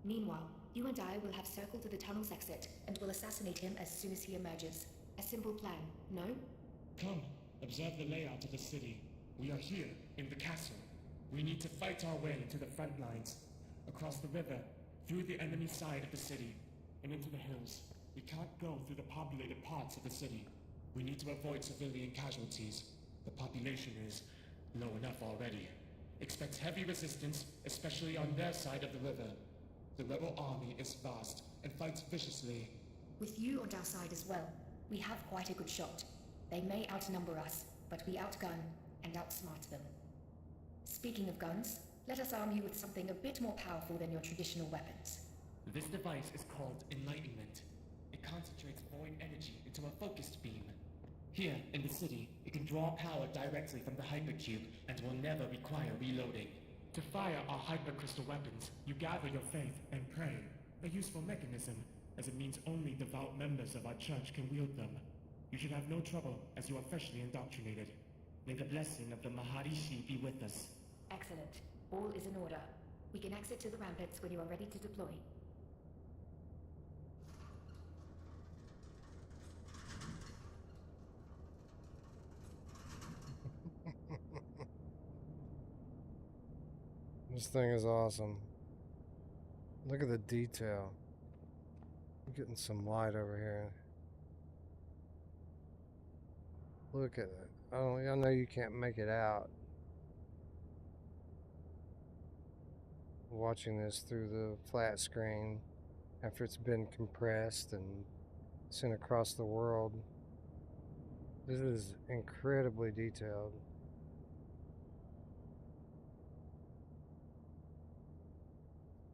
Meanwhile, you and I will have circled to the tunnel's exit, and will assassinate him as soon as he emerges. A simple plan, no? Come, observe the layout of the city. We are here, in the castle. We need to fight our way to the front lines. Across the river, through the enemy side of the city, and into the hills. We can't go through the populated parts of the city. We need to avoid civilian casualties. The population is low enough already. Expect heavy resistance, especially on their side of the river. The rebel army is vast and fights viciously. With you on our side as well, we have quite a good shot. They may outnumber us, but we outgun and outsmart them. Speaking of guns, let us arm you with something a bit more powerful than your traditional weapons. This device is called Enlightenment. It concentrates void energy into a focused beam. Here, in the city, it can draw power directly from the hypercube and will never require reloading. To fire our hypercrystal weapons, you gather your faith and pray. A useful mechanism, as it means only devout members of our church can wield them. You should have no trouble, as you are freshly indoctrinated. May the blessing of the Maharishi be with us. Excellent. All is in order. We can exit to the ramparts when you are ready to deploy. This thing is awesome. Look at the detail. I'm getting some light over here. Look at it. Oh, I know you can't make it out. Watching this through the flat screen after it's been compressed and sent across the world. This is incredibly detailed.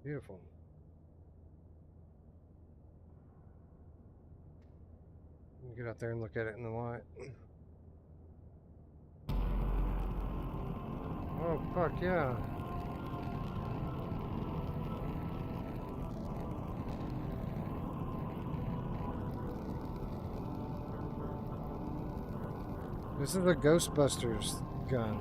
Beautiful. Get out there and look at it in the light. Oh, fuck yeah. This is a Ghostbusters gun.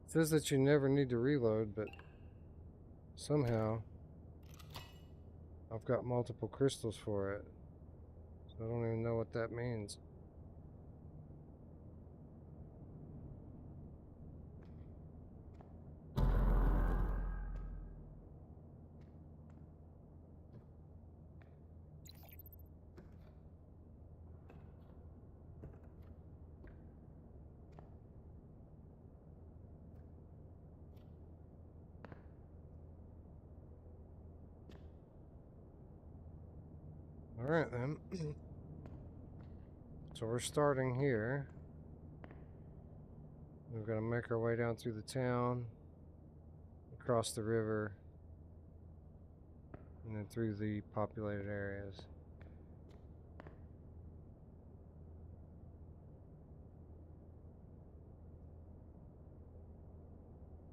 It says that you never need to reload, but somehow I've got multiple crystals for it. So I don't even know what that means. Alright then. So we're starting here. We're gonna make our way down through the town, across the river, and then through the populated areas.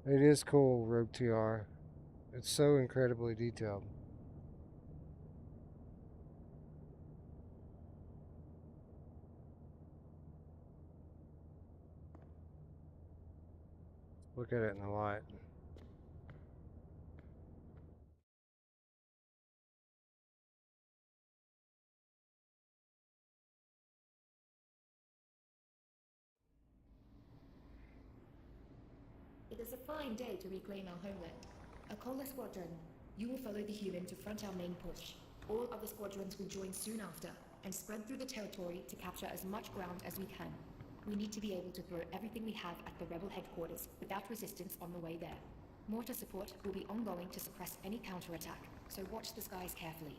It is cool, Rogue TR. It's so incredibly detailed. Look at it in the light. It is a fine day to reclaim our homeland. A Cola squadron, you will follow the human to front our main push. All other squadrons will join soon after, and spread through the territory to capture as much ground as we can. We need to be able to throw everything we have at the rebel headquarters without resistance on the way there. Mortar support will be ongoing to suppress any counterattack, so watch the skies carefully.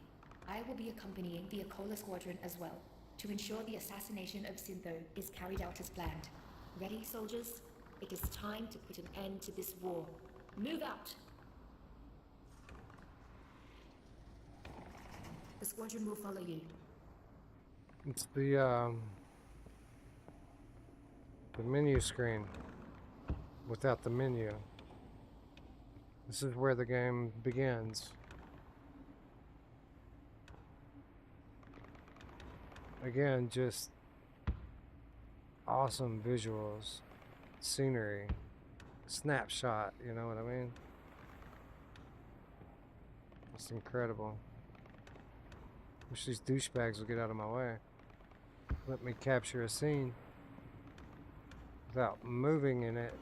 I will be accompanying the Acola squadron as well, to ensure the assassination of Syntho is carried out as planned. Ready, soldiers? It is time to put an end to this war. Move out! The squadron will follow you. It's the menu screen without the menu. This is where the game begins. Again, just awesome visuals, scenery, snapshot, you know what I mean? It's incredible. Wish these douchebags would get out of my way. Let me capture a scene without moving in it.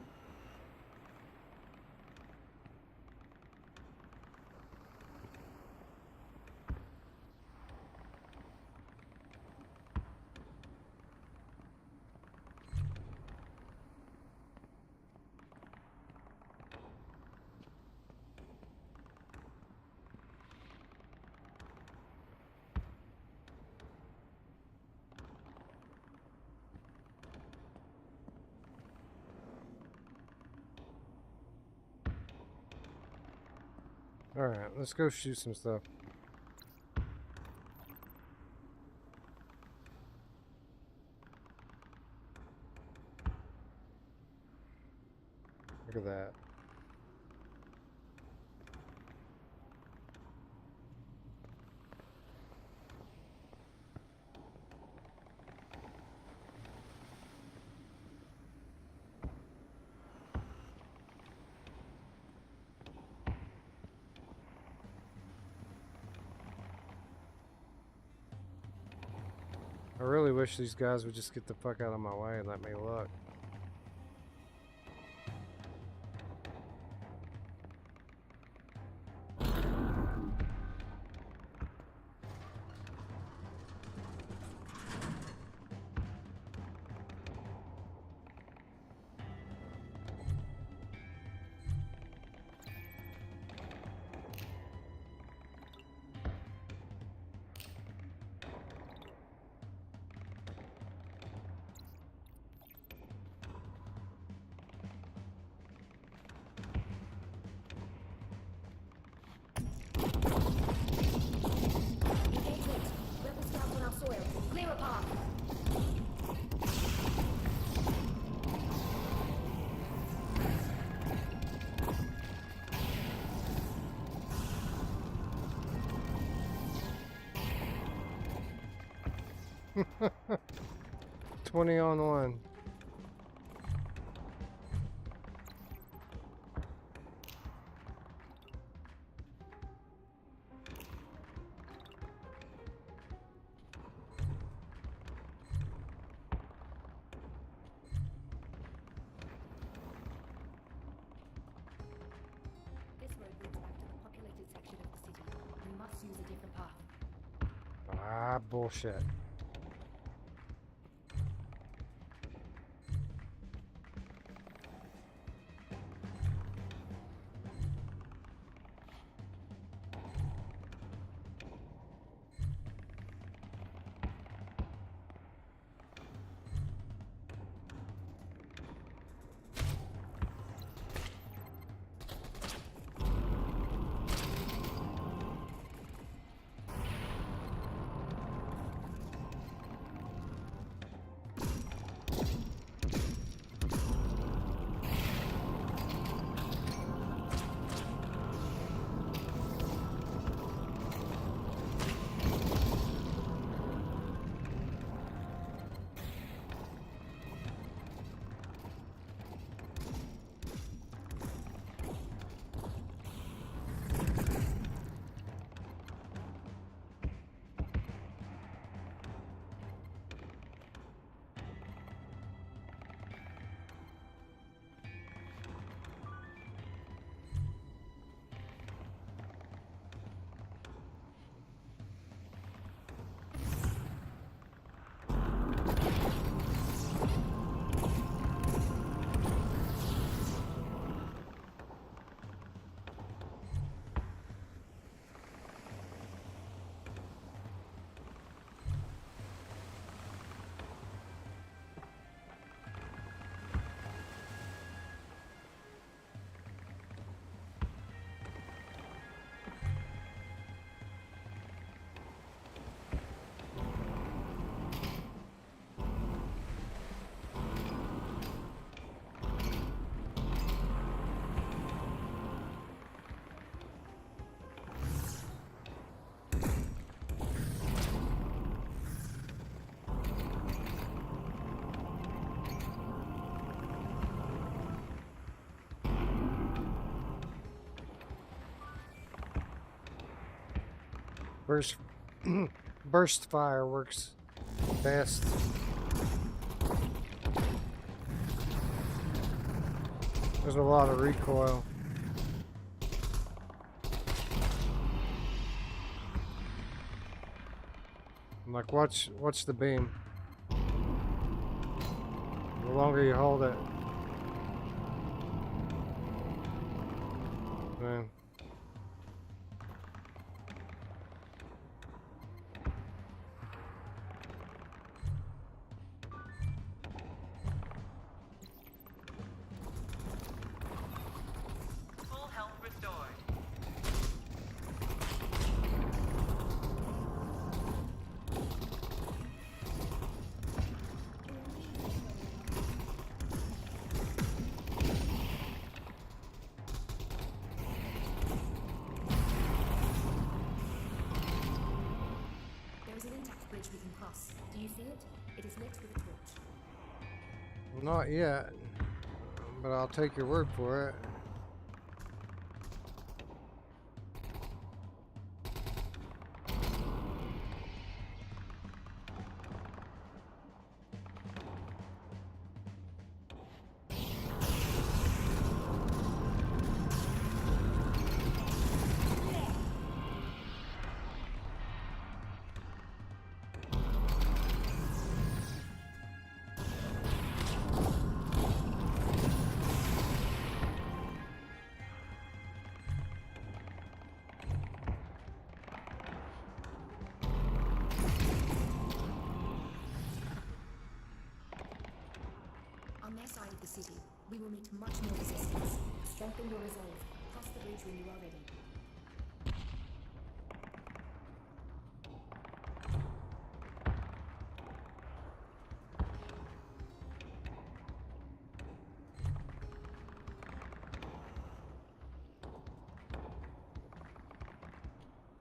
Alright, let's go shoot some stuff. Look at that. I really wish these guys would just get the fuck out of my way and let me look. Path. 20 on 1. This road leads back to the populated section of the city. We must use a different path. Ah, bullshit. Burst fire works best. There's a lot of recoil. I'm like, watch the beam. The longer you hold it. Man. Full health restored. Not yet, but I'll take your word for it. On their side of the city, we will meet much more resistance. Strengthen your resolve. Cross the bridge when you are ready.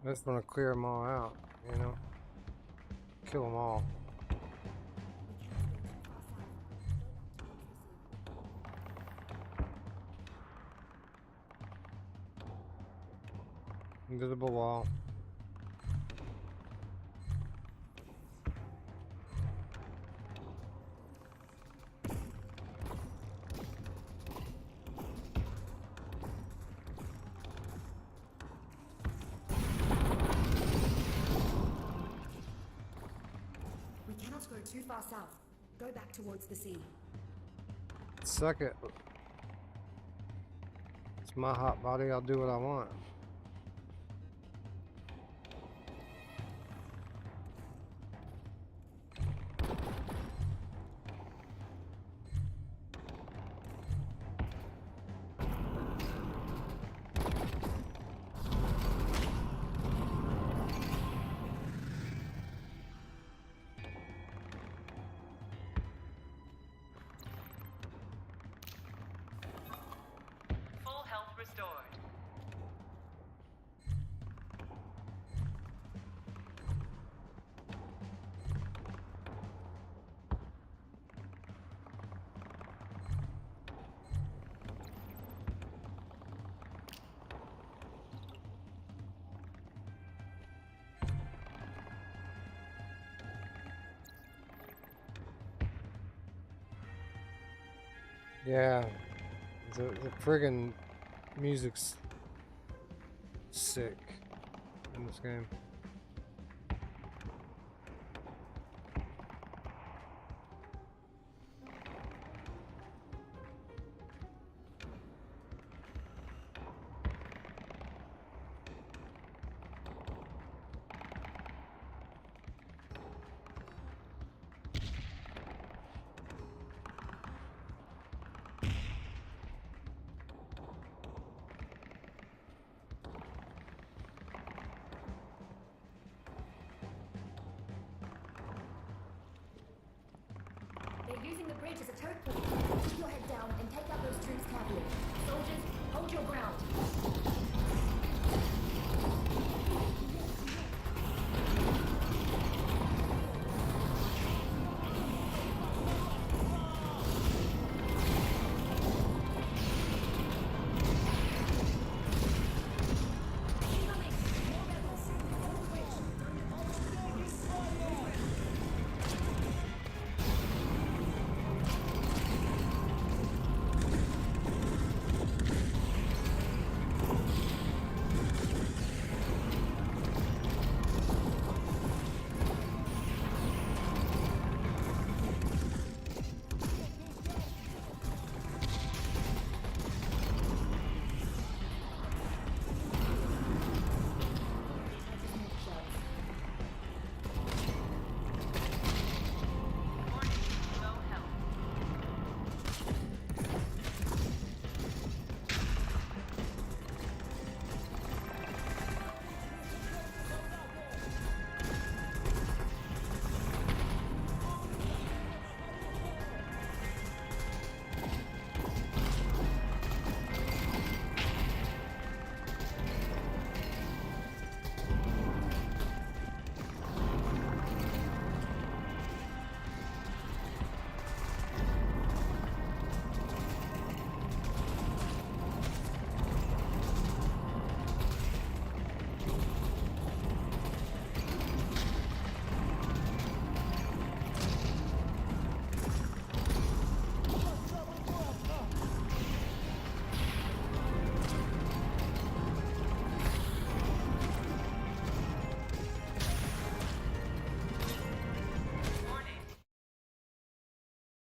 I just want to clear them all out, you know? Kill them all. Invisible wall. We cannot go too far south. Go back towards the sea. Suck it. It's my hot body. I'll do what I want. Full health restored. Yeah, the friggin' music's sick in this game. They're using the bridge as a turret point. Keep your head down and take out those troops carefully. Soldiers, hold your ground.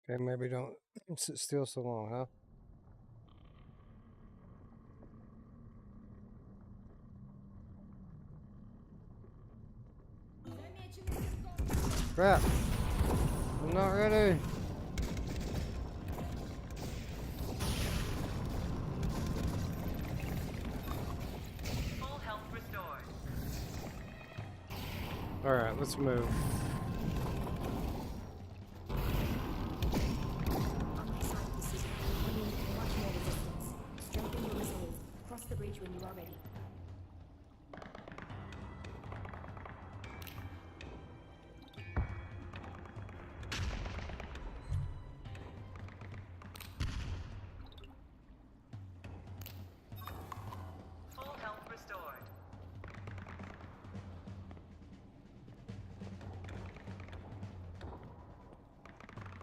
Okay, maybe don't sit still so long, huh? Crap! I'm not ready. Full health restored. All right, let's move. On my side of the city, we need much more resistance. Strengthen your resolve. Cross the bridge when you are ready. Full health restored.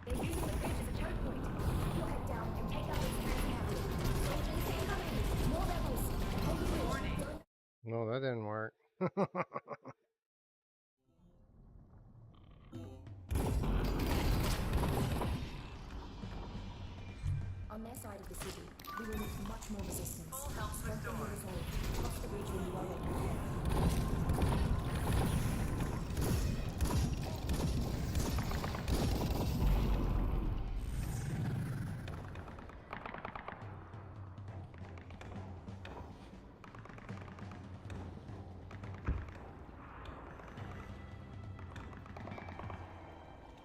They're using the bridge as a choke point. Keep your head down and take out those troops carefully. Soldiers incoming! More rebels! Hold the bridge. No, that didn't work. On their side of the city, we will need much more resistance. Strengthen your resolve. Cross the bridge when you are ready.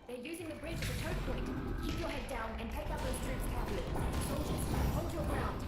They're using the bridge as a choke point. Keep your head down and take out those troops carefully. Soldiers, hold your ground.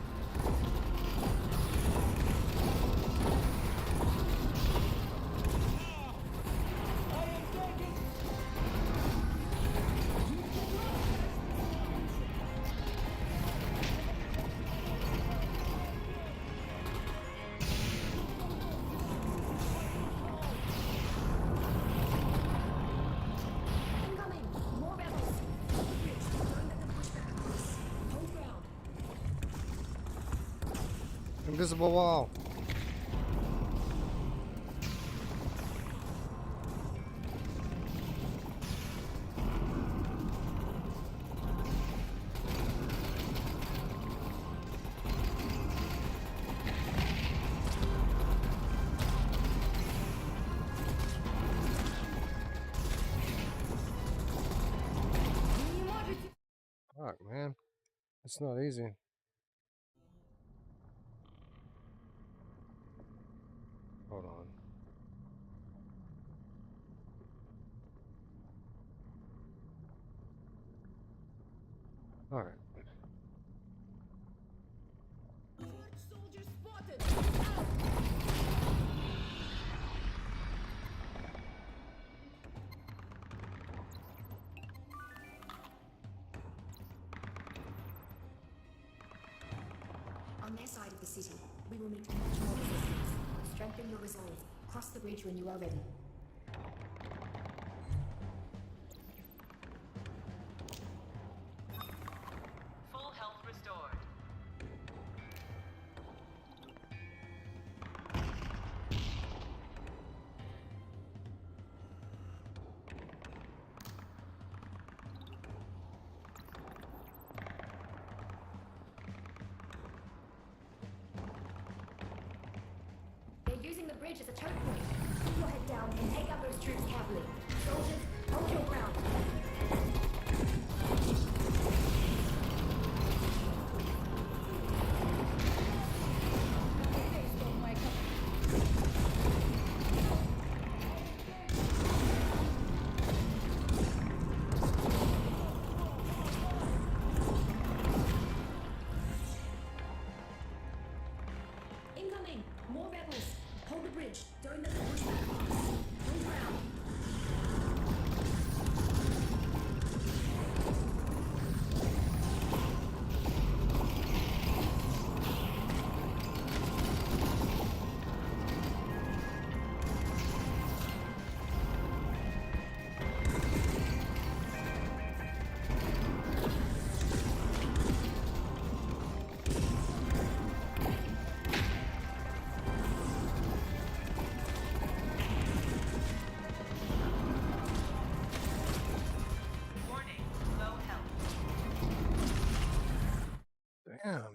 Incoming! More rebels! Hold the bridge. Don't let them push back across. Hold ground. Invisible wall. Fuck, man. It's not easy. Hold on. All right. Soldier spotted! On their side of the city, we will meet much more resistance. Strengthen your resolve. Cross the bridge when you are ready. Full health restored. They're using the bridge as a choke point. Keep your head down and take out those troops carefully. Soldiers, hold your ground. Incoming! More rebels! Hold the bridge. Don't let them push back across. Hold ground.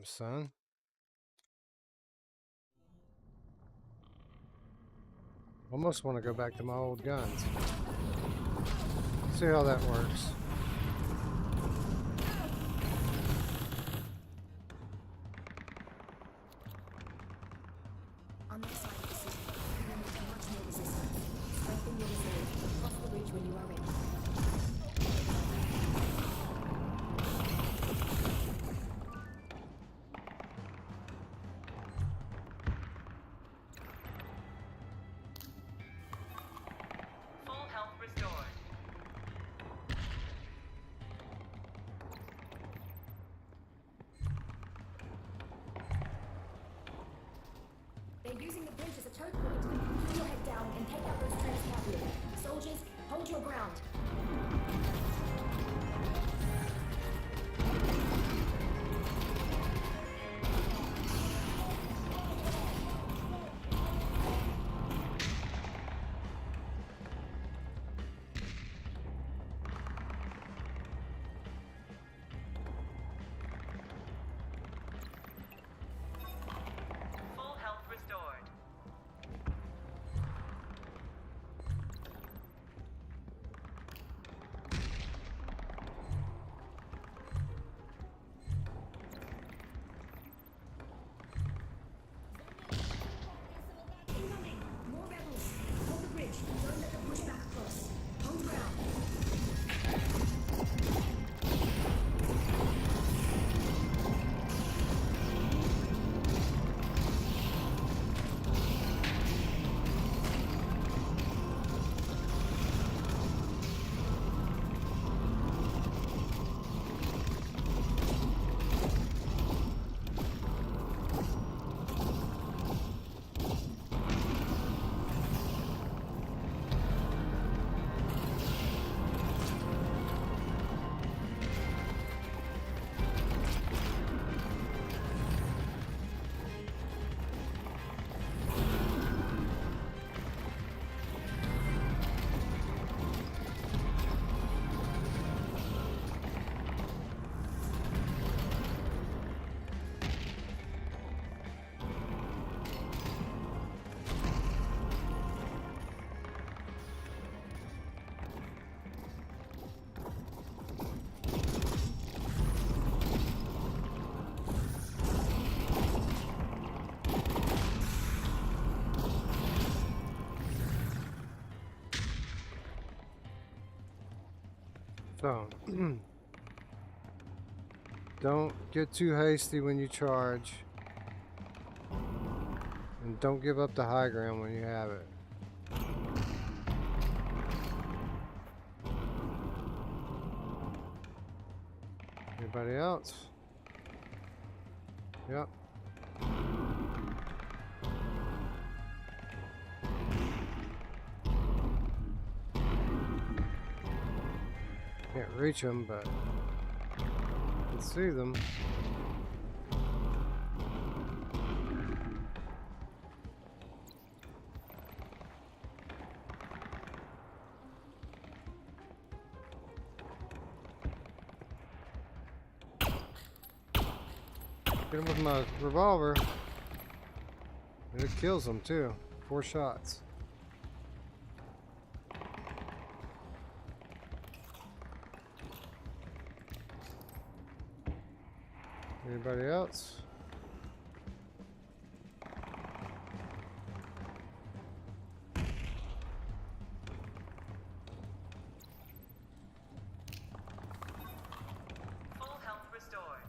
son. Almost want to go back to my old guns. See how that works. On this side of the city, you will meet much more resistance. Strengthen your resolve. Cross the bridge when you are ready. Full health restored. They're using the bridge as a choke point. Keep your head down and take out those trees carefully. Soldiers, hold your ground. Full health restored. Incoming! More rebels. Hold the bridge. Don't let them push back across. Hold ground. So, don't get too hasty when you charge. And don't give up the high ground when you have it. Anybody else? Yep. Can't reach them, but I can see them. Get him with my revolver. And it kills him too. 4 shots. Anybody else? Full health restored.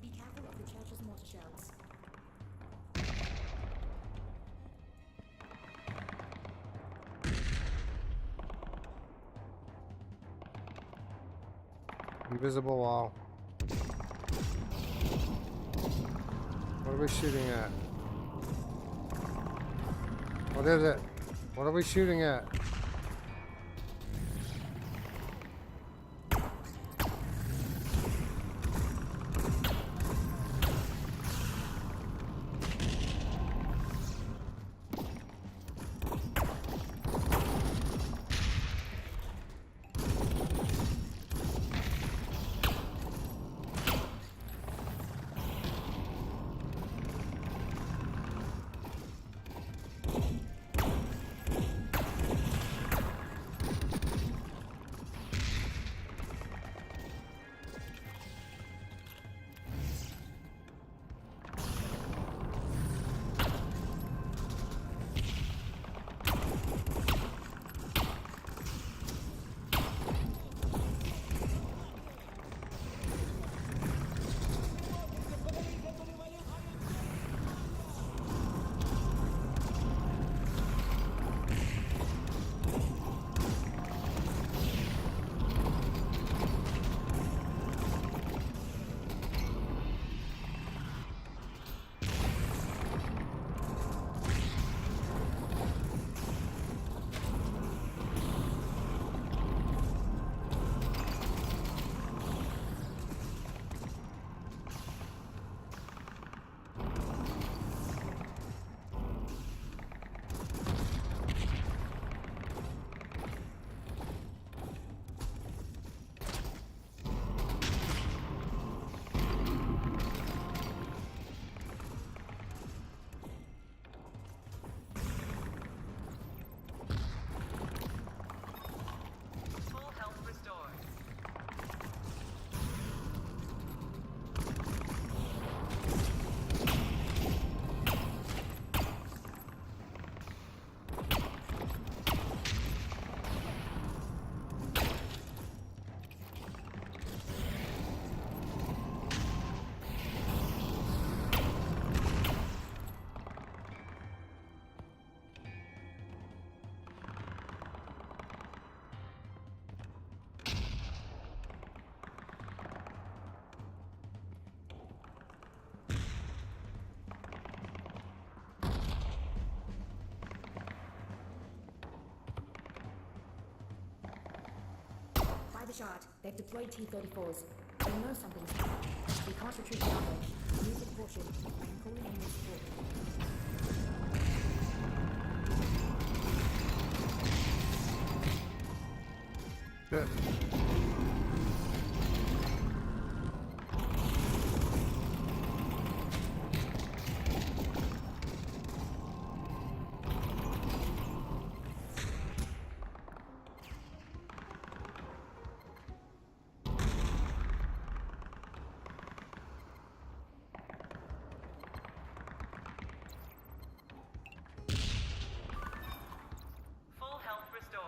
Be careful of the church's mortar shells. Invisible wall. What are we shooting at? What is it? What are we shooting at? Full health restored. By the shard, they've deployed T-34s. They know something's happening. We can't retreat the outbreak. Use with caution. I am calling in your support. Good. Full health restored.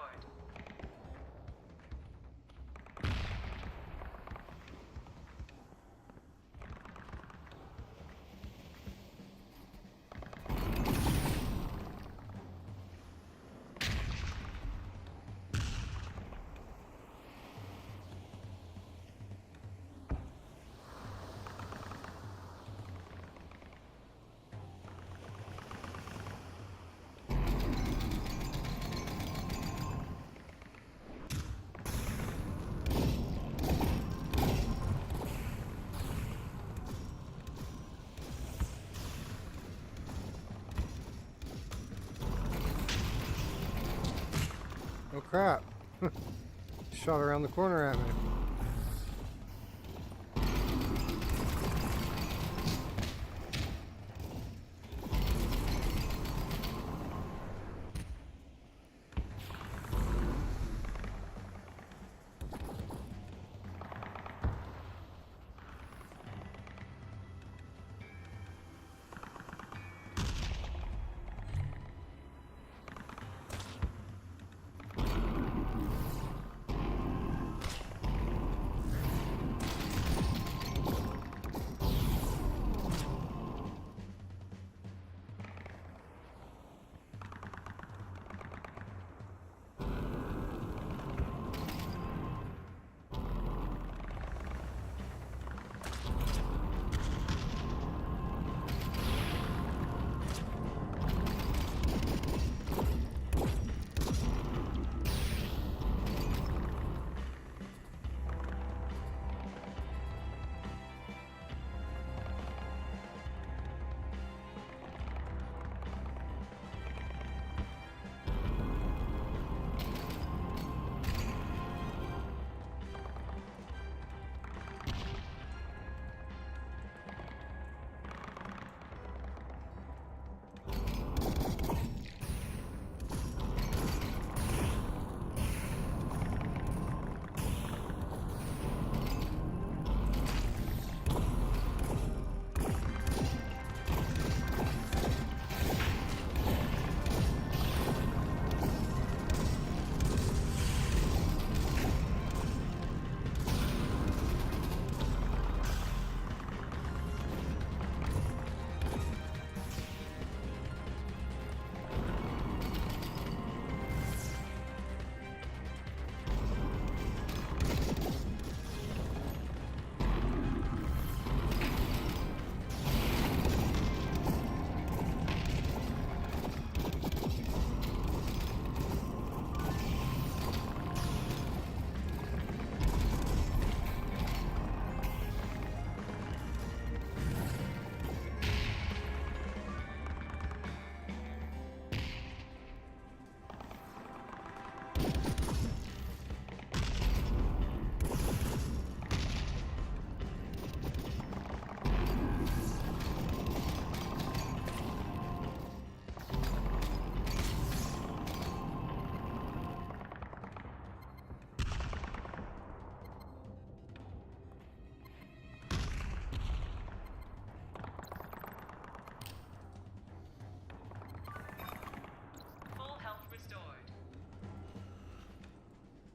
Oh crap. Shot around the corner at me.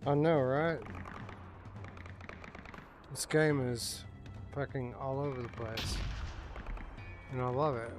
I know, right? This game is fucking all over the place. And I love it.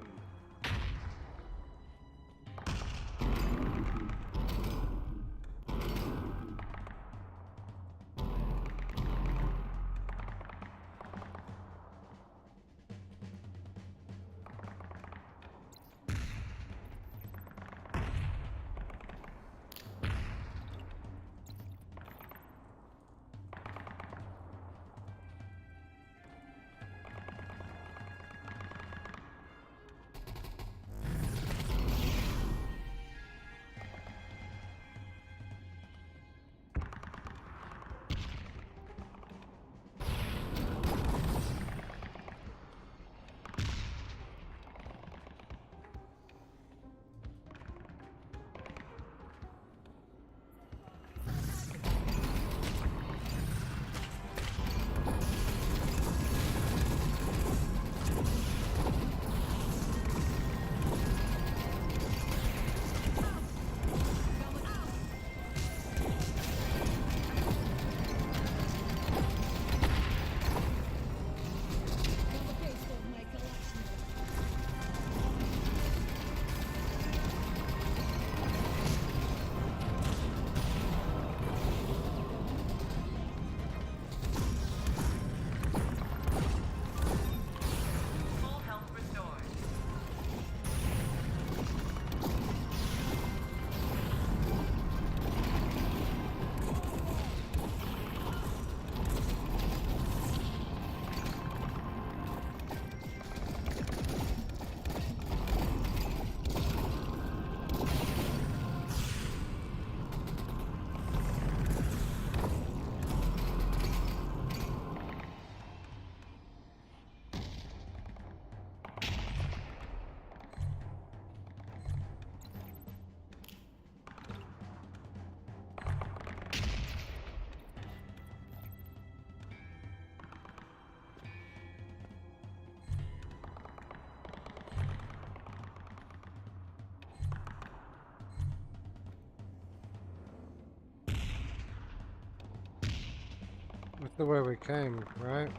That's the way we came, right?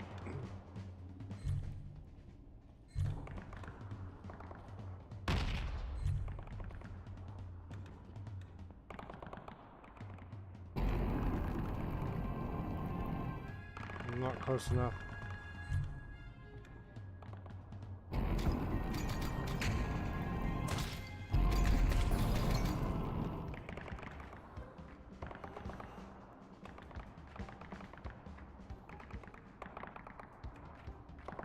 I'm not close enough.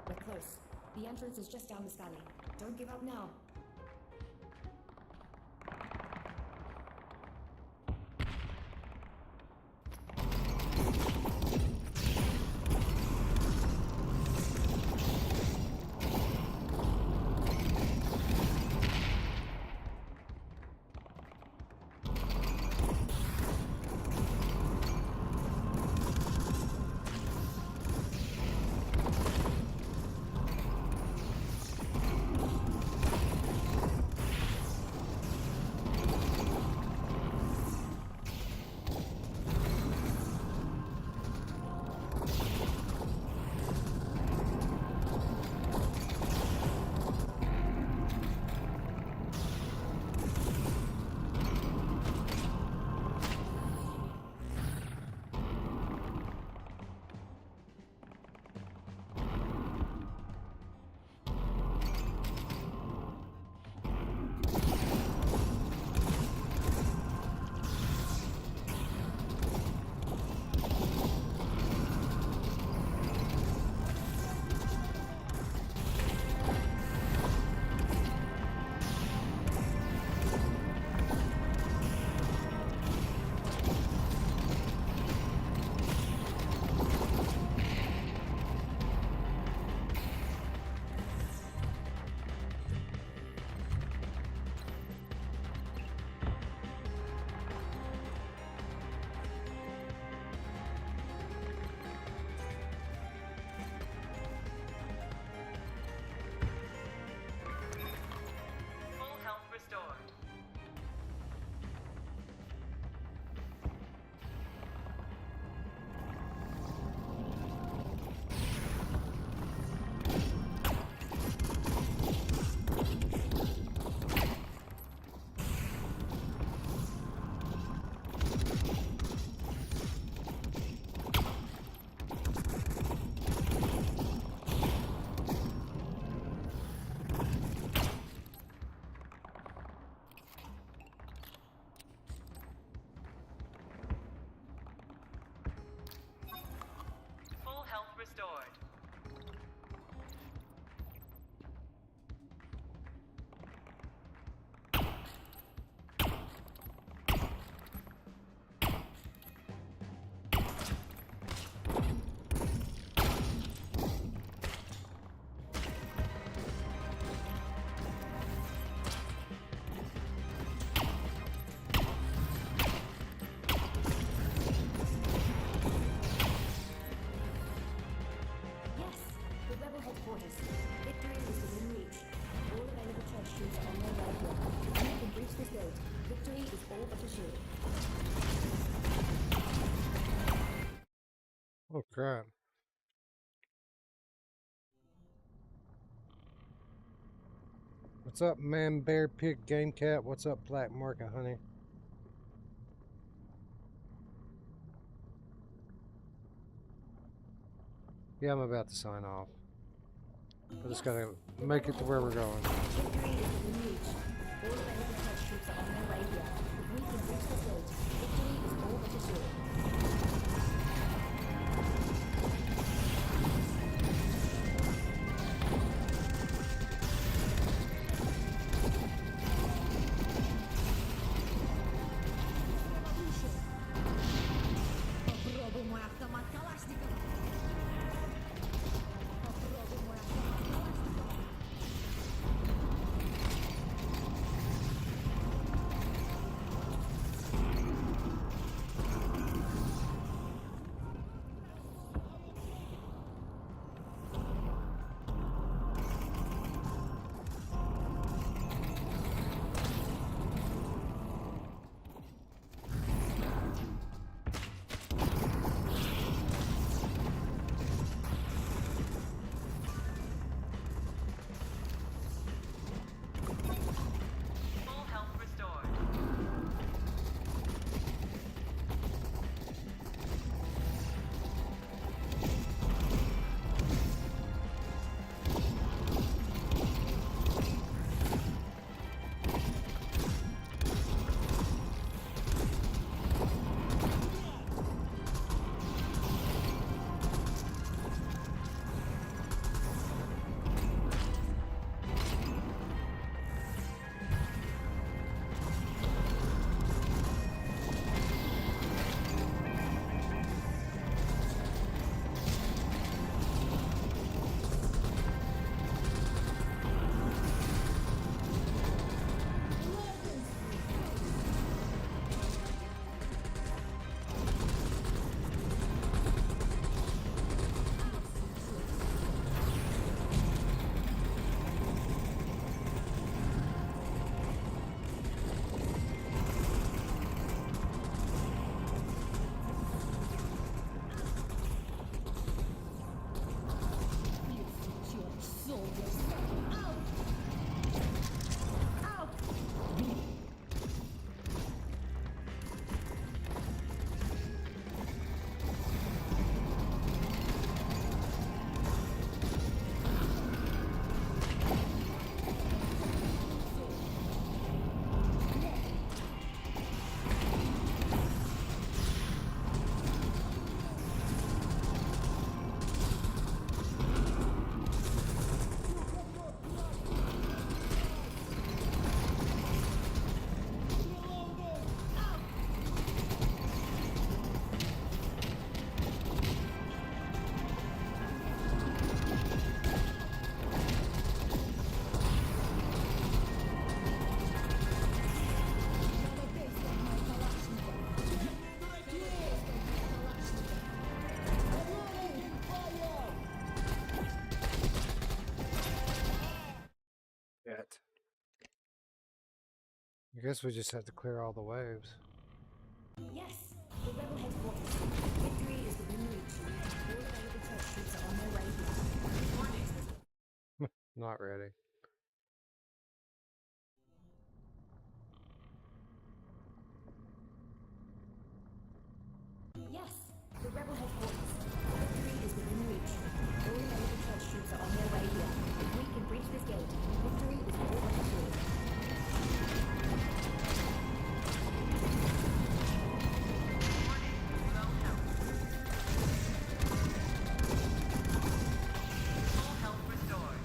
We're close. The entrance is just down this valley. Don't give up now. headquarters. Victory is within reach. All available church troops are on their way here. If you can breach this gate, victory is all but assured. Oh crap. What's up, man, bear, pig, game cat? What's up, black market, honey? Yeah, I'm about to sign off. I just gotta make it to where we're going. Victory is within reach. All available church troops are on their way here. If we can breach this gate, victory is all but assured. Full health restored. I guess we just have to clear all the waves. Yes, the rebel headquarters. Victory is within reach. All available church troops are on their way here. Not ready. Yes, the rebel headquarters. Victory is within reach. All available church troops are on their way here. If we can breach this gate, victory is all but assured. Full health restored.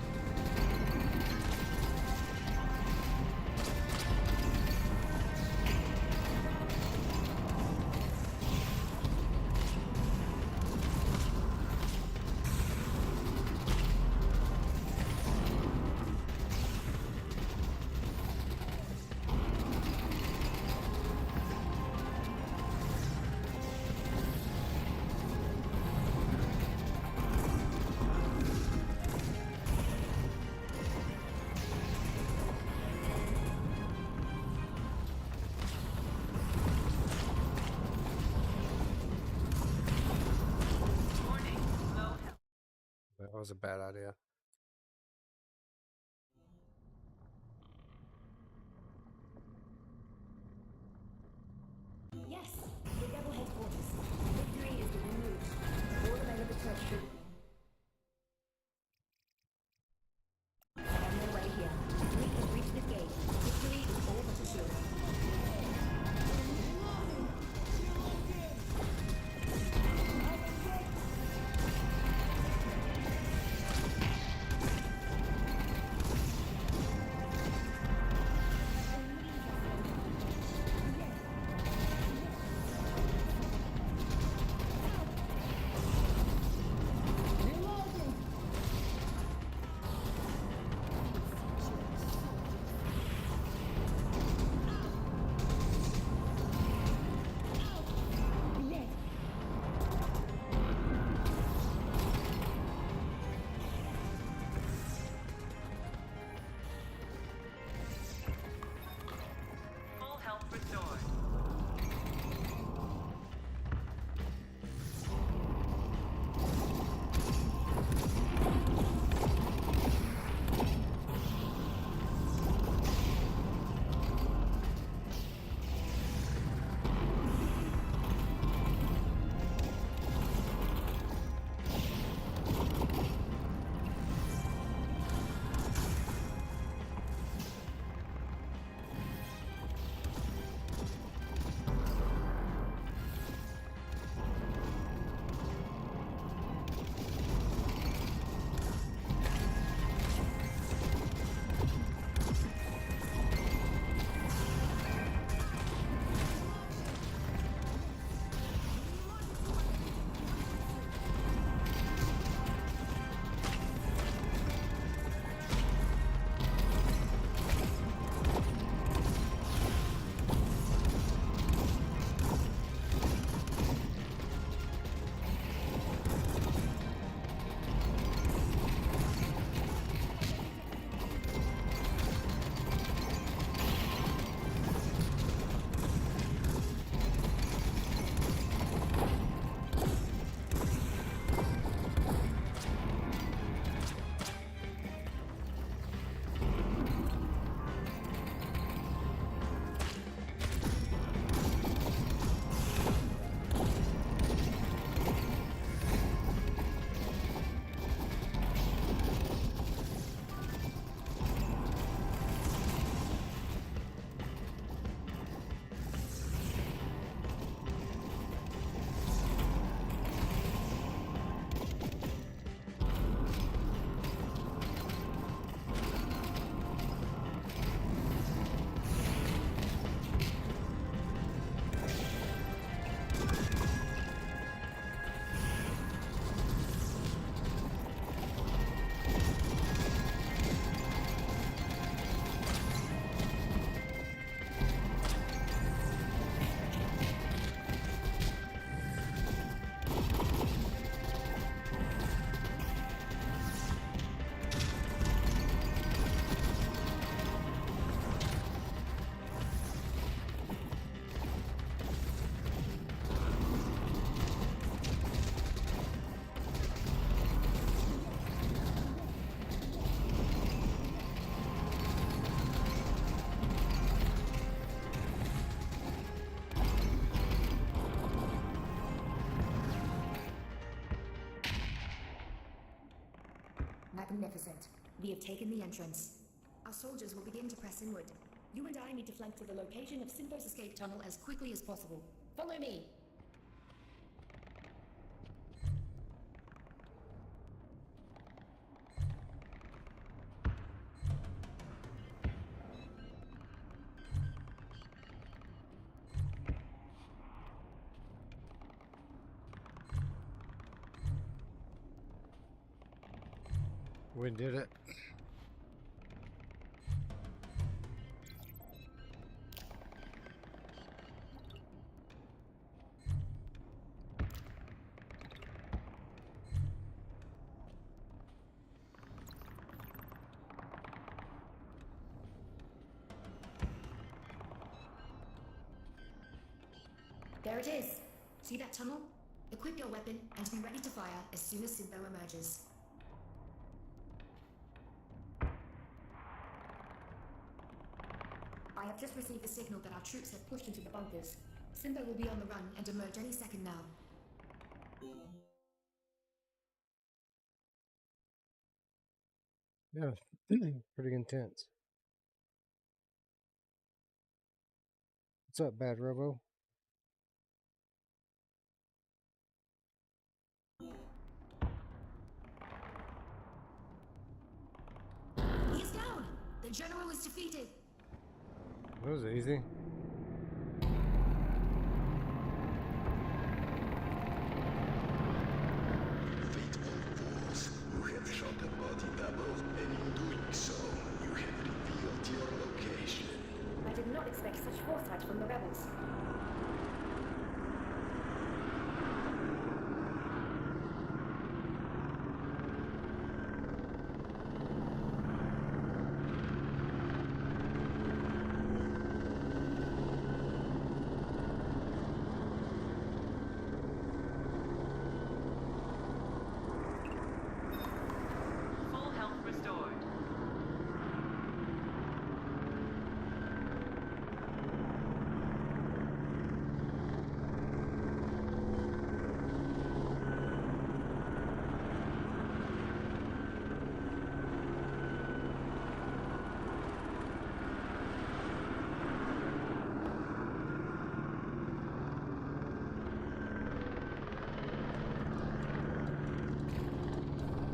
That was a bad idea. Yes, the rebel headquarters. Victory is within reach. All the men of the church should... On their way here. We have reached the gate. Victory is all but assured. Full health restored. Magnificent. We have taken the entrance. Our soldiers will begin to press inward. You and I need to flank to the location of Simbo's escape tunnel as quickly as possible. Follow me! We did it. There it is. See that tunnel? Equip your weapon and be ready to fire as soon as Simbo emerges. I've just received the signal that our troops have pushed into the bunkers. Simba will be on the run and emerge any second now. Yeah, pretty intense. What's up, Bad Robo? He's down! The general is defeated! That was easy. You have shot a body double, and in doing so, you have revealed your location. I did not expect such foresight from the rebels. Full health restored.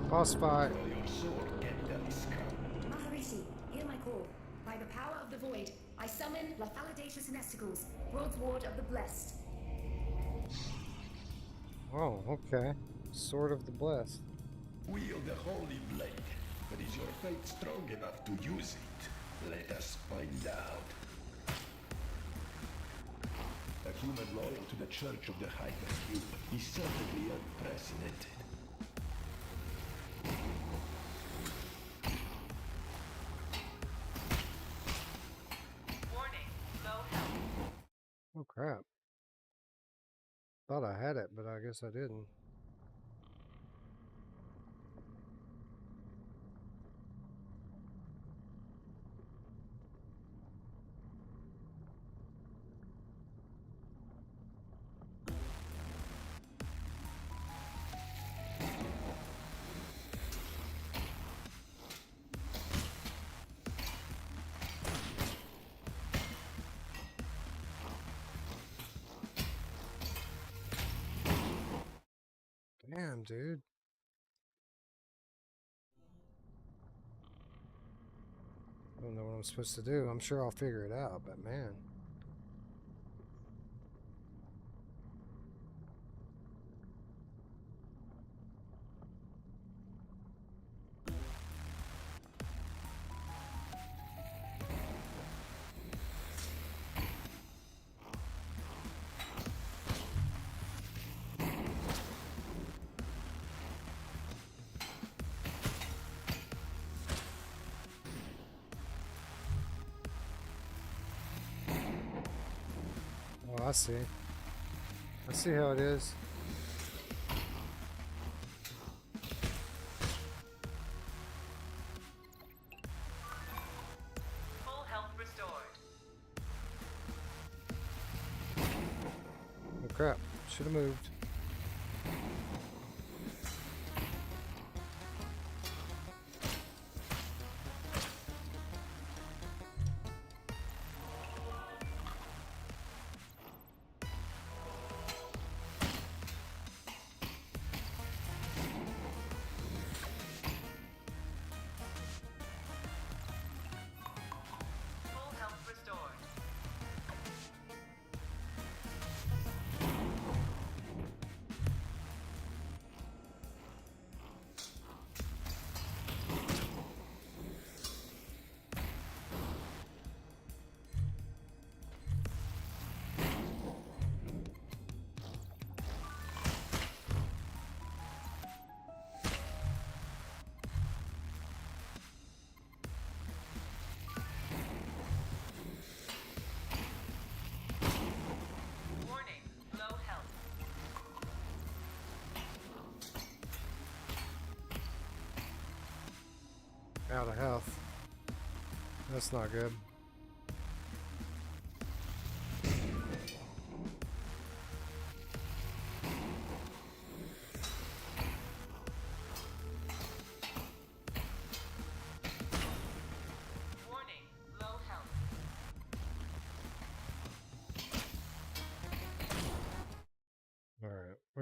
Boss fight. Maharishi, hear my call. By the power of the void, I summon Lethalidatious Nesticles, World's Ward of the Blessed. Oh, okay. Sword of the Blessed. Wield the holy blade, but is your faith strong enough to use it? Let us find out. A human loyal to the Church of the Hypercube is certainly unprecedented. Warning, low health. Oh, crap. Thought I had it, but I guess I didn't. Damn, dude. I don't know what I'm supposed to do. I'm sure I'll figure it out, but man. Oh, I see. I see how it is. Full health restored. Oh crap. Should have moved. Full health restored. Warning, low health. Out of health. That's not good.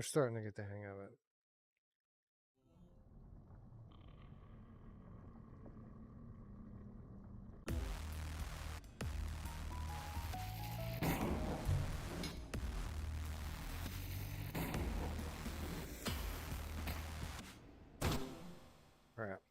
We're starting to get the hang of it. Crap.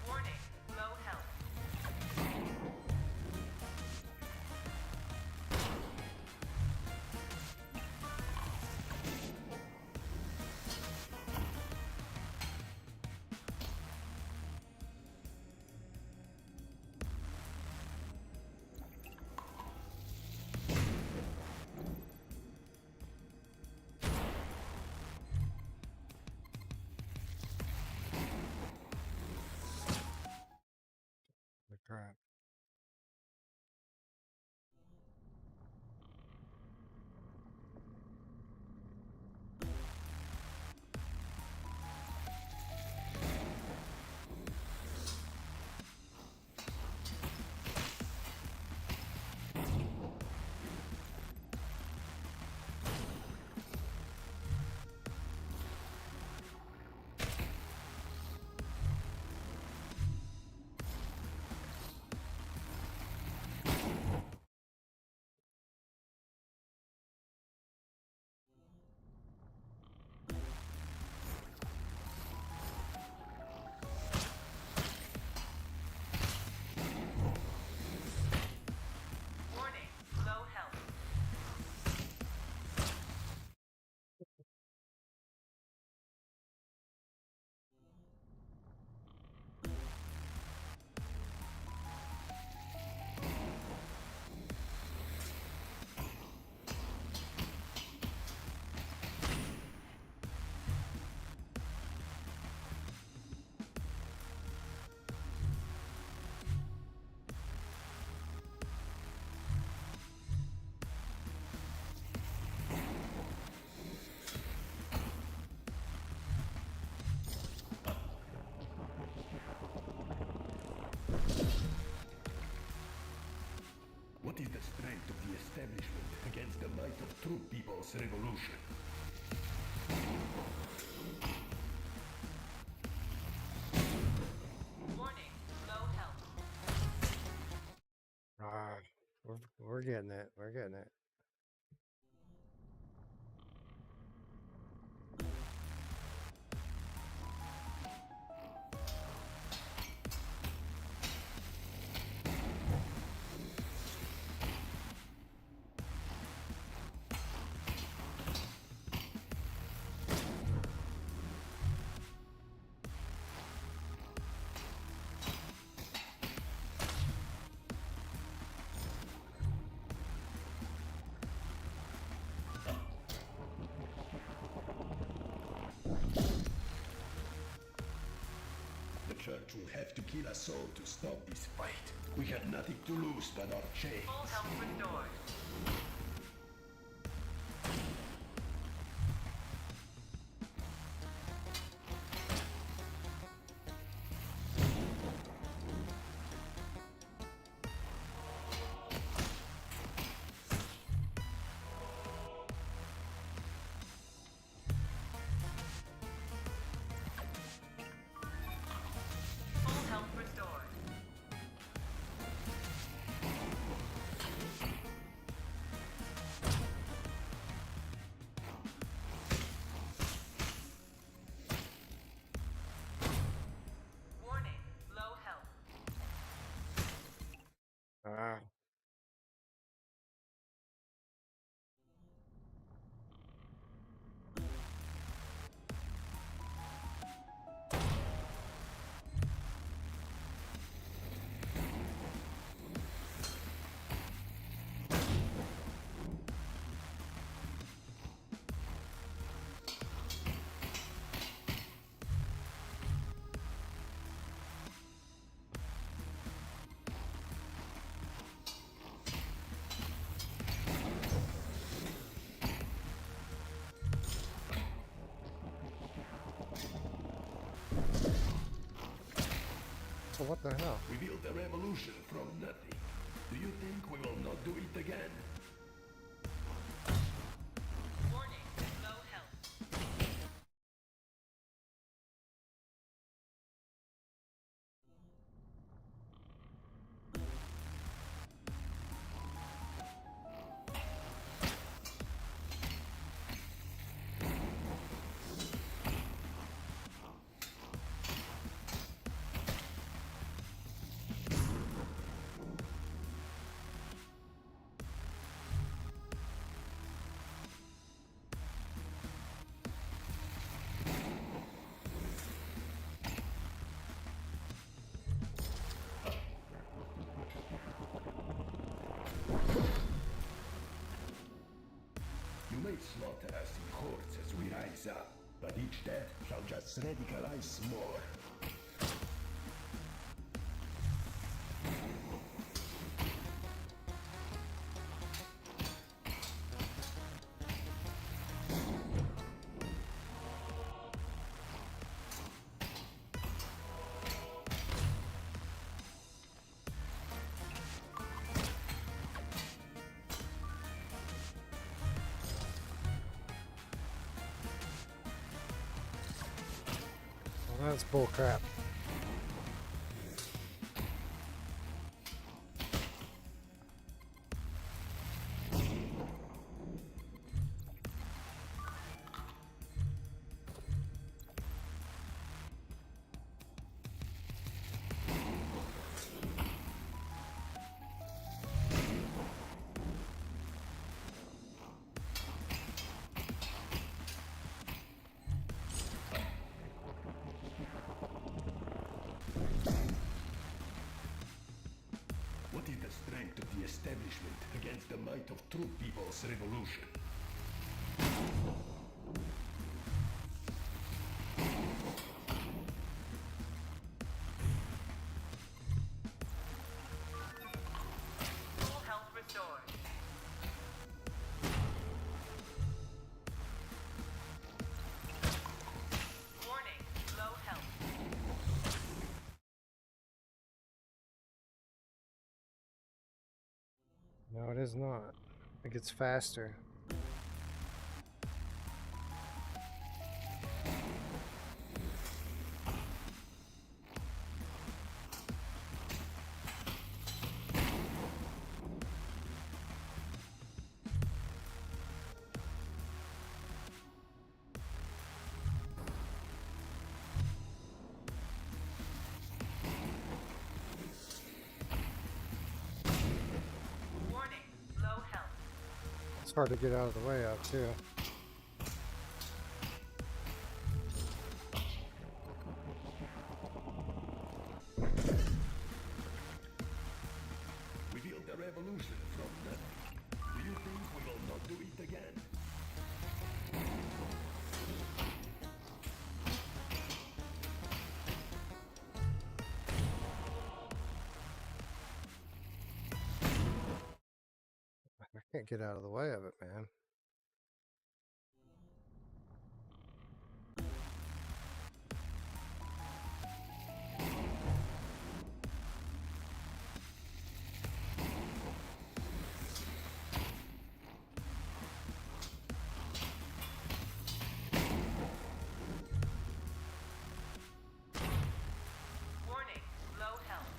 Warning, low health. The crap. Warning, low health. What is the strength of the establishment against the might of true people's revolution? Warning, low health. Ah, we're getting it. We're getting it. The church will have to kill us all to stop this fight. We have nothing to lose but our chains. Full health restored. Oh, what the hell? We built a revolution from nothing. Do you think we will not do it again? Warning, low health. You may slaughter us in hordes as we rise up, but each death shall just radicalize more. Well, that's bullcrap. What is the strength of the establishment against the might of true people's revolution? Full health restored. Warning, low health. No, it is not. It gets faster. Warning, low health. It's hard to get out of the way of, too. We built a revolution from nothing. Do you think we will not do it again? I can't get out of the way of it, man. Warning, low health.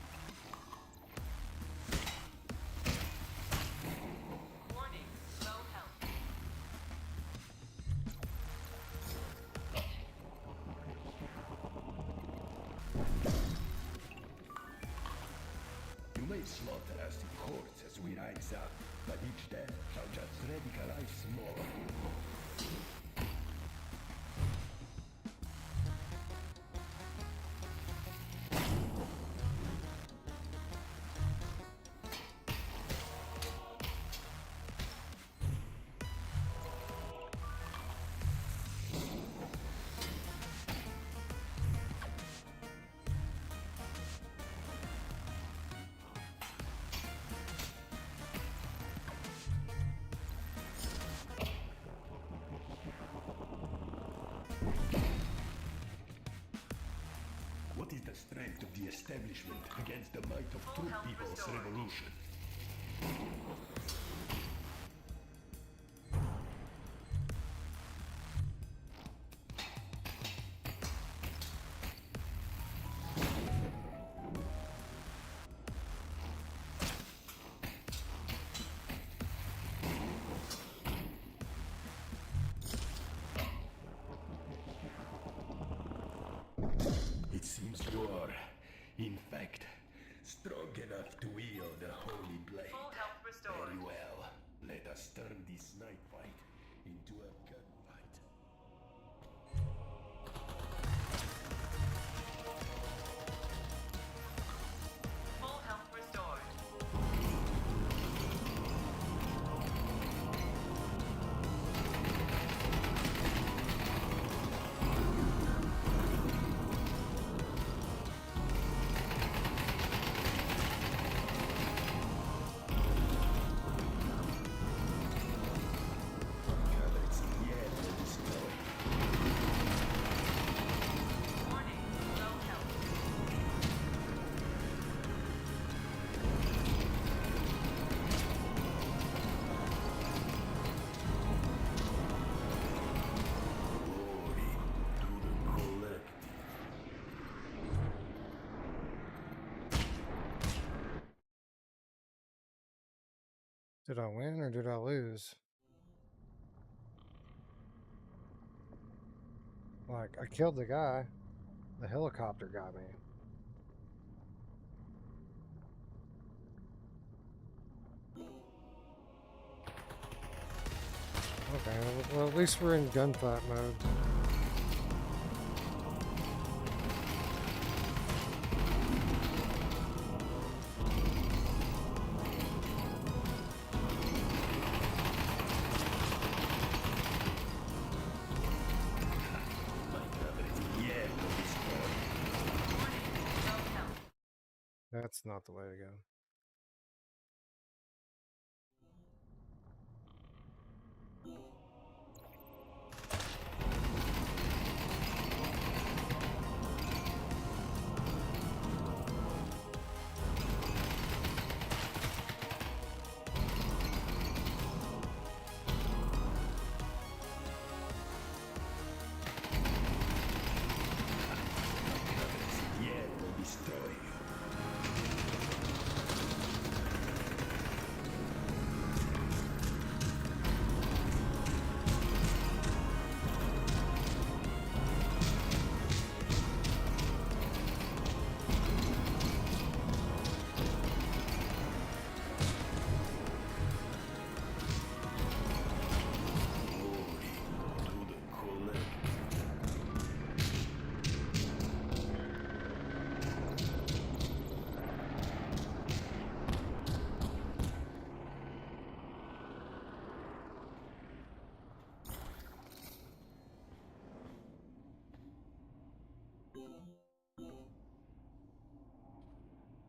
Warning, low health. You may slaughter us in hordes as we rise up, but each death shall just radicalize more. the strength of the establishment against the might of true people's revolution. It seems you are, in fact, strong enough to wield the holy blade. Full health restored. Very well. Let us turn this night fight into a gunfight. Full health restored. Warning, low health. Did I win or did I lose? Like, I killed the guy. The helicopter got me. Okay, well at least we're in gunfight mode. That's not the way to go.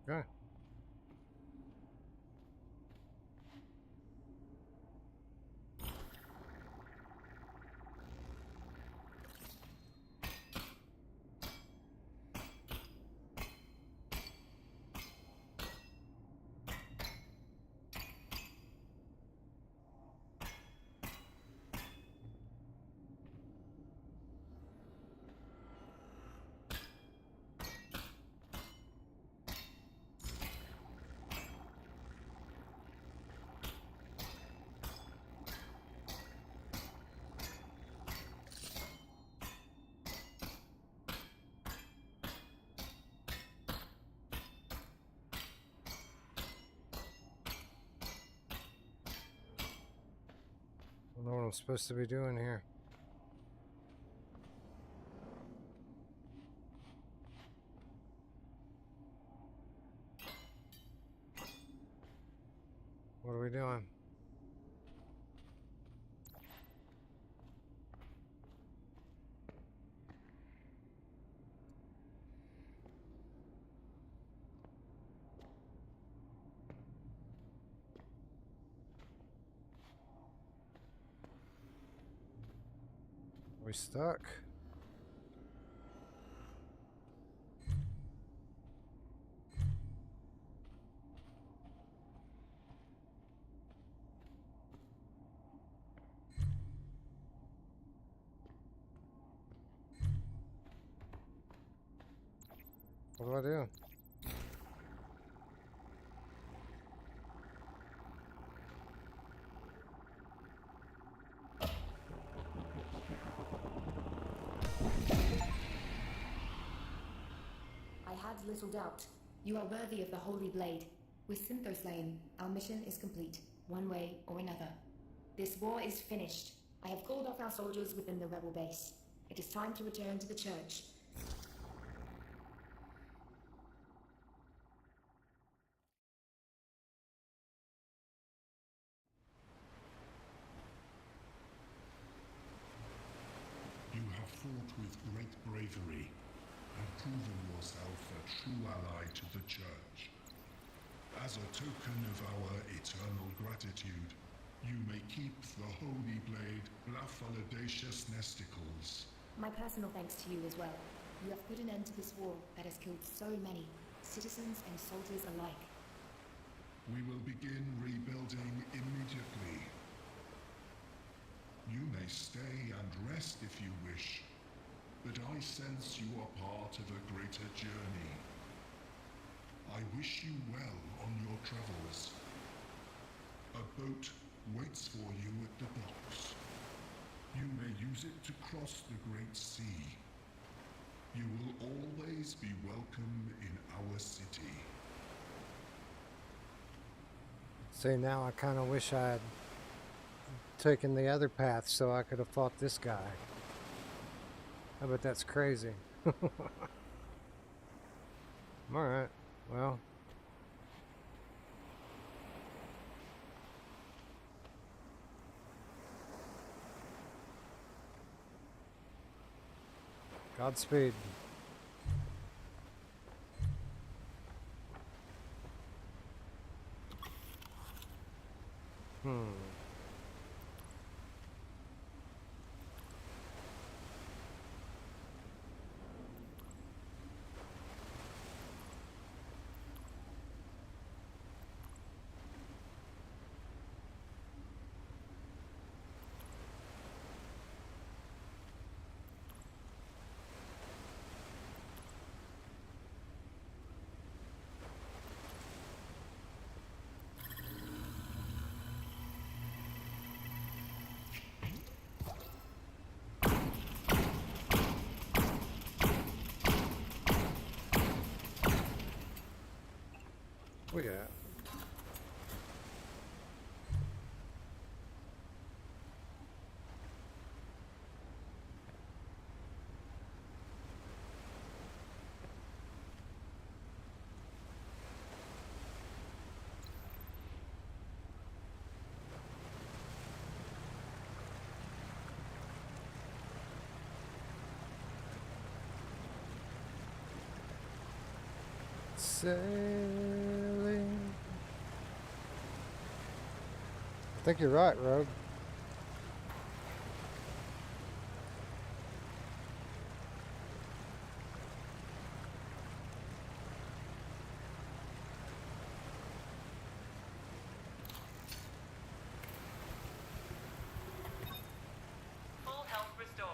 Okay. I don't know what I'm supposed to be doing here. What are we doing? Are we stuck? What do I do? I had little doubt. You are worthy of the Holy Blade. With Synthos slain, our mission is complete, one way or another. This war is finished. I have called off our soldiers within the rebel base. It is time to return to the church. You have fought with great bravery and proven yourself a true ally to the Church. As a token of our eternal gratitude, you may keep the Holy Blade Laphalidacious Nesticles. My personal thanks to you as well. You have put an end to this war that has killed so many, citizens and soldiers alike. We will begin rebuilding immediately. You may stay and rest if you wish, but I sense you are part of a greater journey. I wish you well on your travels. A boat waits for you at the docks. You may use it to cross the Great Sea. You will always be welcome in our city. See, now I kind of wish I had taken the other path so I could have fought this guy. I bet that's crazy. Alright, well. Godspeed. Where you at? Sailing. I think you're right, Rogue. Full health restored.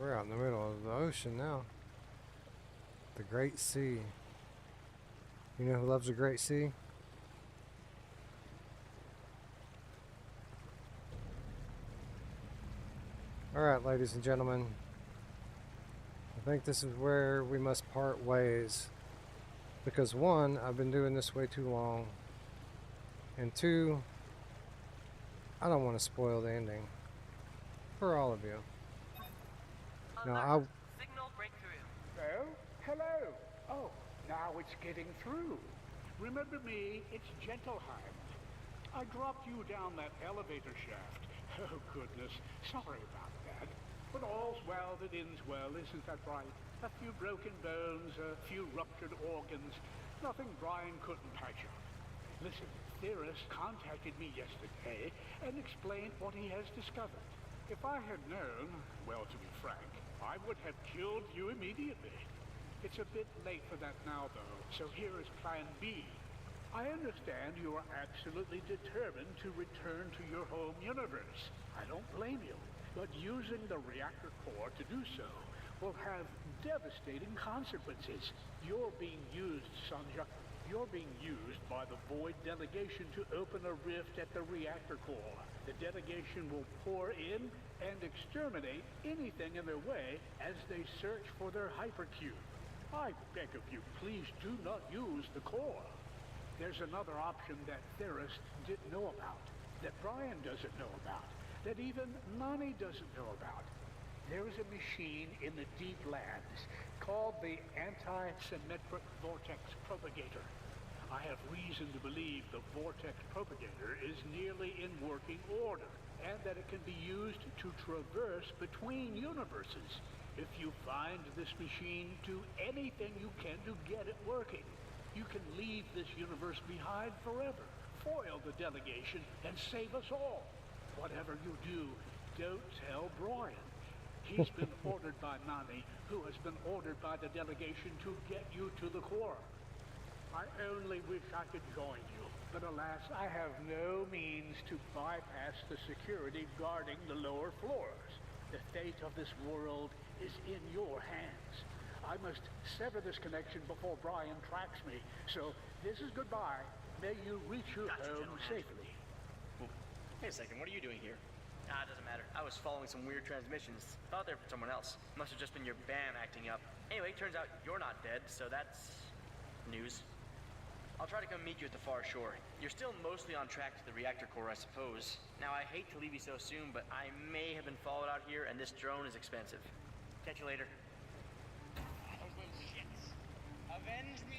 We're out in the middle of the ocean now. The Great Sea. You know who loves the Great Sea? Alright, ladies and gentlemen. I think this is where we must part ways. Because one, I've been doing this way too long. And two, I don't want to spoil the ending. For all of you. Now, Signal breakthrough. Well, hello. Oh, now it's getting through. Remember me? It's Gentleheim. I dropped you down that elevator shaft. Oh, goodness. Sorry about that. But all's well that ends well, isn't that right? A few broken bones, a few ruptured organs. Nothing Brian couldn't patch up. Listen, Theris contacted me yesterday and explained what he has discovered. If I had known, well, to be frank, I would have killed you immediately. It's a bit late for that now, though, so here is plan B. I understand you are absolutely determined to return to your home universe. I don't blame you, but using the reactor core to do so will have devastating consequences. You're being used, Sanja. You're being used by the Void delegation to open a rift at the reactor core. The delegation will pour in and exterminate anything in their way as they search for their hypercube. I beg of you, please do not use the core. There's another option that Theris didn't know about, that Brian doesn't know about, that even Nani doesn't know about. There is a machine in the deep lands called the Anti-Symmetric Vortex Propagator. I have reason to believe the Vortex Propagator is nearly in working order, and that it can be used to traverse between universes. If you find this machine, do anything you can to get it working. You can leave this universe behind forever, foil the delegation, and save us all. Whatever you do, don't tell Brian. He's been ordered by Nani, who has been ordered by the delegation to get you to the core. I only wish I could join you, but alas, I have no means to bypass the security guarding the lower floors. The fate of this world is in your hands. I must sever this connection before Brian tracks me, so this is goodbye. May you reach your home safely. Wait a second, what are you doing here? It doesn't matter. I was following some weird transmissions. Thought they were from someone else. Must have just been your BAM acting up. Anyway, turns out you're not dead, so that's news. I'll try to come meet you at the far shore. You're still mostly on track to the reactor core, I suppose. Now, I hate to leave you so soon, but I may have been followed out here, and this drone is expensive. Catch you later. Avenge me!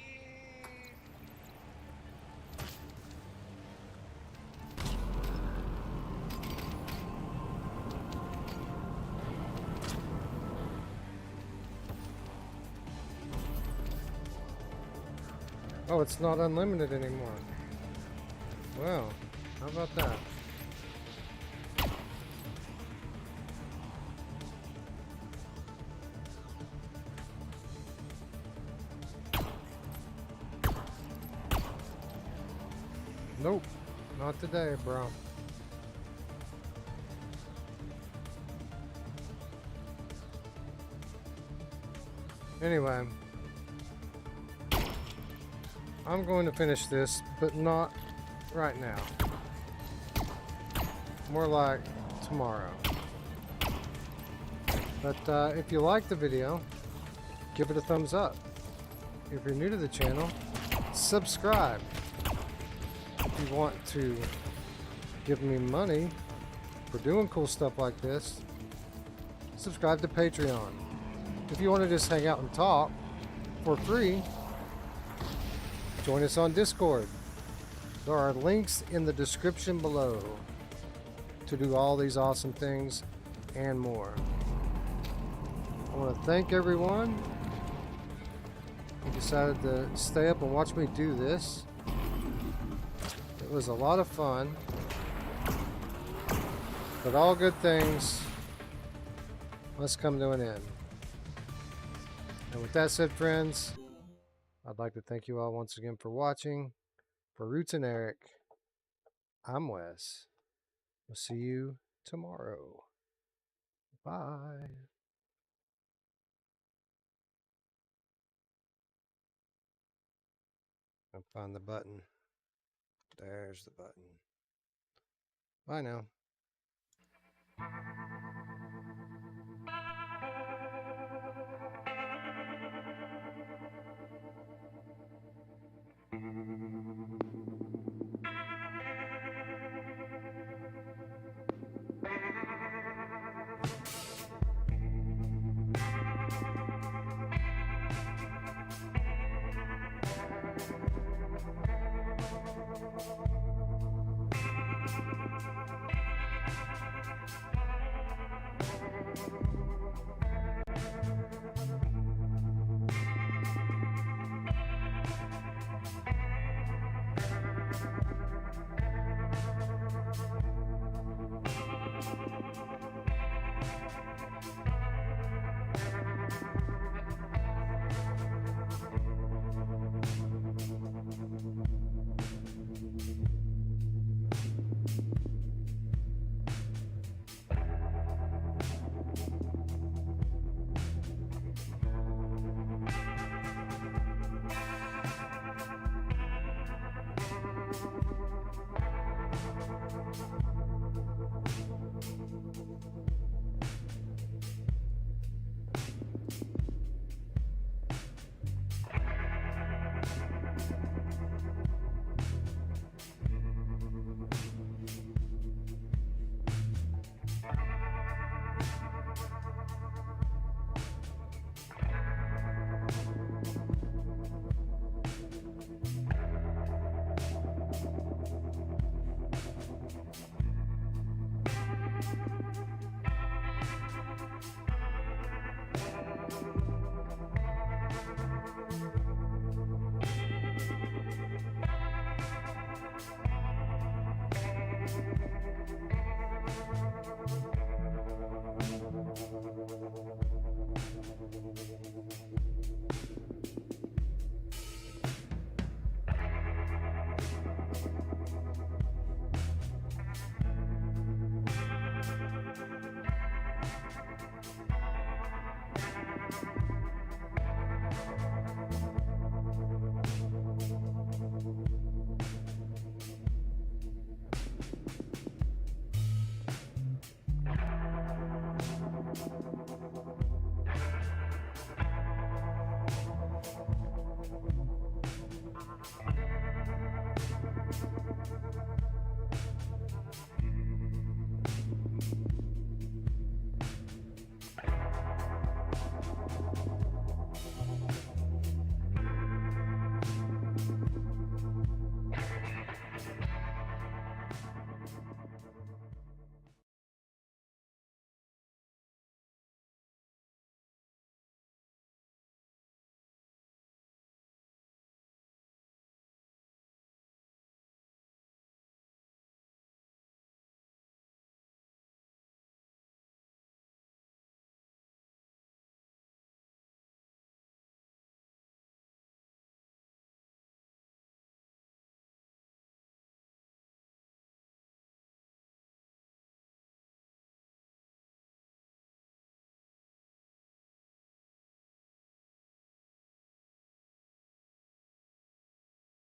Oh, it's not unlimited anymore. Wow, how about that? Nope, not today, bro. Anyway, I'm going to finish this, but not right now. More like tomorrow. But if you like the video, give it a thumbs up. If you're new to the channel, subscribe. If you want to give me money for doing cool stuff like this, subscribe to Patreon. If you want to just hang out and talk for free, join us on Discord. There are links in the description below to do all these awesome things and more. I want to thank everyone who decided to stay up and watch me do this. It was a lot of fun, but all good things must come to an end. And with that said, friends, I'd like to thank you all once again for watching. For Ruuts and Eric, I'm Wes. We'll see you tomorrow. Bye. I'll find the button. There's the button. Bye now.